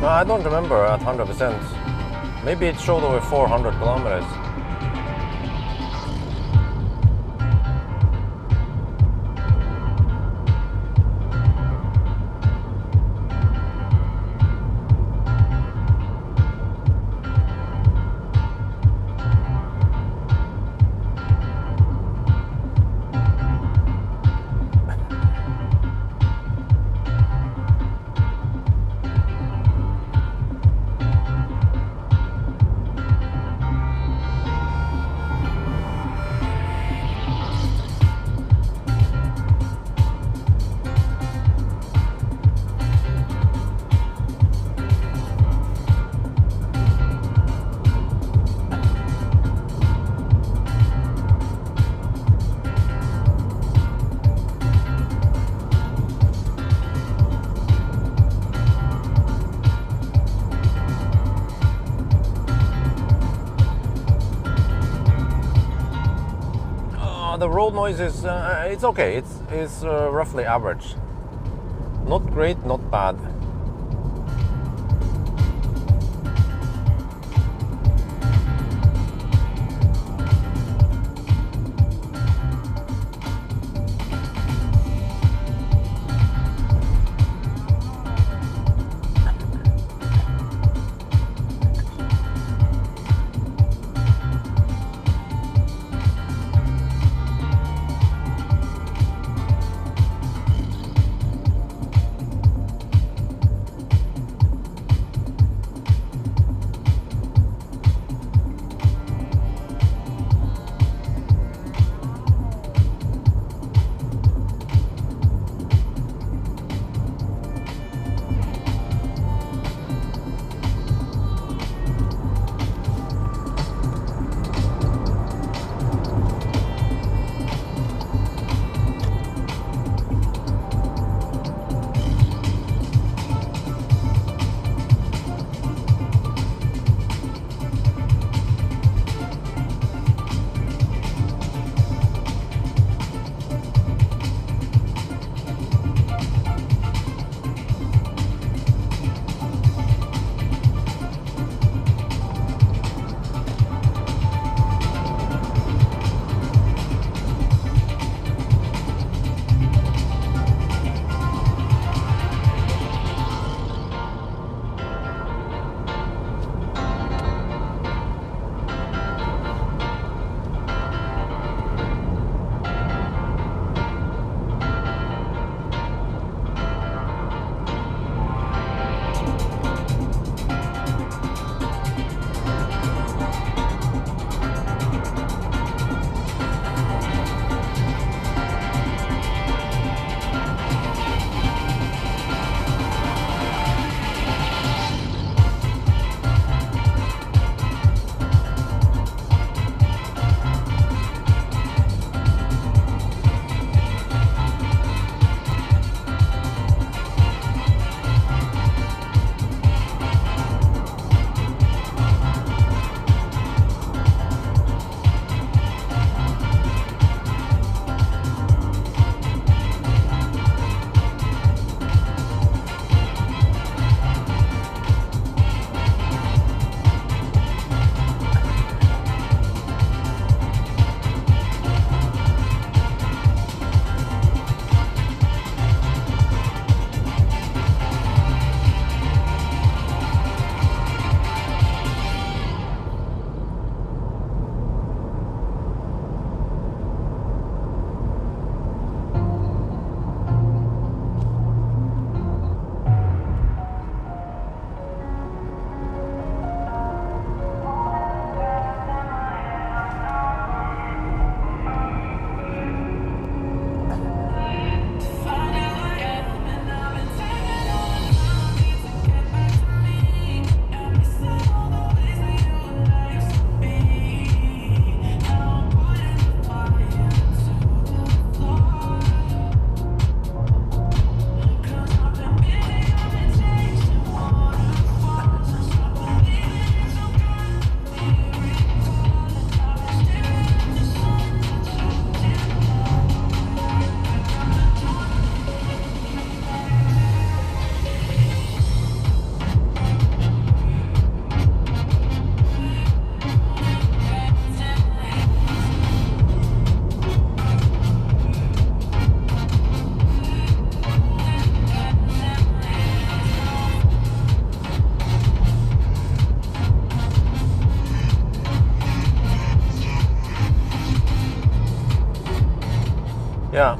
I don't remember at 100%. Maybe it showed over 400 kilometers. The road noise is it's okay. It's roughly average. Not great, not bad.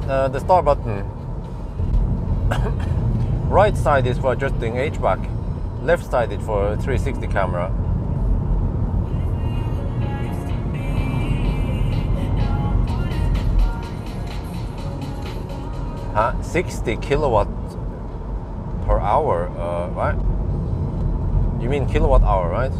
the start button. Right side is for adjusting HVAC, left side is for 360 camera. 60 kilowatt per hour, right? You mean kilowatt hour, right?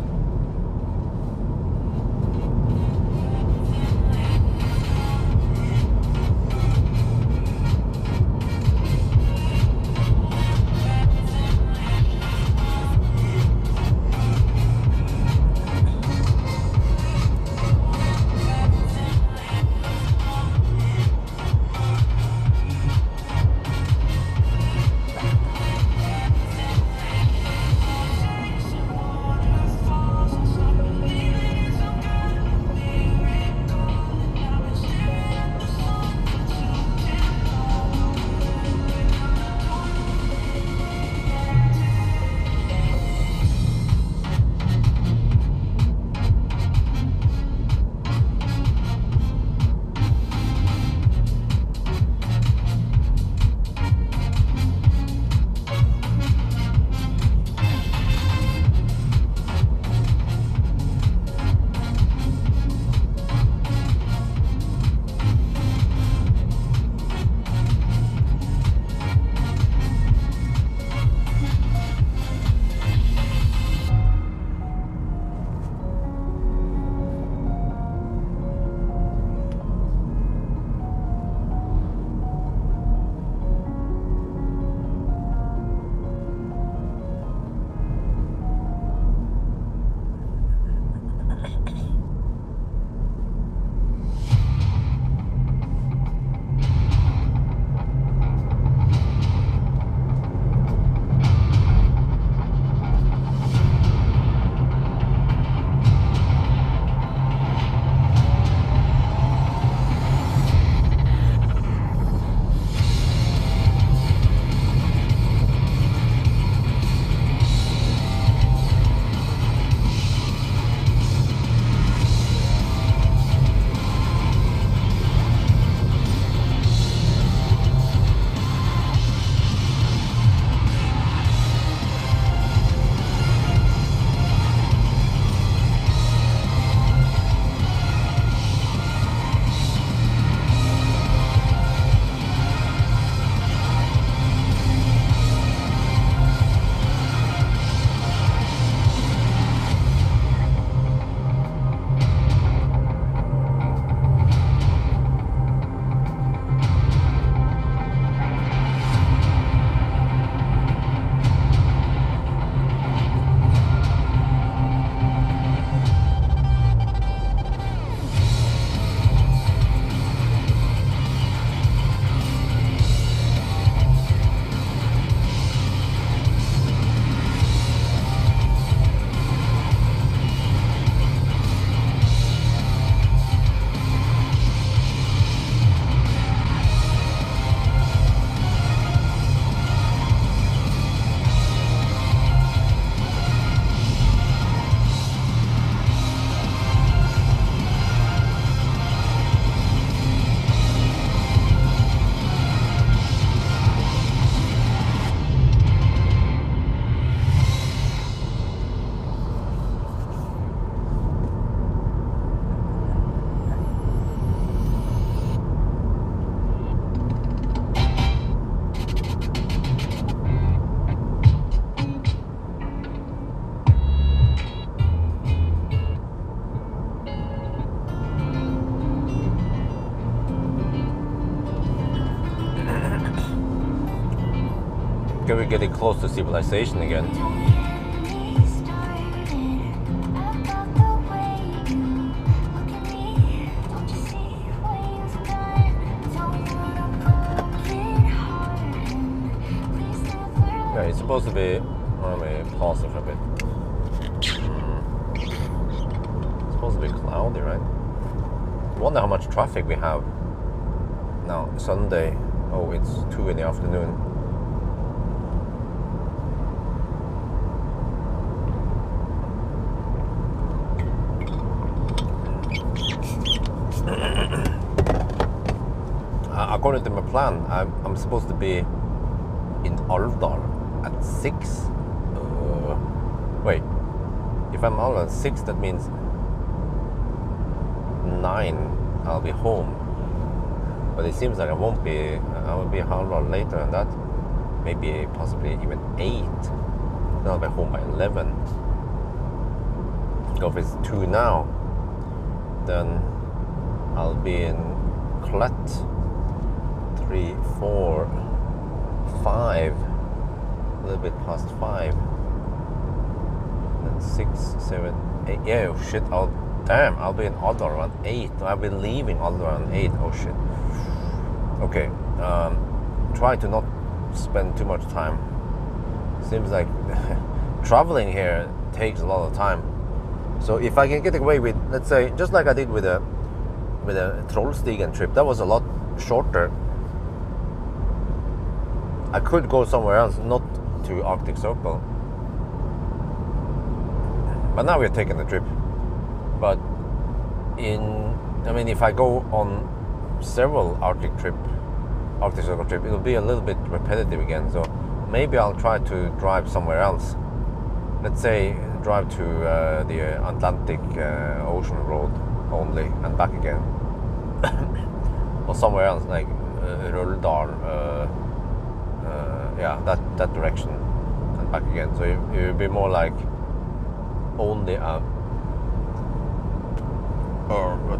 We're getting close to civilization again. Yeah, it's supposed to be. Let me pause it for a bit. It's supposed to be cloudy, right? I wonder how much traffic we have now. Sunday. Oh, it's 2 in the afternoon. According to my plan. I'm supposed to be in Alvdal at 6. Wait, if I'm out at 6, that means 9 I'll be home. But it seems like I won't be. I will be a lot later than that. Maybe possibly even 8. Then I'll be home by 11. So if it's 2 now, then I'll be in Klet 3, 4, 5. A little bit past 5. Then 6, 7, 8. Yeah, oh shit. I'll be in Odder around 8. I'll be leaving Odder around 8. Oh shit. Okay. Try to not spend too much time. Seems like traveling here takes a lot of time. So if I can get away with, let's say, just like I did with a Trollstigen trip, that was a lot shorter. I could go somewhere else, not to Arctic Circle. But now we're taking the trip. But if I go on several Arctic Circle trip, it'll be a little bit repetitive again. So maybe I'll try to drive somewhere else. Let's say drive to the Atlantic Ocean Road only and back again, or somewhere else like Røldal, that direction and back again. So it would be more like only a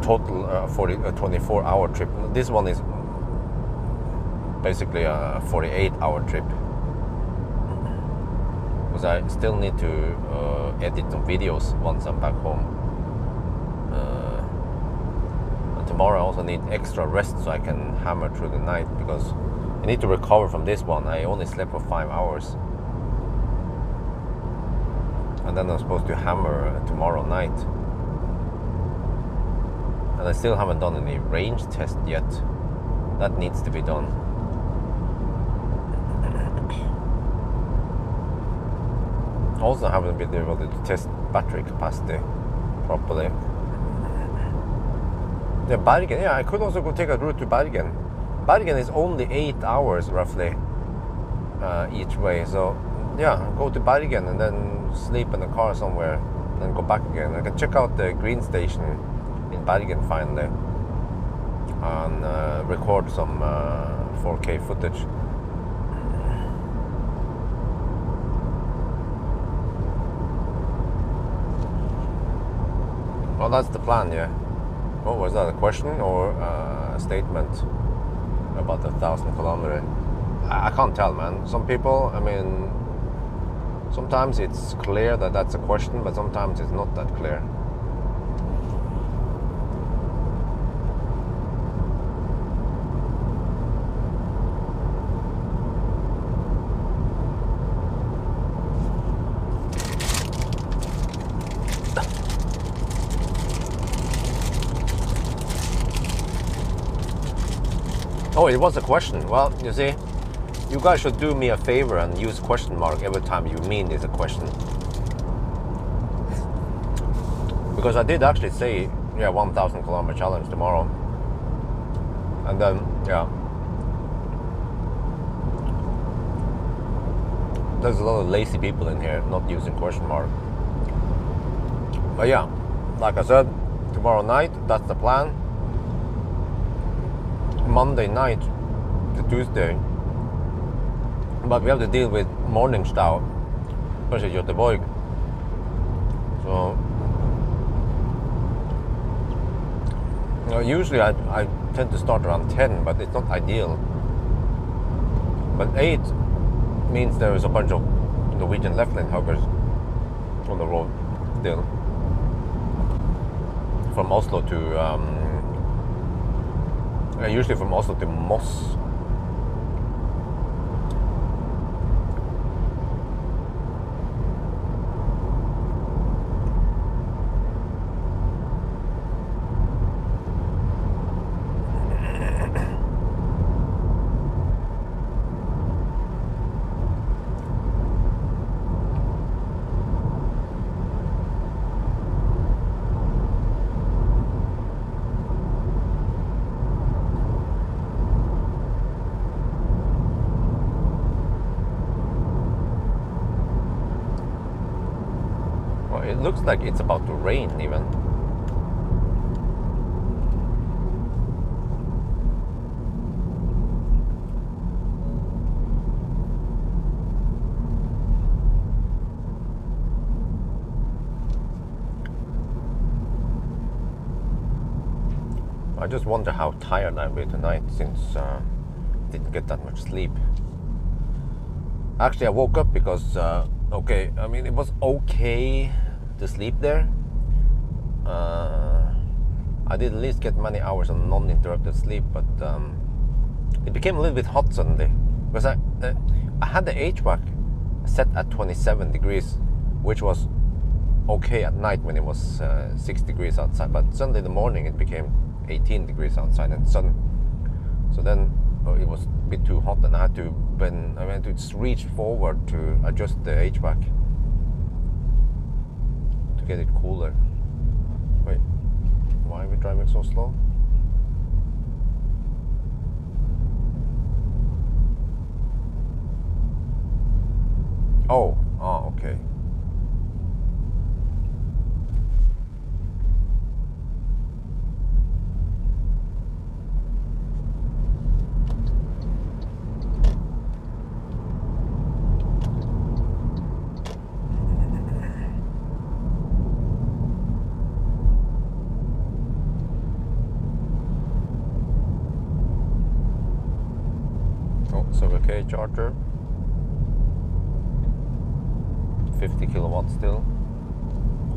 total 24-hour trip. This one is basically a 48-hour trip, because I still need to edit some videos once I'm back home. And tomorrow I also need extra rest so I can hammer through the night, because I need to recover from this one. I only slept for 5 hours, and then I'm supposed to hammer tomorrow night. And I still haven't done any range test yet. That needs to be done. Also haven't been able to test battery capacity properly. Yeah, Bergen. Yeah, I could also go take a route to Bergen. Bergen is only 8 hours roughly each way. So yeah, go to Bergen and then sleep in the car somewhere, and then go back again. I can check out the green station in Bergen finally and record some 4K footage. Well, that's the plan, yeah. What was that, a question or a statement about the 1,000 kilometer? I can't tell, man. Some people, sometimes it's clear that that's a question, but sometimes it's not that clear. Oh, it was a question. Well, you see, you guys should do me a favor and use question mark every time you mean it's a question. Because I did actually say, 1,000 kilometer challenge tomorrow. And then, there's a lot of lazy people in here not using question mark. But yeah, like I said, tomorrow night, that's the plan. Monday night to Tuesday, but we have to deal with morningstau, especially Göteborg. So usually I tend to start around 10, but it's not ideal. But 8 means there is a bunch of Norwegian left lane huggers on the road still, from Oslo to usually from Oslo to Moss. it looks like it's about to rain even. I just wonder how tired I'll be tonight since didn't get that much sleep. Actually, I woke up because okay, I mean it was okay to sleep there. I did at least get many hours of non-interrupted sleep, but it became a little bit hot suddenly because I had the HVAC set at 27 degrees, which was okay at night when it was 6 degrees outside, but suddenly in the morning it became 18 degrees outside and sun. So then it was a bit too hot, and I had to reach forward to adjust the HVAC to get it cooler. Wait, why are we driving so slow? Oh, okay. So okay, charger, 50 kilowatts still,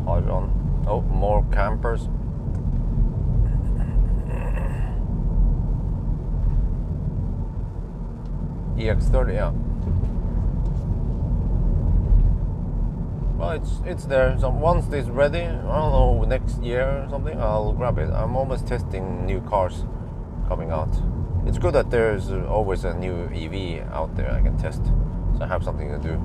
hard on. Oh, more campers. EX30, yeah. Well, it's there. So once it's ready, I don't know, next year or something, I'll grab it. I'm always testing new cars coming out. It's good that there's always a new EV out there I can test, so I have something to do.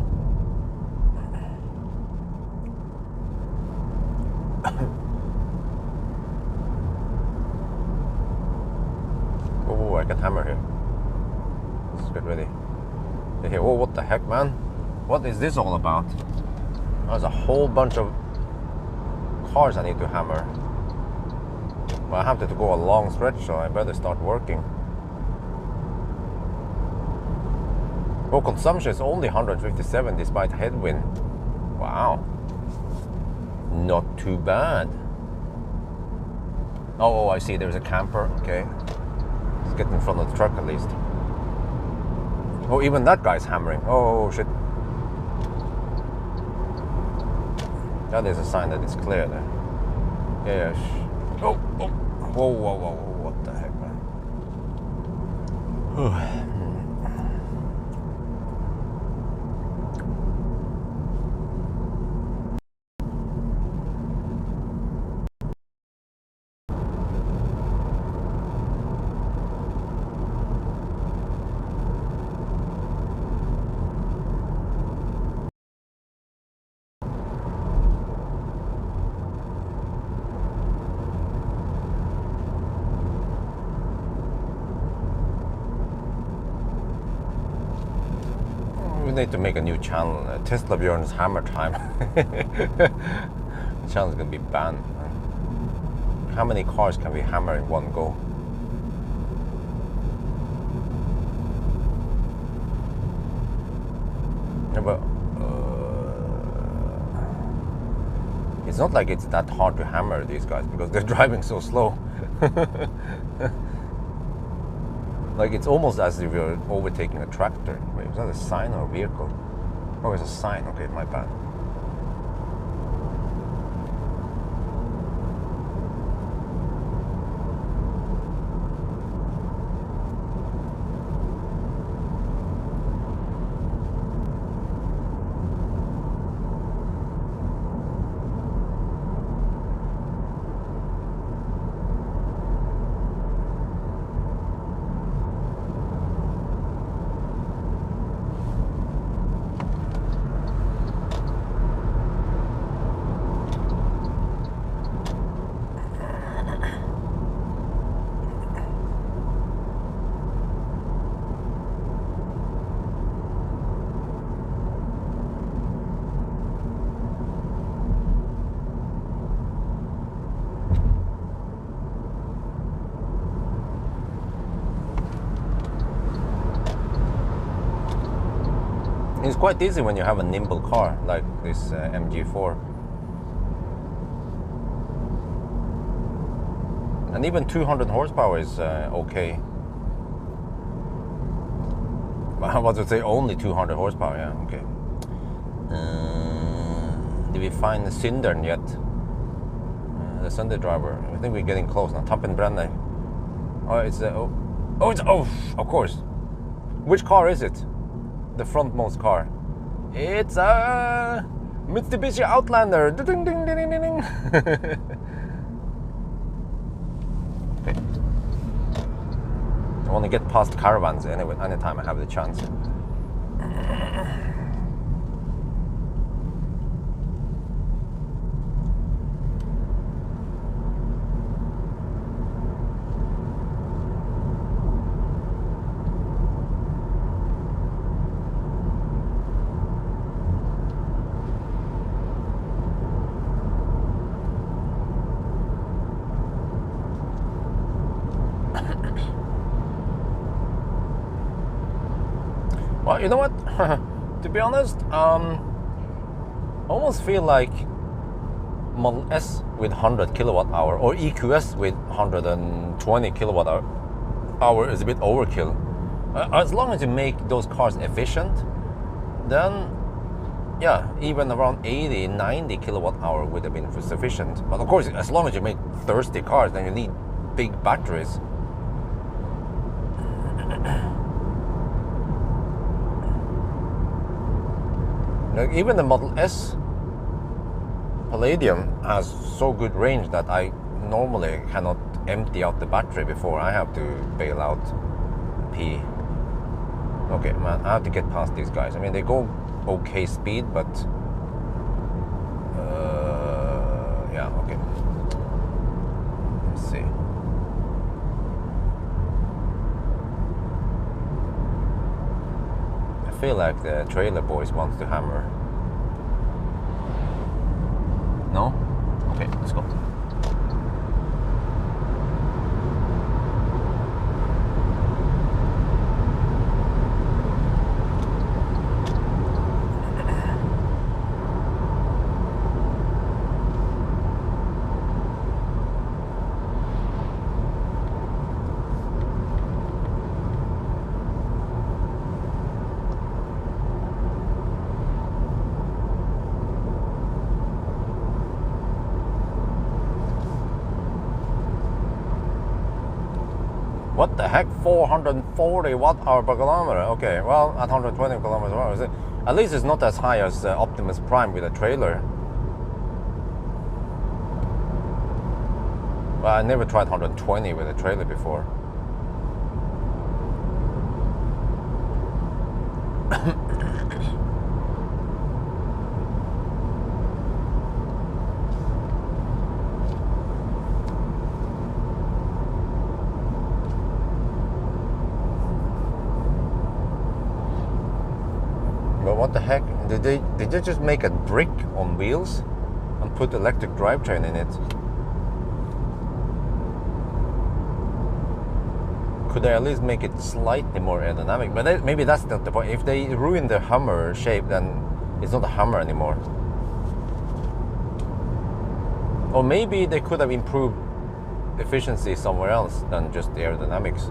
Oh, I can hammer here. Let's get ready. Oh, what the heck, man? What is this all about? There's a whole bunch of cars I need to hammer. But I have to go a long stretch, so I better start working. Oh, consumption is only 157 despite headwind. Wow. Not too bad. Oh, I see, there's a camper. Okay. Let's get in front of the truck at least. Oh, even that guy's hammering. Oh, shit. That is a sign that it's clear there. Yeah. Oh. Whoa. What the heck, man? We need to make a new channel, Tesla Björn's Hammer Time. The channel's gonna be banned. How many cars can we hammer in one go? Yeah, but it's not like it's that hard to hammer these guys because they're driving so slow. Like it's almost as if you're overtaking a tractor. Wait, is that a sign or a vehicle? Oh, it's a sign. Okay, my bad. It's quite easy when you have a nimble car like this MG4. And even 200 horsepower is okay. I was to say only 200 horsepower, yeah, okay. Did we find the Syndern yet? The Sunday driver. I think we're getting close now. Tappenbrenner. Oh, it's of course. Which car is it? The frontmost car. It's a Mitsubishi Outlander. Ding, ding, ding, ding, ding. Okay. I want to get past caravans anyway, anytime I have the chance. Well, you know what? To be honest, I almost feel like Model S with 100 kilowatt hour or EQS with 120 kilowatt hour is a bit overkill. As long as you make those cars efficient, then yeah, even around 80, 90 kilowatt hour would have been sufficient. But of course, as long as you make thirsty cars, then you need big batteries. Even the Model S Palladium has so good range that I normally cannot empty out the battery before I have to bail out, pee. Okay, man, I have to get past these guys. I mean, they go okay speed, but yeah, okay. Let's see. I feel like the trailer boys wants to hammer. No? Okay, let's go. What the heck? 440 watt hour per kilometer. Okay, well, at 120 kilometers per hour. At least it's not as high as Optimus Prime with a trailer. Well, I never tried 120 with a trailer before. But what the heck? Did they just make a brick on wheels and put electric drivetrain in it? Could they at least make it slightly more aerodynamic? But maybe that's not the point. If they ruin the Hummer shape, then it's not a Hummer anymore. Or maybe they could have improved efficiency somewhere else than just the aerodynamics.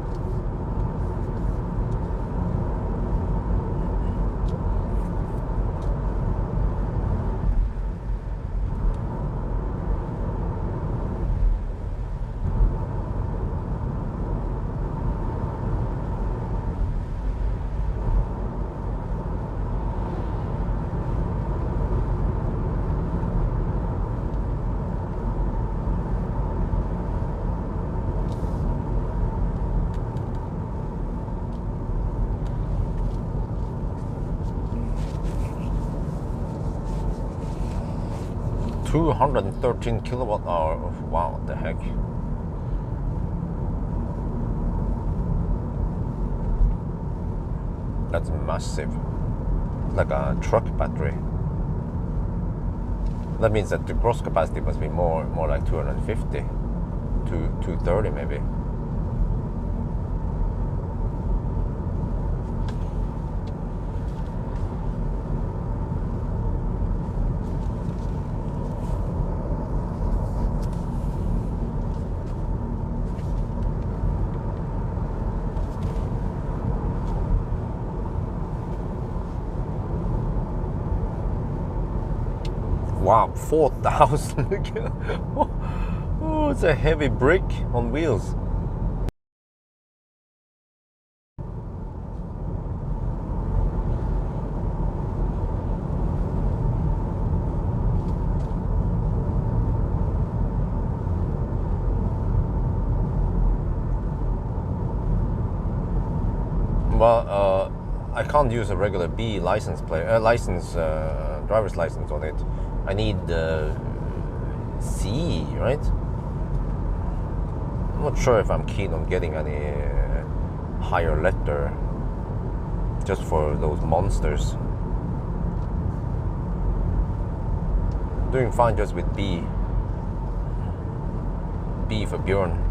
$213 kilowatt hour. Wow, what the heck? That's massive. Like a truck battery. That means that the gross capacity must be more like 250 to 230 maybe. Wow, 4,000. Oh, it's a heavy brick on wheels. Well, I can't use a regular B license plate, driver's license on it. I need C, right? I'm not sure if I'm keen on getting any higher letter just for those monsters. Doing fine just with B. B for Bjorn.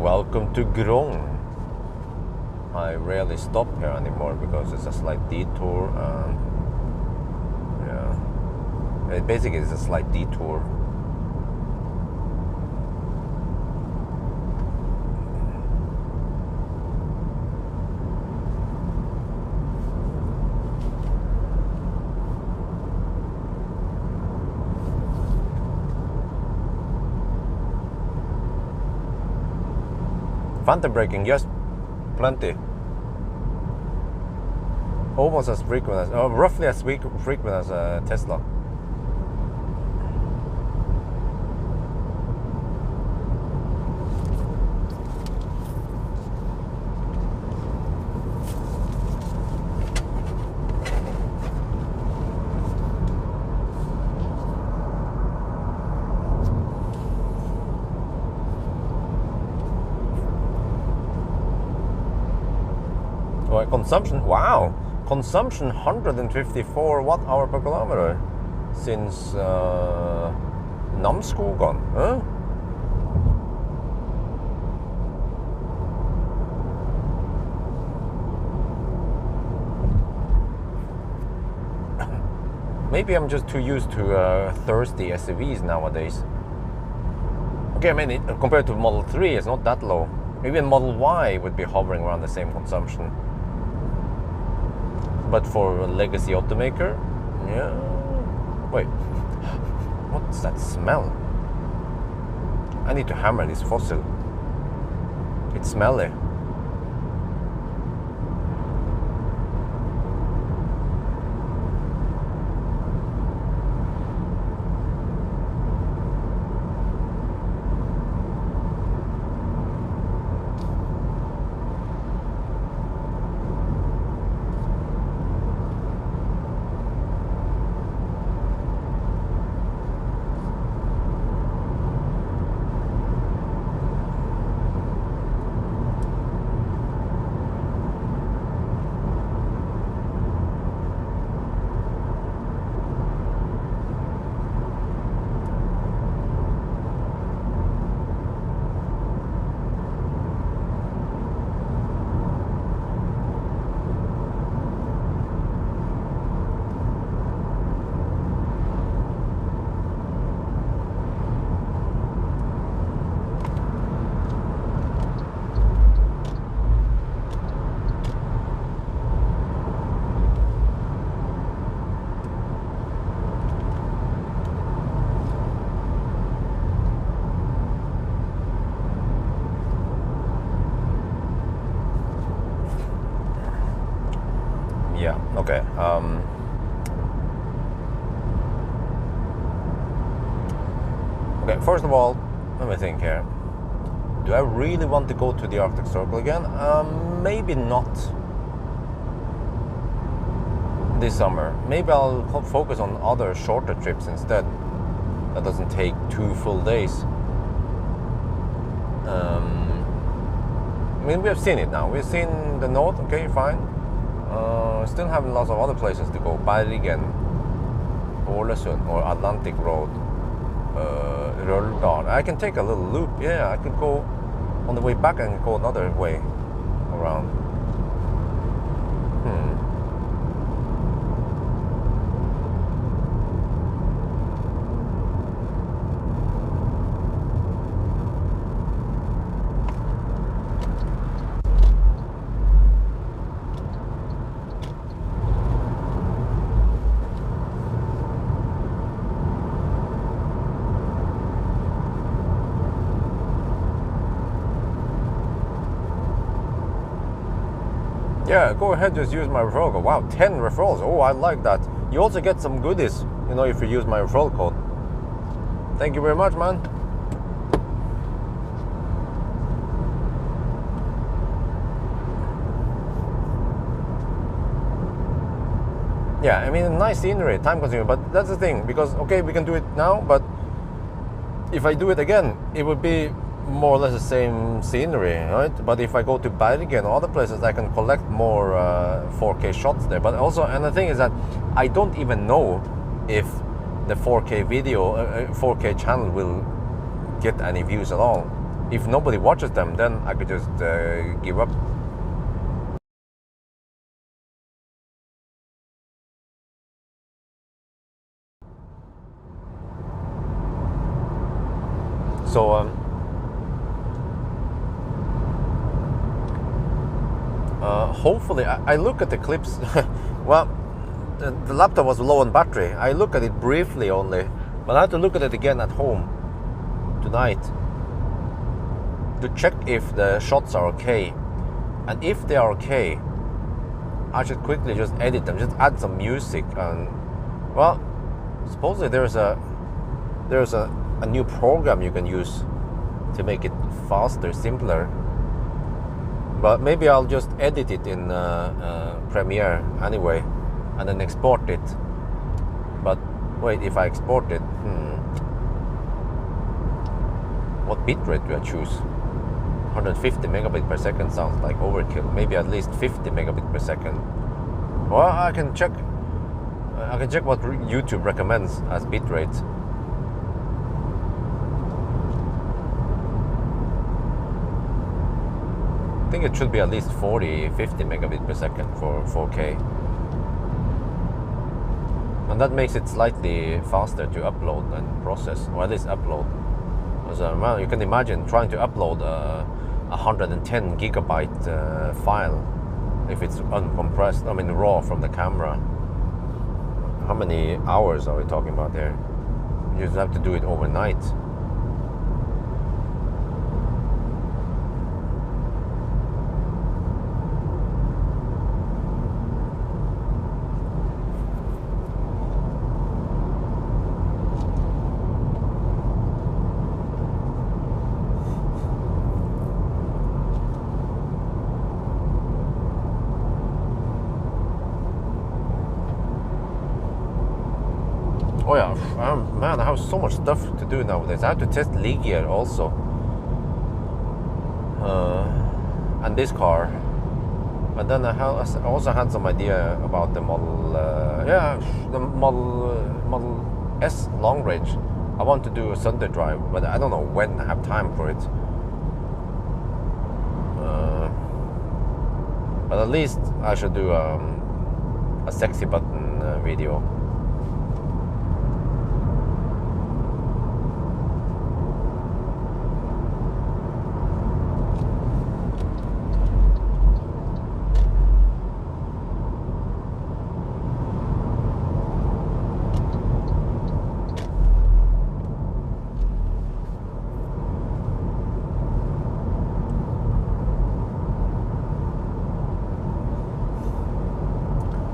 Welcome to Grong. I rarely stop here anymore because it's a slight detour. Yeah, it basically is a slight detour. Phantom braking, yes, plenty. Almost as frequent as, roughly as frequent as a Tesla. Consumption, wow, consumption 154 watt-hour per kilometer since Namsskogan, huh? Maybe I'm just too used to thirsty SUVs nowadays. Okay, I mean, compared to Model 3, it's not that low. Even Model Y would be hovering around the same consumption. But for a legacy automaker, yeah. Wait, what's that smell? I need to hammer this fossil. It's smelly. Yeah, okay. Okay, first of all, let me think here. Do I really want to go to the Arctic Circle again? Maybe not this summer. Maybe I'll focus on other shorter trips instead. That doesn't take 2 full days. I mean, we have seen it now. We've seen the north, okay, fine. Still have lots of other places to go. Bergen, Ålesund, or Atlantic Road, Røldal. I can take a little loop. Yeah, I could go on the way back and go another way around. Yeah, go ahead, just use my referral code. Wow, 10 referrals. Oh, I like that. You also get some goodies, you know, if you use my referral code. Thank you very much, man. Yeah, I mean, nice scenery, time consuming, but that's the thing, because, okay, we can do it now, but if I do it again, it would be more or less the same scenery, right? But if I go to Bergen or other places, I can collect more 4K shots there. But also, and the thing is that I don't even know if the 4K video, 4K channel will get any views at all. If nobody watches them, then I could just give up. So hopefully, I look at the clips. Well, the laptop was low on battery. I look at it briefly only, but I have to look at it again at home tonight to check if the shots are okay. And if they are okay, I should quickly just edit them, just add some music. And well, supposedly there's a new program you can use to make it faster, simpler. But maybe I'll just edit it in Premiere anyway, and then export it. But wait, if I export it, what bitrate do I choose? 150 megabit per second sounds like overkill. Maybe at least 50 megabit per second. Well, I can check what YouTube recommends as bitrate. I think it should be at least 40-50 megabit per second for 4K. And that makes it slightly faster to upload and process, or at least upload. So, well, you can imagine trying to upload a 110 gigabyte file if it's uncompressed, I mean raw from the camera. How many hours are we talking about there? You just have to do it overnight. Oh yeah, man, I have so much stuff to do nowadays. I have to test Ligier also, and this car, and then I also had some idea about the Model Model S long range. I want to do a Sunday drive, but I don't know when I have time for it. But at least I should do a sexy button video.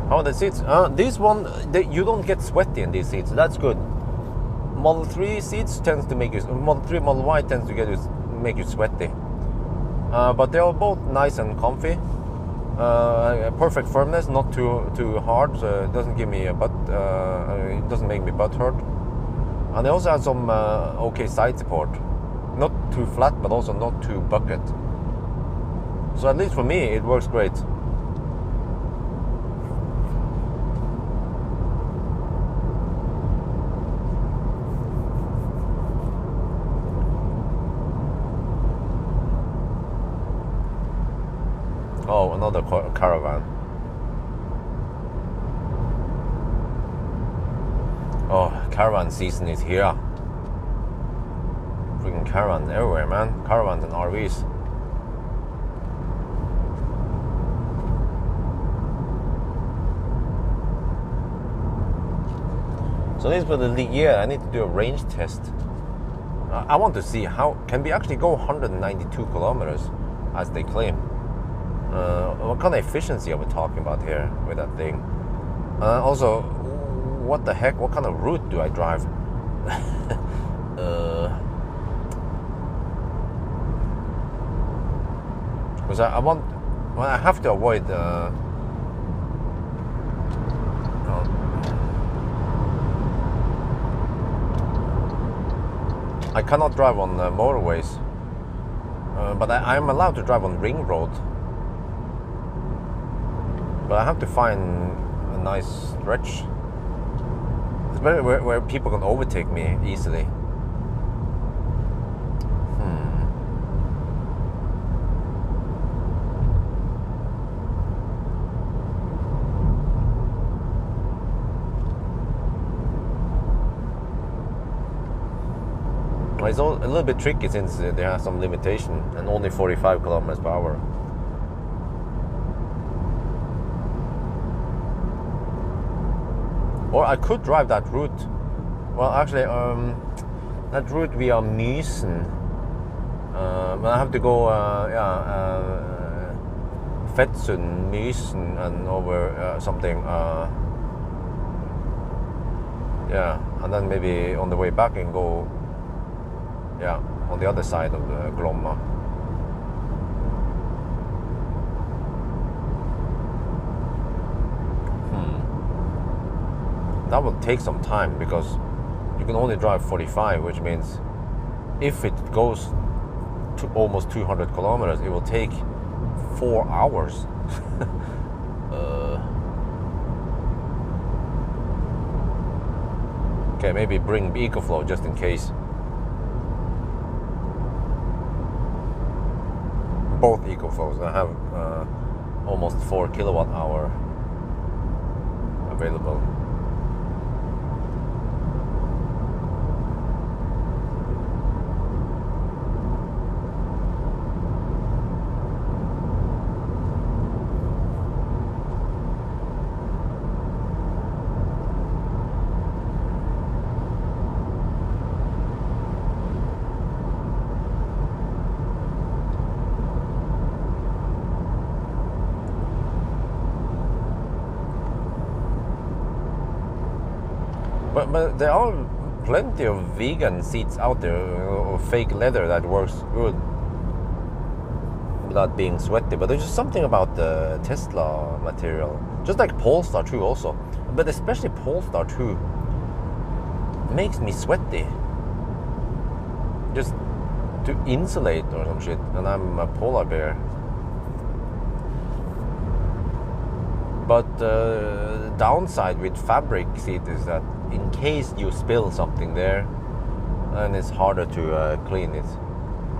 Oh, the seats. This one, you don't get sweaty in these seats. That's good. Model 3 seats tends to make you. Model 3, Model Y tends to make you sweaty. But they are both nice and comfy. Perfect firmness, not too hard, so it doesn't give me a butt. It doesn't make me butt hurt. And they also have some okay side support. not too flat, but also not too bucket. So at least for me, it works great. Oh, another caravan. Oh, caravan season is here. Freaking caravans everywhere, man. Caravans and RVs. So this for the year, I need to do a range test. I want to see how can we actually go 192 kilometers as they claim. What kind of efficiency are we talking about here with that thing? Also, what the heck? What kind of route do I drive? Because I have to avoid. I cannot drive on motorways, but I'm allowed to drive on ring road. But I have to find a nice stretch. It's better where people can overtake me easily. It's a little bit tricky since there are some limitation and only 45 kilometers per hour. Or I could drive that route. Well, actually, that route via Mysen. But I have to go, Fetsund, Mysen, and over something. And then maybe on the way back and go. On the other side of the Glomma. That will take some time because you can only drive 45, which means if it goes to almost 200 kilometers, it will take 4 hours. Okay, maybe bring EcoFlow just in case. Both EcoFlows. I have almost 4 kilowatt hour available. But there are plenty of vegan seats out there, or fake leather that works good without being sweaty. But there's just something about the Tesla material, just like Polestar 2 also, but especially Polestar 2 makes me sweaty. Just to insulate or some shit, and I'm a polar bear. But the downside with fabric seat is that in case you spill something there, then it's harder to clean it.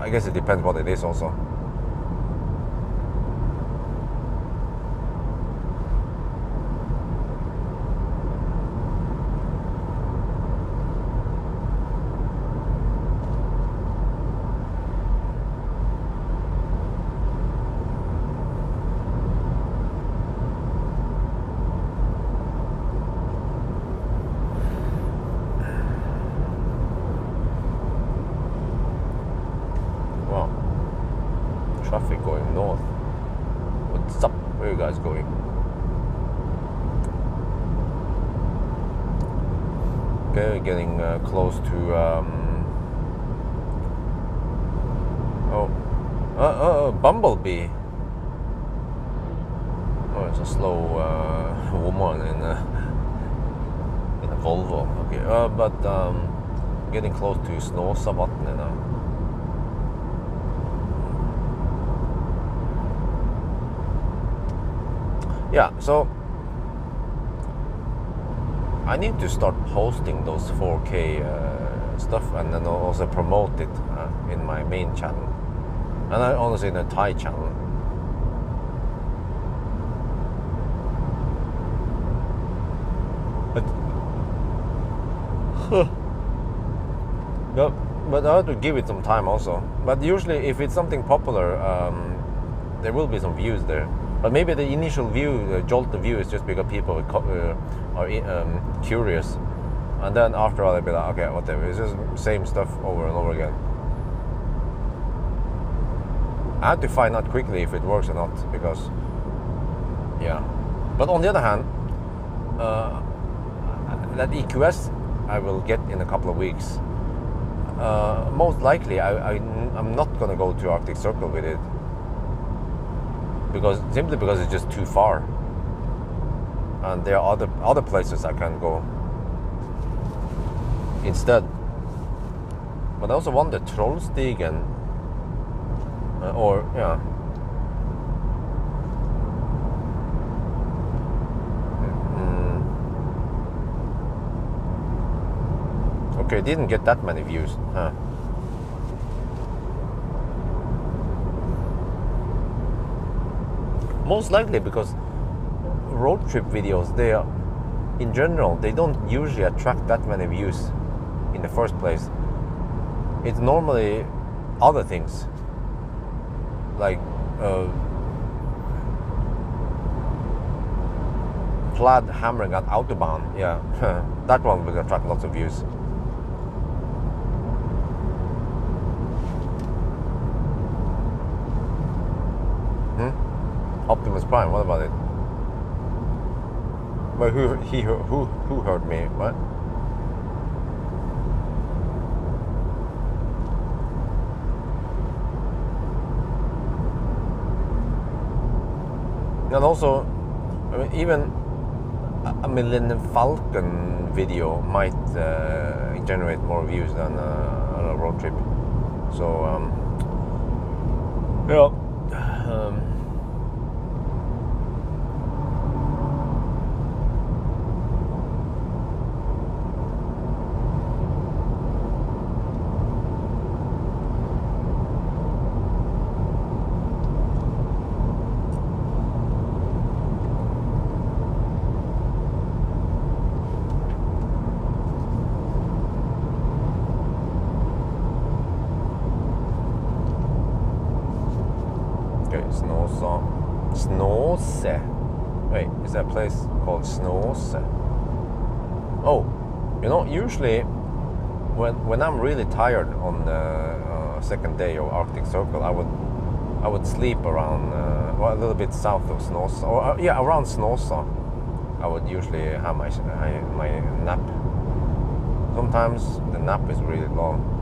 I guess it depends what it is also. Traffic going north. What's up? Where are you guys going? Okay, we're getting close to Bumblebee. Oh, it's a slow woman in a Volvo. Okay, but getting close to Snåsavatnet now. yeah, so I need to start posting those 4K stuff and then also promote it in my main channel, and also in the Thai channel. But, but I have to give it some time also. But usually, if it's something popular, there will be some views there. But maybe the initial view, the jolt of view, is just because people are curious, and then after all, they'll be like, okay, whatever. It's just same stuff over and over again. I have to find out quickly if it works or not, because yeah. But on the other hand, that EQS I will get in a couple of weeks. Most likely, I'm not gonna go to Arctic Circle with it, simply because it's just too far, and there are other places I can go instead. But I also wonder, Trollstigen, or yeah. Okay, didn't get that many views, huh? Most likely because road trip videos, in general, they don't usually attract that many views in the first place. It's normally other things, like Plaid hammering at Autobahn, yeah. That one will attract lots of views. Optimus Prime, what about it? But who hurt me? What? And also, I mean, even a Millennium Falcon video might generate more views than a road trip. So yeah. Snåse. Wait, is that a place called Snåse? Oh, usually when I'm really tired on the second day of Arctic Circle, I would sleep around a little bit south of Snåsa, or around Snåsa. I would usually have my nap. Sometimes the nap is really long.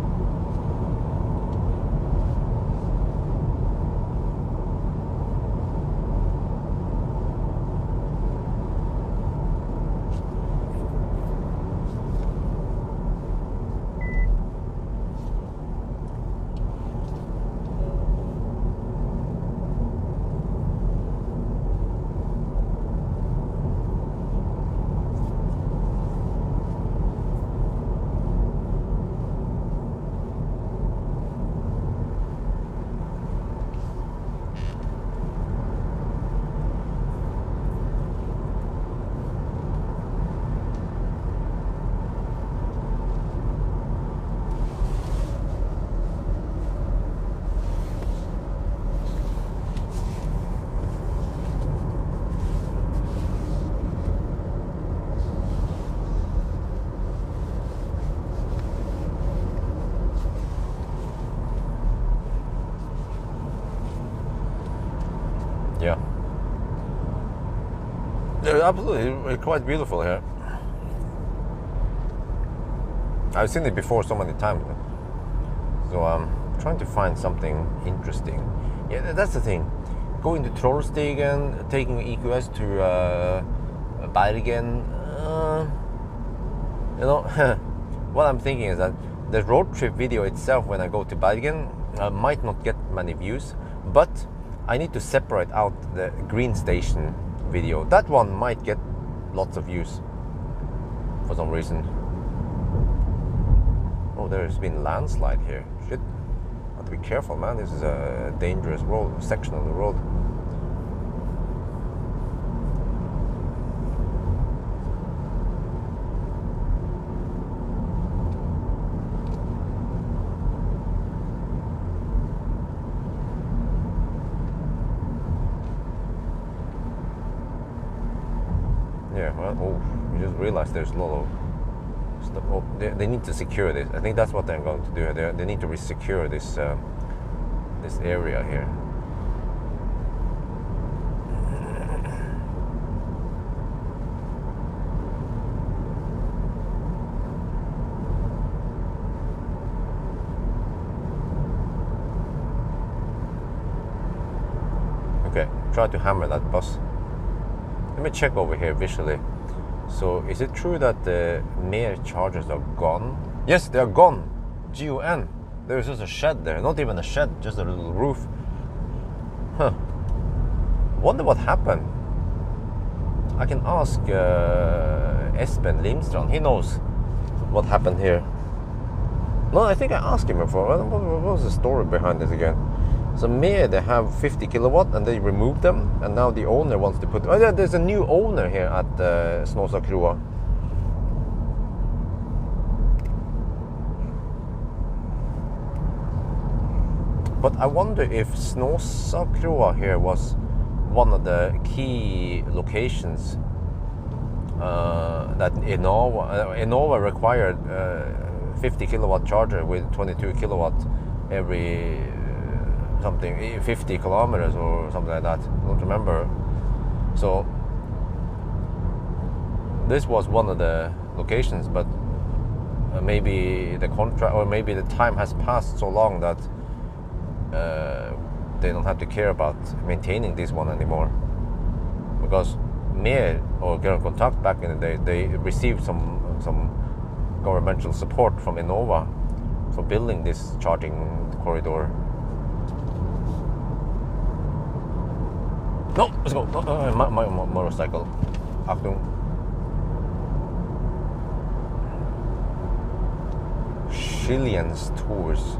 Yeah. Absolutely, it's quite beautiful here. I've seen it before so many times, so I'm trying to find something interesting. Yeah, that's the thing. Going to Trollstigen, taking EQS to Bergen. What I'm thinking is that the road trip video itself, when I go to Bergen, might not get many views, but I need to separate out the green station video. That one might get lots of views for some reason. Oh, there's been landslide here. Shit. Have to be careful, man. This is a dangerous road, section of the road. Yeah, well, oh, you just realized there's a lot of stuff. Oh, they need to secure this. I think that's what they're going to do. They need to resecure this this area here. Okay, try to hammer that bus. Let me check over here visually. So, is it true that the Mer chargers are gone? Yes, they are gone. G-O-N. There's just a shed there. Not even a shed, just a little roof. Huh. Wonder what happened. I can ask Espen Limstrand. He knows what happened here. No, I think I asked him before. What was the story behind this again? So Mer, they have 50 kilowatt and they removed them, and now the owner wants to put... Oh yeah, there's a new owner here at Snåsakroa. But I wonder if Snåsakroa here was one of the key locations that Enova required 50 kilowatt charger with 22 kilowatt every... something 50 kilometers or something like that. I don't remember. So this was one of the locations, but maybe the contract or maybe the time has passed so long that they don't have to care about maintaining this one anymore, because Mer or Grønn Kontakt back in the day, they received some governmental support from Enova for building this charging corridor. No, let's go. My motorcycle. Achtung. Schillians Tours,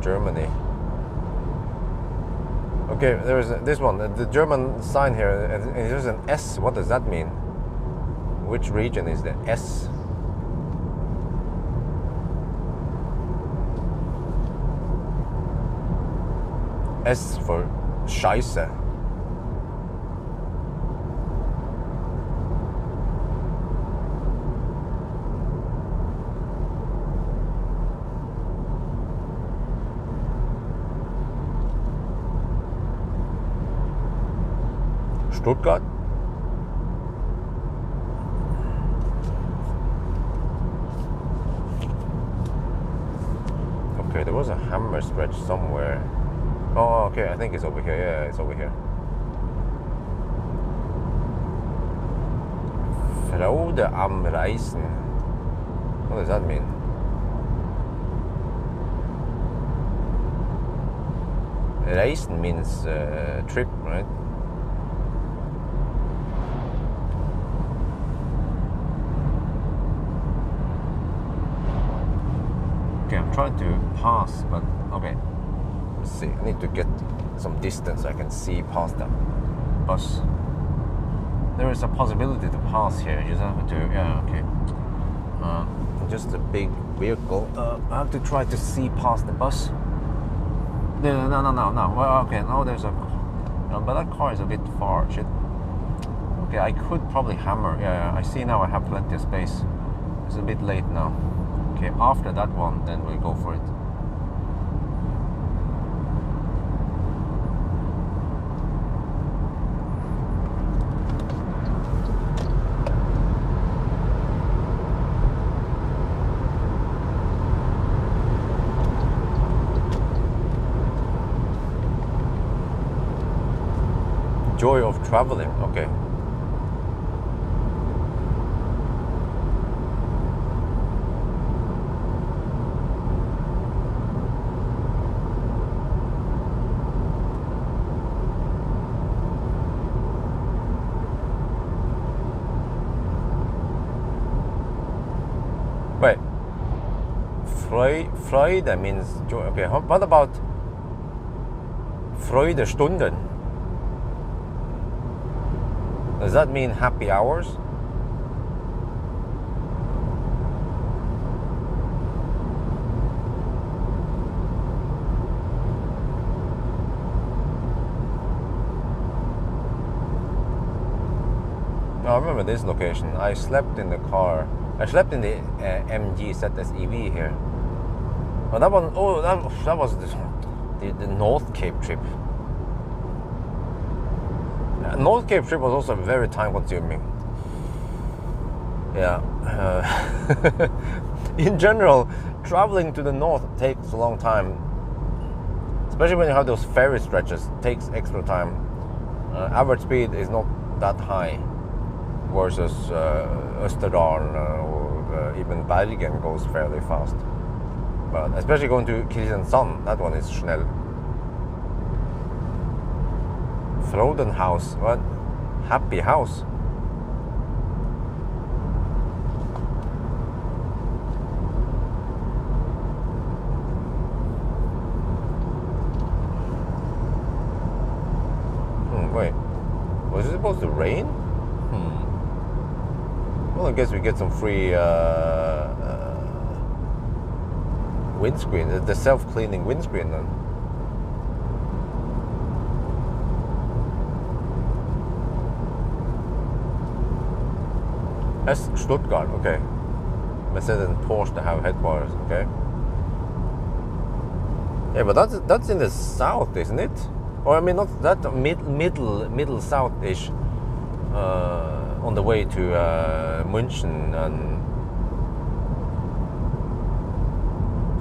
Germany. Okay, there is this one. The German sign here. There's an S. What does that mean? Which region is the S? S for Scheiße. Stuttgart. Okay, there was a hammer stretch somewhere. Oh, okay, I think it's over here. Yeah, it's over here. Fraude am Reisen. What does that mean? Reisen means trip, right? Okay, I'm trying to pass, but okay. Let's see. I need to get some distance so I can see past that bus. There is a possibility to pass here. You just have to, yeah, okay. Just a big vehicle. I have to try to see past the bus. No. Well, okay, now there's a... No, but that car is a bit far. Shit. Okay, I could probably hammer. Yeah, I see now I have plenty of space. It's a bit late now. Okay, after that one, then we'll go for it. Joy of traveling, okay. Freude means joy. Okay, what about Freudestunden? Does that mean happy hours? I remember this location. I slept in the car. I slept in the MG ZSEV here. Oh, that one. Oh, that was the North Cape trip. North Cape trip was also very time consuming. Yeah. In general, traveling to the north takes a long time. Especially when you have those ferry stretches, it takes extra time. Average speed is not that high versus Österdalen or even Bergen goes fairly fast. But especially going to Kristiansand, that one is schnell. Frodenhaus, what? Happy house. Wait, was it supposed to rain? Well, I guess we get some free windscreen, the self-cleaning windscreen then. That's Stuttgart, okay. Mercedes and Porsche to have headquarters, okay. Yeah, but that's in the south, isn't it? Or I mean, not that middle south-ish. On the way to München and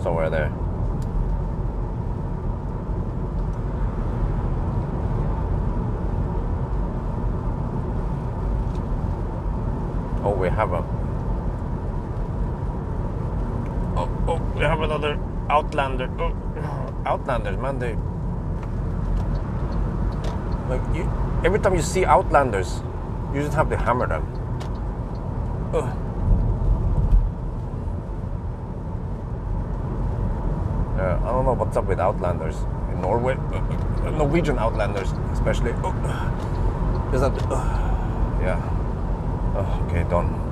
somewhere there. Oh, we have a. Oh, we have another Outlander. Oh, Outlanders, man, they. Like every time you see Outlanders, you just have to hammer them. Ugh. I don't know what's up with Outlanders in Norway. Norwegian Outlanders, especially. Is that? Yeah. Okay, done.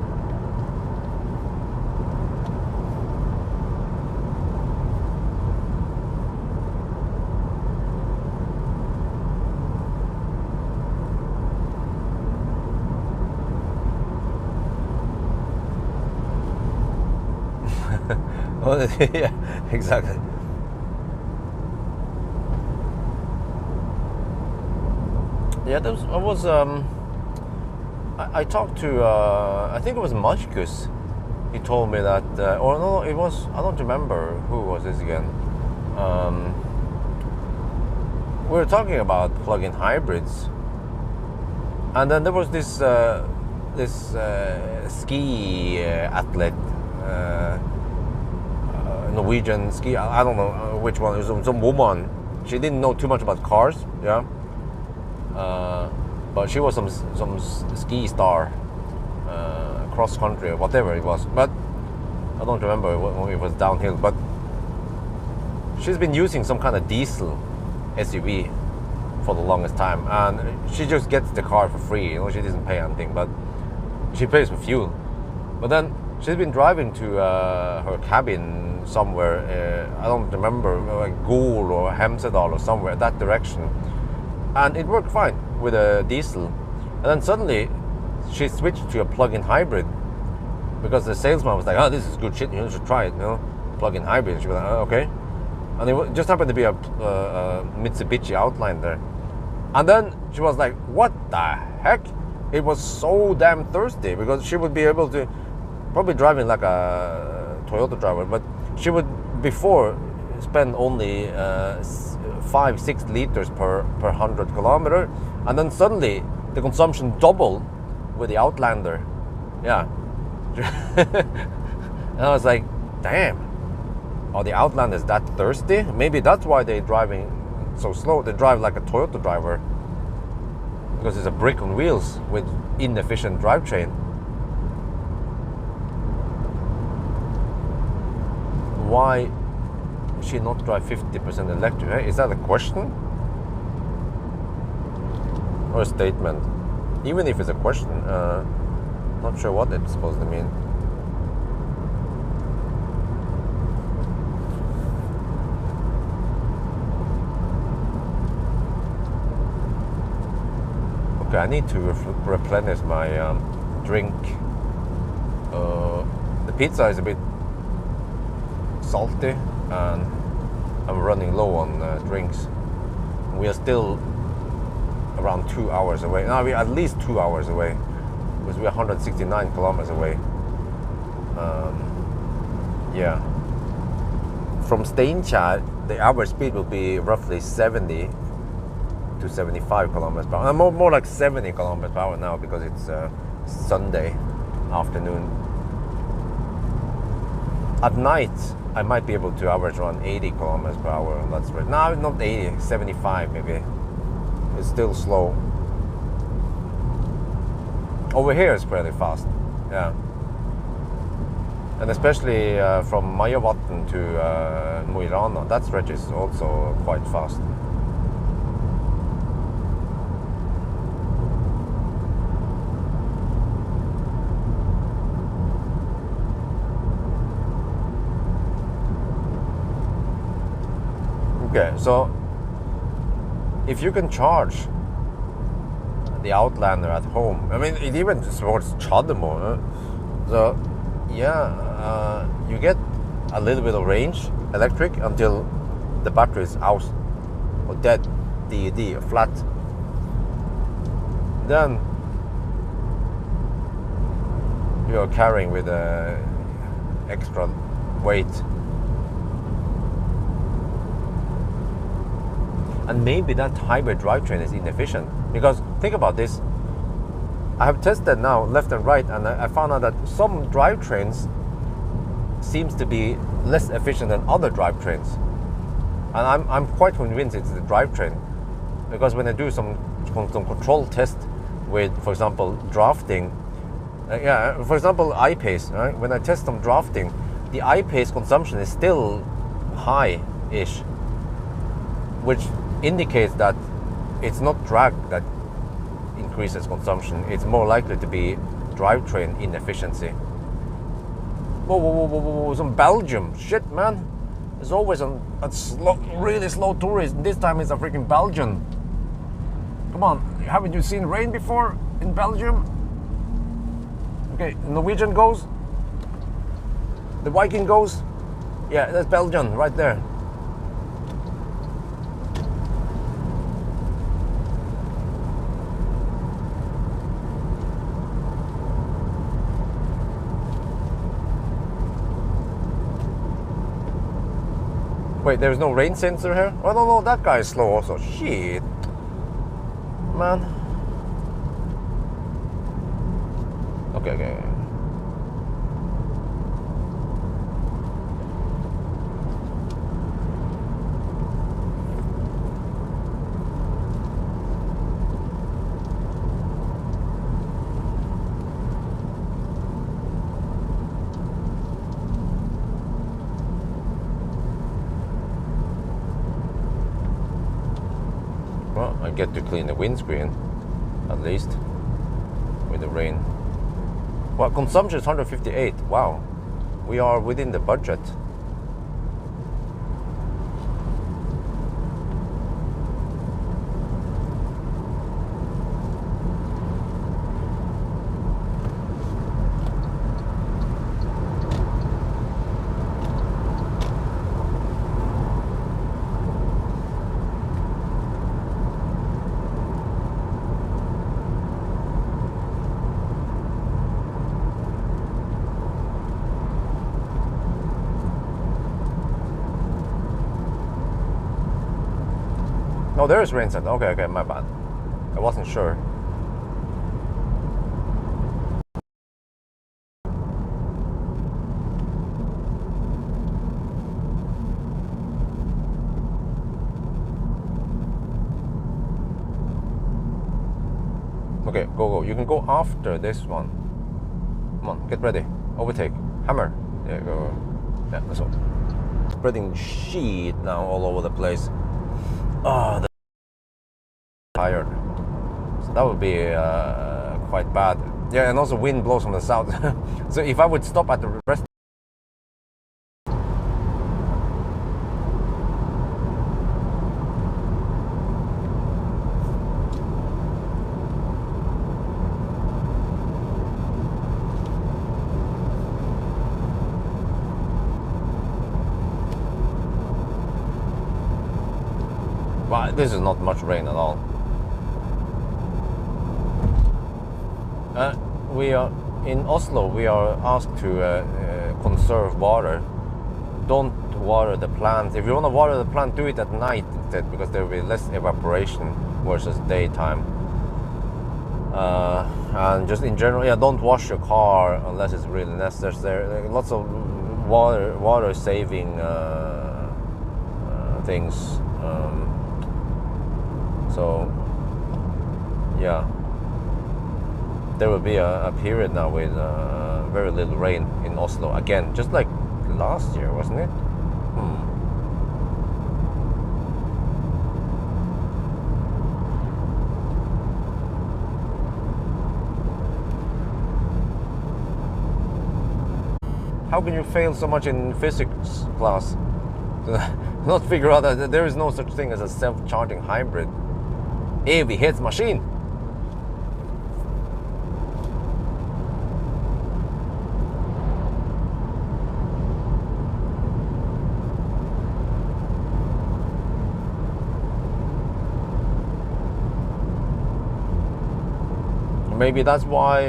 Yeah, exactly. Yeah, I talked to I think it was Marcus. He told me that, or no, it was, I don't remember who was this again. We were talking about plug-in hybrids, and then there was this ski athlete. Norwegian ski, I don't know which one. It was some woman. She didn't know too much about cars, yeah. But she was some ski star, cross country or whatever it was. But I don't remember when it was downhill. But she's been using some kind of diesel SUV for the longest time, and she just gets the car for free. You know, she doesn't pay anything, but she pays for fuel. But then she's been driving to her cabin somewhere, I don't remember, like Gol or Hemsedal or somewhere, that direction. And it worked fine with a diesel. And then suddenly she switched to a plug-in hybrid because the salesman was like, oh, this is good shit, you should try it, you know, plug-in hybrid. She was like, oh, okay. And it just happened to be a Mitsubishi Outlander. And then she was like, what the heck? It was so damn thirsty because she would be able to, probably driving like a Toyota driver, but she would before spend only 5-6 liters per 100 kilometer, and then suddenly the consumption doubled with the Outlander. Yeah. And I was like, damn, are the Outlanders that thirsty? Maybe that's why they're driving so slow. They drive like a Toyota driver because it's a brick on wheels with inefficient drivetrain. why she not drive 50% electric? Hey, is that a question or a statement? Even if it's a question, not sure what it's supposed to mean. Okay, I need to replenish my drink. The pizza is a bit salty and I'm running low on drinks. We are still around 2 hours away. No, we're at least 2 hours away because we're 169 kilometers away. Yeah. From Steinkjer, the average speed will be roughly 70 to 75 kilometers per hour. More like 70 kilometers per hour now because it's Sunday afternoon. At night, I might be able to average around 80 kilometers per hour. That's right. No, not 80, 75 maybe. It's still slow. Over here it's pretty fast. Yeah. And especially from Majavatn to Mo i Rana, that stretch is also quite fast. Okay, so if you can charge the Outlander at home, I mean, it even supports Chademo. So, yeah, you get a little bit of range electric until the battery is out or dead, DED, flat. Then you are carrying with extra weight. And maybe that hybrid drivetrain is inefficient. Because think about this. I have tested now left and right, and I found out that some drivetrains seems to be less efficient than other drivetrains. And I'm quite convinced it's the drivetrain. Because when I do some control test with, for example, drafting, for example, I-Pace, right? When I test some drafting, the I-Pace consumption is still high-ish, which indicates that it's not drag that increases consumption. It's more likely to be drivetrain inefficiency. Whoa, some Belgium. Shit, man. There's always a really slow tourist. This time it's a freaking Belgian. Come on, haven't you seen rain before in Belgium? Okay, Norwegian goes. The Viking goes. Yeah, that's Belgian right there. Wait, there's no rain sensor here? Oh no, that guy is slow also. Shit. Man. Okay. Well, I get to clean the windscreen, at least, with the rain. Well, consumption is 158. Wow, we are within the budget. Oh, there is rain sensor. Okay, my bad. I wasn't sure. Okay, go. You can go after this one. Come on, get ready. Overtake. Hammer. Yeah, go. Yeah, that's all. spreading shit now all over the place. Oh, the tired. So that would be quite bad. Yeah, and also wind blows from the south. So if I would stop at the rest. Well, this is not much rain at all. We are in Oslo. We are asked to conserve water. Don't water the plants. If you want to water the plant, do it at night instead, because there will be less evaporation versus daytime. And just in general, yeah, don't wash your car unless it's really necessary. There are lots of water saving things. So yeah, there will be a period now with very little rain in Oslo again, just like last year, wasn't it? How can you fail so much in physics class? Not figure out that there is no such thing as a self-charging hybrid. Evighetsmaskin. Maybe that's why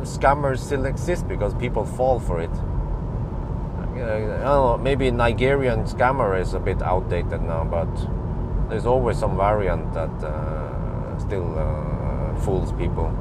scammers still exist, because people fall for it. I don't know, maybe Nigerian scammer is a bit outdated now, but there's always some variant that still fools people.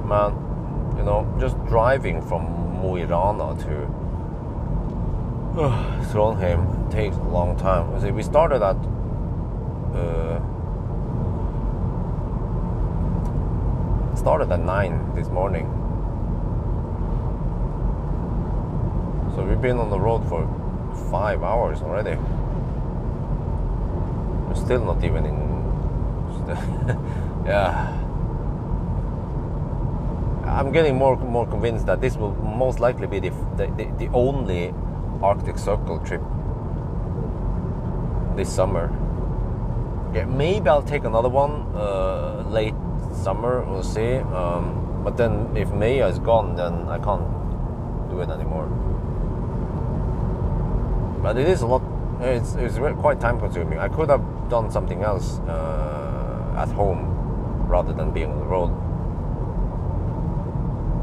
Man, you know, just driving from Mo I Rana to Trondheim takes a long time. See, we started at started at 9 this morning, so we've been on the road for 5 hours already. We're still not even in. Yeah. I'm getting more convinced that this will most likely be the only Arctic Circle trip this summer. Yeah, maybe I'll take another one late summer, we'll see. But then if Maya is gone, then I can't do it anymore. But it is a lot. It's quite time consuming. I could have done something else at home rather than being on the road.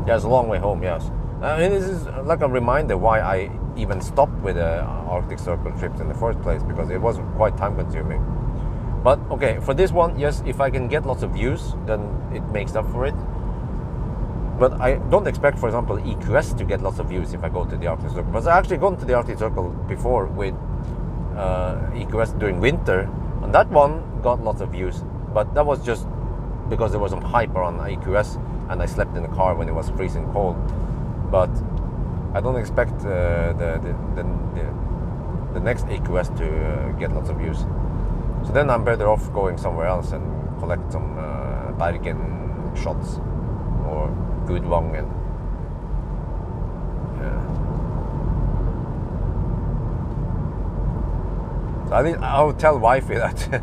Yeah, it's a long way home, yes. I mean, this is like a reminder why I even stopped with the Arctic Circle trips in the first place, because it was quite time consuming. But okay, for this one, yes, if I can get lots of views, then it makes up for it. But I don't expect, for example, EQS to get lots of views if I go to the Arctic Circle. Because I actually gone to the Arctic Circle before with EQS during winter, and that one got lots of views. But that was just because there was some hype around EQS, and I slept in the car when it was freezing cold. But I don't expect the next EQS to get lots of views. So then I'm better off going somewhere else and collect some Bergen shots or Gudvangen. Yeah. So I'll tell wifey that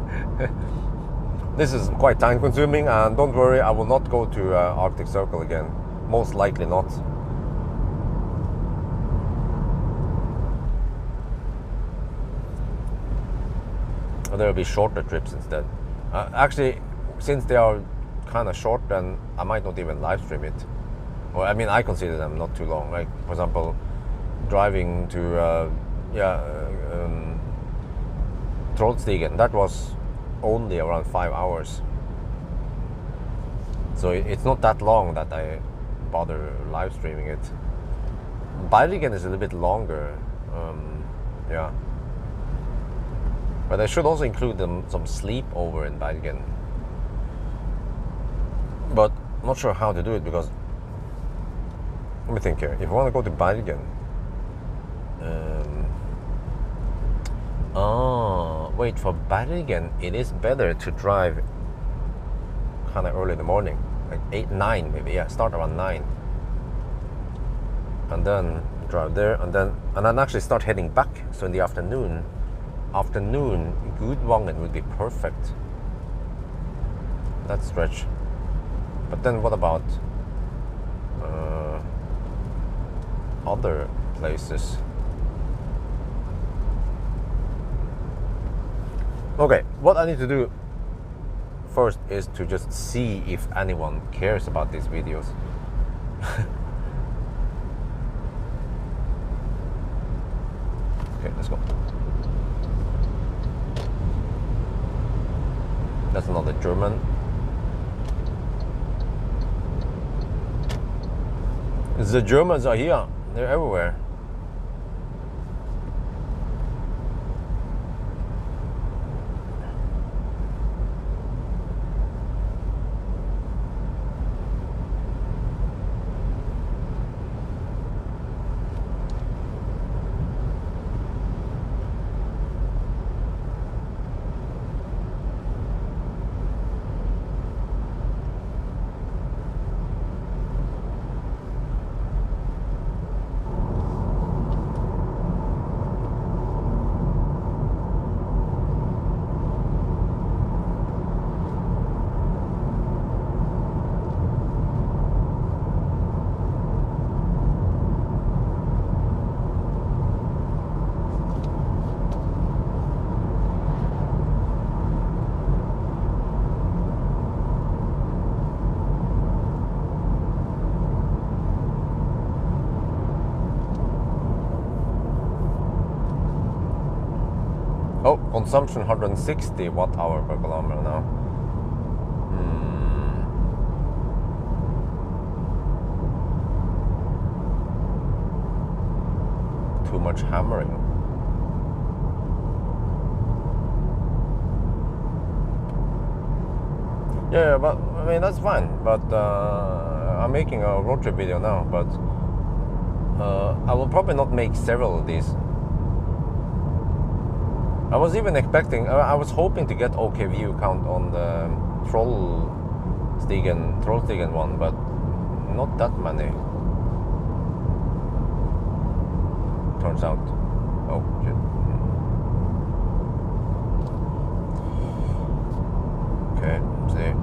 this is quite time consuming, and don't worry, I will not go to Arctic Circle again. Most likely not. or there will be shorter trips instead. Actually, since they are kind of short, then I might not even live stream it. Well, I mean, I consider them not too long. Like, for example, driving to Trollstigen, that was only around 5 hours. So it's not that long that I bother live streaming it. Bergen is a little bit longer, yeah. But I should also include some sleep over in Bergen. But I'm not sure how to do it, because let me think here. If I want to go to Bergen, wait, for Bergen it is better to drive kind of early in the morning, like 8, 9 maybe. Yeah, start around 9, and then drive there, and then actually start heading back. So in the afternoon, Gudvangen would be perfect. That stretch. But then what about other places? Okay, what I need to do first is to just see if anyone cares about these videos. Okay, let's go. That's another German. The Germans are here. They're everywhere. Oh, consumption 160 watt-hour per kilometer now. Too much hammering. Yeah, but I mean, that's fine. But I'm making a road trip video now, but I will probably not make several of these. I was even expecting, I was hoping to get OK view count on the Trollstigen one, but not that many. Turns out. Oh shit. Okay, let's see.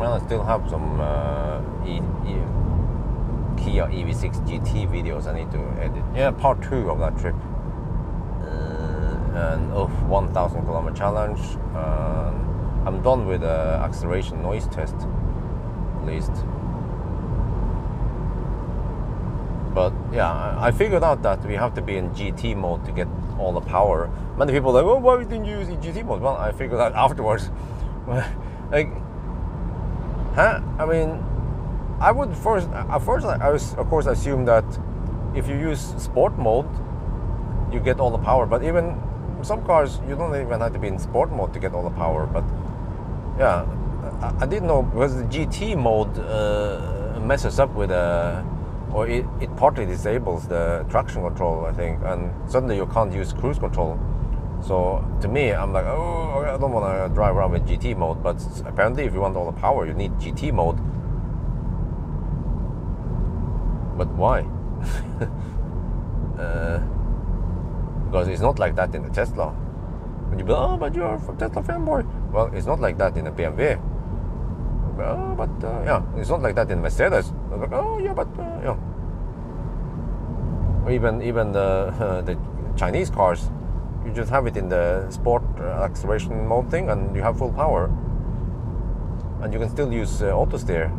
Well, I still have some Kia EV6 GT videos I need to edit. Yeah, part 2 of that trip. And 1000 kilometer challenge. I'm done with the acceleration noise test. at least. But yeah, I figured out that we have to be in GT mode to get all the power. Many people are like, oh, why didn't you use GT mode? Well, I figured out afterwards. Like, huh? I mean, I would first, at first I was, of course, assume that if you use sport mode, you get all the power. But even some cars, you don't even have to be in sport mode to get all the power. But yeah, I didn't know, because the GT mode messes up with or it partly disables the traction control, I think, and suddenly you can't use cruise control. So to me, I'm like, oh, I don't want to drive around with GT mode. But apparently, if you want all the power, you need GT mode. But why? Because it's not like that in the Tesla. And you be like, oh, but you're a Tesla fanboy. Well, it's not like that in a BMW. Oh, but yeah, it's not like that in Mercedes. I was like, oh yeah, but yeah. Or even the Chinese cars, you just have it in the sport acceleration mode thing, and you have full power, and you can still use auto steer.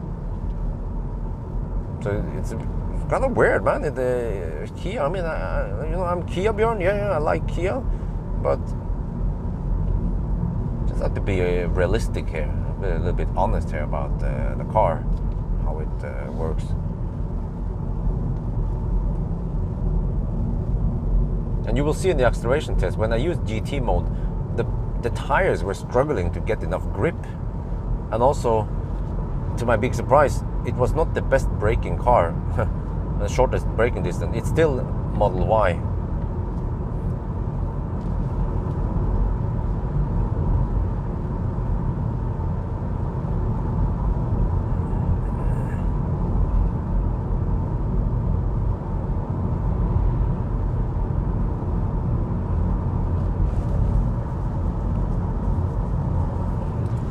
So it's kind of weird, man. Kia, I mean, I'm Kia Björn. Yeah, I like Kia, but just have to be realistic here. A little bit honest here about the car, how it works. And you will see in the acceleration test, when I used GT mode, the tires were struggling to get enough grip. And also, to my big surprise, it was not the best braking car, the shortest braking distance. It's still Model Y.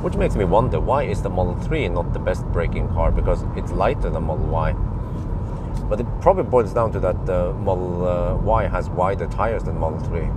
Which makes me wonder, why is the Model 3 not the best braking car? Because it's lighter than Model Y. But it probably boils down to that Model Y has wider tires than Model 3.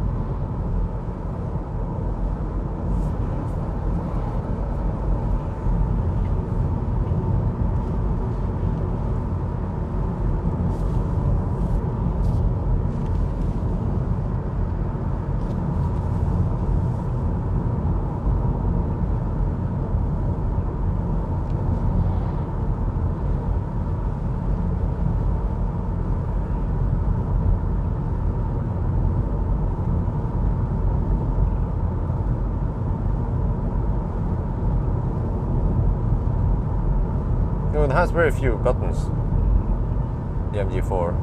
It has very few buttons, the MG4.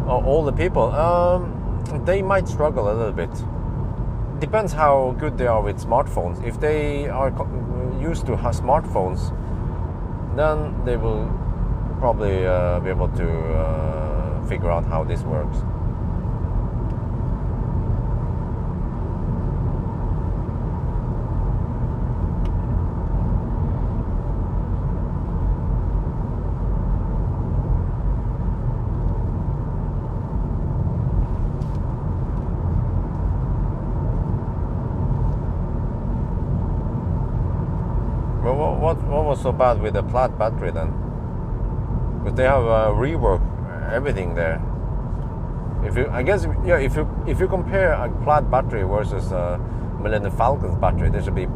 All the people, they might struggle a little bit. Depends how good they are with smartphones. If they are used to smartphones, then they will probably be able to figure out how this works. What was so bad with the Plaid battery then? Because they have reworked everything there. If you compare a Plaid battery versus Millennium Falcon's battery, there should be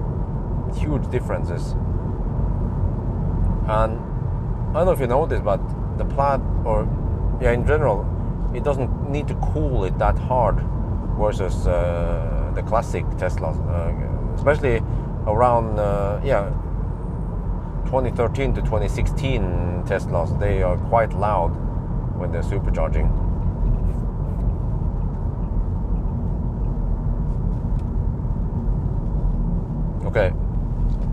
huge differences. And I don't know if you know this, but the Plaid, or in general, it doesn't need to cool it that hard versus the classic Teslas, especially around 2013 to 2016 Teslas. They are quite loud when they're supercharging. Okay,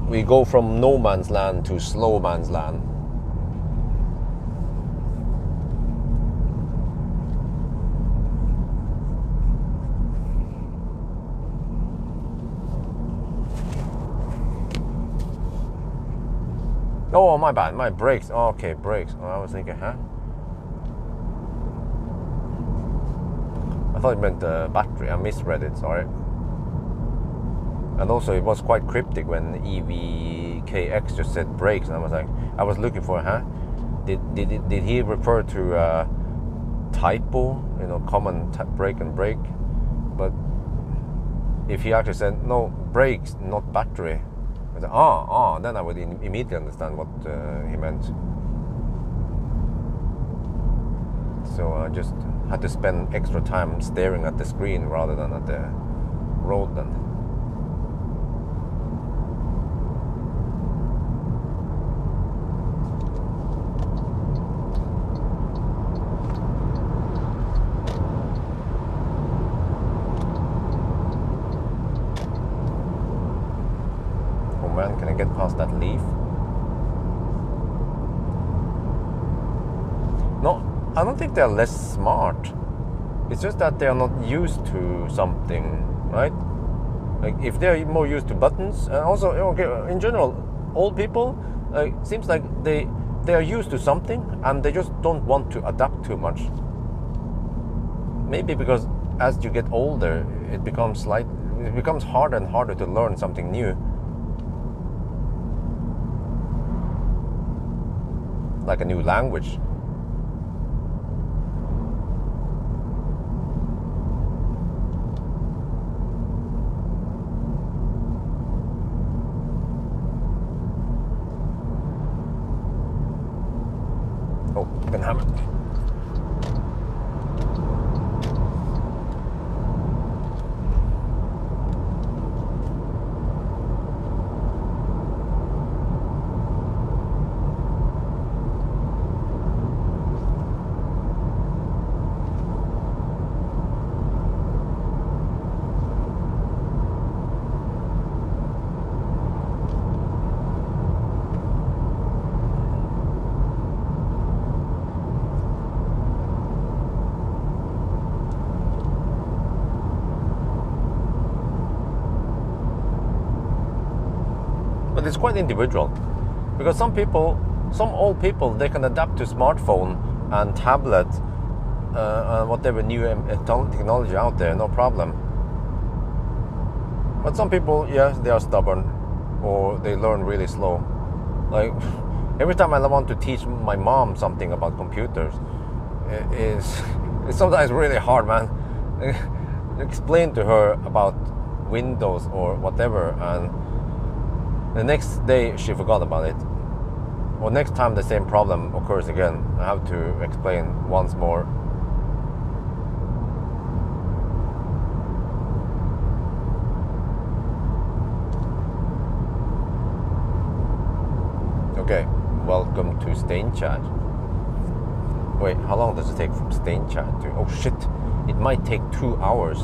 we go from no man's land to slow man's land. Oh, my bad, my brakes. Oh, okay, brakes. Oh, I was thinking, huh? I thought it meant the battery. I misread it, sorry. And also it was quite cryptic when EVKX just said brakes, and I was like, I was looking for, did he refer to typo, common brake and brake? But if he actually said no, brakes, not battery, I said, then I would immediately understand what he meant. So I just had to spend extra time staring at the screen rather than at the road then. Oh man, can I get past that leaf? No, I don't think they're less smart. It's just that they are not used to something, right? Like if they're more used to buttons, and also, okay, in general, old people, seems like they are used to something and they just don't want to adapt too much. Maybe because as you get older, it becomes harder and harder to learn something new. Like a new language. Oh, you can have it. But it's quite individual, because some old people, they can adapt to smartphone and tablet and whatever new technology out there, no problem. But some people, yes, they are stubborn, or they learn really slow. Like every time I want to teach my mom something about computers, it's sometimes really hard, man. Explain to her about Windows or whatever, and the next day she forgot about it. Or next time the same problem occurs again, I have to explain once more. Okay, welcome to Steinkjer. Wait, how long does it take from Steinkjer to... Oh shit, it might take 2 hours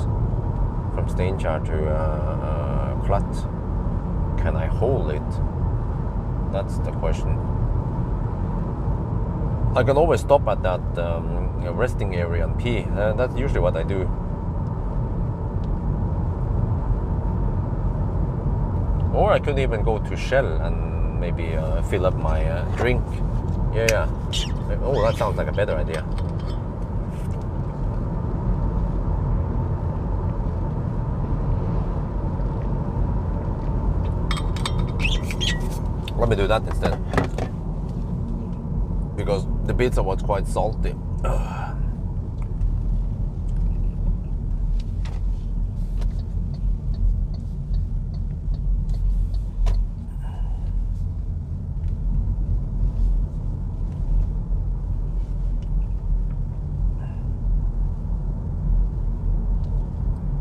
from Steinkjer to Klat. Can I hold it? That's the question. I can always stop at that resting area and pee. That's usually what I do. Or I could even go to Shell and maybe fill up my drink. Yeah. Oh, that sounds like a better idea. Let me do that instead, because the pizza was quite salty.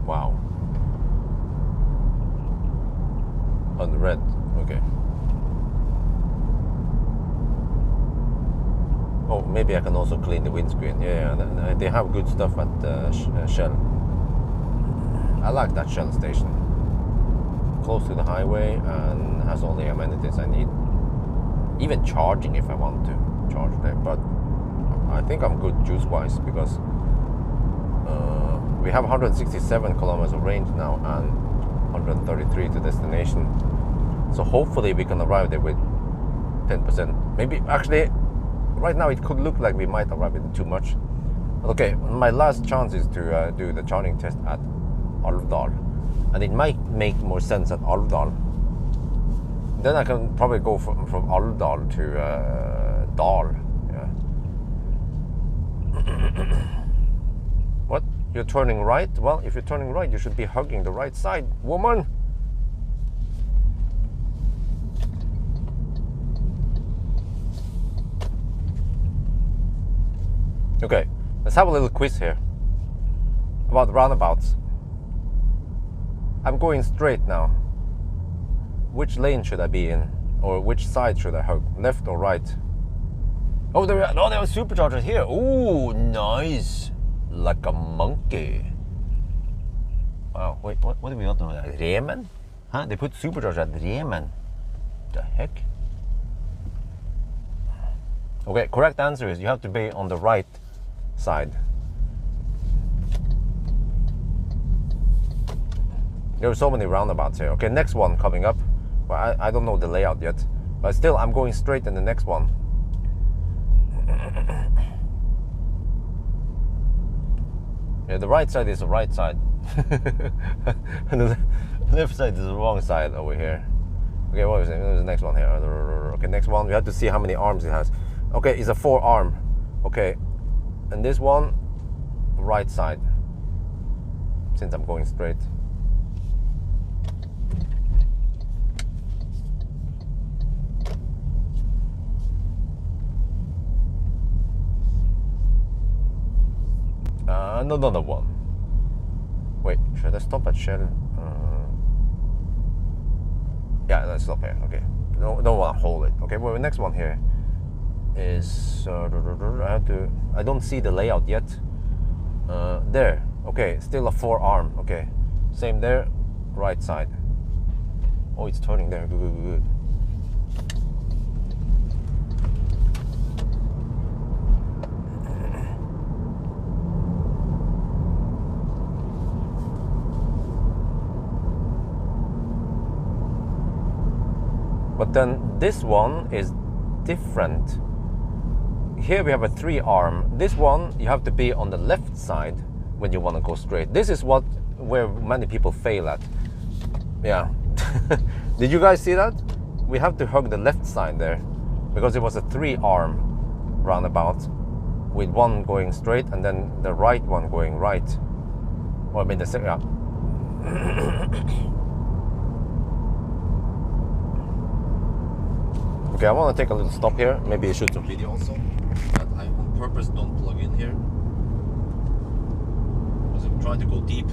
Wow. On the red, okay. Oh, maybe I can also clean the windscreen. Yeah, they have good stuff at Shell. I like that Shell station. Close to the highway and has all the amenities I need. Even charging if I want to charge there. But I think I'm good juice-wise, because we have 167 kilometers of range now and 133 to destination. So hopefully we can arrive there with 10%. Maybe, actually, right now it could look like we might arrive with too much. Okay, my last chance is to do the charging test at Alvdal. and it might make more sense at Alvdal. Then I can probably go from Alvdal to Dal. Yeah. What? You're turning right? Well, if you're turning right, you should be hugging the right side, woman. Okay, let's have a little quiz here about roundabouts. I'm going straight now. Which lane should I be in? Or which side should I hug? Left or right? Oh, there are superchargers here. Oh, nice. Like a monkey. Wow, wait, what do we got now? Remen? Huh? They put supercharger at Remen. The heck? Okay, correct answer is you have to be on the right side. There are so many roundabouts here. Okay, next one coming up. Well, I don't know the layout yet, but still I'm going straight in the next one. Yeah, the right side is the right side. And the left side is the wrong side over here. Okay, what is it? There's the next one here. Okay, next one. We have to see how many arms it has. Okay, it's a 4-arm. Okay, and this one, right side. Since I'm going straight. Another one. Wait, should I stop at Shell? Yeah, let's stop here. Okay, don't want to hold it. Okay, well, the next one here is I don't see the layout yet. There. Okay, still a 4-arm. Okay, same there, right side. Oh, it's turning there. Good. But then this one is different. Here we have a 3-arm. This one, you have to be on the left side when you want to go straight. This is where many people fail at. Yeah. Did you guys see that? We have to hug the left side there because it was a 3-arm roundabout with one going straight and then the right one going right. Or I mean the second. Yeah. Okay, I want to take a little stop here. Maybe shoot some video also. But I on purpose don't plug in here because I'm trying to go deep.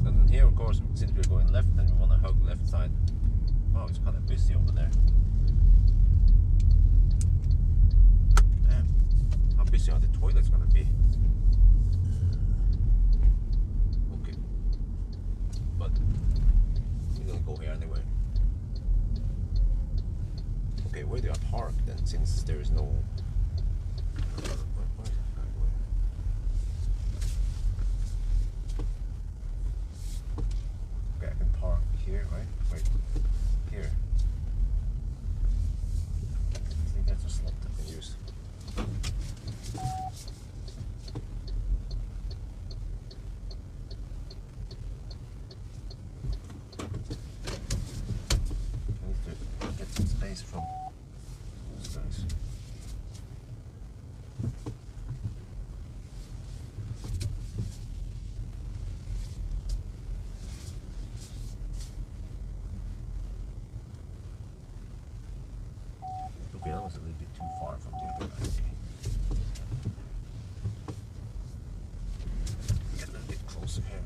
And here, of course, since we're going left, then we want to hug left side. Wow, it's kind of busy over there. See how the toilet's gonna be. Okay, but we're gonna go here anyway. Okay, where do I park then? Since there is no. Okay, I can park here, right? Wait, here. I think that's a slot I can use. From those guys. Okay, that was a little bit too far from the other guy. Get a little bit closer here.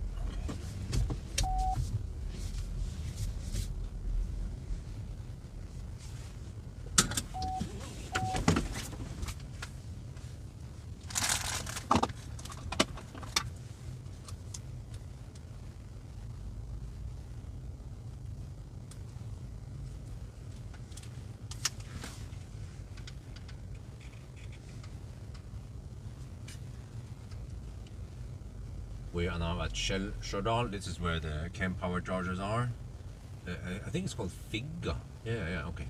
We are now at Shell Stjørdal. This is where the camp power chargers are. I think it's called Figga Yeah, okay.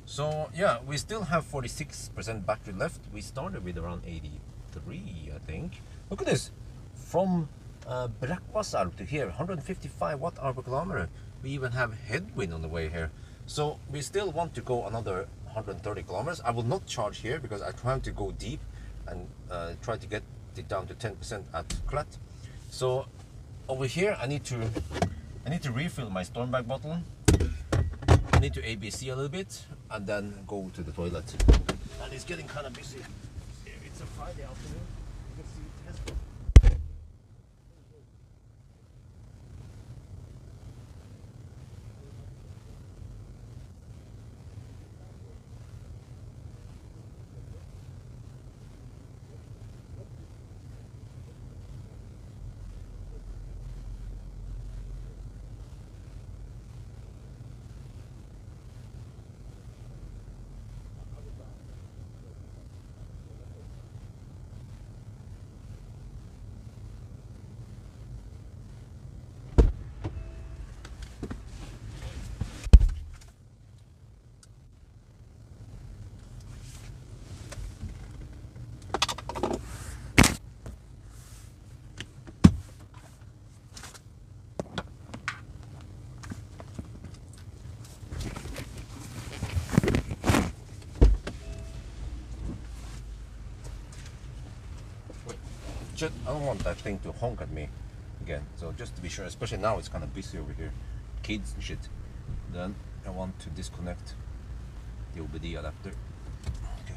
So yeah, we still have 46% battery left. We started with around 83, I think. Look at this. From Brakvasar to here, 155 watt-hour per kilometer. We even have headwind on the way here. So we still want to go another 130 kilometers. I will not charge here because I'm trying to go deep and try to get it down to 10% at Klet. So over here, I need to refill my storm bag bottle. I need to ABC a little bit and then go to the toilet. And it's getting kind of busy. It's a Friday afternoon. You can see Tesco. I don't want that thing to honk at me again. So just to be sure, especially now it's kind of busy over here, kids and shit. Then I want to disconnect the OBD adapter. Okay.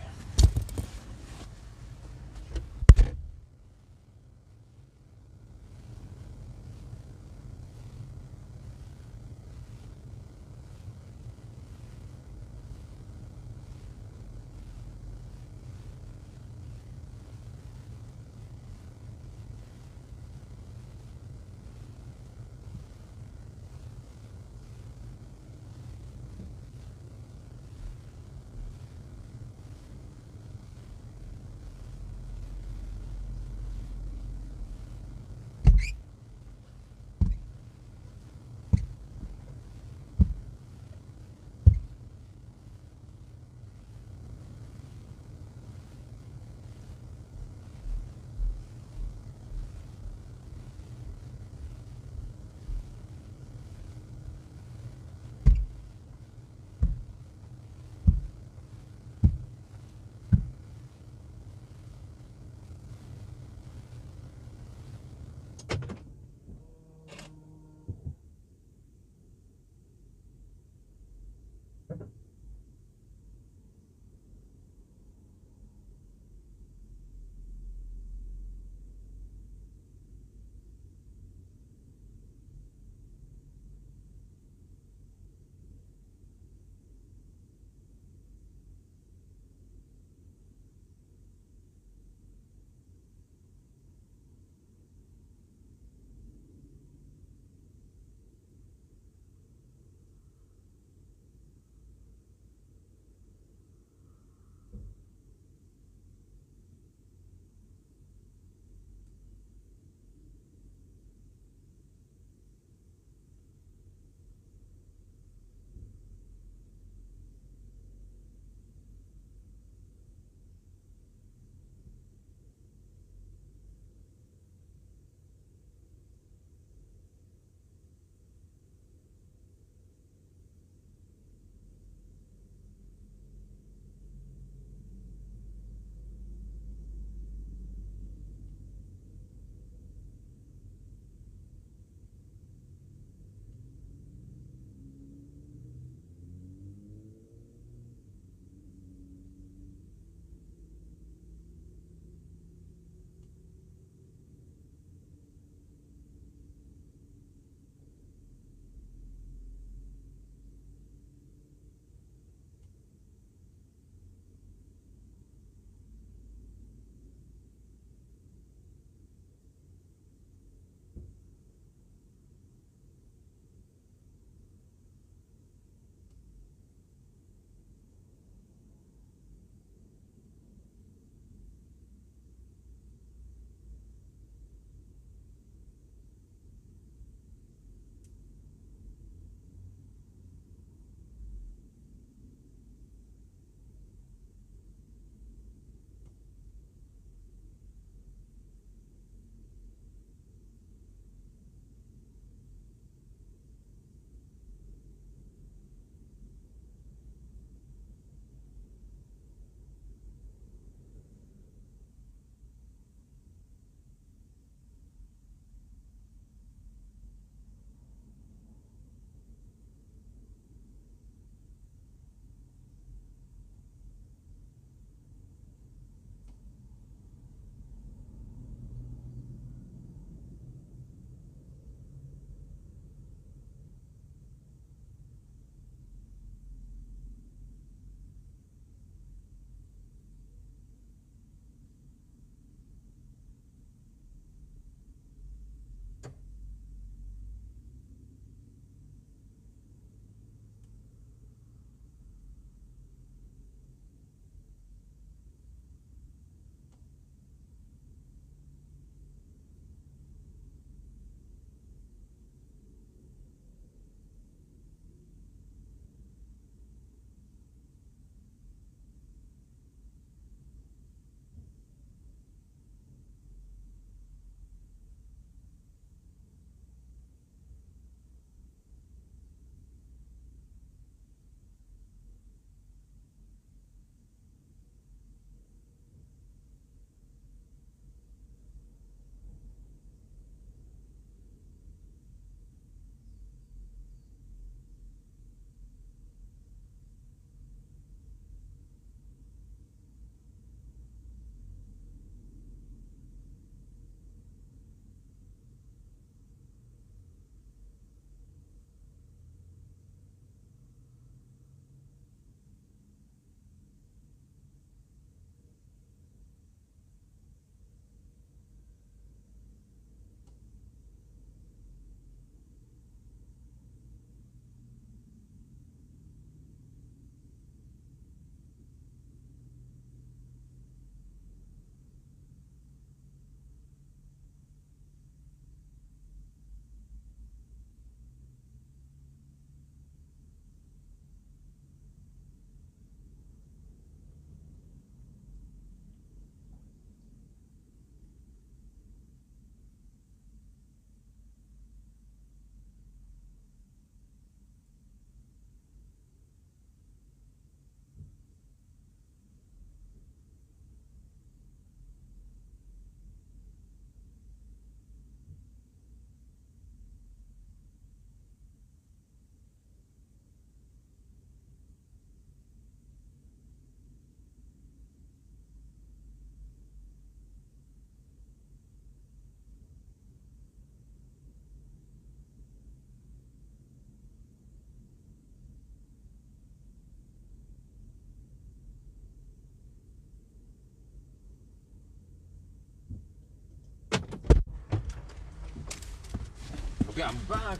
Okay, I'm back.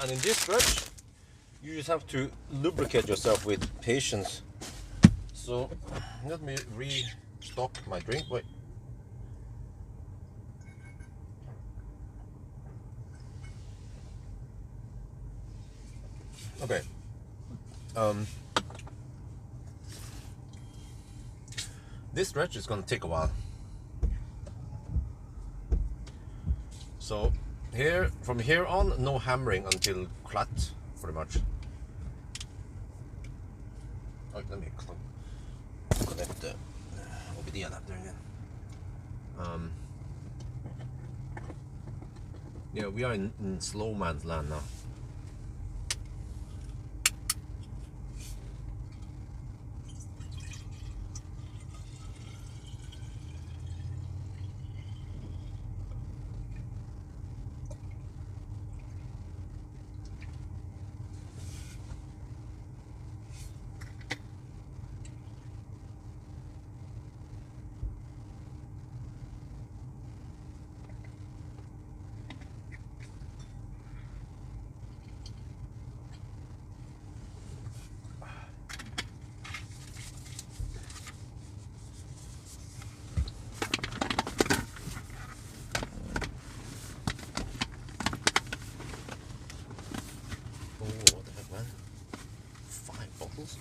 And in this stretch, you just have to lubricate yourself with patience. So let me restock my drink. Wait. Okay. This stretch is gonna take a while. So here, from here on, no hammering until flat, pretty much. Oh, let me connect the OBD adapter again. Yeah, we are in slow man's land now.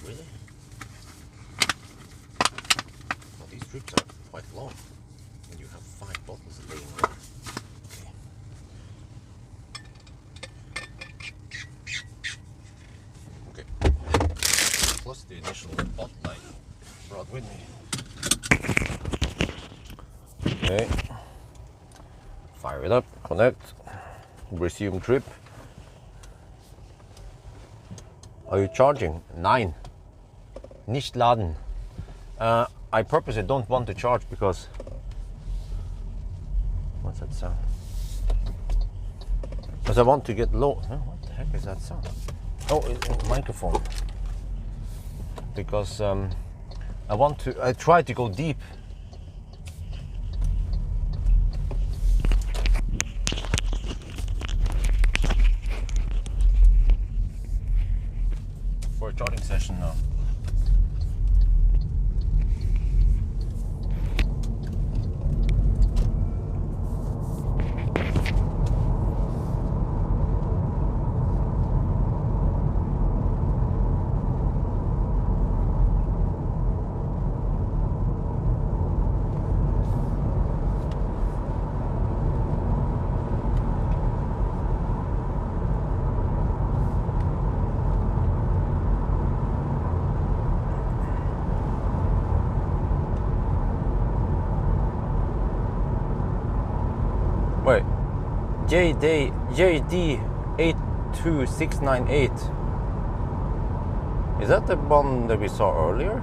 Really? Well, these trips are quite long when you have 5 bottles laying there. Okay. Plus the initial bottle I brought with me. Okay. Fire it up, connect, resume trip. Are you charging? 9. Nicht laden. I purposely don't want to charge because... What's that sound? Because I want to get low. Huh? What the heck is that sound? Oh, it's a microphone. Because I try to go deep. For a charging session now. Wait, JD82698. Is that the one that we saw earlier?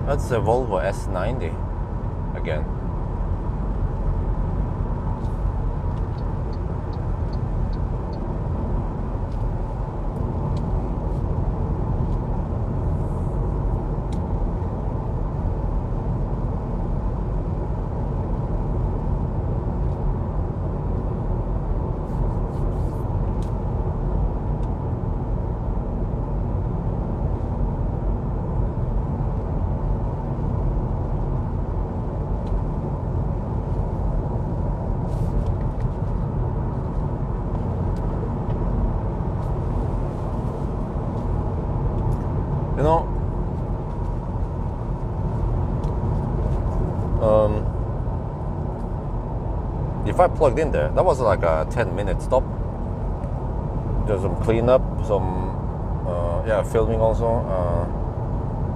That's a Volvo S90 again. You know, if I plugged in there, that was like a 10-minute stop. There's some cleanup, some filming also.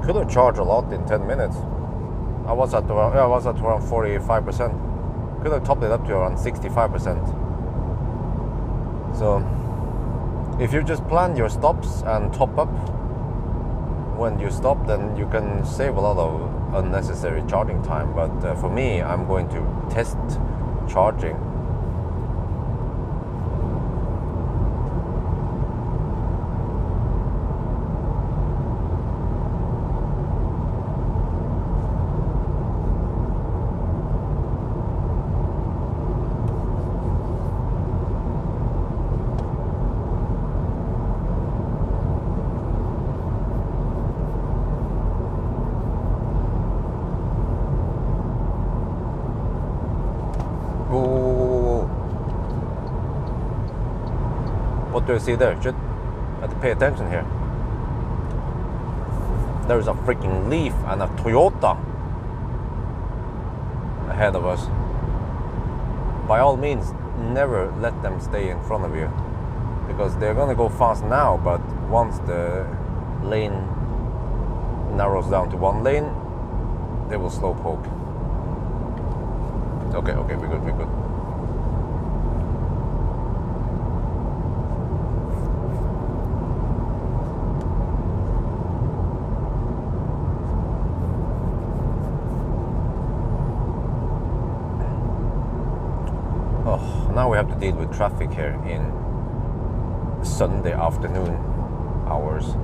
Could have charged a lot in 10 minutes. I was at around 45%. Could have topped it up to around 65%. So if you just plan your stops and top up when you stop, then you can save a lot of unnecessary charging time. But for me, I'm going to test charging. What do I see there? Should I have to pay attention here. There's a freaking Leaf and a Toyota ahead of us. By all means, never let them stay in front of you, because they're gonna go fast now, but once the lane narrows down to one lane, they will slow poke. Okay, we're good. Oh, now we have to deal with traffic here in Sunday afternoon hours.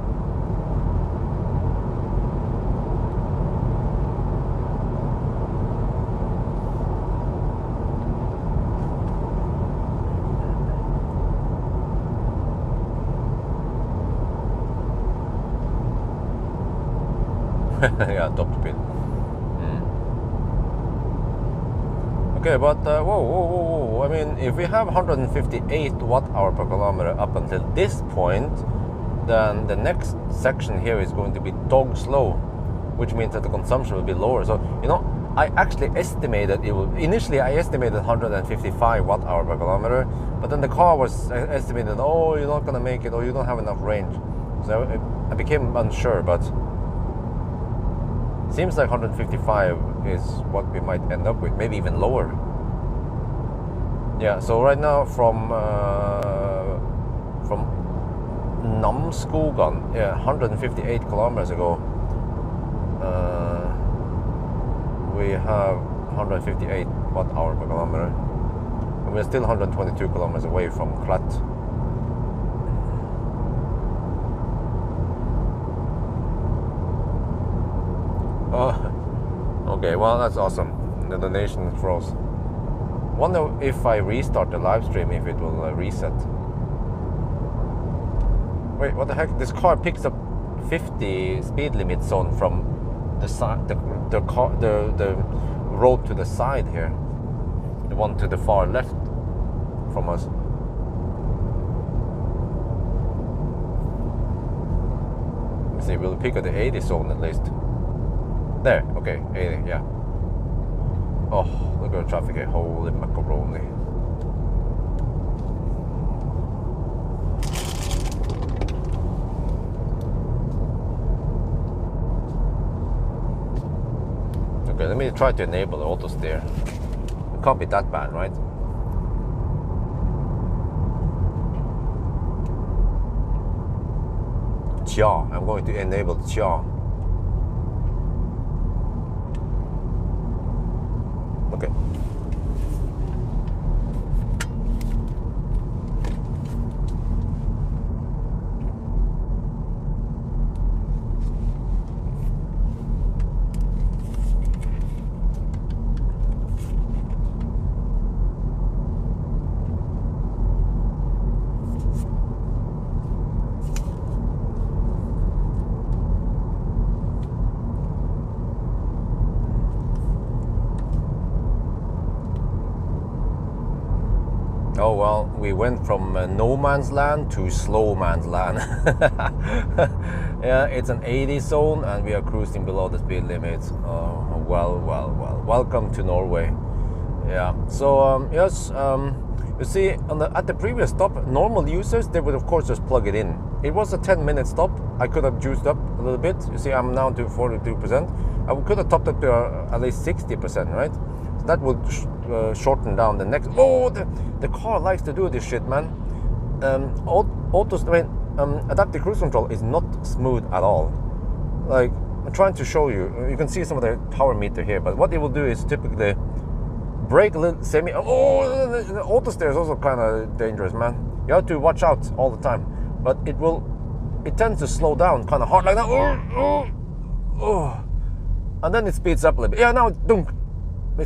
Yeah, top speed. Okay, but whoa. I mean, if we have 158 watt-hour per kilometer up until this point, then the next section here is going to be dog slow, which means that the consumption will be lower. So, you know, I actually estimated it will. Initially, I estimated 155 watt-hour per kilometer, but then the car was estimated, oh, you're not gonna make it, or you don't have enough range. So I became unsure, but seems like 155 is what we might end up with, maybe even lower. Yeah, so right now from Namsskogan, 158 kilometers ago, we have 158 watt-hour per kilometer, and we're still 122 kilometers away from Klat. Okay, well, that's awesome. The donation froze. Wonder if I restart the live stream, if it will reset. Wait, what the heck? This car picks up 50 speed limit zone from the side, the road to the side here, the one to the far left from us. Let's see, we'll pick up the 80 zone at least. There, okay, 80, yeah. Oh, look at the traffic here, holy macaroni. Okay, let me try to enable the auto steer. It can't be that bad, right? Cha, I'm going to enable Cha. Okay. Oh well, we went from no man's land to slow man's land. Yeah, it's an 80 zone and we are cruising below the speed limit. Oh, well. Welcome to Norway. Yeah, so yes, you see, at the previous stop, normal users, they would of course just plug it in. It was a 10-minute stop. I could have juiced up a little bit. You see, I'm now to 42%. I could have topped up to at least 60%, right? So that would shorten down the next. Oh, the car likes to do this shit, man. Adaptive cruise control is not smooth at all. Like, I'm trying to show you. You can see some of the power meter here, but what it will do is typically brake a little semi. Oh, the auto steer is also kind of dangerous, man. You have to watch out all the time. But it tends to slow down kind of hard like that. Oh. And then it speeds up a little bit. Yeah, now it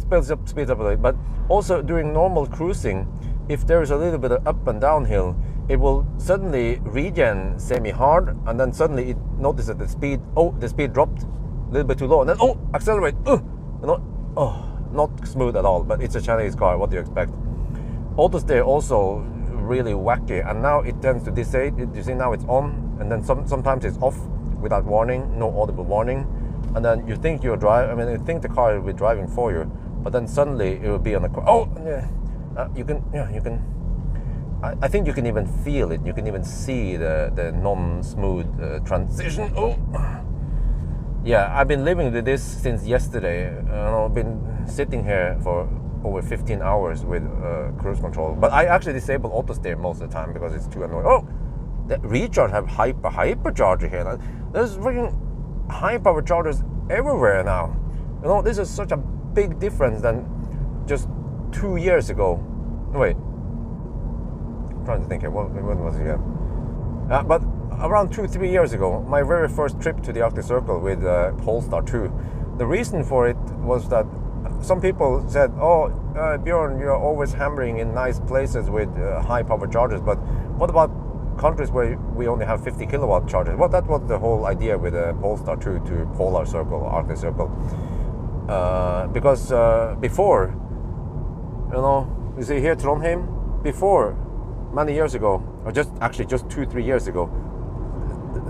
speeds up a little bit. But also during normal cruising, if there is a little bit of up and downhill, it will suddenly regen semi-hard, and then suddenly it notices that the speed dropped a little bit too low, and then accelerate. Not smooth at all. But it's a Chinese car. What do you expect? Auto steer also really wacky. And now it tends to disable. You see, now it's on, and then sometimes it's off without warning, no audible warning. And then you think you're you think the car will be driving for you, but then suddenly it will be on the car. Oh, yeah. You can. I think you can even feel it. You can even see the non-smooth transition. Oh, yeah. I've been living with this since yesterday. I've been sitting here for over 15 hours with cruise control. But I actually disable auto steer most of the time because it's too annoying. Oh, the recharge have hypercharger here. There's freaking high power chargers everywhere now. This is such a big difference than just 2 years ago. Wait, I'm trying to think here. When was it again? But around 2-3 years ago, my very first trip to the Arctic Circle with Polestar 2. The reason for it was that some people said, "Oh, Bjorn, you're always hammering in nice places with high power chargers, but what about countries where we only have 50 kilowatt chargers?" Well, that was the whole idea with the Polestar 2 to Polar Circle, Arctic Circle. Because before, you see here Trondheim, before, many years ago, or just 2-3 years ago,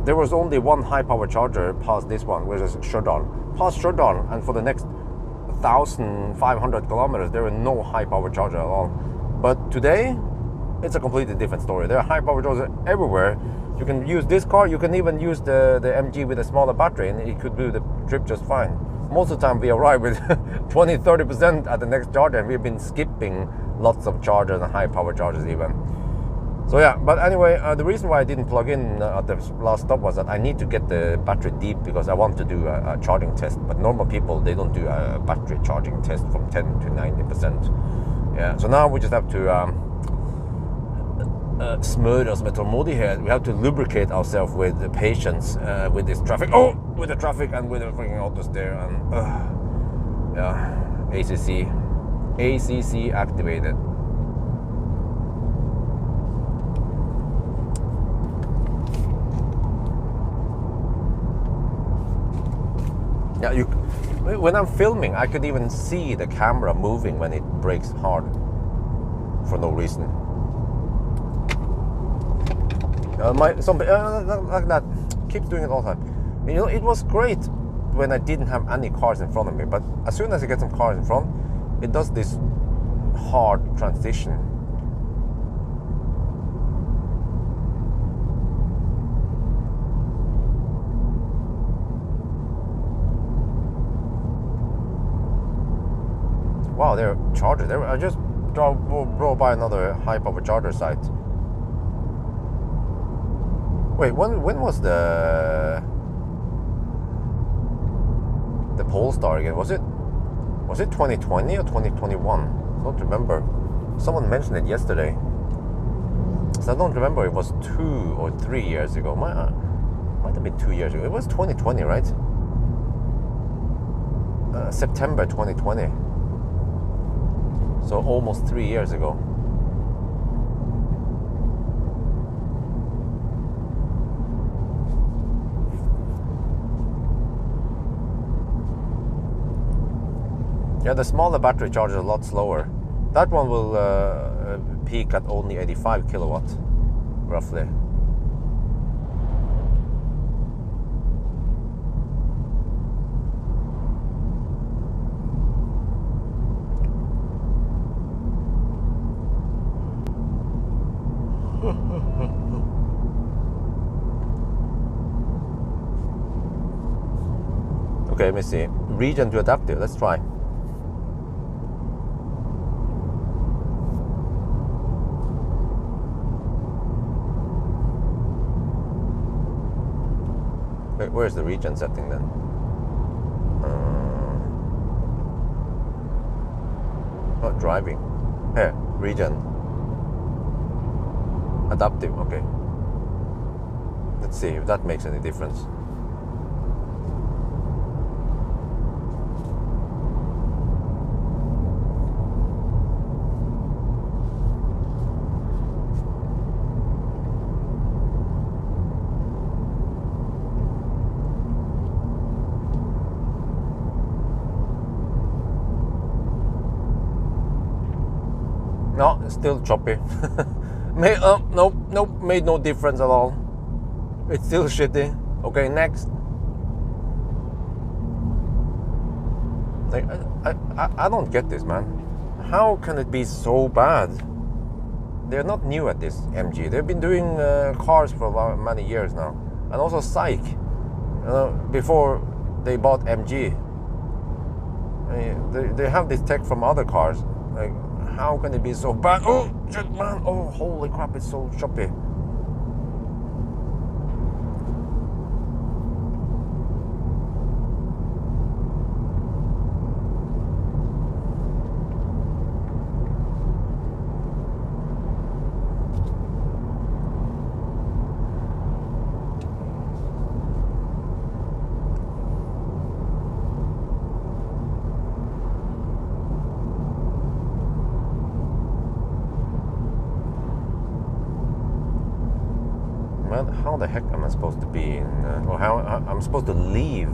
there was only one high power charger past this one, which is Stjørdal. Past Stjørdal, and for the next 1,500 kilometers, there were no high power charger at all. But today, it's a completely different story. There are high power chargers everywhere. You can use this car, you can even use the MG with a smaller battery, and it could do the trip just fine. Most of the time we arrive with 20-30% at the next charger, and we've been skipping lots of chargers and high power chargers even. So yeah, but anyway, the reason why I didn't plug in at the last stop was that I need to get the battery deep because I want to do a charging test. But normal people, they don't do a battery charging test from 10 to 90%. Yeah, so now we just have to smør oss med tålmodighet. We have to lubricate ourselves with patience with this traffic. Oh, with the traffic and with the freaking auto steer and yeah, ACC activated. Yeah, when I'm filming, I could even see the camera moving when it brakes hard for no reason. Like that keeps doing it all the time. It was great when I didn't have any cars in front of me, but as soon as I get some cars in front, it does this hard transition. Wow, there are chargers. I just drove by another high power charger site. Wait, when was the Polestar again? Was it 2020 or 2021? I don't remember. Someone mentioned it yesterday. So I don't remember. It was 2 or 3 years ago. Might have been 2 years ago. It was 2020, right? September 2020. So almost 3 years ago. Yeah, the smaller battery charge is a lot slower. That one will peak at only 85 kilowatt, roughly. Okay, let me see. Region to adaptive, let's try. Where's the region setting then? Not driving. Here, region. Adaptive, okay. Let's see if that makes any difference. No, it's still choppy. Nope, made no difference at all. It's still shitty. Okay, next. Like, I don't get this, man. How can it be so bad? They're not new at this, MG. They've been doing cars for many years now. And also Psych, before they bought MG. I mean, they have this tech from other cars. Like, how can it be so bad? Oh, shit, man. Oh, holy crap, it's so choppy. How the heck am I supposed to be in, or how I'm supposed to leave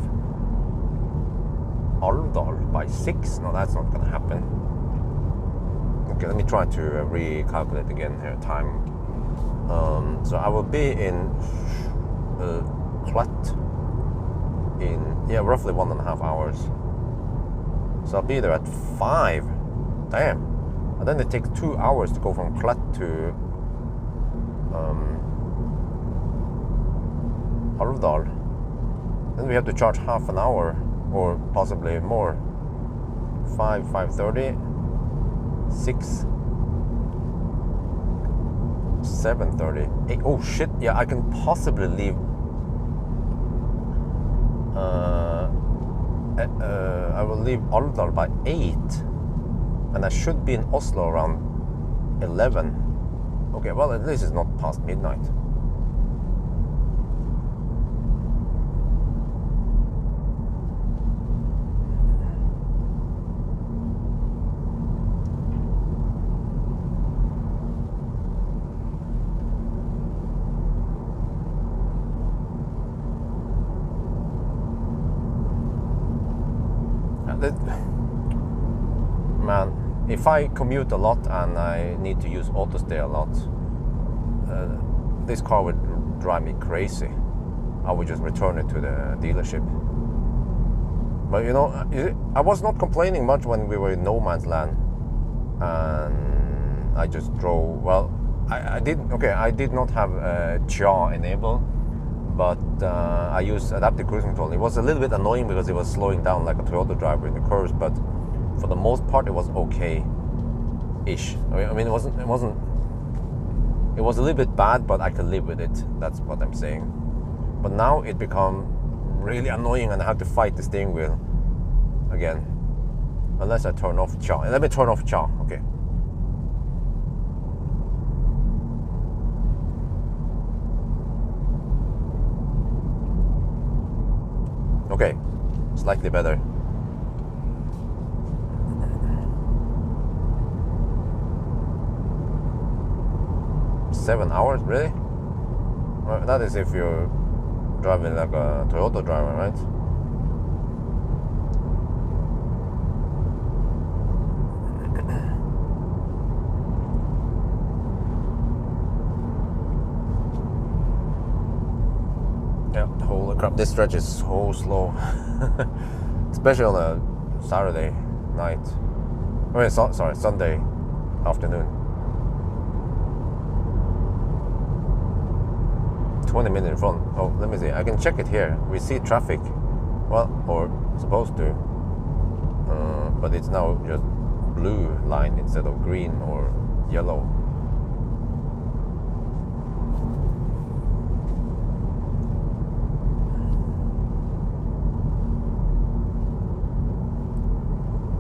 Alvdal by 6? No, that's not gonna happen. Okay, let me try to recalculate again here, time. So I will be in Klett in, roughly 1.5 hours. So I'll be there at 5. Damn. And then it takes 2 hours to go from Klett to Alvdal. Then we have to charge half an hour or possibly more. 5:30, 6, 7:30, 8. Oh shit! Yeah, I can possibly leave. I will leave Alvdal by 8, and I should be in Oslo around 11. Okay, well at least it's not past midnight. Man, if I commute a lot and I need to use autostay a lot, this car would drive me crazy. I would just return it to the dealership. But you know, I was not complaining much when we were in no man's land, and I just drove. Well, I did not have CHA enabled, but I used adaptive cruise control. It was a little bit annoying because it was slowing down like a Toyota driver in the curves, but for the most part it was okay-ish. I mean, it was a little bit bad, but I could live with it. That's what I'm saying. But now it become really annoying, and I have to fight the steering wheel again, unless I turn off CHA. Let me turn off CHA. Okay. Okay, slightly better. Seven hours, really? Well, that is if you're driving like a Toyota driver, right? Yeah, holy crap, this stretch is so slow. Especially on a Saturday night. I mean, sorry, Sunday afternoon. 20 minutes in front. Oh, let me see. I can check it here. We see traffic. Well, or supposed to. But it's now just blue line instead of green or yellow.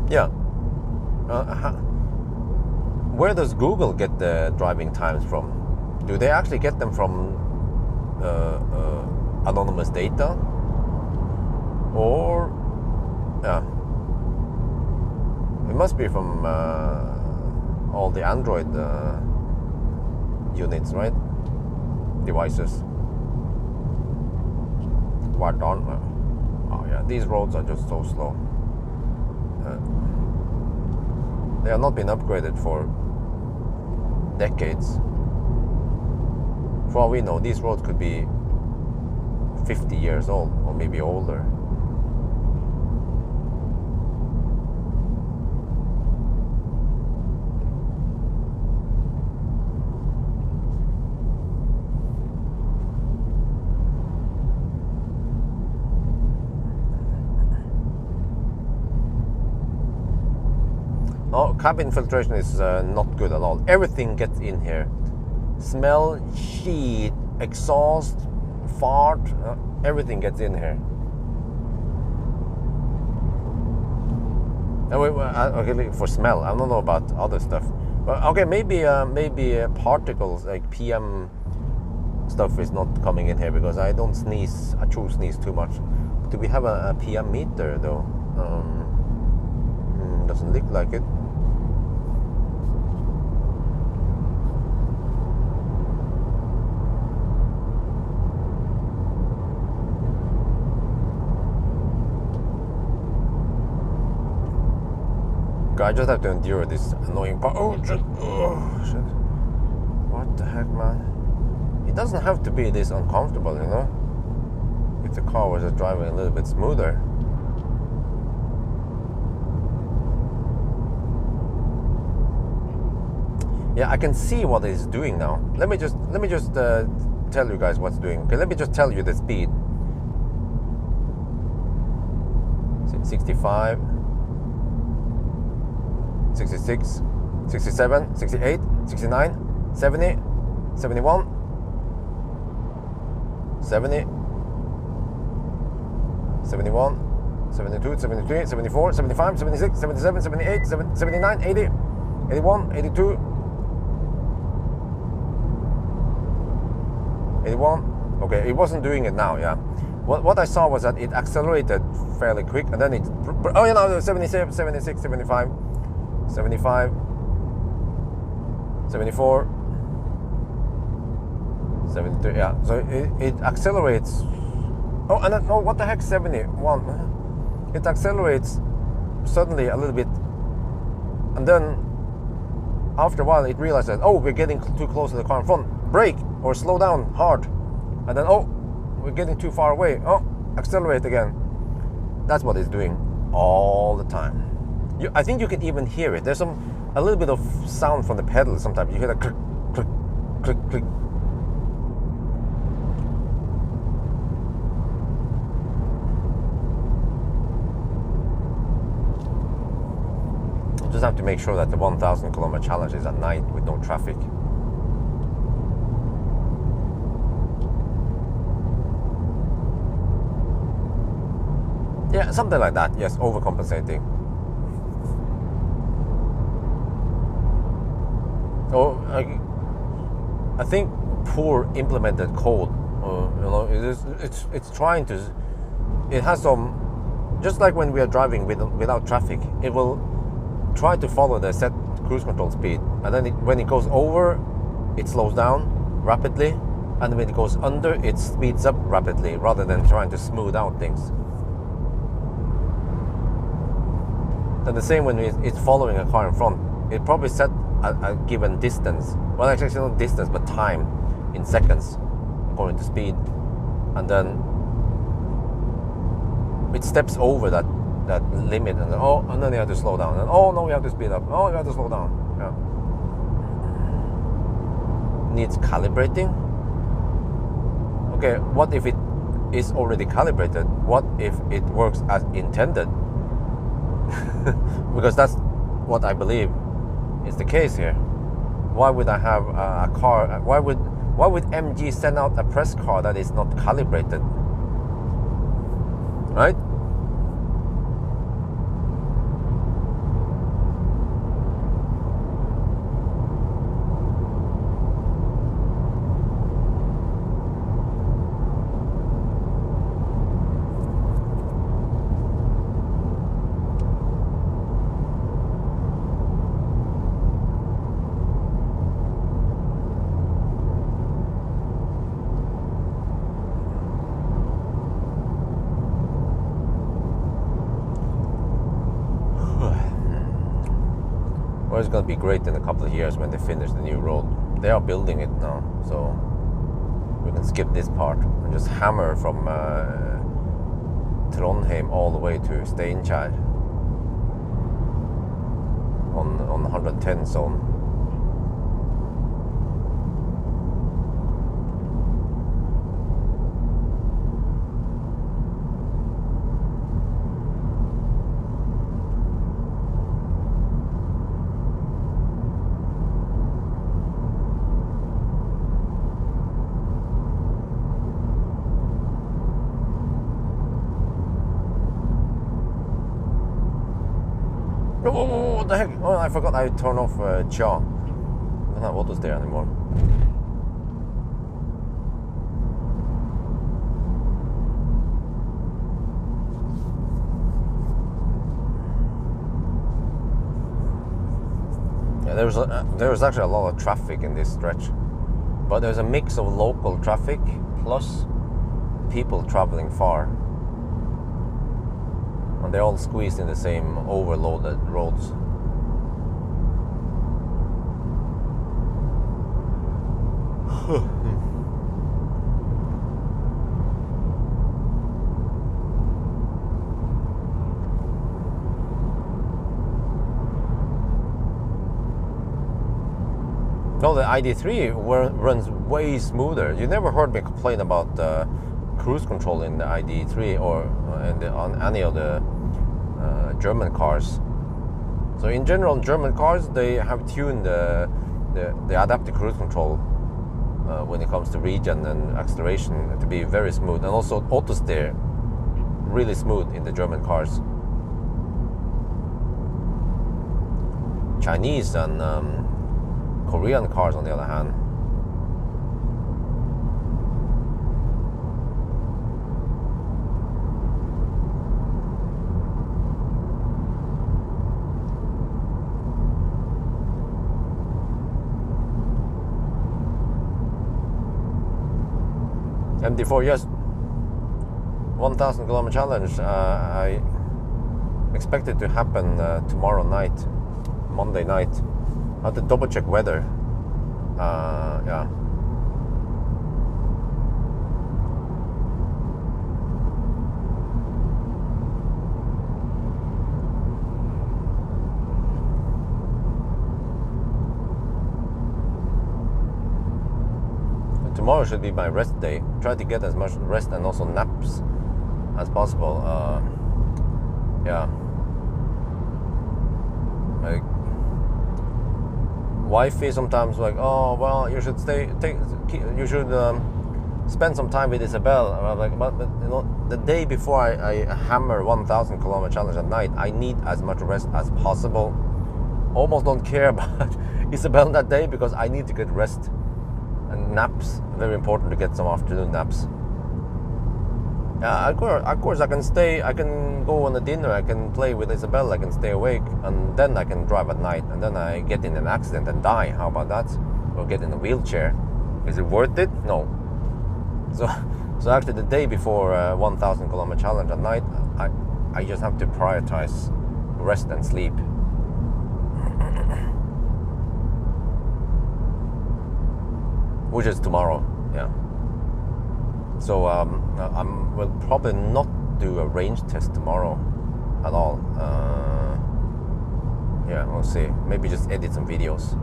Yeah. Where does Google get the driving times from? Do they actually get them from anonymous data? Or it must be from all the Android units, right? Devices. Why don't? Oh yeah, these roads are just so slow. They have not been upgraded for decades. For all we know, these roads could be 50 years old or maybe older. Oh, cabin filtration is not good at all. Everything gets in here. Smell, heat, exhaust, fart, everything gets in here. Okay, for smell, I don't know about other stuff. But okay, maybe particles like PM stuff is not coming in here because I don't sneeze. I true sneeze too much. Do we have a PM meter though? Doesn't look like it. I just have to endure this annoying part. Oh shit! What the heck, man? It doesn't have to be this uncomfortable, you know? If the car was just driving a little bit smoother. Yeah, I can see what it's doing now. Let me just tell you guys what's doing. Okay, let me just tell you the speed. 65. 66, 67, 68, 69, 70, 71, 70, 71, 72, 73, 74, 75, 76, 77, 78, 79, 80, 81, 82, 81. Okay, it wasn't doing it now, yeah. What I saw was that it accelerated fairly quick and then it, oh, you know, 77, 76, 75, 75, 74, 73, yeah, so it accelerates. Oh, and then, oh, what the heck, 71. It accelerates suddenly a little bit, and then after a while it realizes, oh, we're getting too close to the car in front, brake or slow down hard, and then, oh, we're getting too far away, oh, accelerate again. That's what it's doing all the time. I think you can even hear it. There's a little bit of sound from the pedal sometimes. You hear the click, click, click, click. Just have to make sure that the 1,000 kilometer challenge is at night with no traffic. Yeah, something like that. Yes, overcompensating. Oh, I think poor implemented code. You know, it's trying to. It has some. Just like when we are driving without traffic, it will try to follow the set cruise control speed, and then when it goes over, it slows down rapidly, and when it goes under, it speeds up rapidly, rather than trying to smooth out things. And the same when it's following a car in front, it probably set a given distance. Well, actually not distance, but time in seconds according to speed, and then it steps over that limit, and then, oh, and then you have to slow down, and oh no, you have to speed up, oh, you have to slow down. Yeah. Needs calibrating. Okay, what if it is already calibrated? What if it works as intended? Because that's what I believe is the case here. Why would I have a car? Why would MG send out a press car that is not calibrated? Right? Well, it's going to be great in a couple of years when they finish the new road. They are building it now, so We can skip this part and just hammer from Trondheim all the way to Steinkjer on 110 zone. Oh, what the heck? Oh, I forgot I turned off Cha. I don't know what was there anymore. Yeah, there's actually a lot of traffic in this stretch, but there's a mix of local traffic plus people traveling far. And they're all squeezed in the same overloaded roads. No, the ID3 runs way smoother. You never heard me complain about cruise control in the ID3 or on any of the German cars. So in general, German cars, they have tuned the adaptive cruise control when it comes to regen and acceleration to be very smooth, and also auto steer really smooth in the German cars. Chinese and Korean cars, on the other hand, MD4, yes, 1,000 kilometer challenge. I expect it to happen tomorrow night, Monday night. I have to double check weather. Yeah. Tomorrow should be my rest day. Try to get as much rest and also naps as possible. Yeah. Like, wifey sometimes like, oh well, you should spend some time with Isabel. And I'm like, but you know, the day before I hammer 1,000 kilometer challenge at night, I need as much rest as possible. Almost don't care about Isabel that day because I need to get rest. And naps, very important to get some afternoon naps. Of course I can stay, I can go on a dinner, I can play with Isabel, I can stay awake, and then I can drive at night, and then I get in an accident and die. How about that? Or get in a wheelchair. Is it worth it? No. So actually the day before 1,000 kilometer challenge at night, I just have to prioritize rest and sleep. Which is tomorrow, yeah. So I will probably not do a range test tomorrow at all. Yeah, we'll see. Maybe just edit some videos.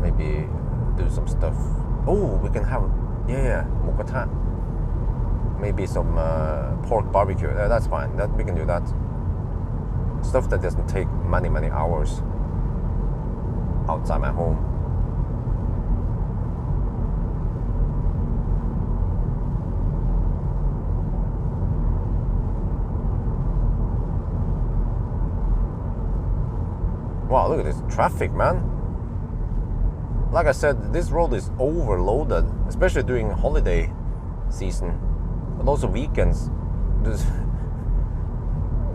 Maybe do some stuff. Oh, we can have, yeah, mukata. Maybe some pork barbecue. That's fine. That we can do that. Stuff that doesn't take many hours outside my home. Wow, look at this traffic, man. Like I said, this road is overloaded, especially during holiday season, but also weekends. You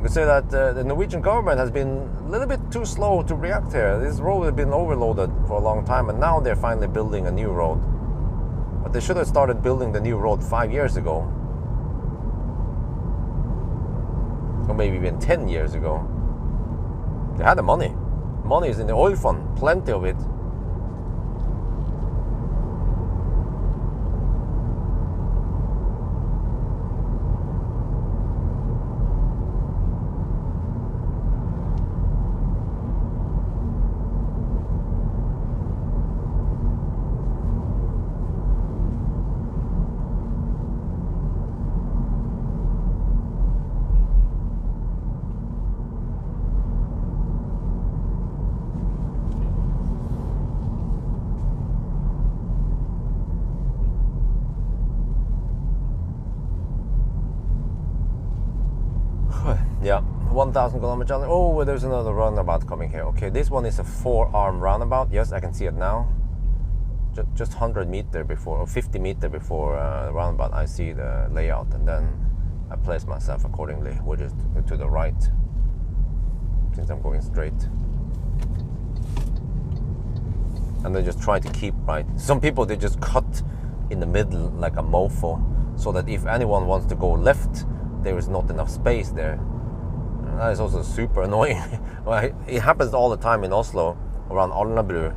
could say that the Norwegian government has been a little bit too slow to react here. This road has been overloaded for a long time, and now they're finally building a new road. But they should have started building the new road 5 years ago. Or maybe even 10 years ago. They had the money. Money is in the oil fund, plenty of it. 1,000 kilometer challenge. Oh, there's another roundabout coming here. Okay, this one is a 4-arm roundabout. Yes, I can see it now. Just 100 meter before, or 50 meter before the roundabout, I see the layout, and then I place myself accordingly, which is to the right, since I'm going straight. And then just try to keep right. Some people, they just cut in the middle like a mofo, so that if anyone wants to go left, there is not enough space there. And that is also super annoying. It happens all the time in Oslo, around Alnabru,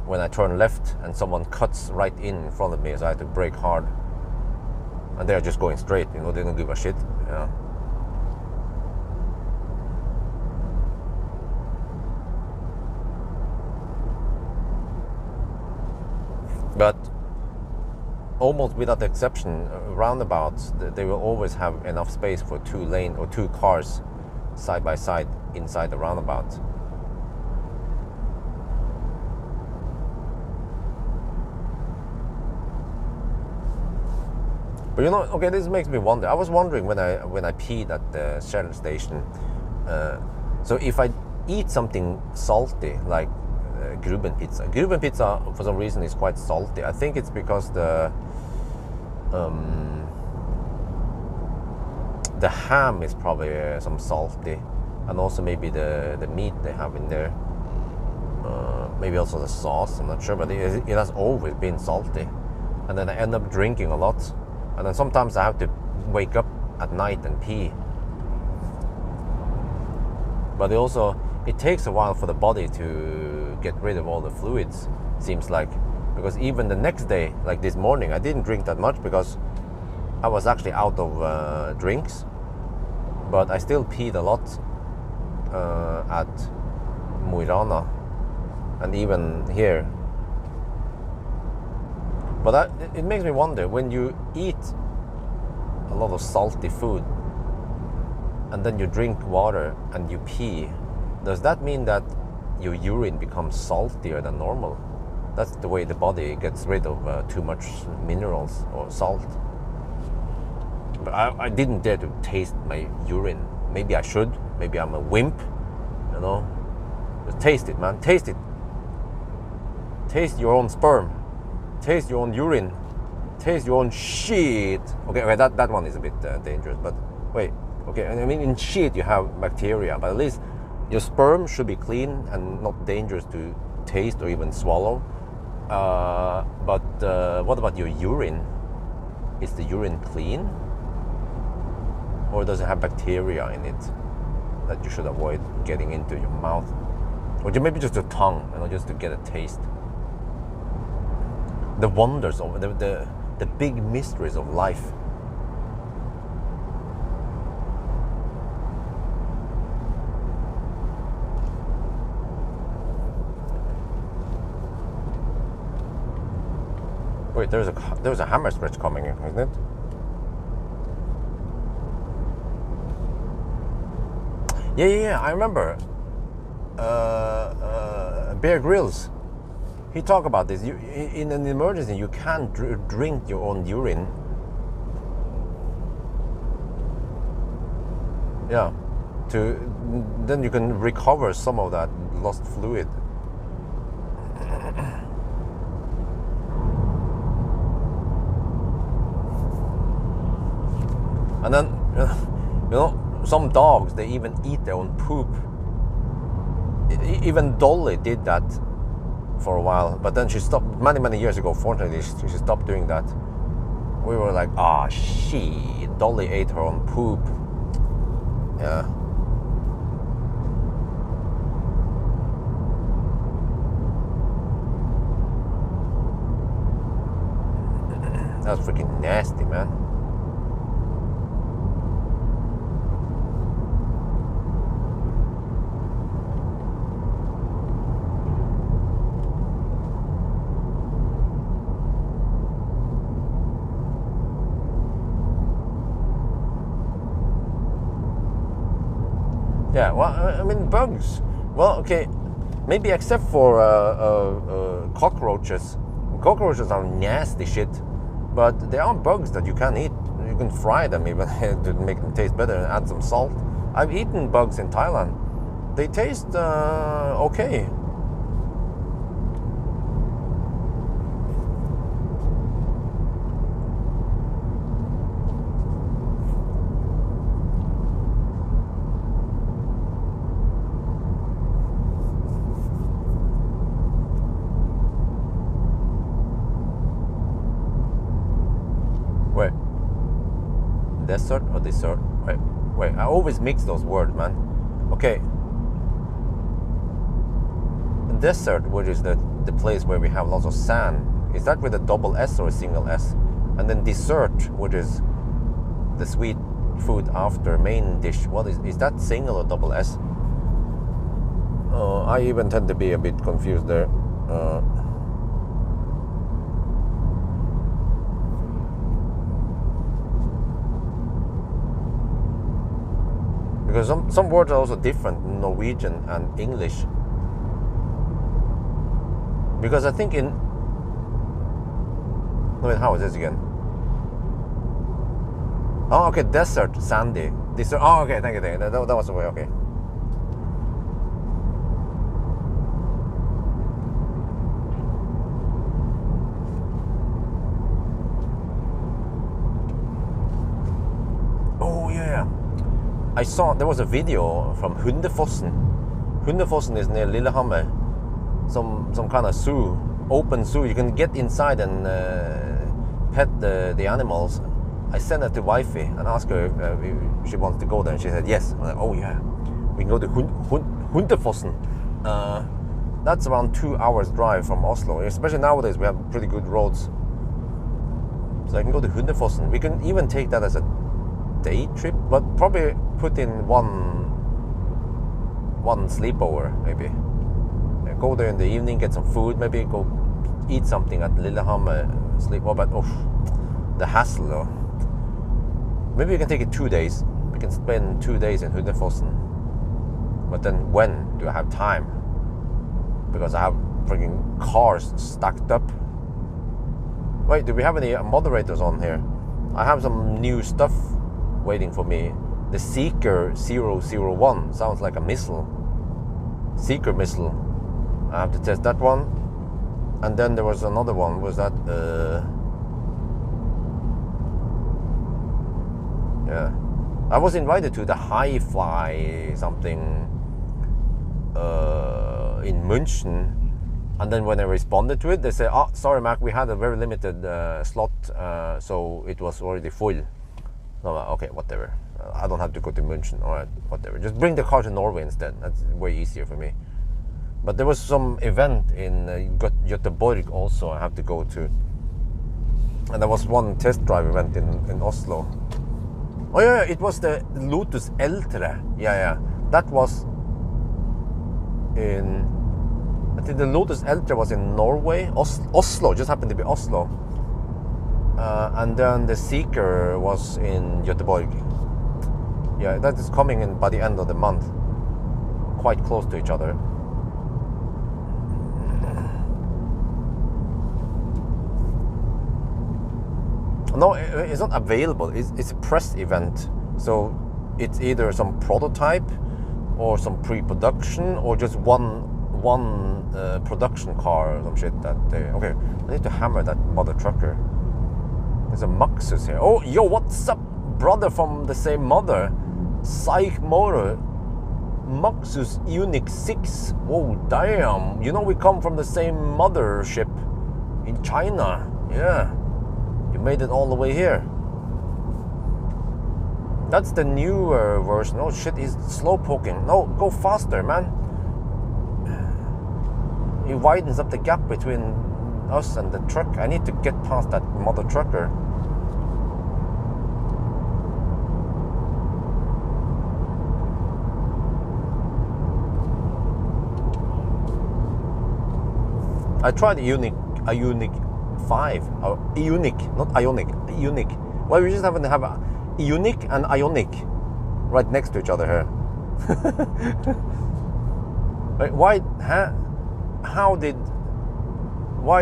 when I turn left and someone cuts right in front of me, so I have to brake hard. And they're just going straight, you know, they don't give a shit. Yeah. But almost without exception, roundabouts, they will always have enough space for 2 lane or 2 cars side by side inside the roundabout. But you know, okay, this makes me wonder. I was wondering when I peed at the Shell station. So if I eat something salty, like Gruben pizza. Gruben pizza, for some reason, is quite salty. I think it's because the ham is probably some salty, and also maybe the meat they have in there. Maybe also the sauce. I'm not sure, but it has always been salty. And then I end up drinking a lot, and then sometimes I have to wake up at night and pee. But it takes a while for the body to get rid of all the fluids, seems like. Because even the next day, like this morning, I didn't drink that much because I was actually out of drinks. But I still peed a lot at Mo i Rana, and even here. But it makes me wonder, when you eat a lot of salty food and then you drink water and you pee, does that mean that your urine becomes saltier than normal? That's the way the body gets rid of too much minerals or salt. But I didn't dare to taste my urine. Maybe I should. Maybe I'm a wimp, you know. Just taste it, man. Taste it. Taste your own sperm. Taste your own urine. Taste your own shit. Okay, that one is a bit dangerous. But wait, okay. I mean, in shit you have bacteria, but at least your sperm should be clean and not dangerous to taste or even swallow. But what about your urine? Is the urine clean? Or does it have bacteria in it that you should avoid getting into your mouth? Or maybe just your tongue, you know, just to get a taste. The wonders of the big mysteries of life. Wait, there's a hammer stretch coming in, isn't it? Yeah, I remember. Bear Grylls, he talked about this. In an emergency, you can't drink your own urine. Yeah, then you can recover some of that lost fluid. And then, you know, some dogs, they even eat their own poop. Even Dolly did that for a while, but then she stopped many years ago. Fortunately, she stopped doing that. We were like, shit, Dolly ate her own poop. Yeah. That was freaking nasty, man. Yeah, well, I mean, bugs. Well, okay, maybe except for cockroaches. Cockroaches are nasty shit, but there are bugs that you can eat. You can fry them even to make them taste better and add some salt. I've eaten bugs in Thailand. They taste okay. Wait, desert or dessert? Wait, I always mix those words, man. Okay. Desert, which is the place where we have lots of sand, is that with a double S or a single S? And then dessert, which is the sweet food after main dish, what is that single or double S? I even tend to be a bit confused there. Because some words are also different in Norwegian and English. Because I think in... Wait, how is this again? Oh, okay, desert, sandy. Desert, oh, okay, thank you. That was the way, okay. Oh, yeah. I saw, there was a video from Hundefossen. Hundefossen is near Lillehammer. Some kind of zoo, open zoo. You can get inside and pet the animals. I sent her to wifey and asked her if she wants to go there, and she said yes. I'm like, oh yeah, we can go to Hundefossen. That's around 2 hours drive from Oslo. Especially nowadays, we have pretty good roads. So I can go to Hundefossen. We can even take that as a day trip, but probably put in one sleepover maybe. Go there in the evening, get some food, maybe go eat something at Lillehammer, sleep. Oh, but the hassle though. Maybe we can take it 2 days. We can spend 2 days in Hundefossen. But then when do I have time? Because I have freaking cars stacked up. Wait, do we have any moderators on here? I have some new stuff waiting for me. The Seeker 001 sounds like a missile. Seeker missile. I have to test that one. And then there was another one. Was that yeah, I was invited to the Hi-Fi something in München, and then when I responded to it, they said, oh, sorry Mac, we had a very limited slot, so it was already full. So okay, whatever, I don't have to go to München. Alright, whatever, just bring the car to Norway instead. That's way easier for me. But there was some event in Göteborg also I have to go to. And there was one test drive event in Oslo. Oh yeah, it was the Lotus Eltre. Yeah. That was in... I think the Lotus Eltre was in Norway. Oslo, just happened to be Oslo. And then the Seeker was in Göteborg. Yeah, that is coming in by the end of the month. Quite close to each other. No, it's not available. It's a press event. So it's either some prototype or some pre-production or just one production car or some shit that they... Okay, I need to hammer that mother trucker. There's a Maxus here. Oh, yo, what's up, brother from the same mother? Psych Motor. Maxus Unix 6. Whoa, damn. You know we come from the same mothership in China. Yeah. You made it all the way here. That's the newer version. Oh shit, he's slow poking. No, go faster, man. He widens up the gap between us and the truck. I need to get past that mother trucker. I tried a Unique 5, or Ioniq, not Ionic, Ioniq. Well, we just happen to have a Ioniq and Ioniq right next to each other here. Why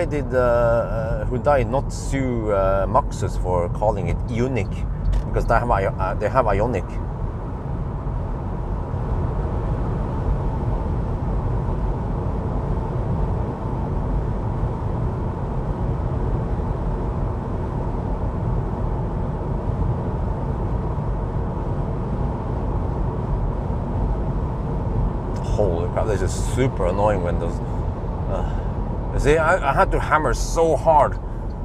did Hyundai not sue Maxus for calling it Ioniq? Because they have Ioniq. Holy crap, this is super annoying when those... you see, I had to hammer so hard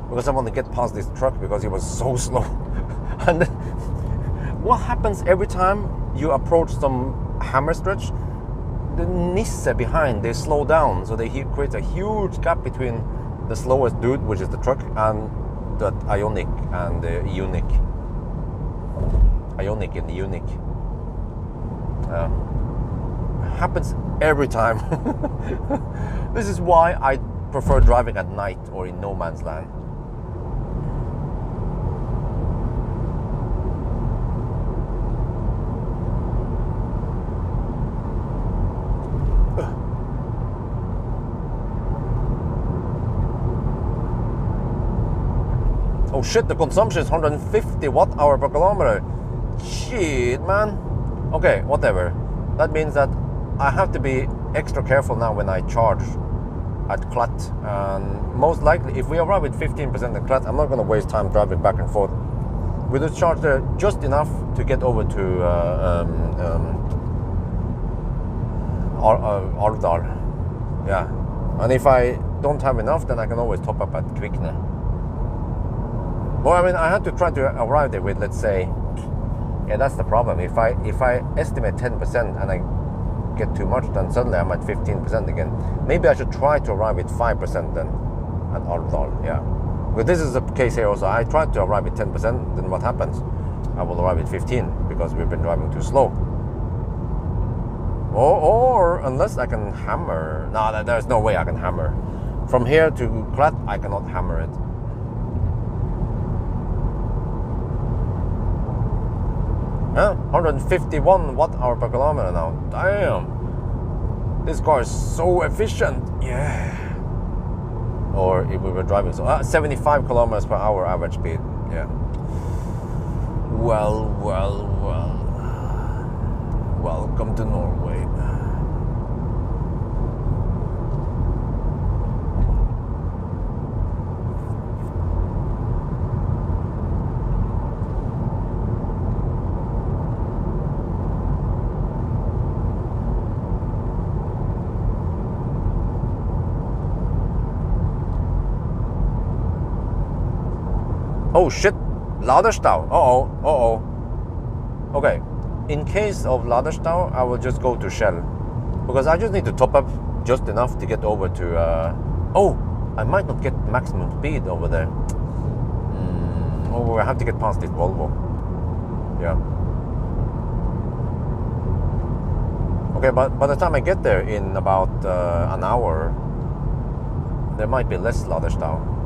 because I want to get past this truck because he was so slow. And what happens every time you approach some hammer stretch? The Nisse behind, they slow down, so they create a huge gap between the slowest dude, which is the truck, and that Ionic and the Unique. Ionic and the Unique. Happens every time. This is why I prefer driving at night or in no man's land. Oh shit, the consumption is 150 watt-hour per kilometer. Shit, man. Okay, whatever. That means that I have to be extra careful now when I charge at Clat. And most likely, if we arrive with 15% at Clat, I'm not going to waste time driving back and forth. We'll just charge there just enough to get over to Arvdal. Yeah. And if I don't have enough, then I can always top up at Kvikne. Well, I mean, I had to try to arrive there with, let's say, yeah, that's the problem. If I estimate 10% and I get too much, then suddenly I'm at 15% again. Maybe I should try to arrive with 5% then at Arvdal, yeah. But this is the case here also. I tried to arrive with 10%, then what happens? I will arrive with 15 because we've been driving too slow. Or unless I can hammer. No, there's no way I can hammer. From here to Klat, I cannot hammer it. Huh? 151 watt-hour per kilometer now. Damn. This car is so efficient. Yeah. Or if we were driving so 75 kilometers per hour average speed. Yeah. Well. Welcome to Norway. Oh shit, Laderstau. Uh-oh. Okay, in case of Laderstau, I will just go to Shell. Because I just need to top up just enough to get over to... oh, I might not get maximum speed over there. Oh, I have to get past this Volvo. Yeah. Okay, but by the time I get there in about an hour, there might be less Laderstau.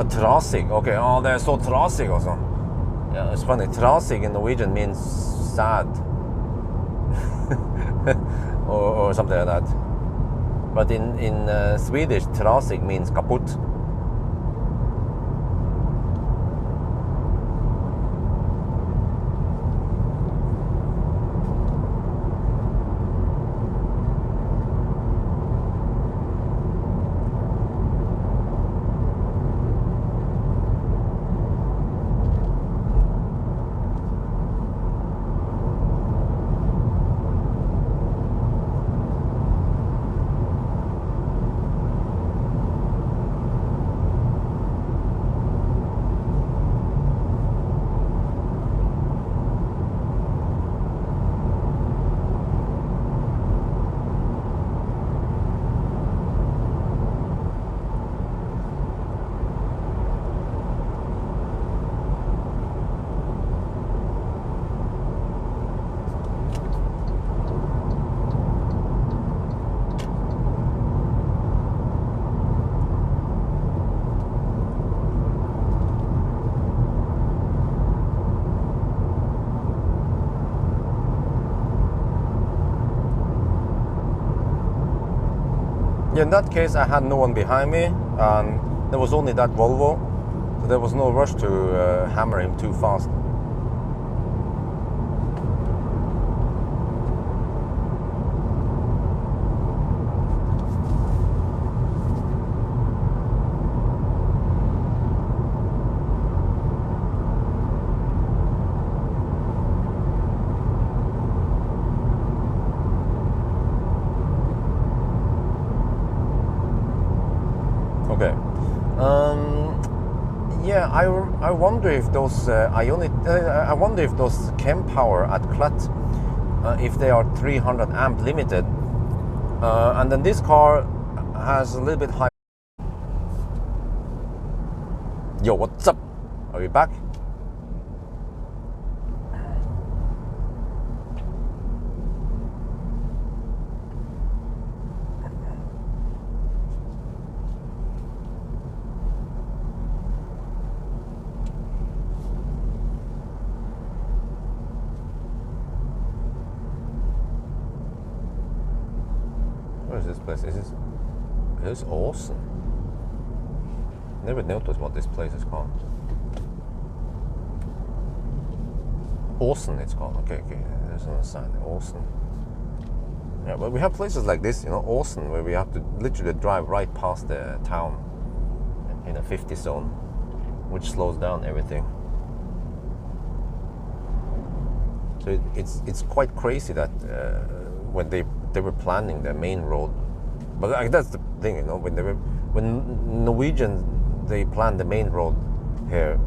Trasig, okay, oh, they're so trasig also. Yeah, it's funny, trasig in Norwegian means sad. or something like that. But in Swedish, trasig means kaputt. In that case, I had no one behind me, and there was only that Volvo, so there was no rush to hammer him too fast. Okay. Yeah, I wonder if those I wonder if those chem power at Clut, if they are 300 amp limited, and then this car has a little bit high. Yo, what's up? Are you back? Where is this place? Is this awesome? Never noticed what this place is called. Awesome, it's called. Okay, there's on the sign. Awesome. Yeah, but we have places like this, you know, Awesome, where we have to literally drive right past the town in a 50 zone, which slows down everything. So it's quite crazy that when they were planning the main road, but that's the thing, you know, when Norwegian they planned the main road here.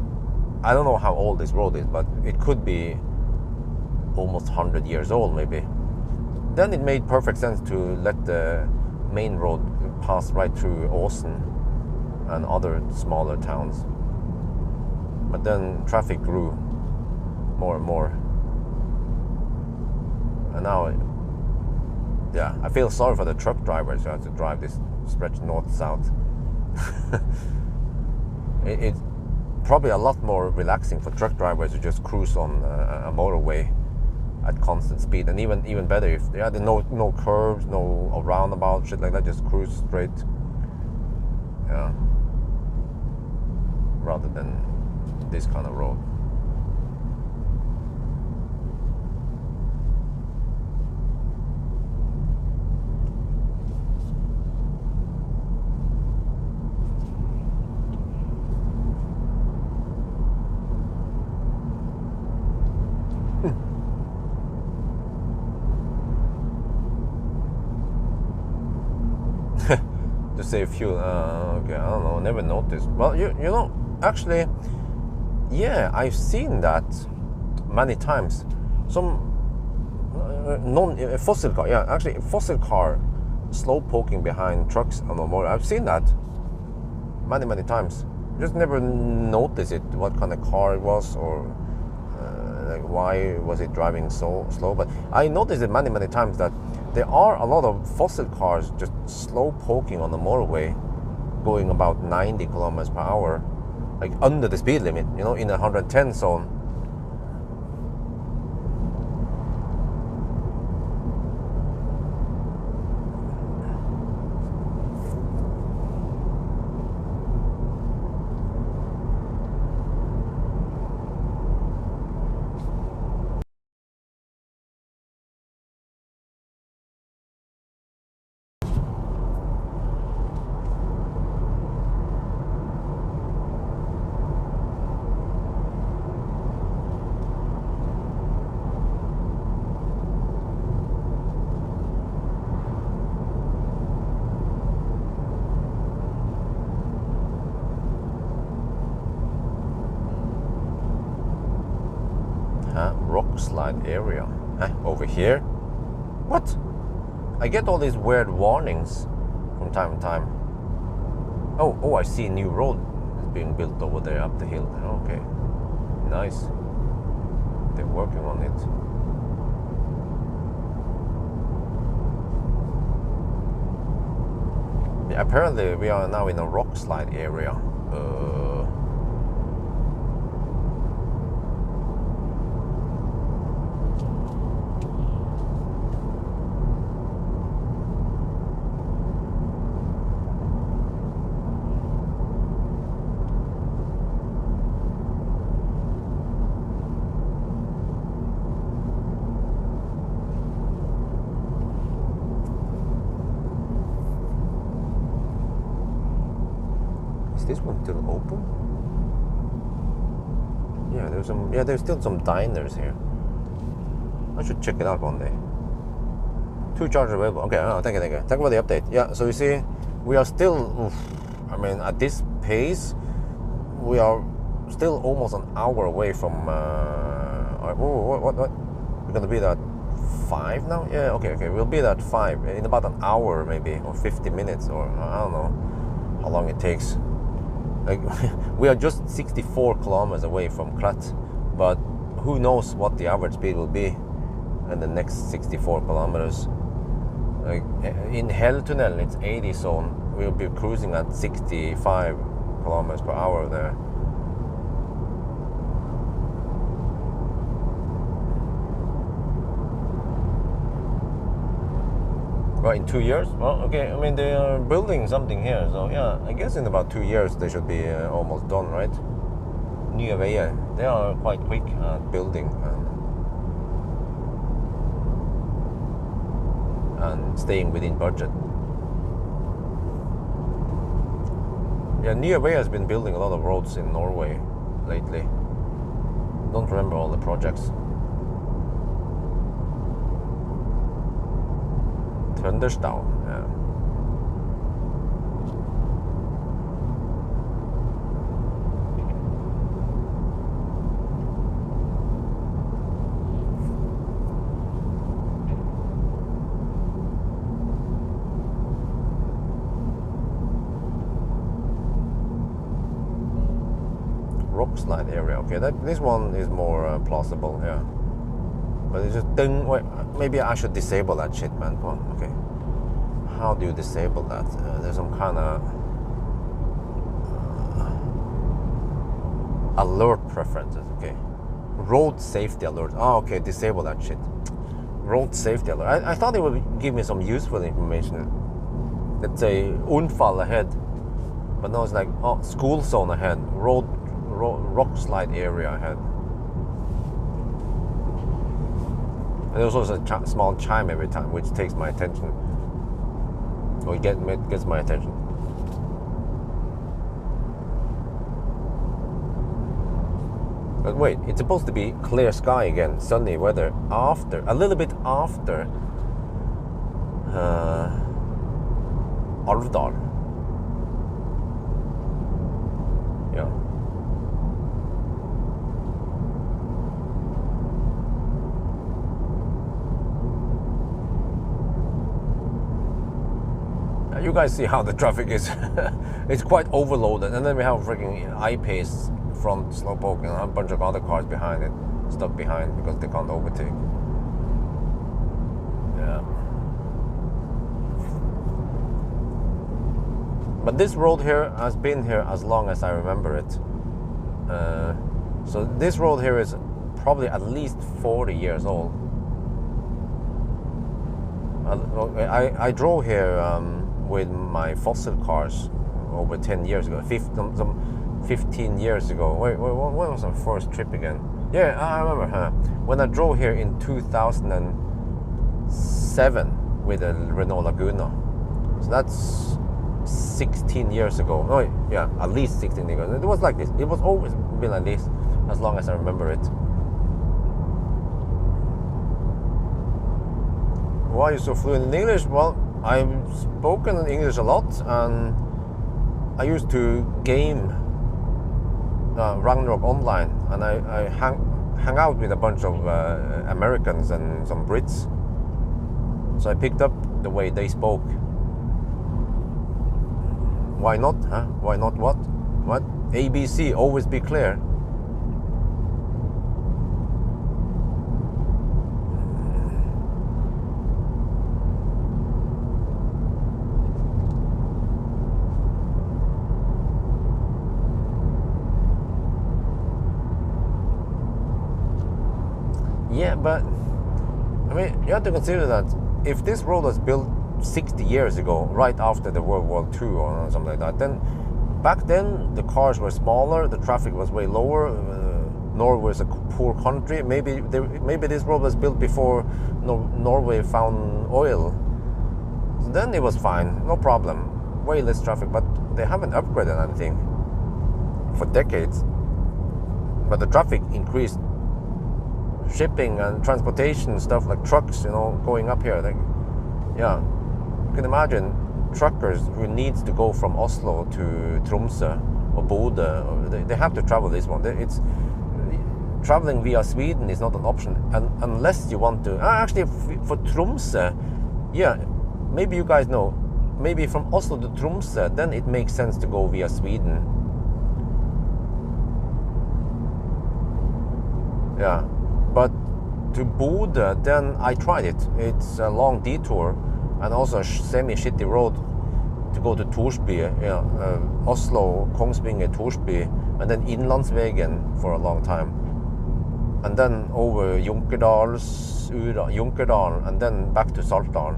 I don't know how old this road is, but it could be almost 100 years old maybe. Then it made perfect sense to let the main road pass right through Åsen and other smaller towns. But then traffic grew more and more. And now, yeah, I feel sorry for the truck drivers who have to drive this stretch north-south. It's probably a lot more relaxing for truck drivers to just cruise on a motorway at constant speed, and even better if there are no curves, no roundabout, shit like that, just cruise straight. Yeah. Rather than this kind of road. To save fuel. Okay, I don't know. Never noticed. Well, you know, actually, yeah, I've seen that many times. Some fossil car. Yeah, actually, fossil car slow poking behind trucks on the motor. I've seen that many times. Just never noticed it. What kind of car it was, or like why was it driving so slow? But I noticed it many times that there are a lot of fossil cars just slow poking on the motorway, going about 90 kilometers per hour, like under the speed limit, you know, in a 110 zone. Rock slide area. Over here? What? I get all these weird warnings from time to time. Oh, I see a new road is being built over there up the hill. Okay, nice. They're working on it. Yeah, apparently we are now in a rock slide area. Is this one still open? Yeah, there's still some diners here. I should check it out one day. 2 chargers available. Okay, thank you. Thank you for the update. Yeah, so you see, we are still I mean, at this pace, we are still almost an hour away from. What? We're gonna be at 5 now? Yeah, okay. We'll be at 5 in about an hour, maybe, or 50 minutes, or I don't know how long it takes. Like, we are just 64 kilometers away from Krat, but who knows what the average speed will be in the next 64 kilometers. Like, in Helltunnel, it's 80 zone. We'll be cruising at 65 kilometers per hour there. Well, in 2 years? Well, okay, I mean, they are building something here, so yeah, I guess in about 2 years they should be almost done, right? Nye Veier, they are quite quick at building and staying within budget. Yeah, Nye Veier has been building a lot of roads in Norway lately. Don't remember all the projects. Trøndersdal, yeah. Rock slide area, okay, this one is more plausible, yeah. But it's just wait, maybe I should disable that shit, man. Come on, okay. How do you disable that? There's some kind of alert preferences, okay. Road safety alert. Oh, okay, disable that shit. Road safety alert. I thought it would give me some useful information. Let's say Unfall ahead, but no, it's like school zone ahead, rock slide area ahead. And there's also a small chime every time, which takes my attention. Or gets my attention. But wait, it's supposed to be clear sky again, sunny weather a little bit after Alvdal. Yeah. You guys see how the traffic is. It's quite overloaded, and then we have freaking I-Pace front slowpoke and a bunch of other cars behind it, stuck behind because they can't overtake. Yeah. But this road here has been here as long as I remember it. So this road here is probably at least 40 years old. I drove here with my fossil cars over 10 years ago, 15 years ago. Wait, what was our first trip again? Yeah, I remember, when I drove here in 2007 with a Renault Laguna. So that's 16 years ago. Oh, yeah, at least 16 years ago. It was like this. It was always been like this, as long as I remember it. Why are you so fluent in English? Well, I've spoken in English a lot, and I used to game Ragnarok online, and I hang out with a bunch of Americans and some Brits. So I picked up the way they spoke. Why not, huh? Why not what? What? ABC, always be clear. Yeah, but I mean, you have to consider that if this road was built 60 years ago, right after the World War II or something like that, then back then the cars were smaller, the traffic was way lower. Norway was a poor country. Maybe this road was built before Norway found oil. So then it was fine, no problem, way less traffic. But they haven't upgraded anything for decades. But the traffic increased. Shipping and transportation stuff like trucks, going up here. Like, yeah, you can imagine truckers who needs to go from Oslo to Tromsø or Bodø, they have to travel this one. It's traveling via Sweden is not an option, and unless you want to. Actually, for Tromsø, yeah, maybe you guys know. Maybe from Oslo to Tromsø, then it makes sense to go via Sweden. Yeah, but to Bodø, then I tried it. It's a long detour and also a semi-shitty road to go to Torsby. Yeah, Oslo, Kongsvinger, Torsby, and then Innlandsvegen for a long time. And then over Junkerdal, and then back to Saltdal.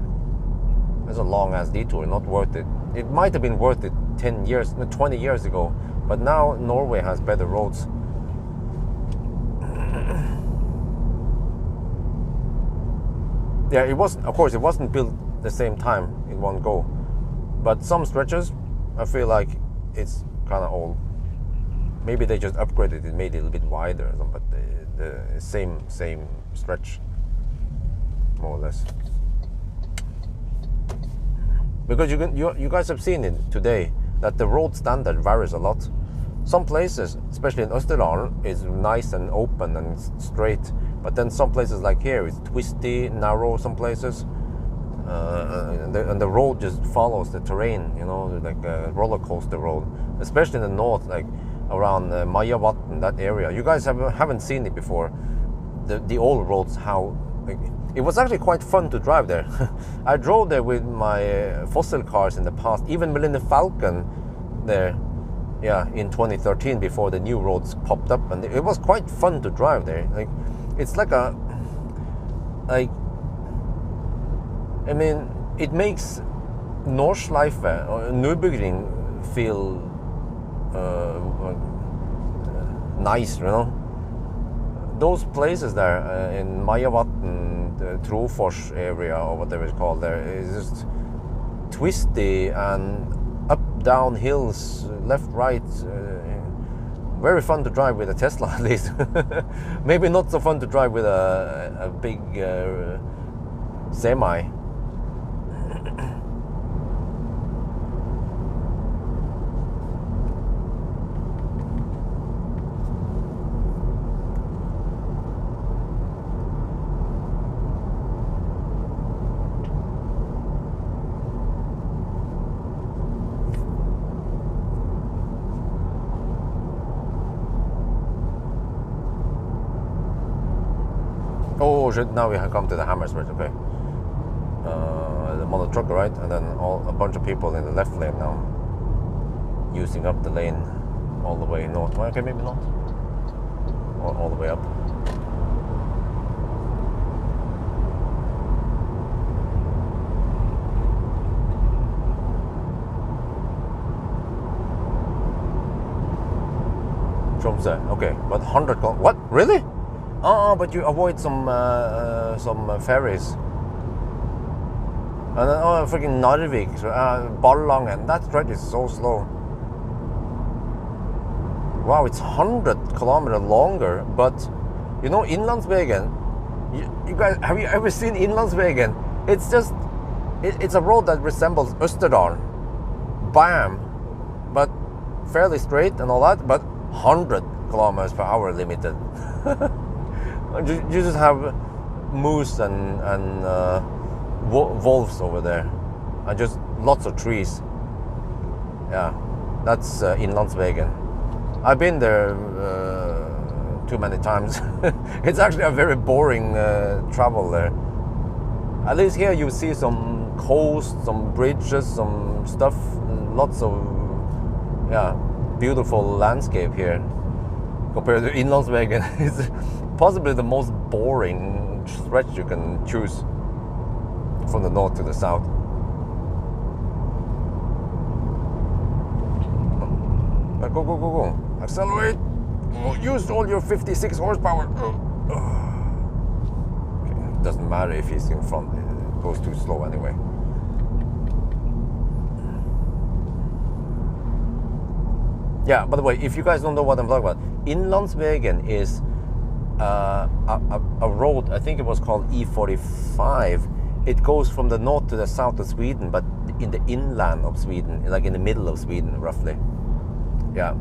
It's a long-ass detour, not worth it. It might have been worth it 20 years ago, but now Norway has better roads. Yeah, it wasn't. Of course, it wasn't built the same time in one go, but some stretches, I feel like it's kind of old. Maybe they just upgraded it, made it a little bit wider, or something, but the same stretch, more or less. Because you guys have seen it today that the road standard varies a lot. Some places, especially in Østerdalen, is nice and open and straight, but then some places like here it's twisty, narrow. Some places, and the road just follows the terrain, you know, like a roller coaster road. Especially in the north, like around Majavatn, that area. You guys haven't seen it before. The old roads, how. It was actually quite fun to drive there. I drove there with my fossil cars in the past, even Melinda Falcon there, yeah, in 2013 before the new roads popped up, and it was quite fun to drive there. Like, it's like I mean, it makes Nordschleife or Nürburgring feel nice, you know. Those places there in Majavatn, the Trofors area or whatever it's called there, is just twisty and up, down hills, left, right. Very fun to drive with a Tesla, at least. Maybe not so fun to drive with a big semi. Oh shit, now we have come to the Hammersbridge, okay. The mother trucker, right? And then a bunch of people in the left lane now, using up the lane all the way north. Okay, maybe not. Or all the way up. Tromsø, okay, but 100 what? Really? But you avoid some ferries. And then, freaking Narvik, Ballangen, that stretch is so slow. Wow, it's 100 kilometers longer, but you know, Innlandsvegen, you guys, have you ever seen Innlandsvegen? It's just, it's a road that resembles Østerdalen. Bam! But fairly straight and all that, but 100 kilometers per hour limited. You just have moose and wolves over there, and just lots of trees. Yeah, that's Innlandsvegen. I've been there too many times. It's actually a very boring travel there. At least here you see some coast, some bridges, some stuff, lots of beautiful landscape here. Compared to Innlandsvegen, it's possibly the most boring stretch you can choose from the north to the south. Go, go, go, go. Accelerate. Use all your 56 horsepower. Okay. It doesn't matter if he's in front, it goes too slow anyway. Yeah, by the way, if you guys don't know what I'm talking about, Innlandsvegen is a road, I think it was called E45. It goes from the north to the south of Sweden, but in the inland of Sweden, like in the middle of Sweden, roughly. Yeah.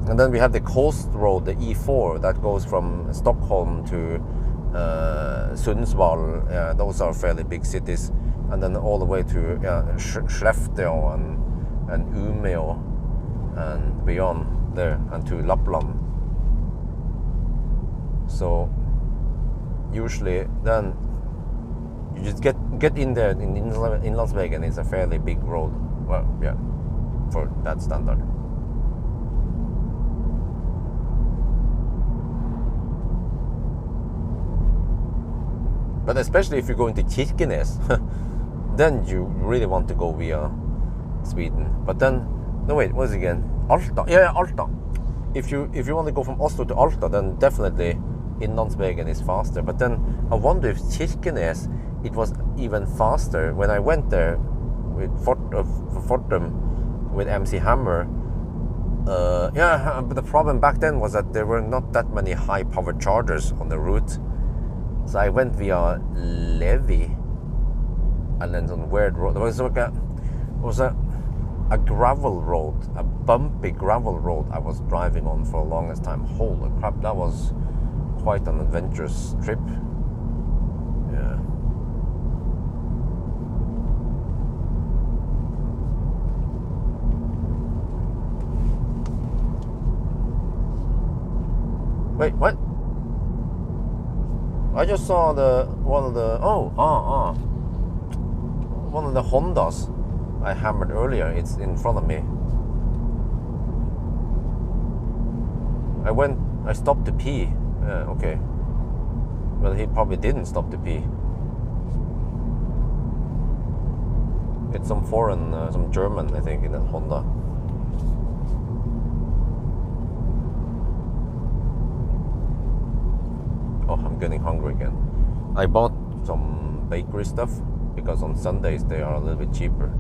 And then we have the coast road, the E4, that goes from Stockholm to Sundsvall. Those are fairly big cities. And then all the way to Skellefteå and Umeå and beyond there, and to Lapland. So usually then you just get in there in Inlandsvägen. It's a fairly big road. Well, yeah, for that standard. But especially if you're going to Kirkenes, then you really want to go via Sweden. But then, no wait, what is it again? Alta. Yeah, Alta. If you want to go from Oslo to Alta, then definitely Inlandsvägen is faster. But then I wonder if Kirkenes, it was even faster. When I went there with Fortum with MC Hammer, but the problem back then was that there were not that many high-powered chargers on the route. So I went via Levi, and then some weird road. There was like a gravel road, a bumpy gravel road I was driving on for the longest time. Holy crap, that was quite an adventurous trip. Yeah. Wait, what? I just saw one of the Hondas I hammered earlier. It's in front of me. I stopped to pee. Okay. Well, he probably didn't stop to pee. It's some foreign, some German, I think, in that Honda. Oh, I'm getting hungry again. I bought some bakery stuff because on Sundays they are a little bit cheaper.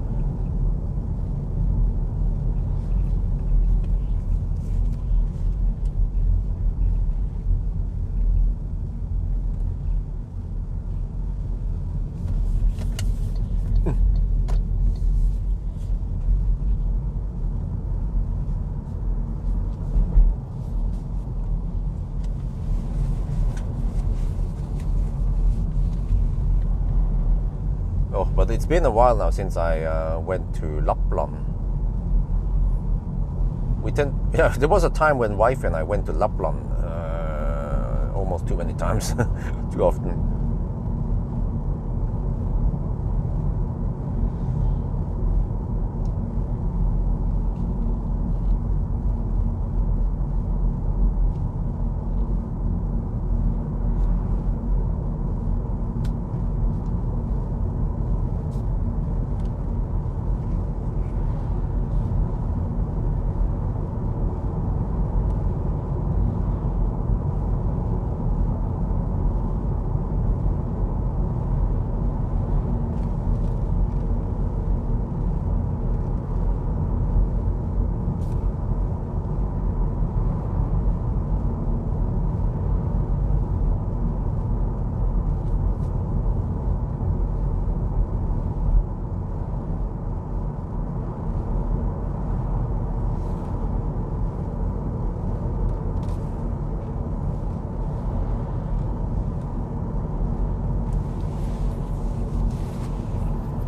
But it's been a while now since I went to Lapland. There was a time when wife and I went to Lapland almost too many times, too often.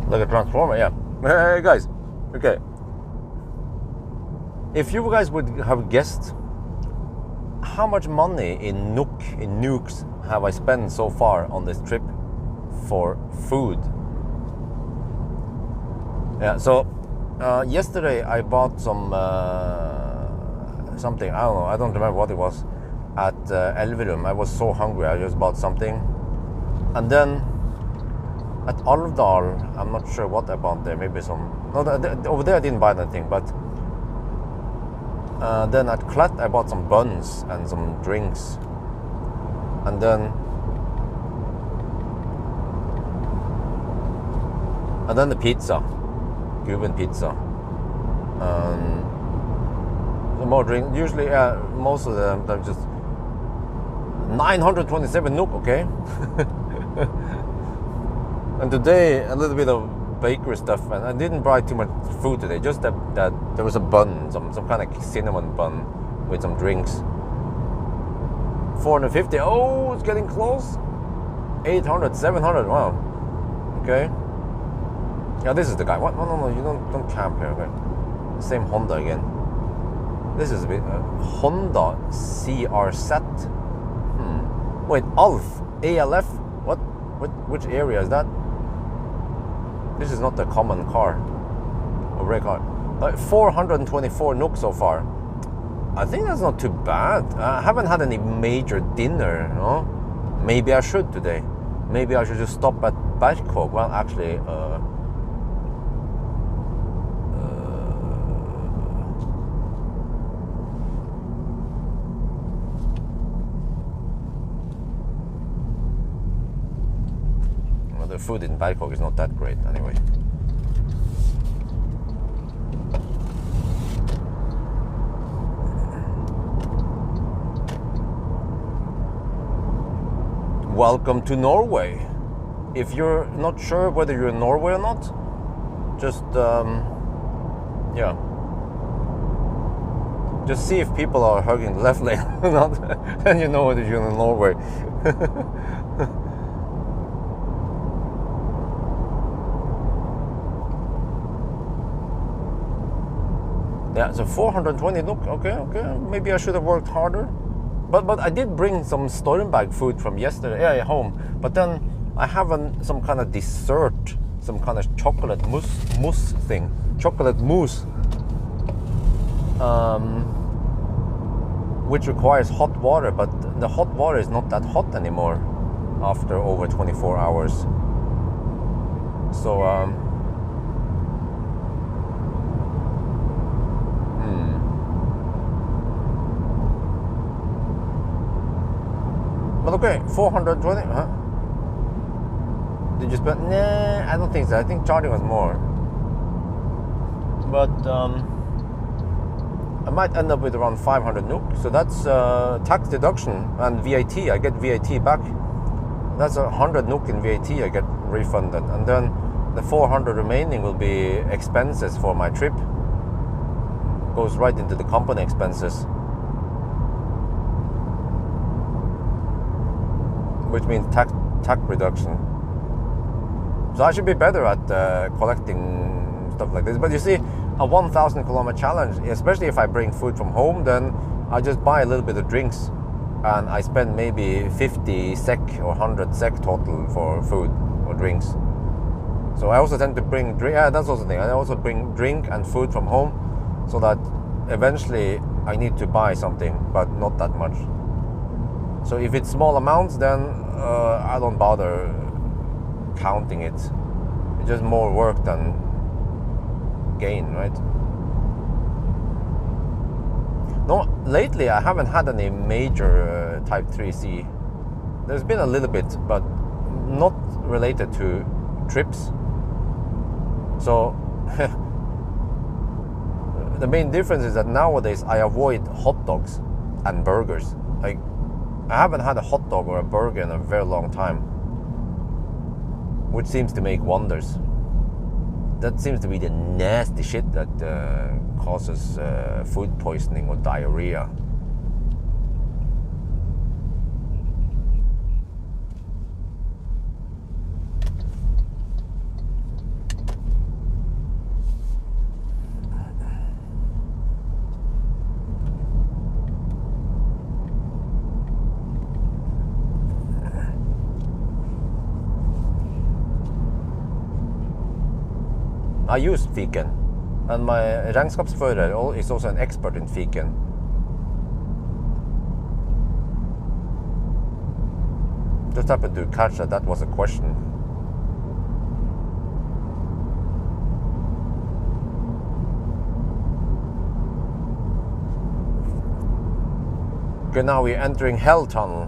Like a transformer, yeah. Hey guys, okay. If you guys would have guessed how much money in nukes have I spent so far on this trip for food? Yeah, so yesterday I bought some something, I don't know, I don't remember what it was, at Elverum. I was so hungry, I just bought something. And then at Alvdal, I'm not sure what I bought there. Maybe over there I didn't buy anything. But then at Klett I bought some buns and some drinks. And then the pizza, Cuban pizza. Some more drink. Usually, most of them are just 927 NOK. Okay. And today, a little bit of bakery stuff, and I didn't buy too much food today. Just that there was a bun, some kind of cinnamon bun with some drinks. 450. Oh, it's getting close. 800, 700. Wow. Okay. Yeah, this is the guy. What? No, you don't camp here. Okay. Same Honda again. This is a bit Honda CRZ. Wait, ALF. What? Which area is that? This is not a common car or rare car. 424 NOK so far. I think that's not too bad. I haven't had any major dinner, no? Maybe I should today. Maybe I should just stop at Berkåk. Well, actually, the food in Berkåk is not that great anyway. Welcome to Norway. If you're not sure whether you're in Norway or not, just yeah, just see if people are hugging the left lane or not, then you know whether you're in Norway. Yeah, so 420. Look, okay. Maybe I should have worked harder. But I did bring some Stormbag food from yesterday home. But then I have some kind of dessert, some kind of chocolate mousse thing. Chocolate mousse. Which requires hot water, but the hot water is not that hot anymore after over 24 hours. So But okay, 420, huh? Did you spend? Nah, I don't think so. I think charging was more. But I might end up with around 500 NOK. So that's tax deduction and VAT. I get VAT back. That's 100 NOK in VAT I get refunded. And then the 400 remaining will be expenses for my trip. Goes right into the company expenses. Which means tax reduction. So I should be better at collecting stuff like this. But you see, a 1,000 kilometer challenge, especially if I bring food from home, then I just buy a little bit of drinks and I spend maybe 50 SEK or 100 SEK total for food or drinks. So I also tend to bring drink. Yeah, that's also the thing. I also bring drink and food from home so that eventually I need to buy something, but not that much. So if it's small amounts, then I don't bother counting it. It's just more work than gain, right? No, lately I haven't had any major Type 3C. There's been a little bit, but not related to trips. So the main difference is that nowadays I avoid hot dogs and burgers. Like, I haven't had a hot dog or a burger in a very long time, which seems to make wonders. That seems to be the nasty shit that causes food poisoning or diarrhea. I use fiken, and my regnskapsfører is also an expert in fiken. Just happened to catch that was a question. Okay, now we're entering Hell Tunnel.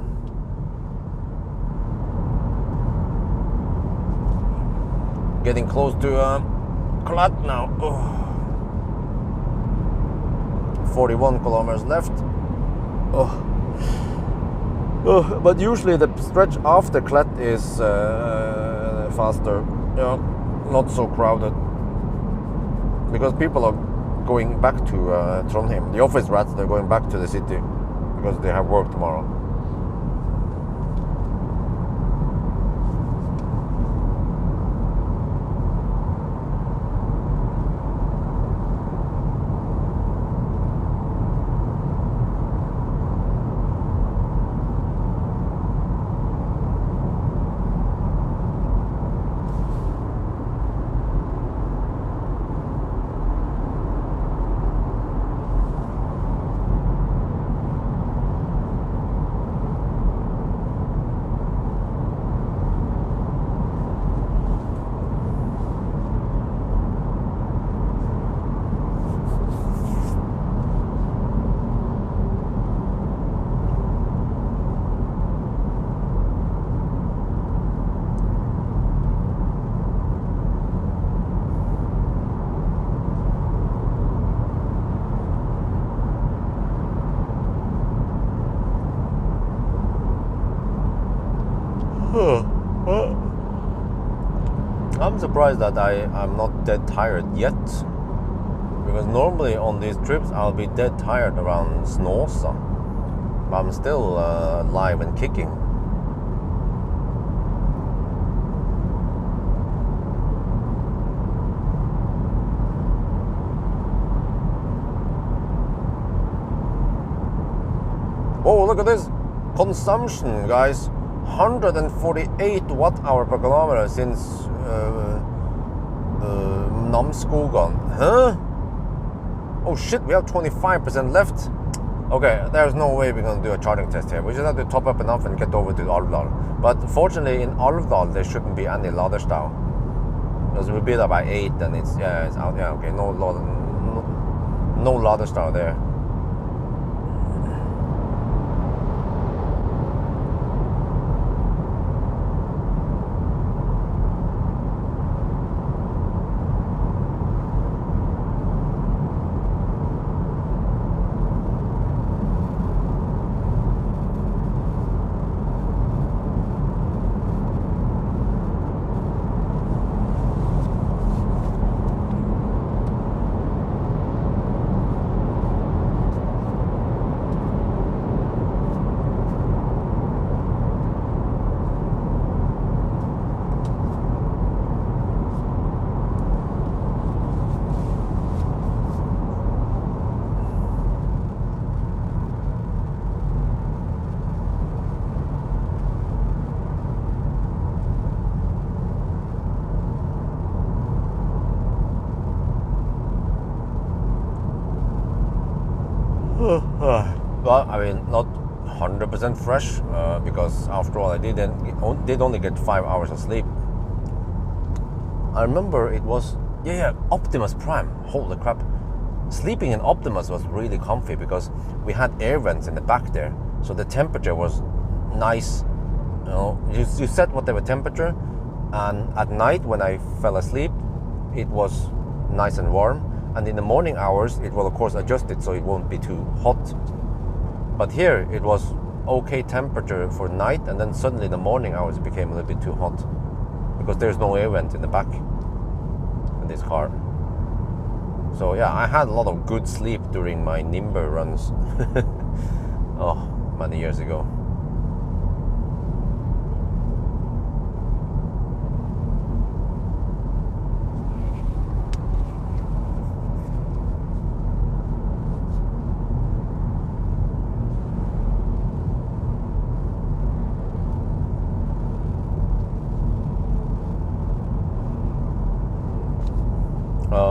Getting close to Klatt now. 41 kilometers left. But usually the stretch after Klatt is faster. Yeah, not so crowded, because people are going back to Trondheim. The office rats, they're going back to the city because they have work tomorrow. I'm surprised that I'm not dead tired yet, because normally on these trips I'll be dead tired around Snåsa, but I'm still live and kicking. Oh, look at this consumption, guys. 148 watt-hour per kilometer since Namsskogan. Huh? Oh shit, we have 25% left. Okay, there's no way we're gonna do a charging test here. We just have to top up enough and get over to Alvdal. But fortunately in Alvdal there shouldn't be any laderstau, because we'll be there by 8 and it's out. Yeah, okay, no laderstau there. Well, I mean, not 100% fresh, because after all, I did only get 5 hours of sleep. I remember it was, Optimus Prime. Holy crap. Sleeping in Optimus was really comfy because we had air vents in the back there. So the temperature was nice. You know, you set whatever temperature, and at night when I fell asleep, it was nice and warm. And in the morning hours, it will of course adjust it so it won't be too hot. But here it was okay temperature for night, and then suddenly in the morning hours it became a little bit too hot because there's no air vent in the back in this car. So yeah, I had a lot of good sleep during my Nimber runs. Oh, many years ago.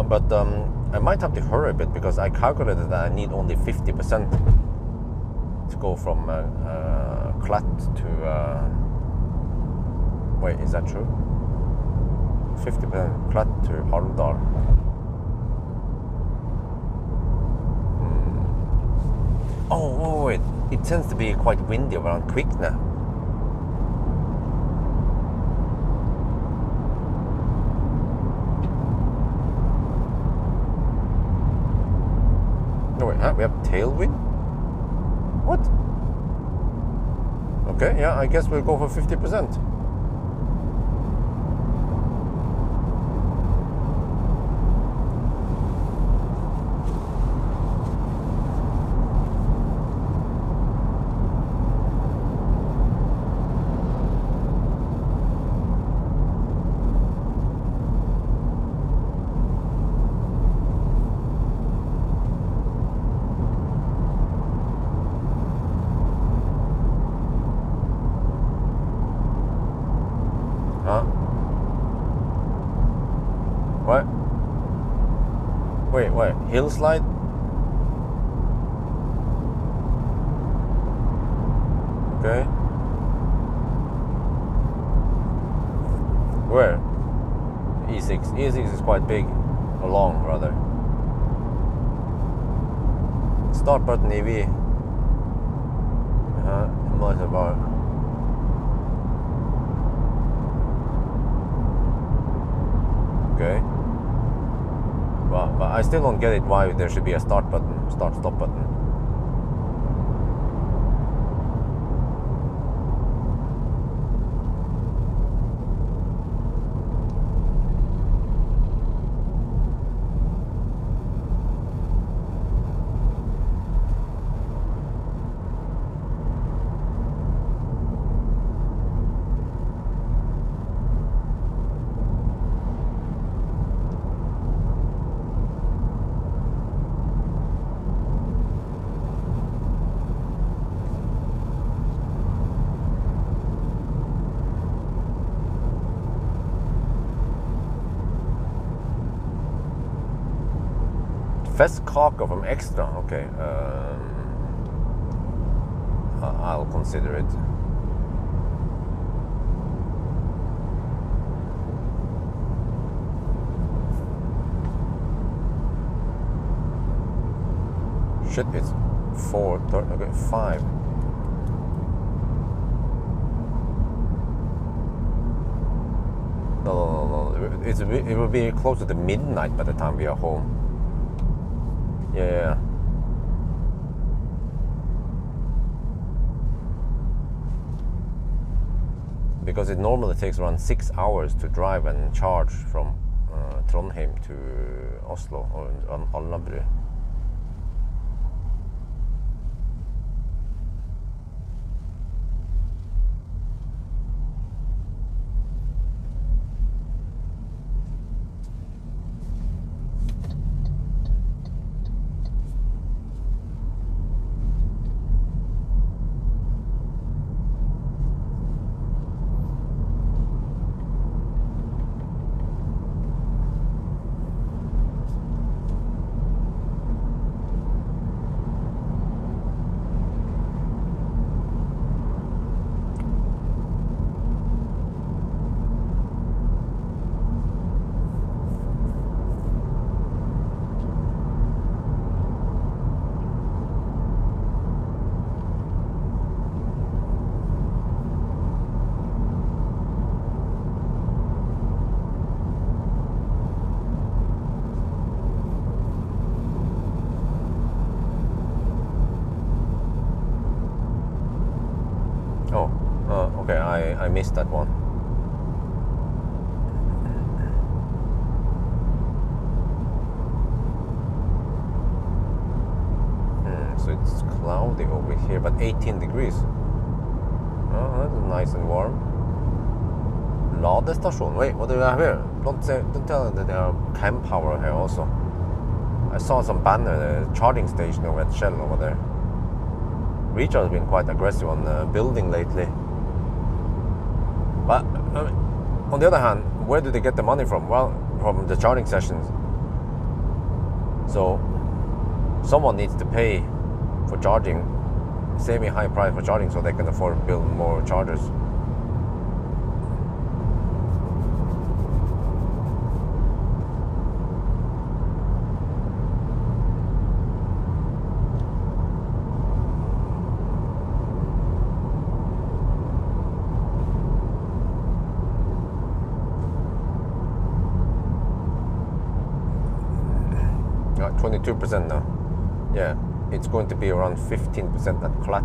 But I might have to hurry a bit because I calculated that I need only 50% to go from Klatt to... wait, is that true? 50% Klatt to Alvdal. Oh, wait, it tends to be quite windy around Kvikne. No, wait, huh? We have tailwind? What? Okay, yeah, I guess we'll go for 50%. Hill slide. Okay. Where? E6. E6 is quite big. Or long, rather. Start button EV. Motorbar. Okay. Well, but I still don't get it why there should be a start button, start-stop button. Fest kake from extra. Okay. I'll consider it. Shit, it's 4:30. Okay, 5. No. It will be closer to midnight by the time we are home. Yeah. Because it normally takes around 6 hours to drive and charge from Trondheim to Oslo or Alnabru. Okay, I missed that one. So it's cloudy over here, but 18 degrees. Oh, that's nice and warm. Ladestation. Wait, what do we have here? Don't tell them that there are camp power here also. I saw some banner, the charging station over at Shell over there. Recharge has been quite aggressive on building lately. But on the other hand, where do they get the money from? Well, from the charging sessions. So someone needs to pay for charging, semi-high price for charging, so they can afford to build more chargers. Got 22% now. Yeah, it's going to be around 15% at Clat.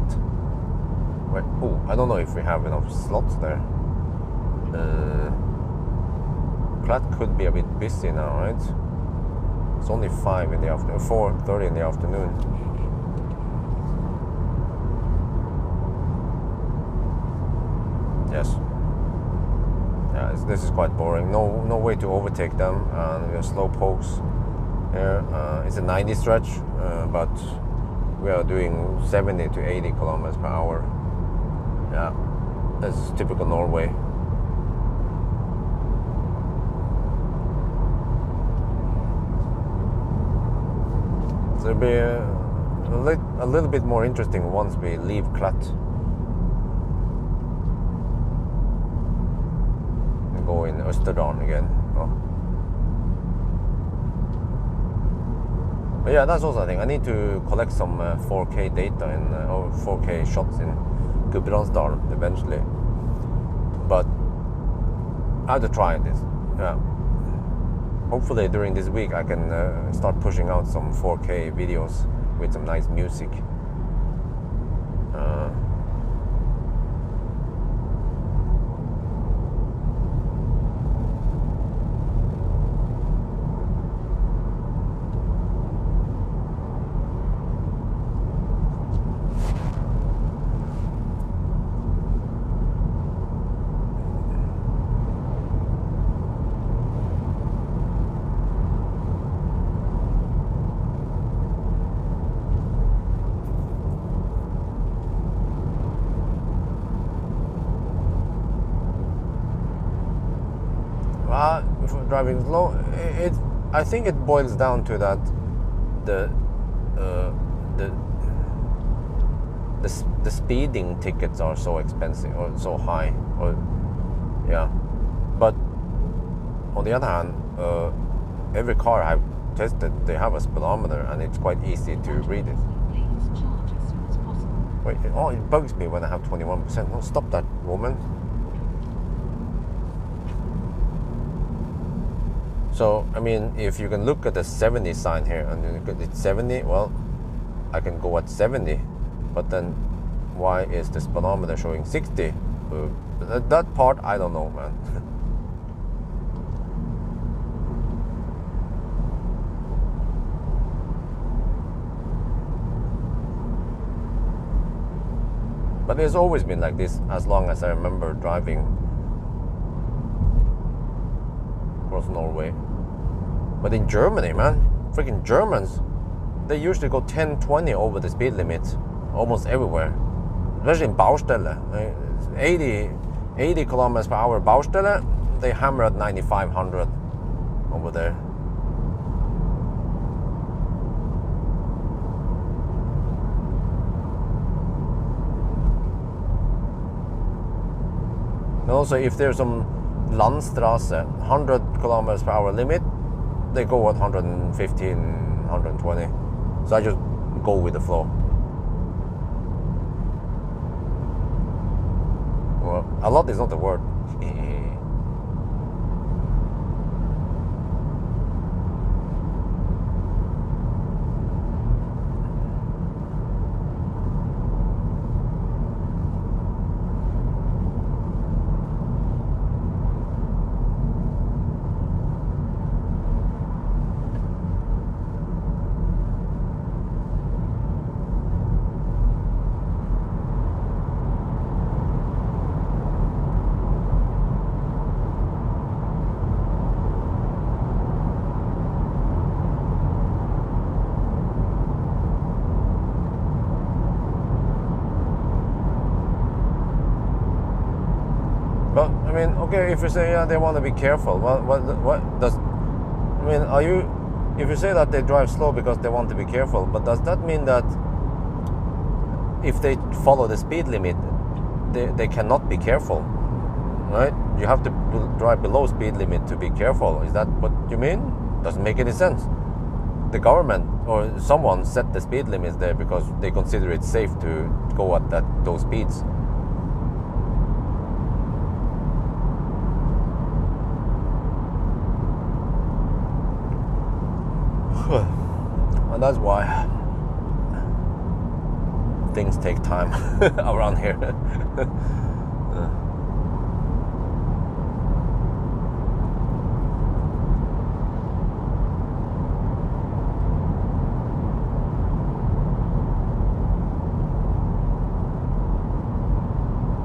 Wait, oh, I don't know if we have enough slots there. Clat could be a bit busy now, right? It's only 5 in the afternoon, 4:30 in the afternoon. Yes. Yeah, this is quite boring. No way to overtake them, and we have slow pokes here. It's a 90 stretch, but we are doing 70 to 80 kilometers per hour. Yeah, that's typical Norway. So it'll be a little bit more interesting once we leave Klatt and go in Österdalen again. Oh. But yeah, that's also a thing. I need to collect some 4K data or 4K shots in Gudbrandsdalen eventually. But I have to try this. Yeah. Hopefully during this week I can start pushing out some 4K videos with some nice music. For driving slow, I think it boils down to that the speeding tickets are so expensive or so high, or yeah. But on the other hand, every car I've tested, they have a speedometer, and it's quite easy to read it. Wait, oh, it bugs me when I have 21%. Oh, stop that, woman. So, I mean, if you can look at the 70 sign here and it's 70, well, I can go at 70, but then why is the speedometer showing 60? That part, I don't know, man. But it's always been like this as long as I remember driving across Norway. But in Germany, man, freaking Germans, they usually go 10, 20 over the speed limit almost everywhere. Especially in Baustelle. 80 kilometers per hour Baustelle, they hammer at 9500 over there. And also, if there's some Landstrasse, 100 kilometers per hour limit, they go at 115, 120. So I just go with the flow. Well, a lot is not the word. But I mean, okay, if you say yeah, they want to be careful, what does? I mean, are you? If you say that they drive slow because they want to be careful, but does that mean that if they follow the speed limit, they cannot be careful, right? You have to drive below speed limit to be careful. Is that what you mean? Doesn't make any sense. The government or someone set the speed limits there because they consider it safe to go at those speeds. And that's why things take time around here.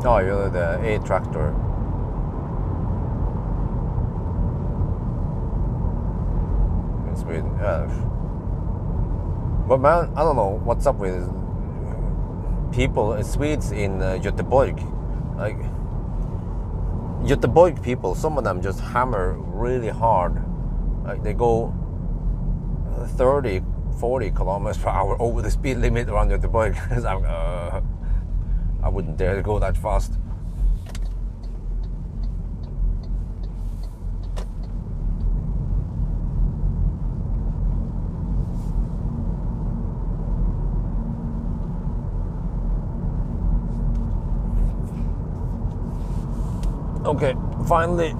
Oh, you know, the A tractor. In Sweden, yeah. But man, I don't know what's up with people, Swedes in Göteborg. Like, Göteborg people, some of them just hammer really hard. Like, they go 30 40 kilometers per hour over the speed limit around Göteborg. I wouldn't dare to go that fast. Okay, finally,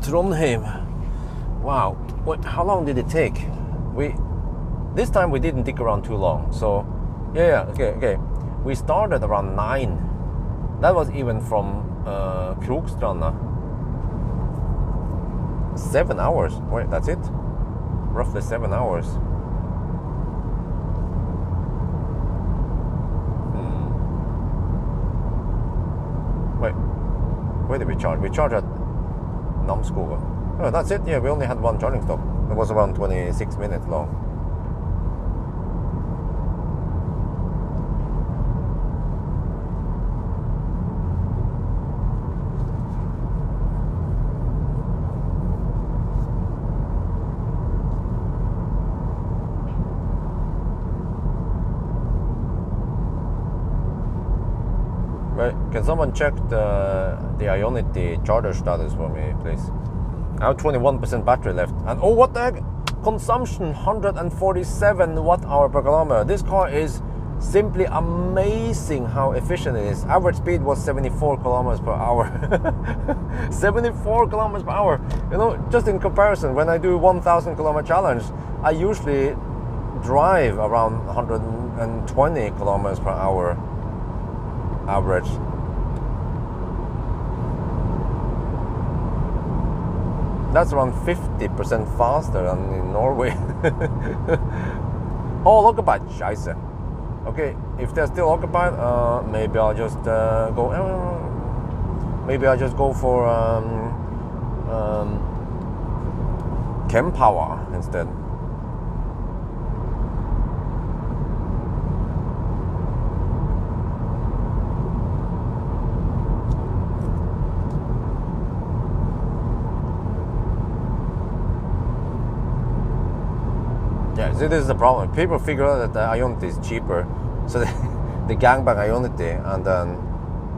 Trondheim. Wow, wait, how long did it take? This time we didn't dig around too long, so okay. We started around 9. That was even from Krokstranda. 7 hours. Wait, that's it? Roughly 7 hours. Wait, where did we charge? We charged at Namsskogan. Oh, that's it. Yeah, we only had one charging stop. It was around 26 minutes long. Wait, can someone check the Ionity charger status for me, please? I have 21% battery left. And oh, what the heck? Consumption 147 watt-hour per kilometer. This car is simply amazing how efficient it is. Average speed was 74 kilometers per hour. 74 kilometers per hour. You know, just in comparison, when I do 1,000 kilometer challenge, I usually drive around 120 kilometers per hour average. That's around 50% faster than in Norway. Oh, occupied. Scheiße. Okay, if they're still occupied, maybe I'll just go. Maybe I'll just go for kWh instead. Yeah, see, this is the problem. People figure out that the Ionity is cheaper, so they gang bang Ionity, and then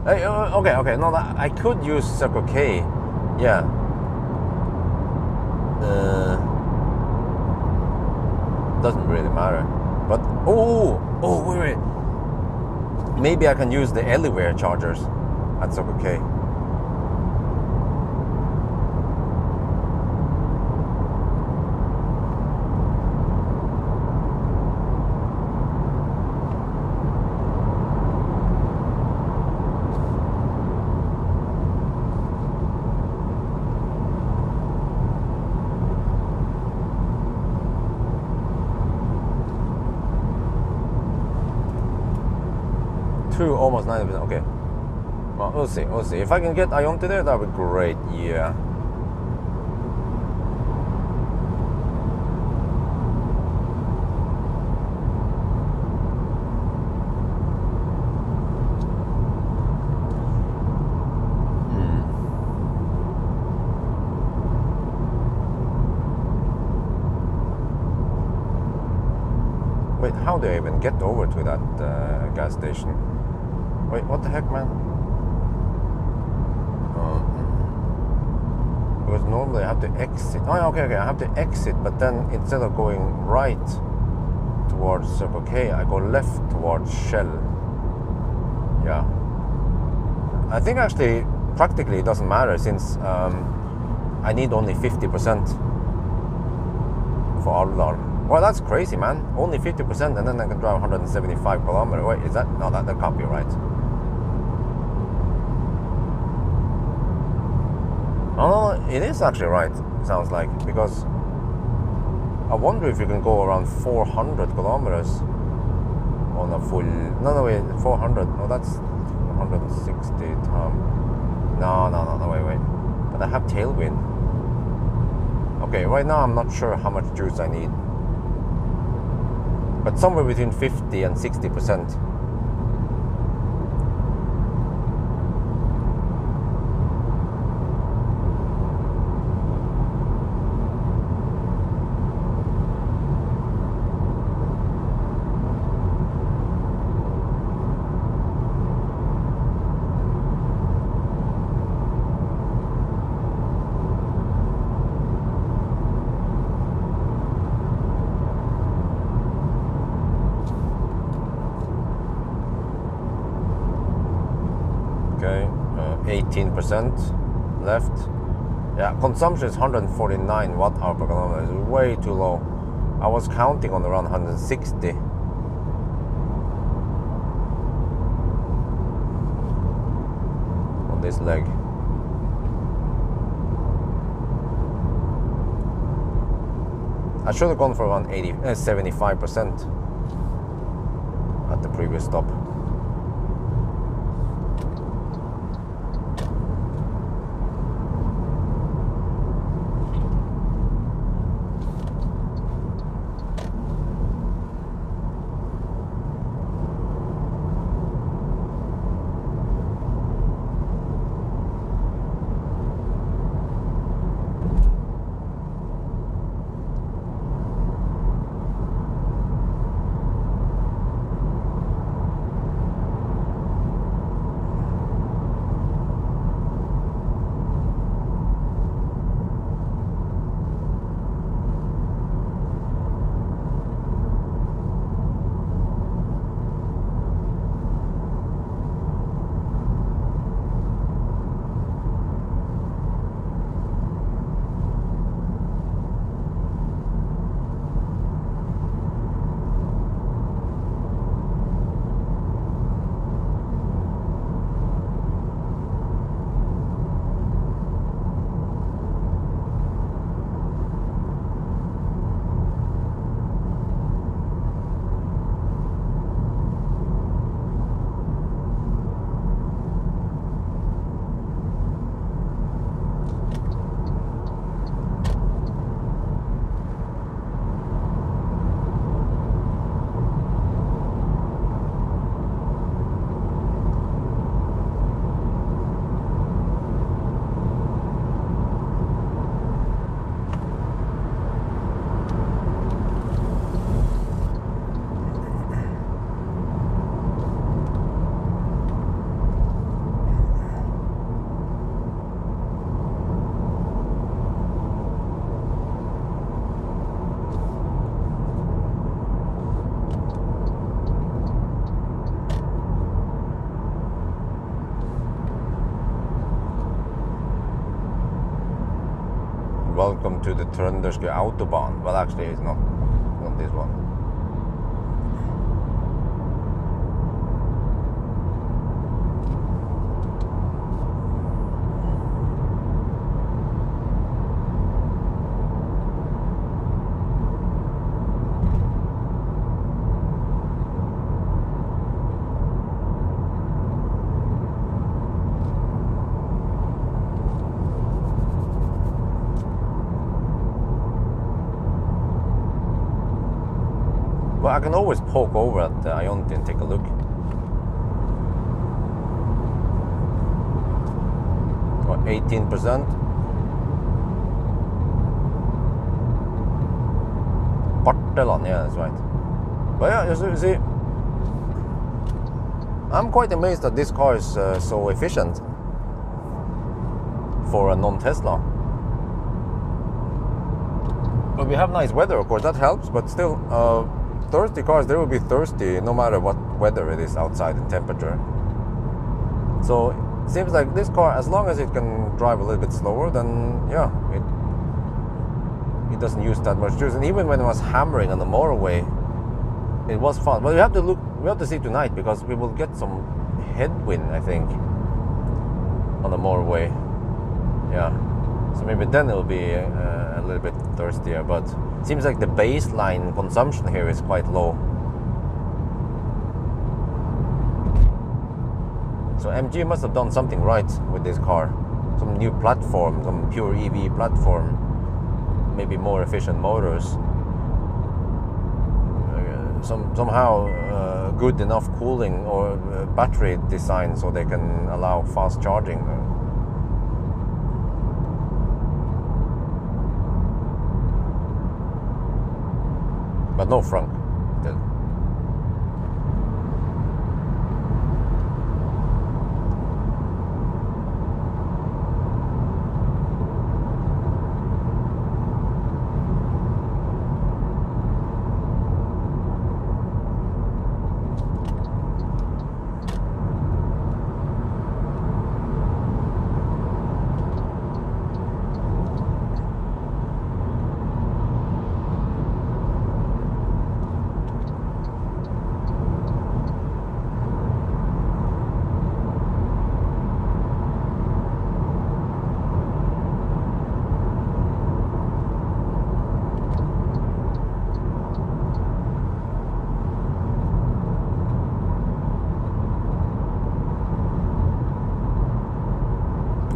okay, no, I could use Circle K, yeah. Doesn't really matter, but wait, maybe I can use the Anywhere chargers at Circle K. Almost 90%. Okay. Well, we'll see. If I can get Ionity there, that would be great. Yeah. Wait, how do I even get over to that gas station? Wait, what the heck, man? Because normally I have to exit. Oh, okay, I have to exit, but then instead of going right towards Circle K, I go left towards Shell. Yeah. I think actually, practically it doesn't matter since I need only 50% for Alvdal. Well, that's crazy, man. Only 50%, and then I can drive 175 kilometers. Wait, is that? No, that can't be right. Oh, it is actually right, sounds like, because I wonder if you can go around 400 kilometers on a full. No, wait, 400. No, that's 160 times. No, wait. But I have tailwind. Okay, right now I'm not sure how much juice I need, but somewhere between 50 and 60%. Okay, 18% left. Yeah, consumption is 149 watt hour per kilometer. It's way too low. I was counting on around 160 on this leg. I should have gone for around 75% at the previous stop. Welcome to the Trønderske Autobahn. Well, actually, it's not this one. Well, I can always poke over at the Ionity and take a look. What, 18%? Barteland, yeah, that's right. But yeah, you see, I'm quite amazed that this car is so efficient for a non-Tesla. But we have nice weather, of course, that helps, but still, thirsty cars, they will be thirsty no matter what weather it is outside and temperature. So it seems like this car, as long as it can drive a little bit slower, then yeah, it doesn't use that much juice. And even when it was hammering on the motorway, it was fun. But we have to see tonight, because we will get some headwind, I think, on the motorway. Yeah, so maybe then it will be a little bit thirstier, but it seems like the baseline consumption here is quite low. So MG must have done something right with this car. Some new platform, some pure EV platform, maybe more efficient motors. Somehow good enough cooling or battery design so they can allow fast charging. But no frunk still.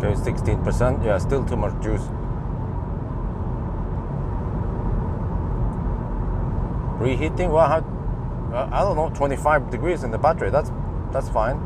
temperature is 16%. Yeah, still too much juice. Reheating, well, I don't know, 25 degrees in the battery. That's fine.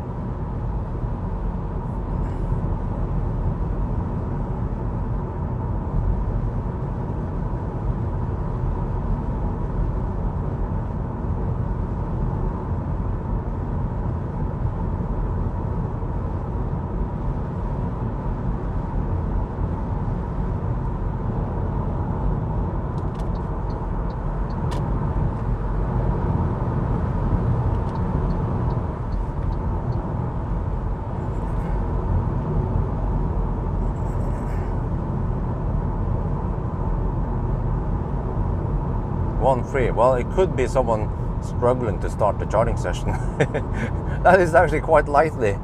Free. Well, it could be someone struggling to start the charging session. That is actually quite likely,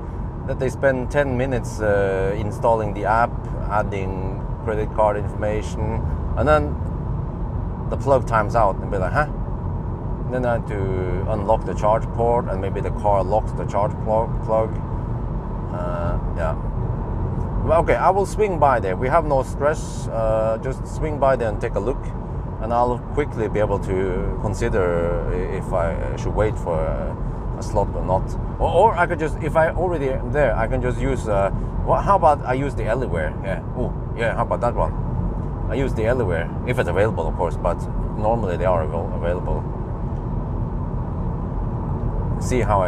that they spend 10 minutes installing the app, adding credit card information, and then the plug times out and be like, huh? Then I have to unlock the charge port, and maybe the car locks the charge plug. Yeah. Well, okay, I will swing by there. We have no stress. Just swing by there and take a look. And I'll quickly be able to consider if I should wait for a slot or not. Or I could just, if I already am there, I can just use, well, how about I use the Anywhere? Yeah, oh, yeah, how about that one? I use the Anywhere, if it's available, of course, but normally they are available. See how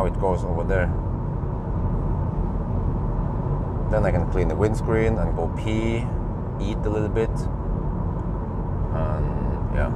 it goes over there. Then I can clean the windscreen and go pee, eat a little bit. Yeah.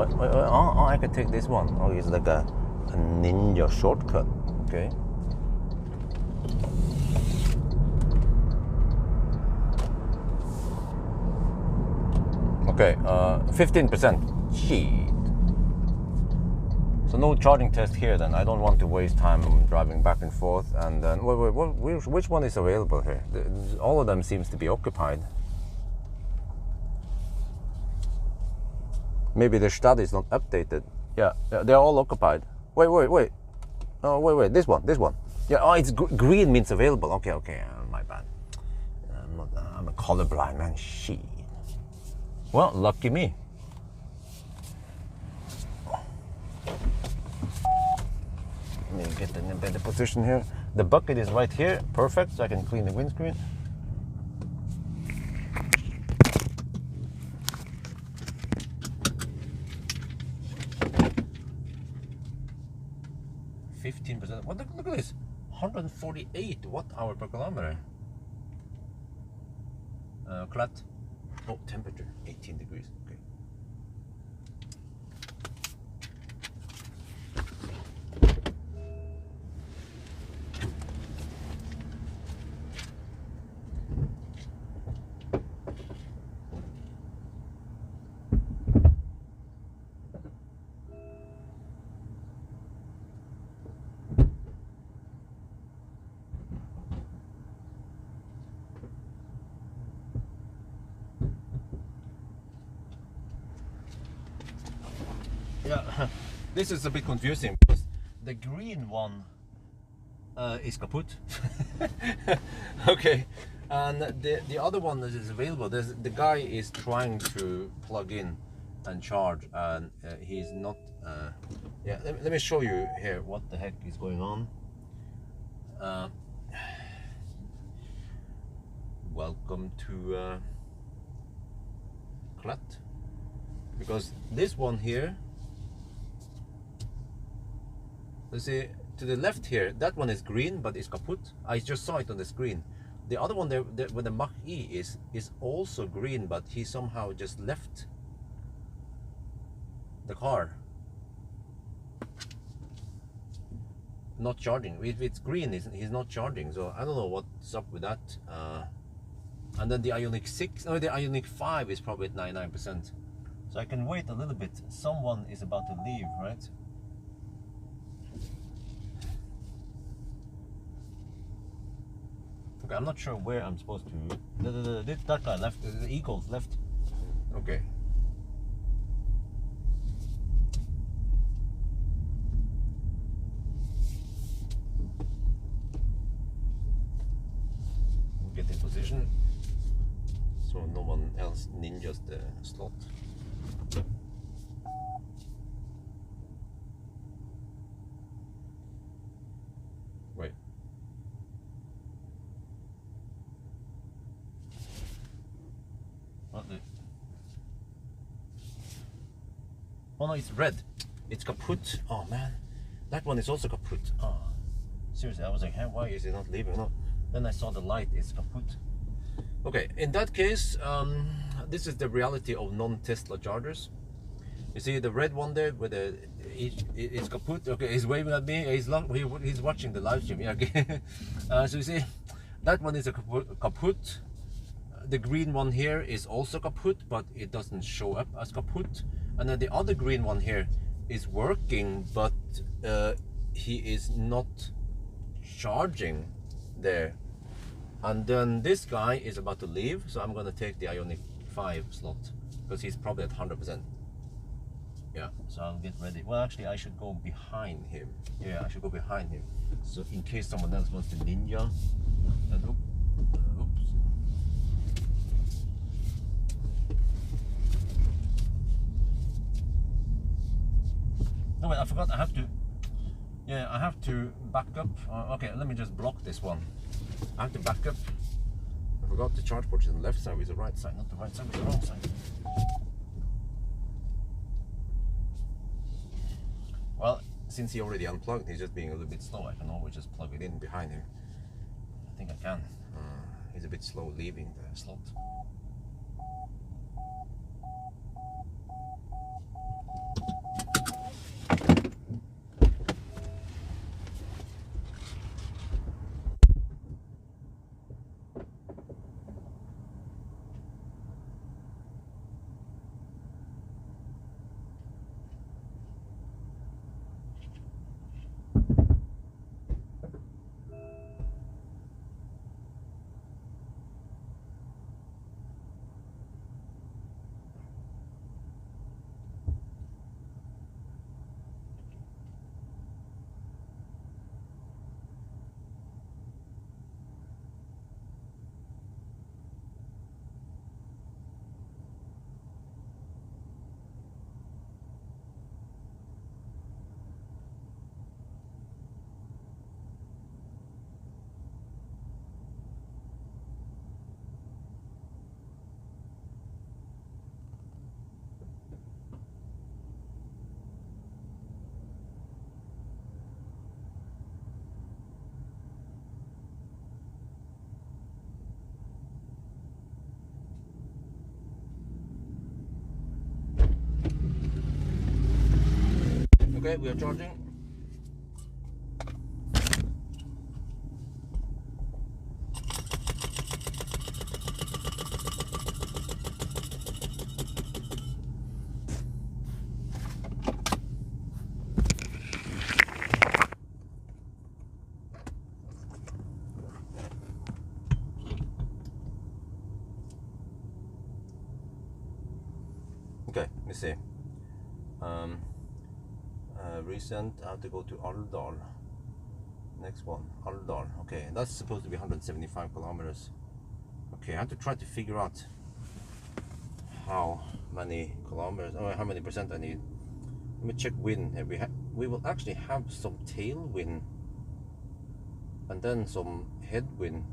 Oh, I could take this one. Oh, it's like a ninja shortcut. Okay. Okay, 15%. Shit. So no charging test here then. I don't want to waste time driving back and forth. And then, which one is available here? All of them seems to be occupied. Maybe the study is not updated. Yeah, they're all occupied. Wait. Oh, wait. This one. Yeah. Oh, it's green means available. Okay. My bad. I'm a colorblind man. Shit. Well, lucky me. Let me get in a better position here. The bucket is right here. Perfect. So I can clean the windscreen. Well, look at this, 148 watt-hour per kilometer. Clat. Oh, temperature 18 degrees. Okay. this is a bit confusing because the green one is kaput. Okay, and the other one that is available, the guy is trying to plug in and charge, and he's not. Yeah, let me show you here what the heck is going on. Welcome to Klat, because this one here, let's see, to the left here, that one is green but it's kaput. I just saw it on the screen. The other one there, where the Mach E is also green, but he somehow just left the car, not charging. If it's green, he's not charging, so I don't know what's up with that. And then the Ioniq 6, no, the Ioniq 5 is probably at 99%. So I can wait a little bit. Someone is about to leave, right? Okay, I'm not sure where I'm supposed to. That guy left, the Eagles left. Okay. Get in position so no one else ninjas the slot. Wait. What the? Oh no, it's red. It's kaput. Oh man, that one is also kaput. Oh, seriously, I was like, hey, why is it not leaving? No. Then I saw the light is kaput. Okay, in that case, this is the reality of non-Tesla chargers. You see the red one there with the it's kaput. Okay, he's waving at me. He's watching the live stream. Yeah, okay. So you see, that one is a kaput. The green one here is also kaput, but it doesn't show up as kaput. And then the other green one here is working, but he is not charging there. And then this guy is about to leave, so I'm gonna take the Ioniq 5 slot because he's probably at 100%. Yeah, so I'll get ready. Well, actually, I should go behind him. Yeah, I should go behind him. So in case someone else wants to ninja, and oops. No, wait, I forgot. I have to. Yeah, I have to back up. Okay, let me just block this one. I have to back up. I forgot the charge port is on the left side with the right side, not the right side with the wrong side. Well, since he already unplugged, he's just being a little bit slow. I can always just plug it in behind him. I think I can. He's a bit slow leaving the slot. Okay, we are charging. Okay, let me see. recent. I have to go to Alvdal. Next one, Alvdal. Okay, that's supposed to be 175 kilometers. Okay, I have to try to figure out how many kilometers, or how many percent I need. Let me check wind. We will actually have some tailwind and then some headwind.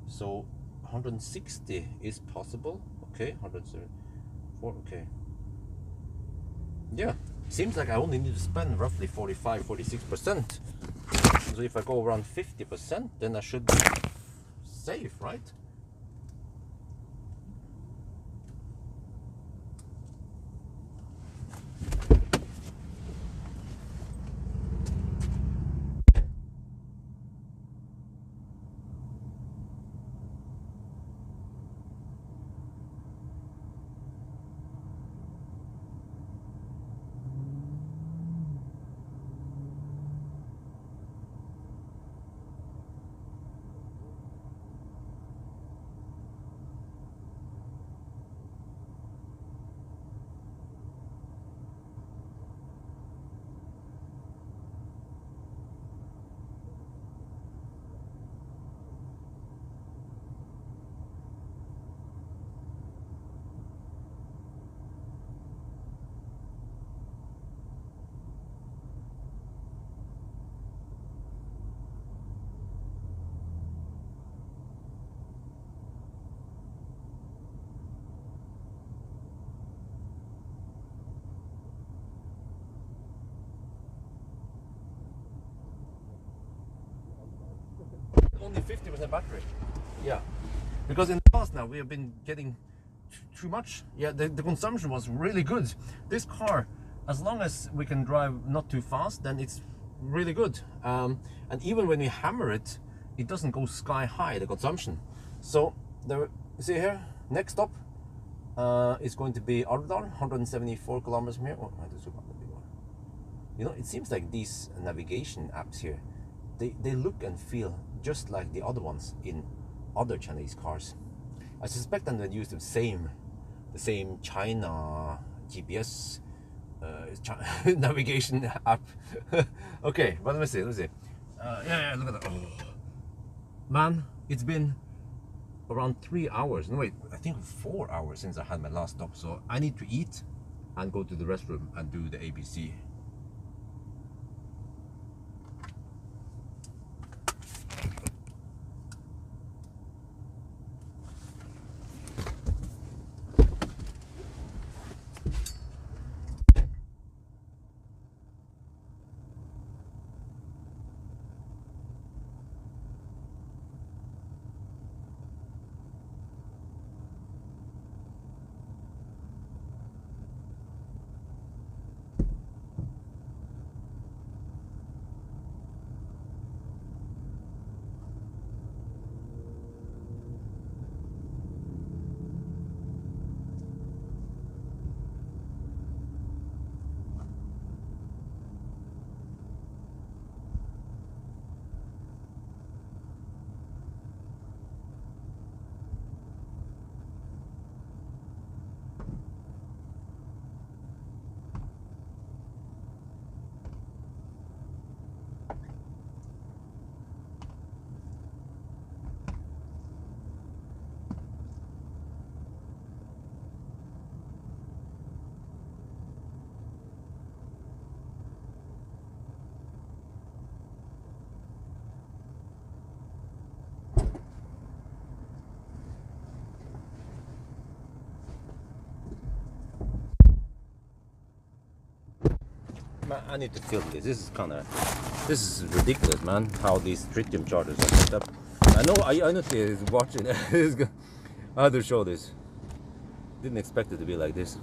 So 160 is possible. Okay, 174. Okay. Yeah, seems like I only need to spend roughly 46%. So if I go around 50%, then I should be safe, right? Only 50% battery. Yeah, because in the past now we have been getting too much. Yeah, the consumption was really good. This car, as long as we can drive not too fast, then it's really good. And even when we hammer it, it doesn't go sky high, the consumption. So there, see here, next stop is going to be Alvdal, 174 kilometers from here. Oh, I have to zoom out a bit more. You know, it seems like these navigation apps here, they look and feel just like the other ones in other Chinese cars. I suspect them that use the same China GPS navigation app. Okay, but let me see. Yeah, look at that. Oh. Man, it's been around 3 hours. No, wait, I think 4 hours since I had my last stop. So I need to eat and go to the restroom and do the ABC. Man, I need to film this. This is ridiculous, man. How these tritium chargers are set up. I know is watching. I had to show this. Didn't expect it to be like this.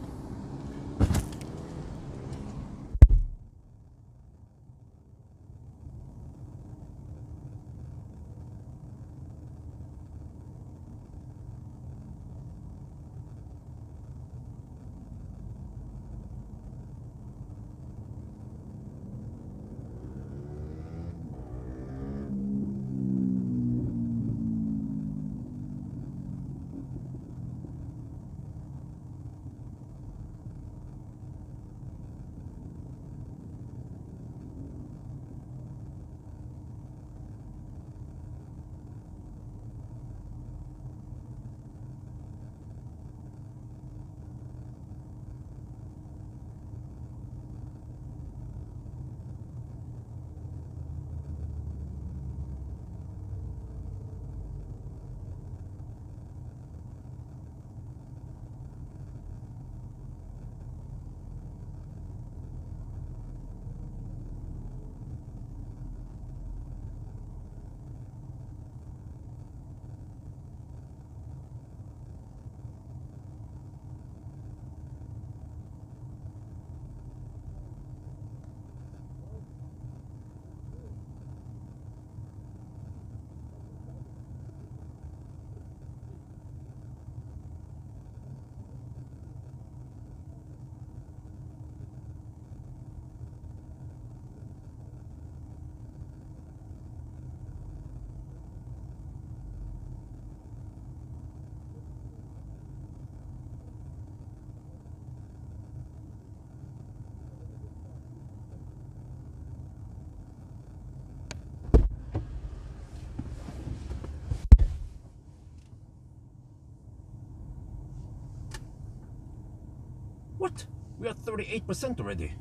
What? We are 38% already.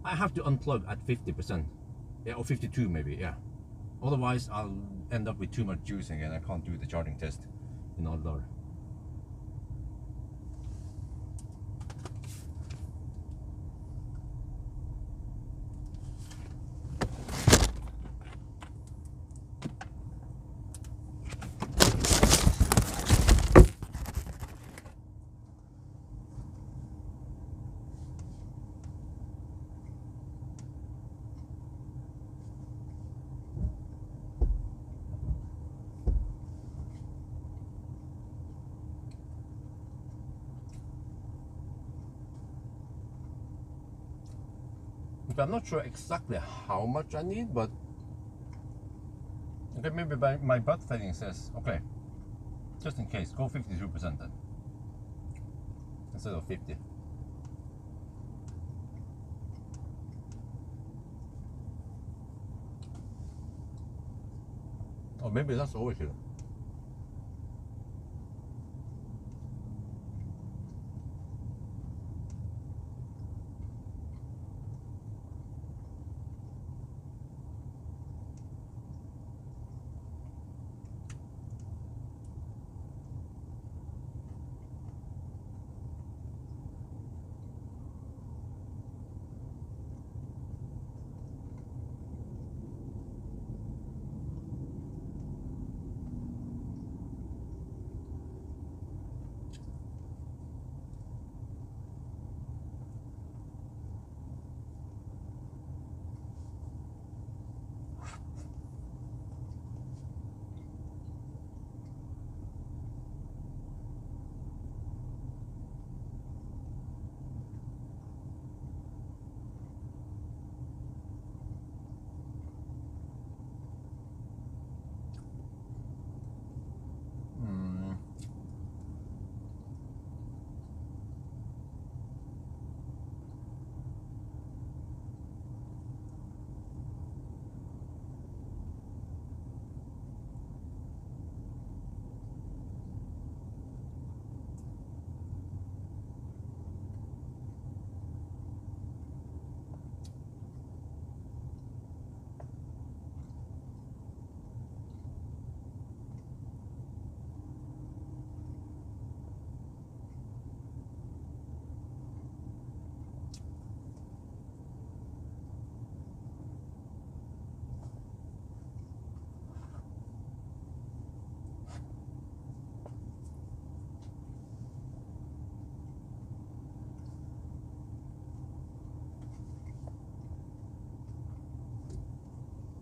I have to unplug at 50%. Yeah, or 52 maybe, yeah. Otherwise, I'll end up with too much juice again. I can't do the charging test in outdoor. I'm not sure exactly how much I need, but okay, maybe my butt feeling says, okay, just in case, go 52% then, instead of 50. Or maybe that's overkill.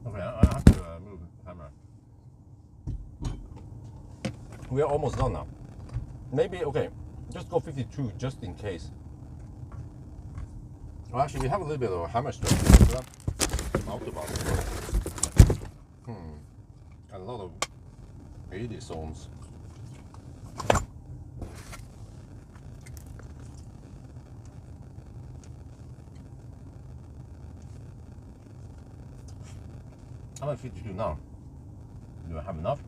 Okay, I have to move the camera. We are almost done now. Maybe, okay, just go 52 just in case. Well, actually, we have a little bit of a hammer strength. Autobahn. A lot of 80 zones. I'm at 52 now. Do I have enough?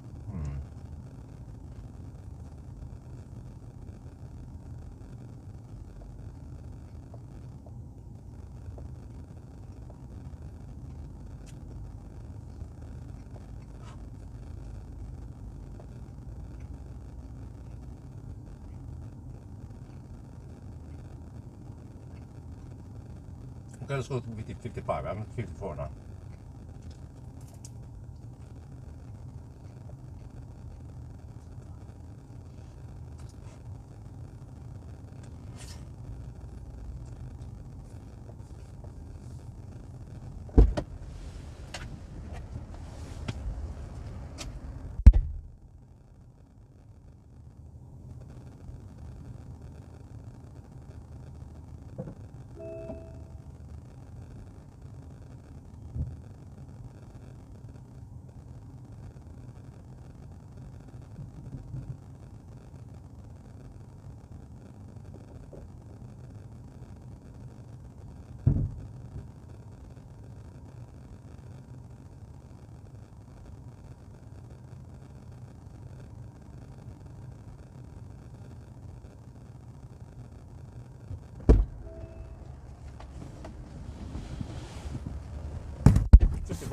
Okay, let's go to 55. I'm at 54 now.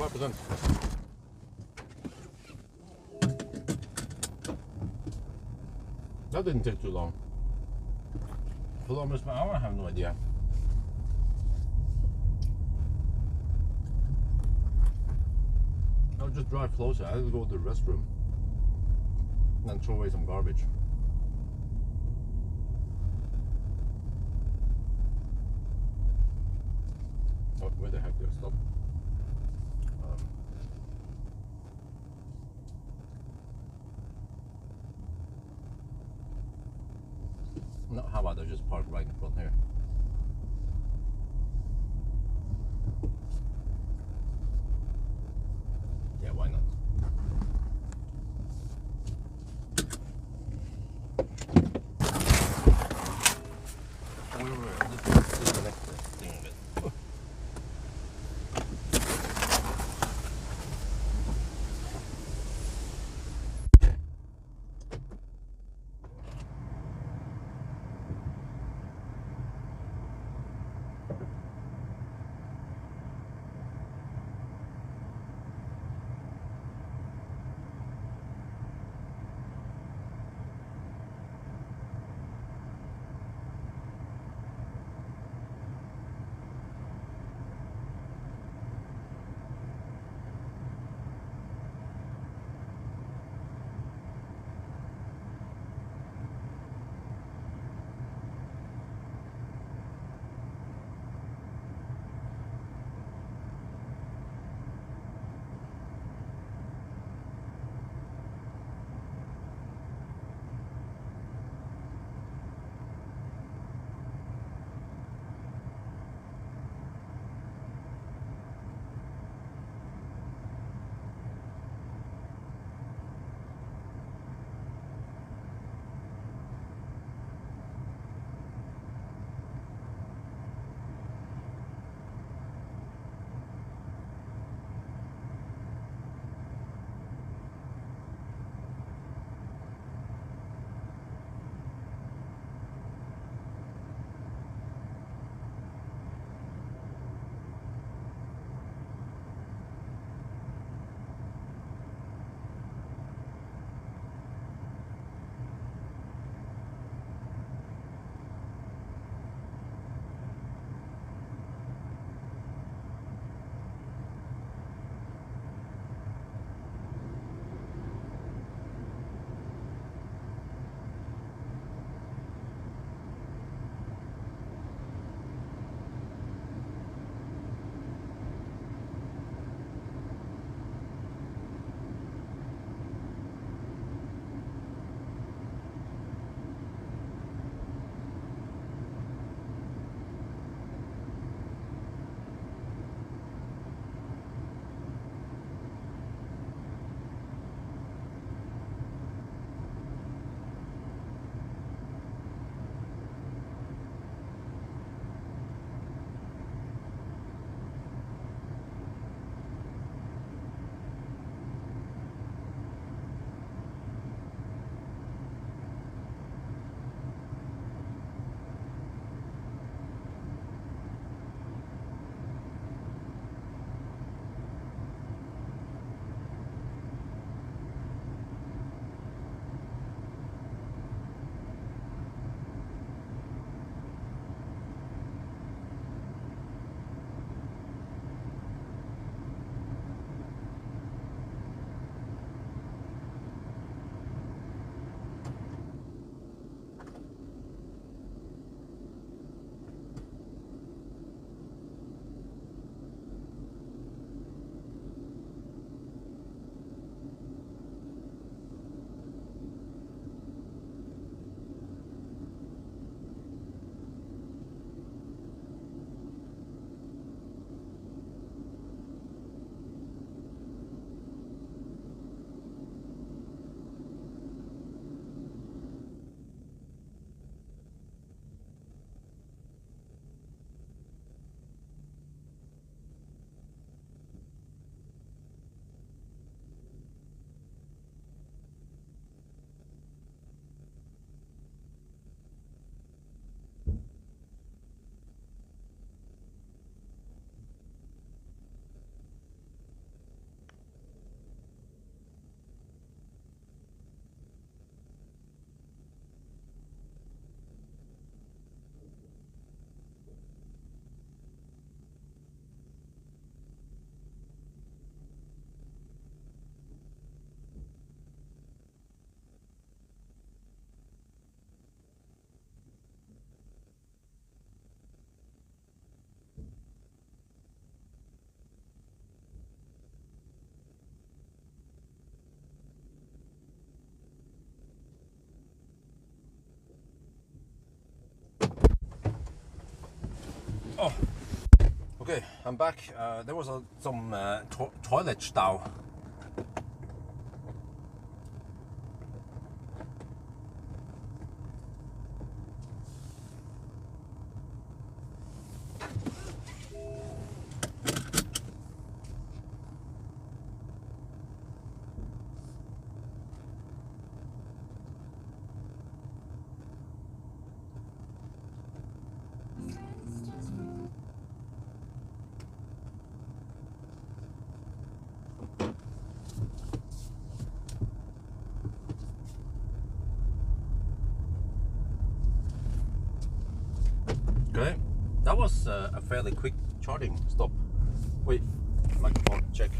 25%. That didn't take too long. Kilometers per hour, I have no idea. I'll just drive closer. I have to go to the restroom and then throw away some garbage. Oh, where the heck did I stop? No, how about I just park right in front here? Yeah, why not? Wait, let's disconnect the thing a bit. I'm back. There was some toilet stau. Okay, that was a fairly quick charging stop. Wait, microphone check.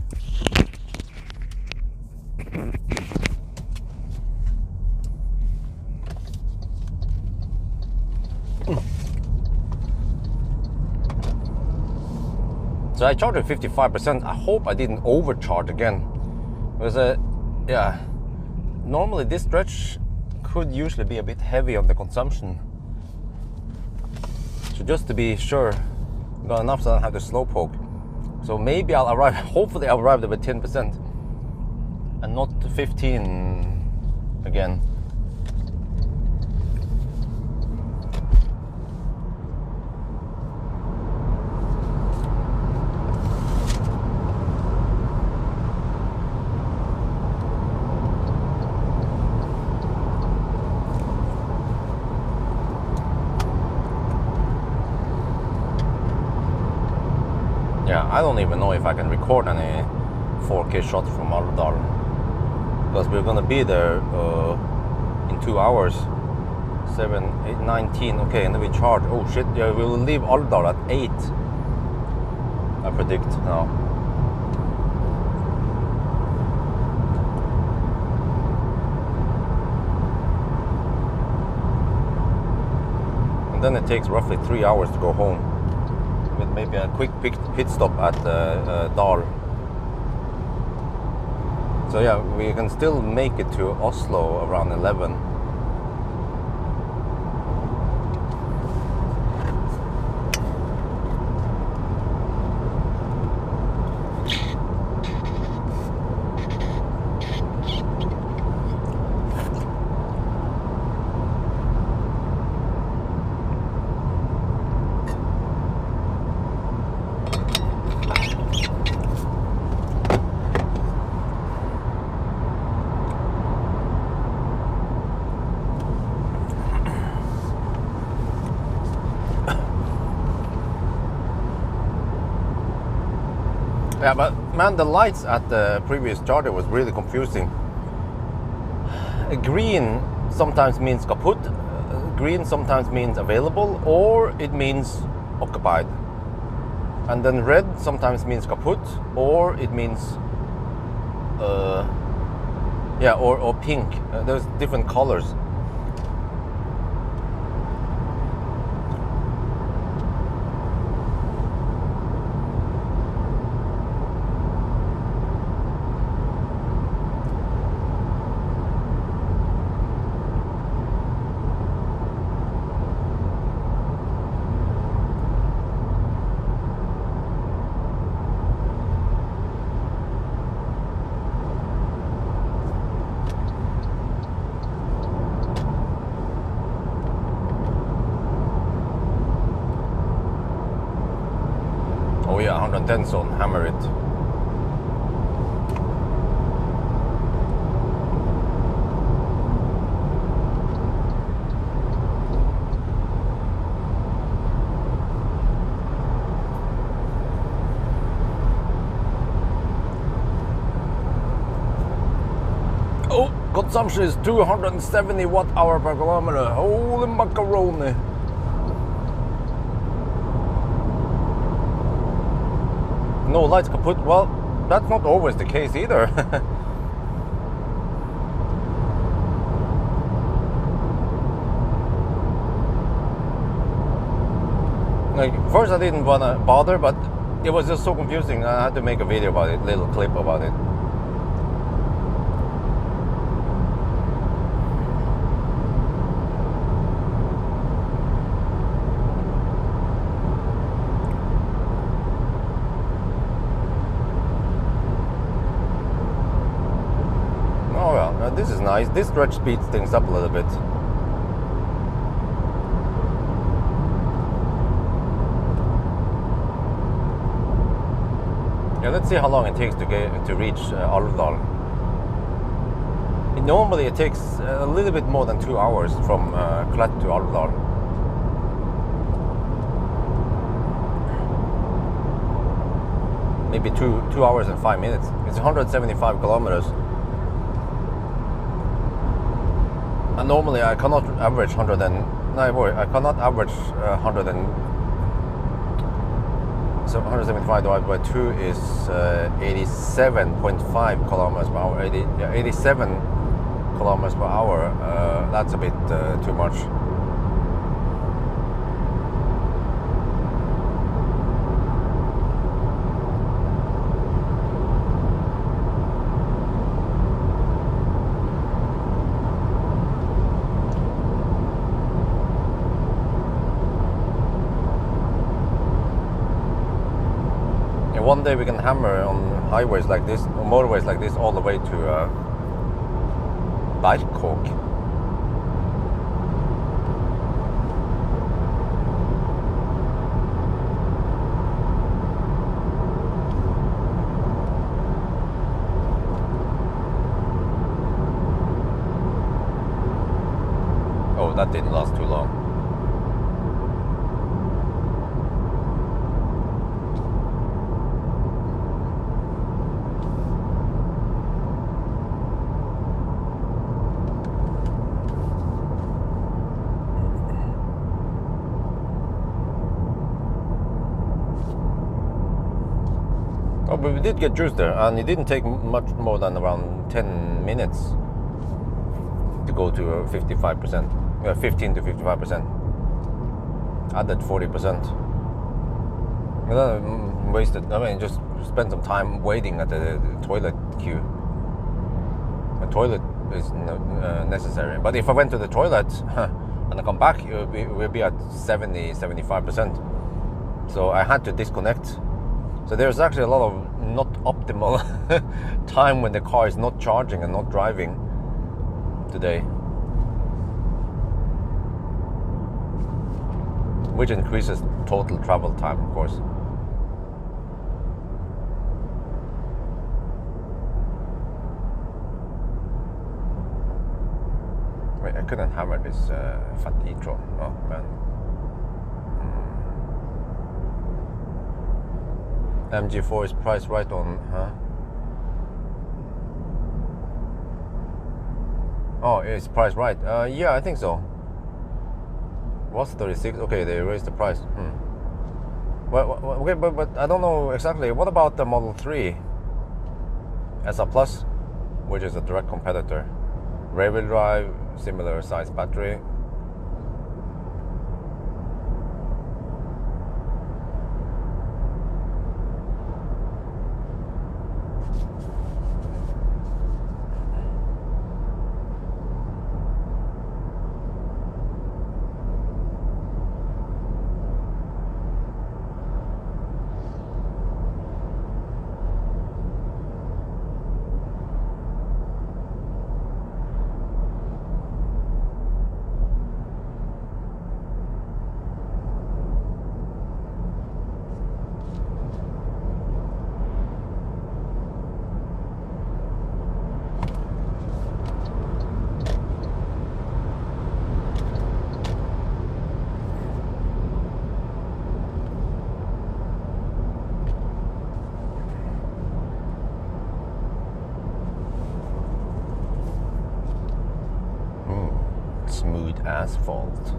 So I charged at 55%. I hope I didn't overcharge again. Because yeah, normally this stretch could usually be a bit heavy on the consumption. So just to be sure, got enough so I don't have to slow poke. So maybe I'll arrive, hopefully I'll arrive there with 10% and not 15 again. Yeah, I don't even know if I can record any 4K shots from Alvdal, because we're gonna be there in 2 hours. 7, 8, 19. Okay, and then we charge. Oh shit! Yeah, we will leave Alvdal at 8. I predict now. And then it takes roughly 3 hours to go home, with maybe a quick pit stop at Dal. So yeah, we can still make it to Oslo around 11. Yeah, but man, the lights at the previous charger was really confusing. Green sometimes means kaput, green sometimes means available, or it means occupied. And then red sometimes means kaput, or it means yeah, or pink. There's different colors. Oh yeah, 110 zone, hammer it. Oh, consumption is 270 watt-hour per kilometer. Holy macaroni. No lights kaput. Well, that's not always the case either. Like, first I didn't want to bother, but it was just so confusing. I had to make a video about it, little clip about it. This is nice. This stretch speeds things up a little bit. Yeah, let's see how long it takes to reach Alvdal. Normally it takes a little bit more than 2 hours from Klett to Alvdal. Maybe 2 hours and 5 minutes. It's 175 kilometers. And normally I cannot average 100 and I cannot average 100 and so 175 divided by 2 is 87.5 kilometers per hour. 87 kilometers per hour. That's a bit too much. One day we can hammer on highways like this, or motorways like this, all the way to Berkåk. Oh, that didn't last too long. Oh, but we did get juice there, and it didn't take much more than around 10 minutes to go to 55%, 15 to 55%. Added 40%. And then wasted. I mean, just spent some time waiting at the toilet queue. The toilet is necessary, but if I went to the toilet and I come back, we'll be at 70-75%. So I had to disconnect. So there's actually a lot of not optimal time when the car is not charging and not driving today, which increases total travel time, of course. Wait, I couldn't hammer this fat e-tron. Oh man. MG4 is priced right on, huh? Oh, it's priced right. Yeah, I think so. Was 36? Okay, they raised the price. Well, okay, but I don't know exactly. What about the Model 3 SR Plus, which is a direct competitor? Rear-wheel drive, similar size battery. Smooth asphalt.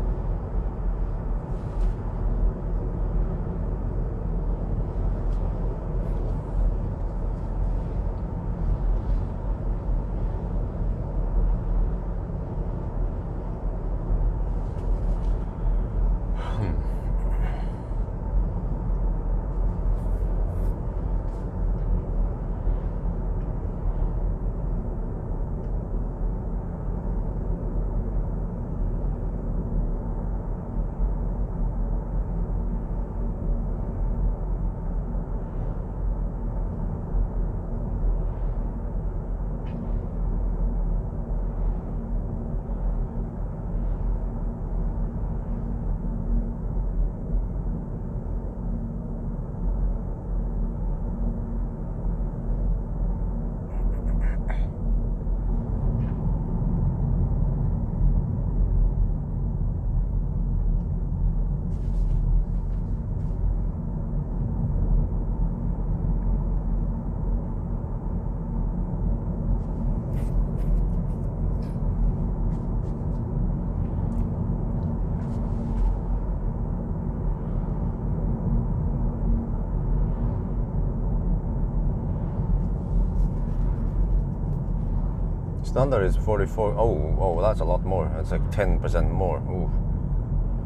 Standard is 44. Oh, that's a lot more. That's like 10% more. Ooh.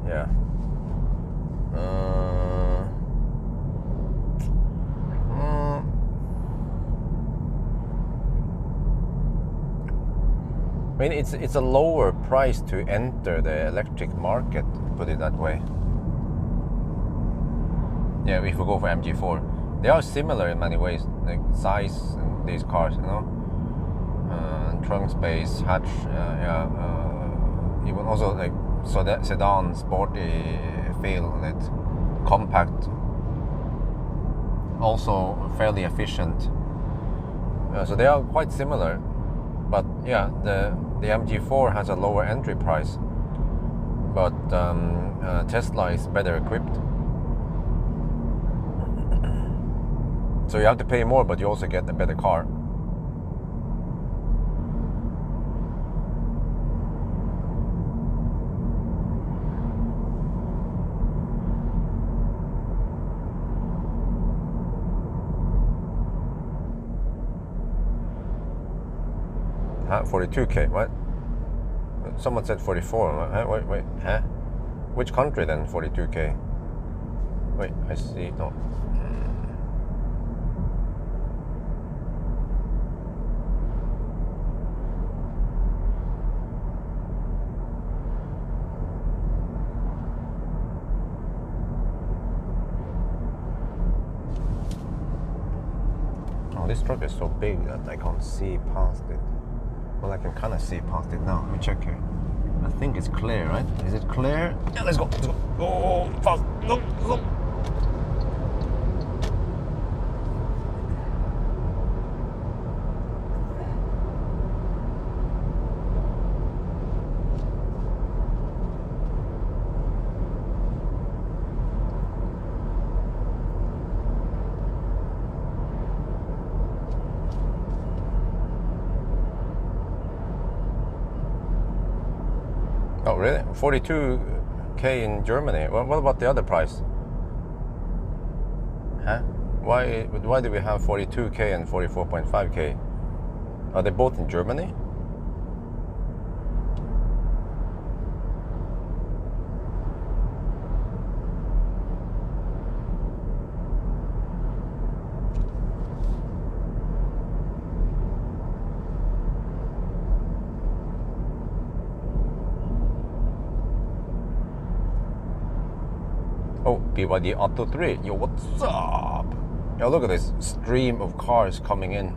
Yeah. I mean, it's a lower price to enter the electric market, put it that way. Yeah, if we go for MG4, they are similar in many ways, like size and these cars, you know, trunk space, hatch, even also like sedan, sporty feel, it compact, also fairly efficient. So they are quite similar, but yeah, the MG4 has a lower entry price, but Tesla is better equipped. So you have to pay more, but you also get a better car. Huh? 42K, what? Someone said 44. Huh? Wait, huh? Which country then, 42K? Wait, I see, no. Oh, this truck is so big that I can't see past it. Well, I can kind of see past it now. Let me check here. I think it's clear, right? Is it clear? Yeah, let's go. Let's go. Oh, fast. Go, go. Oh, really? 42K in Germany. What about the other price? Huh? Why do we have 42K and 44.5K? Are they both in Germany? Oh, BYD Auto 3. Yo, what's up? Yo, look at this stream of cars coming in.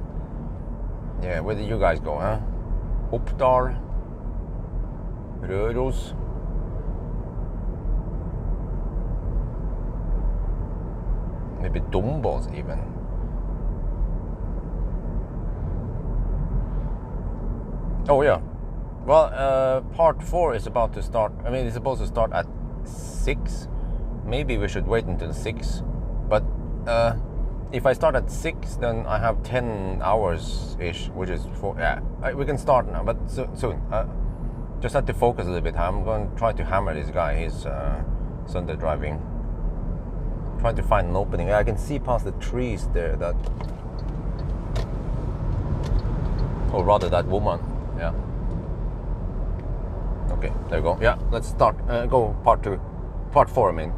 Yeah, where did you guys go, huh? Oppdal, Røros. Maybe Dombås even. Oh yeah. Well, part 4 is about to start. I mean, it's supposed to start at 6. Maybe we should wait until 6. But if I start at 6, then I have 10 hours-ish, which is 4. Yeah, we can start now, but soon. Just have to focus a little bit. I'm going to try to hammer this guy. He's Sunday driving. Trying to find an opening. I can see past the trees there that... Or rather that woman. Yeah. Okay, there we go. Yeah, let's start. Go part 2. Part 4, I mean.